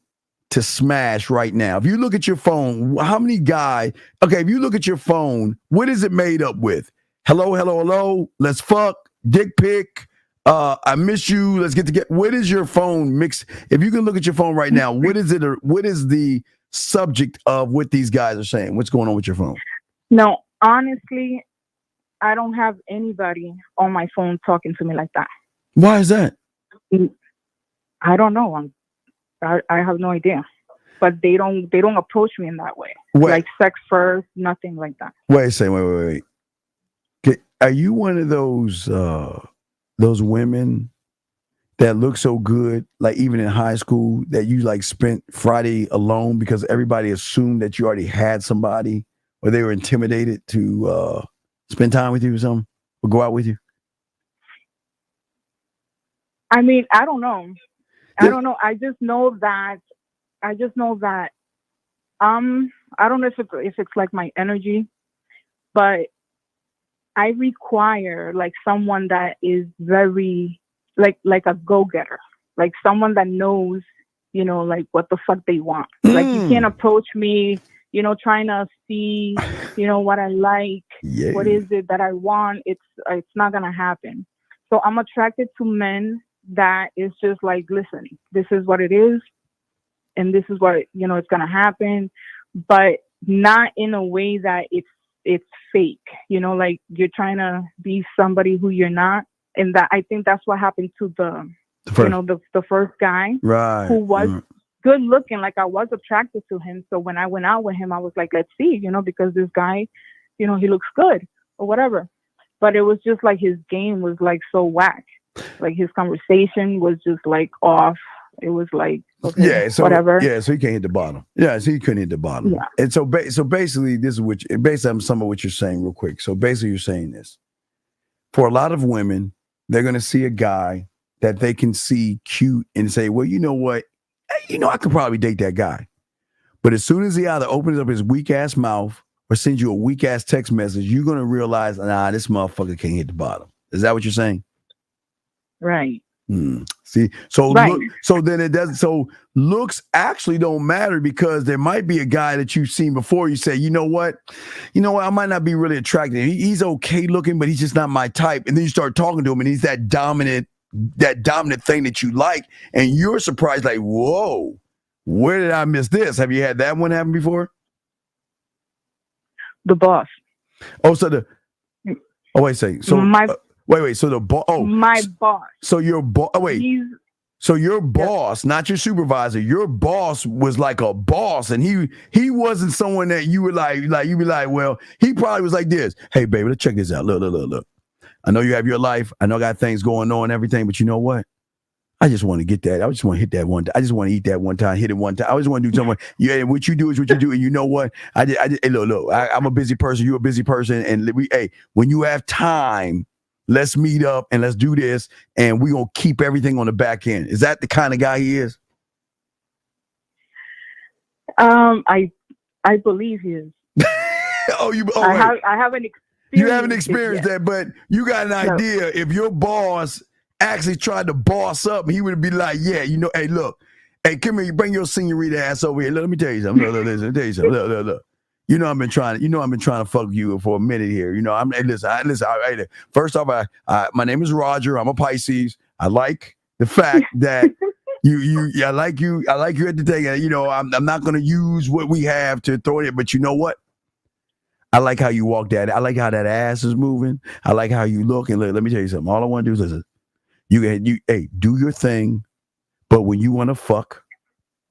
to smash right now? If you look at your phone, how many guys? Okay, if you look at your phone, what is it made up with? Hello. Let's fuck. Dick pic. I miss you. Let's get together. What is your phone mix? If you can look at your phone right now, what is it? Or what is the subject of what these guys are saying? What's going on with your phone? No, honestly, I don't have anybody on my phone talking to me like that. Why is that? I don't know. I have no idea. But they don't approach me in that way. Wait. Like sex first, nothing like that. Wait a second. Wait. Are you one of those women that look so good, like even in high school, that you like spent Friday alone because everybody assumed that you already had somebody, or they were intimidated to spend time with you or something, or go out with you? I mean, I don't know. I don't know. I just know that. I don't know if it's like my energy, but I require like someone that is very like a go-getter, like someone that knows, like what the fuck they want. Like you can't approach me, trying to see, what I like, what is it that I want. It's not gonna happen. So I'm attracted to men that is just like, listen, this is what it is, and this is what it's gonna happen, but not in a way that it's fake. Like you're trying to be somebody who you're not. And that I think that's what happened to the first guy, right? Who was good looking. Like I was attracted to him. So when I went out with him, I was like, let's see, because this guy, he looks good or whatever. But it was just like his game was like so whack. Like his conversation was just like off. It was like, okay, whatever. Yeah, so he can't hit the bottom. Yeah, so he couldn't hit the bottom. Yeah. And so basically, this is based on some of what you're saying real quick. So basically, you're saying this. For a lot of women, they're going to see a guy that they can see cute and say, well, you know what? Hey, I could probably date that guy. But as soon as he either opens up his weak ass mouth or sends you a weak ass text message, you're going to realize, nah, this motherfucker can't hit the bottom. Is that what you're saying? Right. See, so right. Then it doesn't. So looks actually don't matter, because there might be a guy that you've seen before. You say, you know what, I might not be really attracted. He's okay looking, but he's just not my type. And then you start talking to him, and he's that dominant thing that you like, and you're surprised, like, whoa, where did I miss this? Have you had that one happen before? The boss. Oh, so wait a second. So wait. So the boss. Oh, my boss. So your boss. Oh, wait. So your boss, not your supervisor, your boss was like a boss, and he wasn't someone that you would like you be like, well, he probably was like this. Hey, baby, let's check this out. Look. I know you have your life. I know I got things going on and everything, but you know what? I just want to get that. I just want to hit that one. I just want to eat that one time, hit it one time. I just want to do something. Yeah, and what you do is what you do. And you know what? Hey, look. I'm a busy person. You're a busy person. And when you have time, let's meet up and let's do this. And we're going to keep everything on the back end. Is that the kind of guy he is? I believe he is. I haven't experienced. You haven't experienced that, but you got an idea. If your boss actually tried to boss up, he would be like, yeah, hey, look, hey, come here, you bring your senorita ass over here. Let me tell you something. Look, let me tell you something. Look. I've been trying to fuck you for a minute here. Listen. First off, my name is Roger. I'm a Pisces. I like the fact that I like you at the thing. I'm not going to use what we have to throw it, but you know what? I like how you walk that. I like how that ass is moving. I like how you look. And let me tell you something. All I want to do is listen. You do your thing, but when you want to fuck,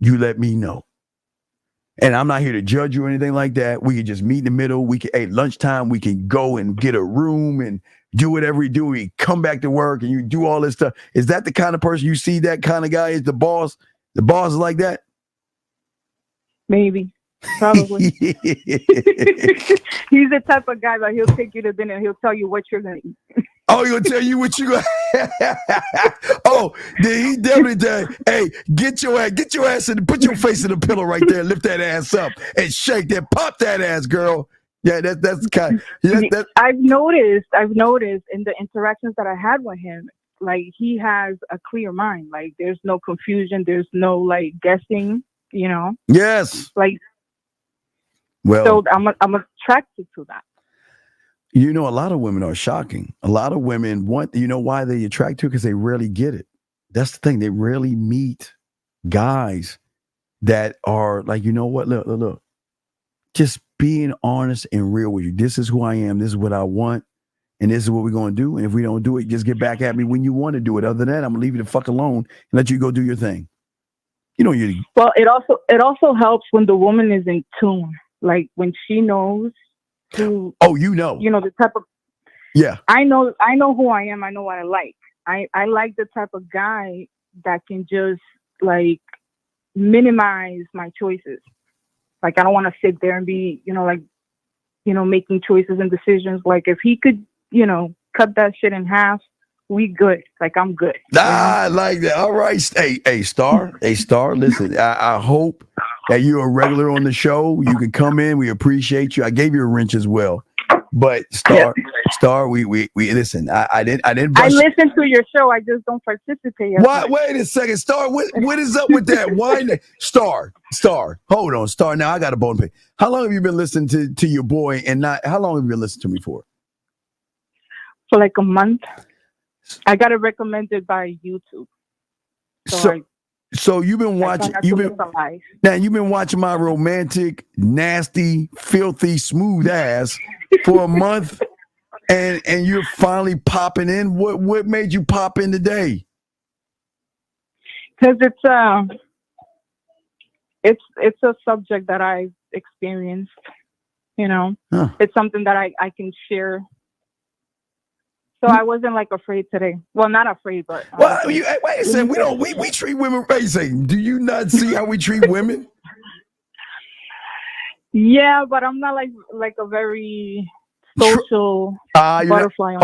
you let me know. And I'm not here to judge you or anything like that. We can just meet in the middle. We can, lunchtime, we can go and get a room and do whatever we do. We come back to work and you do all this stuff. Is that the kind of person you see? That kind of guy is the boss? The boss is like that? Maybe. Probably. He's the type of guy that he'll take you to dinner. He'll tell you what you're going to eat. Oh, he'll tell you what you got. Oh, then he definitely tell, hey, get your ass in, put your face in the pillow right there, lift that ass up and shake that, pop that ass, girl. Yeah, that's the kind. Yeah, I've noticed in the interactions that I had with him, like he has a clear mind. Like there's no confusion, there's no like guessing. Yes. Like. Well, so I'm attracted to that. A lot of women are shocking. A lot of women want, why they attract to? Because they rarely get it. That's the thing. They rarely meet guys that are like, you know what? Look. Just being honest and real with you. This is who I am. This is what I want. and this is what we're going to do. And if we don't do it, just get back at me when you want to do it. Other than that, I'm going to leave you the fuck alone and let you go do your thing. You know, well, it also helps when the woman is in tune, like when she knows who. Oh, you know the type of. Yeah. I know who I am. I know what I like. I like the type of guy that can just like minimize my choices. Like I don't want to sit there and be, making choices and decisions. Like if he could, cut that shit in half, we good. Like I'm good. I like that. All right. Hey, Star. Hey, Star. Listen, I hope that you're a regular on the show. You can come in. We appreciate you. I gave you a wrench as well. But Star, we listen. I didn't. I listen to your show. I just don't participate. Why? Wait a second, Star. What is up with that? Why, Star? Hold on, Star. Now I got a bone to pick. How long have you been listening to your boy? And not how long have you been listening to me for? For like a month. I got it recommended by YouTube. So you've been watching. You've been watching my romantic, nasty, filthy, smooth ass for a month, and you're finally popping in. What made you pop in today? Because it's a subject that I've experienced. It's something that I can share. So I wasn't like afraid today. Well, not afraid, but wait a second. We treat women. Wait a second. Do you not see how we treat women? Yeah, but I'm not like a very social butterfly.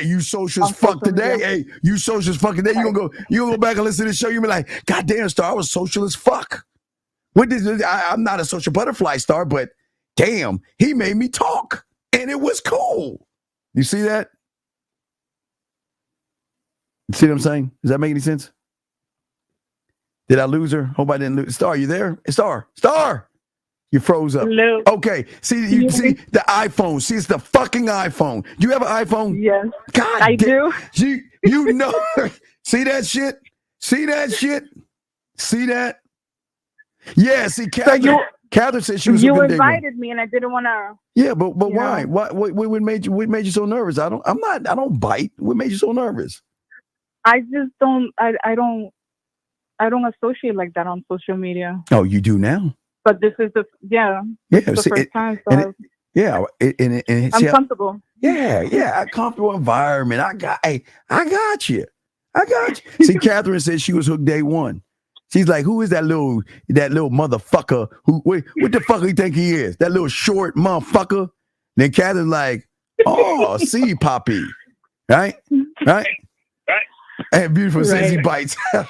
You social as fuck today. Hey, you social as fuck today. You gonna go back and listen to the show. You be like, God damn, Star, I was social as fuck. I'm not a social butterfly, Star, but damn, he made me talk, and it was cool. You see that? See what I'm saying? Does that make any sense? Did I lose her? Hope I didn't lose. Star, you there? Star. You froze up. Hello. Okay. See, see the iPhone. See, it's the fucking iPhone. Do you have an iPhone? Yes. God, I do. You know. See that shit? See that shit? See that? Yeah. See, Catherine said she was. You invited me, and I didn't want to. Yeah, but why? What made you so nervous? I don't bite. What made you so nervous? I just don't. I don't associate like that on social media. Oh, you do now. But this is the first time. So I'm comfortable. Yeah, a comfortable environment. I got you. See, Catherine said she was hooked day one. She's like, who is that little motherfucker? What the fuck do you think he is? That little short motherfucker. Then Catherine's like, oh, see, Poppy, right. And Beautiful says he bites. Bite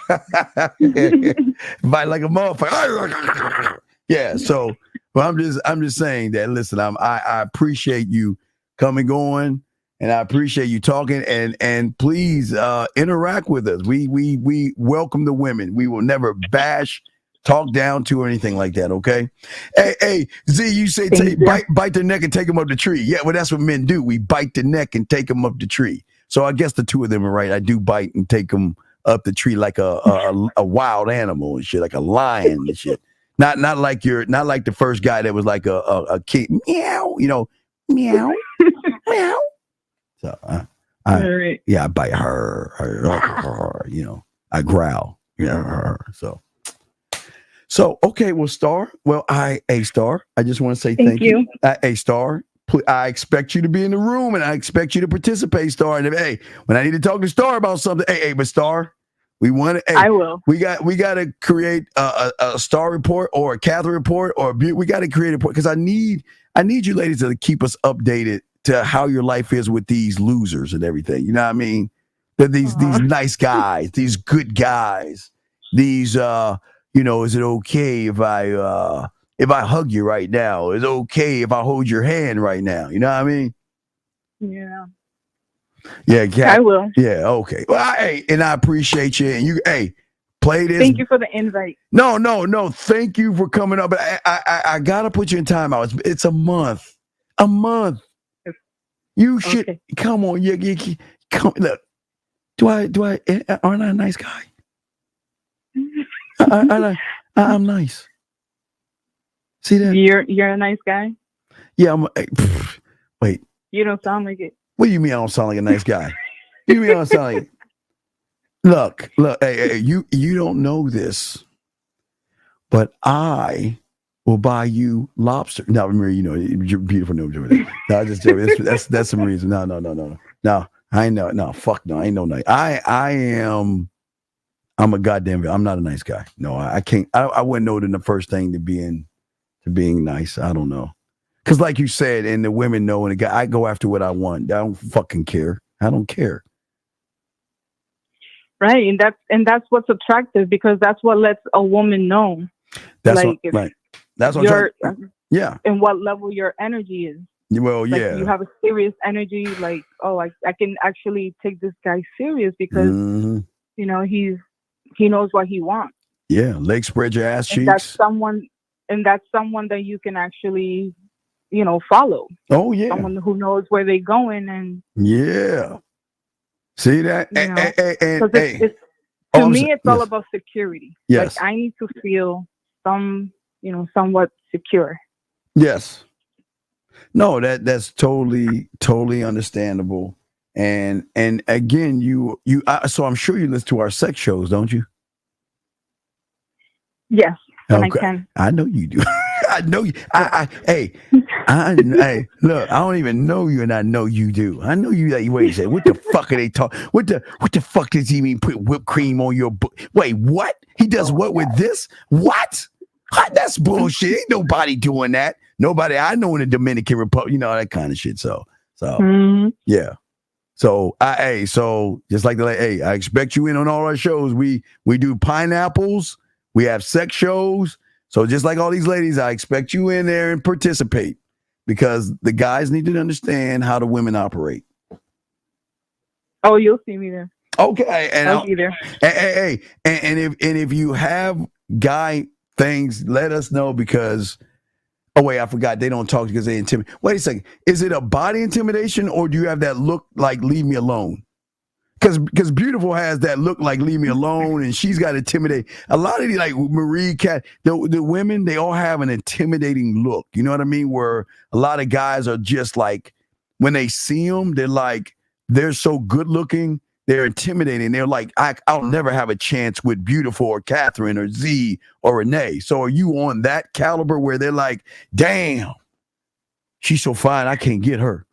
like a motherfucker. Yeah, so I'm just saying that, listen, I appreciate you coming on, and I appreciate you talking, and please interact with us. We welcome the women. We will never bash, talk down to, or anything like that, okay? Hey, Z, you say bite their neck and take them up the tree. Yeah, well, that's what men do. We bite the neck and take them up the tree. So I guess the two of them are right. I do bite and take them up the tree like a wild animal and shit, like a lion and shit. Not like the first guy that was like a kid. Meow, meow, meow. So I bite her, I growl. So okay, well, Star. Well, Star. I just want to say thank you. Star. I expect you to be in the room, and I expect you to participate, Star. And when I need to talk to Star about something, but Star, we want to. I will. We got to create a Star report or a Catherine report, or we got to create a report because I need you ladies to keep us updated to how your life is with these losers and everything. You know what I mean? These nice guys, these good guys, these is it okay if I hug you right now? Is it okay if I hold your hand right now? You know what I mean? Yeah. Yeah, I will. Yeah, okay. Well, and I appreciate you. And you, play this. Thank you for the invite. No. Thank you for coming up. But I gotta put you in timeout. It's a month. You should come on. You come. Look, aren't I a nice guy? I'm nice. See that? You're a nice guy. Yeah, wait. You don't sound like it. What do you mean I don't sound like a nice guy? You mean I don't sound like? Look, hey, you don't know this, but I will buy you lobster. Now, remember, you're beautiful. No, I just that's some reason. No, I know. No, fuck no, I ain't no nice. I'm a goddamn. I'm not a nice guy. No, I can't. I wouldn't know it in the first thing to being nice. I don't know. Because like you said, and the women know, and I go after what I want. I don't fucking care. I don't care. Right, and that's what's attractive, because that's what lets a woman know. That's like right. That's what I'm trying. Yeah. And what level your energy is. Well, like, yeah. You have a serious energy. Like, oh, I can actually take this guy serious because he knows what he wants. Yeah, leg spread your ass cheeks. And that's someone that you can actually, follow. Oh yeah. Someone who knows where they're going and. Yeah. See that? To me, it's all about security. Yes. Like, I need to feel somewhat secure. Yes. No, that's totally understandable. And again, so I'm sure you listen to our sex shows, don't you? Yes, when okay. I can. I know you do. I know you. Hey, look, I don't even know you, and I know you do. I know you. Like, wait a second. What the fuck are they talking? What the fuck does he mean? Put whipped cream on your Wait, what? He does what with this? What? That's bullshit. Ain't nobody doing that. Nobody I know in the Dominican Republic. That kind of shit. So yeah. So so just like I expect you in on all our shows. We do pineapples. We have sex shows. So just like all these ladies, I expect you in there and participate, because the guys need to understand how the women operate. Oh, you'll see me there. Okay, and I'll be there. Hey, and if you have guy things, let us know, because I forgot, they don't talk because they intimidate. Wait a second, is it a body intimidation, or do you have that look like leave me alone? Because Beautiful has that look like leave me alone, and she's got intimidate. A lot of these, like Marie, Cat, the women, they all have an intimidating look. You know what I mean? Where a lot of guys are just like, when they see them, they're so good looking, they're intimidating. They're like, I'll never have a chance with Beautiful or Catherine or Z or Renee. So are you on that caliber where they're like, damn, she's so fine, I can't get her?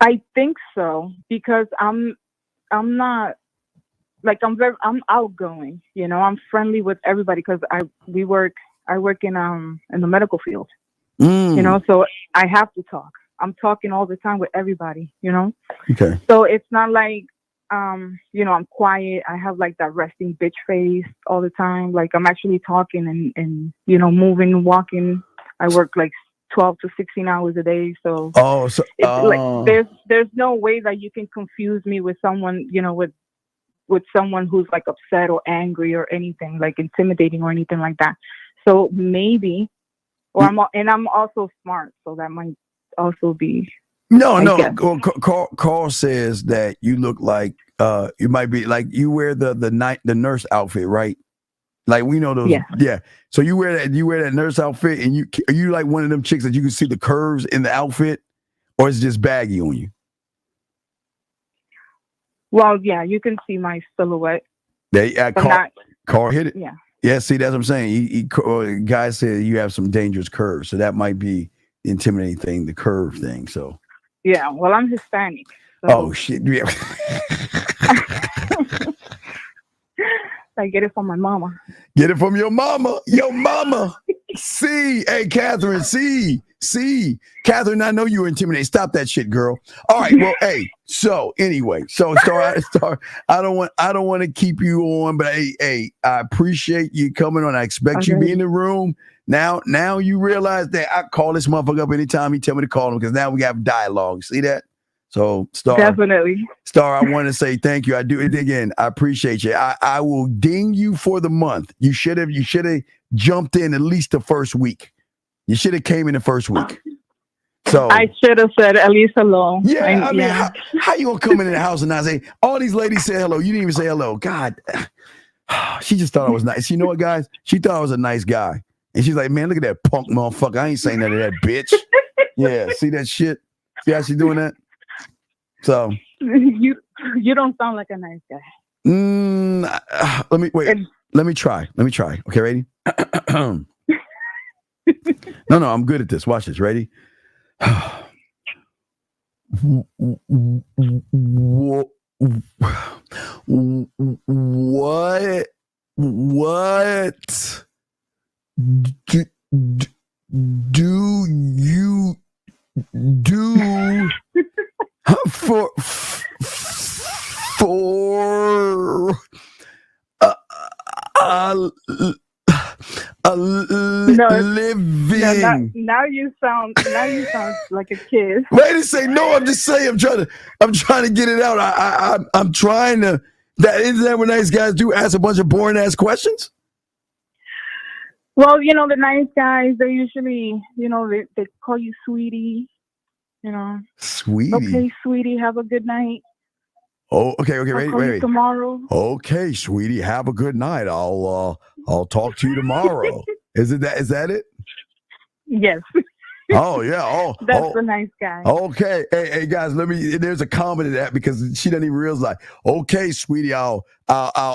I think so, because I'm not like, I'm outgoing, I'm friendly with everybody, because I work in the medical field, so I have to talk. I'm talking all the time with everybody, Okay. So it's not like I'm quiet. I have like that resting bitch face all the time. Like, I'm actually talking and moving, walking. I work like 12 to 16 hours a day. So like, there's no way that you can confuse me with someone, with someone who's like upset or angry or anything, like intimidating or anything like that. So maybe, I'm also smart, so that might also be. No. Carl says that you look like you might be like, you wear the nurse outfit, right? Like, we know those. Yeah. So you wear that nurse outfit, and are you like one of them chicks that you can see the curves in the outfit, or is it just baggy on you? Well, yeah, you can see my silhouette. Carl hit it. Yeah. Yeah. See, that's what I'm saying. Guy said you have some dangerous curves, so that might be the intimidating thing, the curve thing. So. Yeah. Well, I'm Hispanic. So. Oh shit. Yeah. I get it from my mama. Get it from your mama. Your mama. See, hey, Catherine, see. Catherine, I know you were intimidated. Stop that shit, girl. All right, well, hey, so anyway, Star, I don't want to keep you on, but hey, I appreciate you coming on. I expect you to be in the room. Now you realize that I call this motherfucker up anytime he tell me to call him, because now we have dialogue. See that? So, Star, definitely. Star, I want to say thank you. I do it again. I appreciate you. I will ding you for the month. You should have jumped in at least the first week. You should have came in the first week. So I should have said at least hello. Yeah, I mean, how you gonna come in the house and not say, all these ladies said hello? You didn't even say hello. God, she just thought I was nice. You know what, guys? She thought I was a nice guy, and she's like, man, look at that punk motherfucker. I ain't saying none of that, bitch. Yeah, see that shit. See how she's doing that? So you don't sound like a nice guy. Let me try. Okay, ready? No, I'm good at this. Watch this. Ready? What do you do for living? Now you sound like a kid. Wait a second. No, I'm just saying. I'm trying to get it out. I'm trying to. Isn't that what nice guys do? Ask a bunch of boring ass questions. Well, the nice guys, they usually, they call you sweetie. Sweetie. Okay, sweetie, have a good night. Oh, okay, wait. Tomorrow. Okay, sweetie, have a good night. I'll talk to you tomorrow. Is that it? Yes. Oh yeah. Oh, that's the nice guy. Okay. Hey guys, there's a comment to that because she doesn't even realize. Okay, sweetie, I'll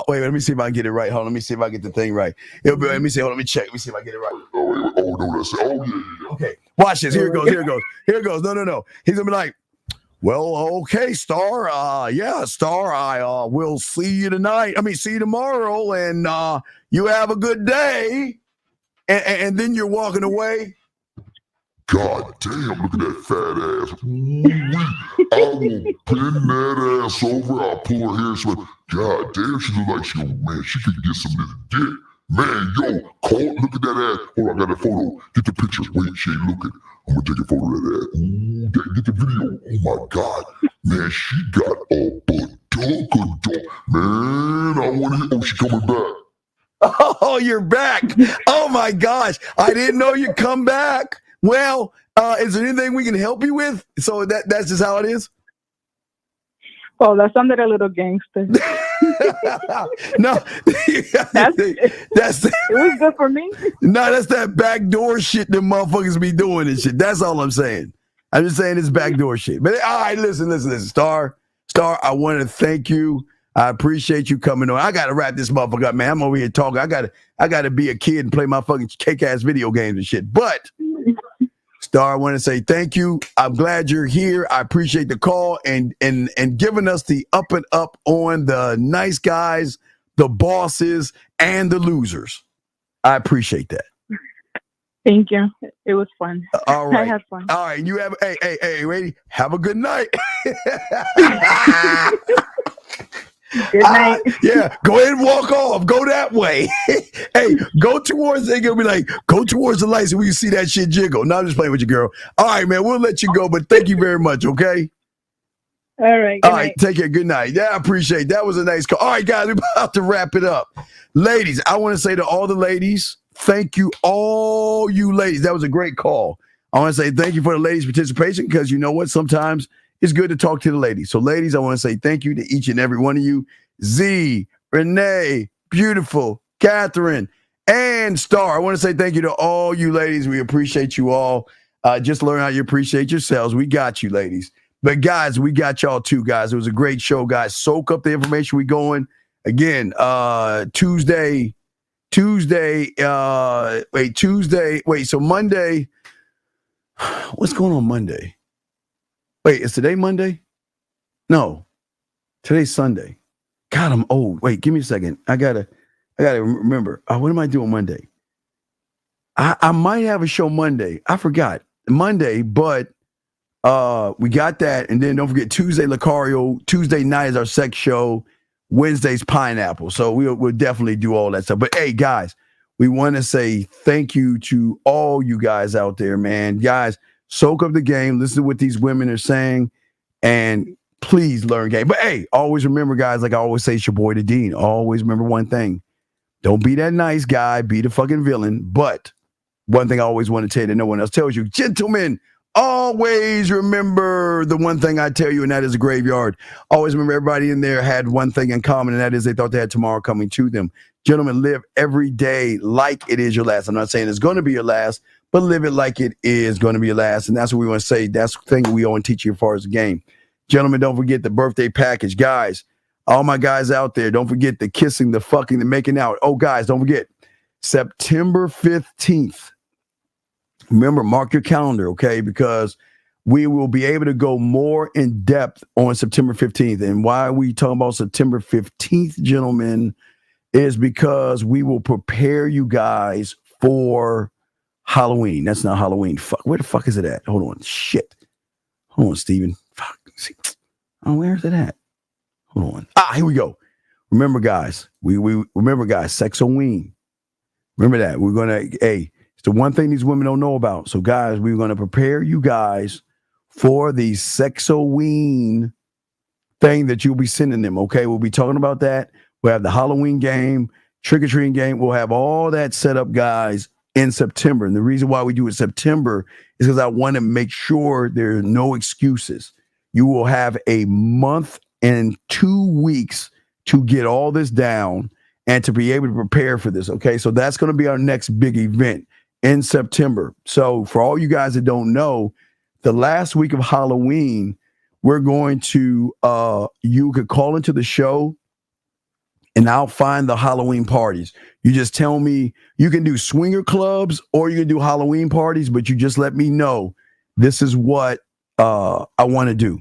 wait. Let me see if I can get it right. Hold on, let me see if I get the thing right. Let me see. Let me check. Let me see if I get it right. Oh no, that's it. Oh yeah. Okay. Watch this. Here it goes. No. He's gonna be like, well, okay, Star. Yeah, Star. I will see you tonight. See you tomorrow, and you have a good day. And then you're walking away. God damn, look at that fat ass. Ooh-wee. I will bend that ass over. I'll pull her hair. So, God damn, she look like she could get some of this dick. Man, look at that ass. Hold on, I got a photo. Get the pictures. Wait, she ain't looking. I'm going to take a photo of that ass. Ooh, get the video. Oh, my God. Man, she got a badunka. Man, I want to hear. Oh, she coming back. Oh, you're back. Oh, my gosh. I didn't know you'd come back. Well, is there anything we can help you with? So that's just how it is? Oh, that sounded a little gangster. No. It was good for me. No, that's that backdoor shit that motherfuckers be doing and shit. That's all I'm saying. I'm just saying it's backdoor shit. But all right, listen. Star, I want to thank you. I appreciate you coming on. I gotta wrap this motherfucker up, man. I'm over here talking. I gotta be a kid and play my fucking cake-ass video games and shit. But Star, I want to say thank you. I'm glad you're here. I appreciate the call and giving us the up and up on the nice guys, the bosses, and the losers. I appreciate that. Thank you. It was fun. All right. I had fun. All right. You have hey, ready? Have a good night. Good night. Yeah, go ahead and walk off. Go that way. Hey, go towards. They're gonna be like, go towards the lights, and we can see that shit jiggle. No, I'm just playing with you, girl. All right, man. We'll let you go, but thank you very much. Okay. All right. All right. Take care. Good night. Yeah, I appreciate it. That was a nice call. All right, guys, we're about to wrap it up. Ladies, I want to say to all the ladies, thank you, all you ladies. That was a great call. I want to say thank you for the ladies' participation because you know what? Sometimes it's good to talk to the ladies. So, ladies, I want to say thank you to each and every one of you. Z, Renee, Beautiful, Catherine, and Star. I want to say thank you to all you ladies. We appreciate you all. Just learn how you appreciate yourselves. We got you, ladies. But, guys, we got y'all too, guys. It was a great show, guys. Soak up the information. We going. Again, Tuesday. So Monday. What's going on Monday? Wait, is today Monday? No, today's Sunday. God, I'm old. Wait, give me a second. I gotta remember. What am I doing Monday? I might have a show Monday. I forgot Monday, but we got that, and then don't forget Tuesday Lucario. Tuesday night is our sex show. Wednesday's Pineapple. So we'll definitely do all that stuff. But hey, guys, we want to say thank you to all you guys out there, man. Guys, soak up the game. Listen to what these women are saying, and please learn game. But hey, always remember, guys, like I always say, it's your boy, the Dean. Always remember one thing. Don't be that nice guy. Be the fucking villain. But one thing I always want to tell you that no one else tells you, gentlemen, always remember the one thing I tell you, and that is a graveyard. Always remember everybody in there had one thing in common, and that is they thought they had tomorrow coming to them. Gentlemen, live every day like it is your last. I'm not saying it's going to be your last, but live it like it is going to be last. And that's what we want to say. That's the thing we want to teach you as far as the game. Gentlemen, don't forget the birthday package. Guys, all my guys out there, don't forget the kissing, the fucking, the making out. Oh, guys, don't forget, September 15th. Remember, mark your calendar, okay? Because we will be able to go more in depth on September 15th. And why are we talking about September 15th, gentlemen, is because we will prepare you guys for Halloween. That's not Halloween. Fuck, where the fuck is it at? Hold on. Shit. Hold on, Steven. Fuck. See. Oh, where is it at? Hold on. Here we go. Remember, guys. We remember, guys. Sexoween. Remember that. We're gonna. Hey, it's the one thing these women don't know about. So, guys, we're gonna prepare you guys for the Sexoween thing that you'll be sending them. Okay, we'll be talking about that. We'll have the Halloween game, trick-or-treating game. We'll have all that set up, guys, in September. And the reason why we do it September is because I want to make sure there are no excuses. You will have a month and 2 weeks to get all this down and to be able to prepare for this. Okay, so that's going to be our next big event in September. So for all you guys that don't know, the last week of Halloween, we're going to, you could call into the show and I'll find the Halloween parties. You just tell me, you can do swinger clubs or you can do Halloween parties, but you just let me know, this is what I want to do.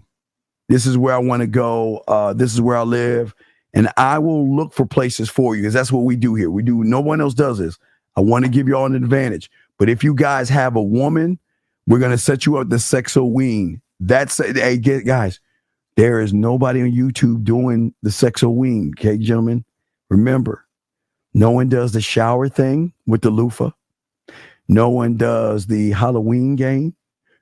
This is where I want to go. This is where I live. And I will look for places for you because that's what we do here. No one else does this. I want to give you all an advantage. But if you guys have a woman, we're going to set you up the Sexoween. Hey, guys, there is nobody on YouTube doing the Sexoween. Okay, gentlemen, remember, no one does the shower thing with the loofah. No one does the Halloween game.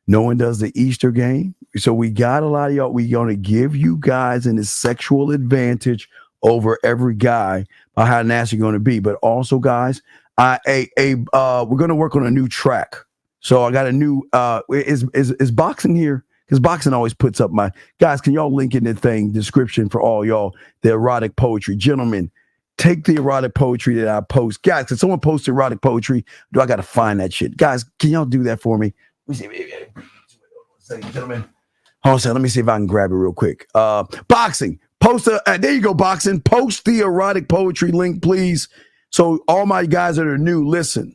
No one does the Easter game. So we got a lot of y'all. We're going to give you guys a sexual advantage over every guy by how nasty you're going to be. But also, guys, we're going to work on a new track. So I got a new, is boxing here? Because boxing always puts up my, guys, can y'all link in the thing, description for all y'all, the erotic poetry. Gentlemen, take the erotic poetry that I post. Guys, can someone post erotic poetry? Do I got to find that shit? Guys, can y'all do that for me? Let me see. Gentlemen. Hold on a second. Let me see if I can grab it real quick. Boxing. There you go, boxing. Post the erotic poetry link, please. So all my guys that are new, listen.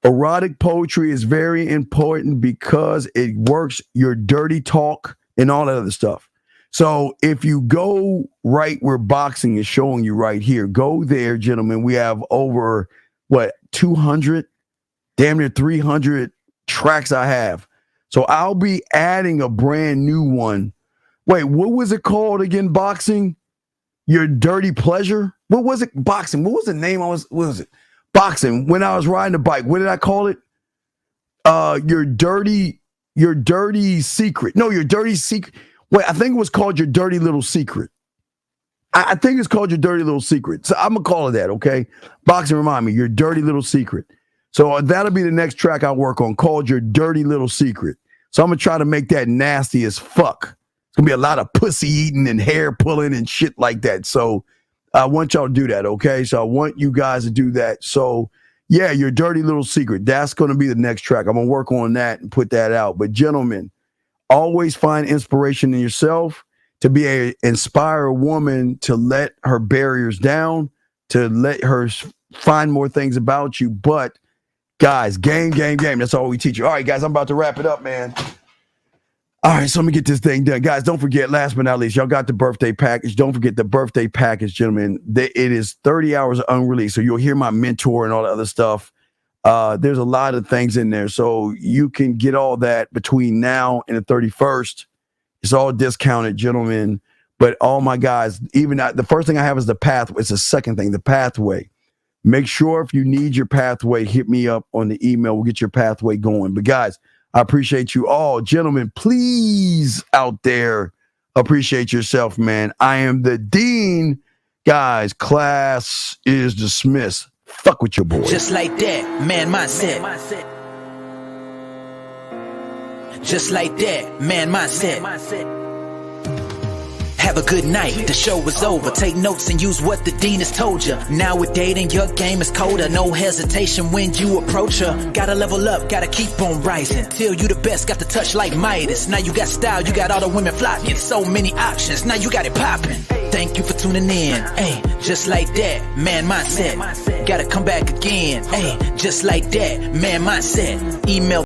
Erotic poetry is very important because it works your dirty talk and all that other stuff. So if you go right where boxing is showing you right here, go there, gentlemen. We have over, 200, damn near 300 tracks I have. So I'll be adding a brand new one. Wait, what was it called again, boxing? Your Dirty Pleasure? What was it? Boxing. What was the name? What was it? Boxing. When I was riding a bike, what did I call it? Your dirty secret. No, your dirty secret. Wait, I think it was called Your Dirty Little Secret. I think it's called Your Dirty Little Secret. So I'm going to call it that, okay? Boxing, remind me, Your Dirty Little Secret. So that'll be the next track I work on, called Your Dirty Little Secret. So I'm going to try to make that nasty as fuck. It's going to be a lot of pussy eating and hair pulling and shit like that. So I want y'all to do that, okay? So I want you guys to do that. So, yeah, Your Dirty Little Secret. That's going to be the next track. I'm going to work on that and put that out. But, gentlemen, always find inspiration in yourself to inspire a woman to let her barriers down, to let her find more things about you. But, guys, game. That's all we teach you. All right, guys, I'm about to wrap it up, man. All right, so let me get this thing done. Guys, don't forget, last but not least, y'all got the birthday package. Don't forget the birthday package, gentlemen. It is 30 hours unreleased, so you'll hear my mentor and all the other stuff. There's a lot of things in there, so you can get all that between now and the 31st. It's all discounted, gentlemen. But all my guys, even the first thing I have is the pathway. It's the second thing, the pathway. Make sure if you need your pathway, hit me up on the email. We'll get your pathway going. But guys, I appreciate you all. Gentlemen, please out there, appreciate yourself, man. I am the Dean. Guys, class is dismissed. Fuck with your boy. Just like that, man mindset. Just like that, man mindset. have a good night. The show is over. Take notes and use what the dean has told you. Now with dating, your game is colder. No hesitation when you approach her. Gotta level up, gotta keep on rising. Till you the best, got the touch like Midas. Now you got style, you got all the women flocking. So many options, now you got it popping. Thank you for tuning in. Hey, just like that, man mindset. Gotta come back again. Hey, just like that, man mindset. Email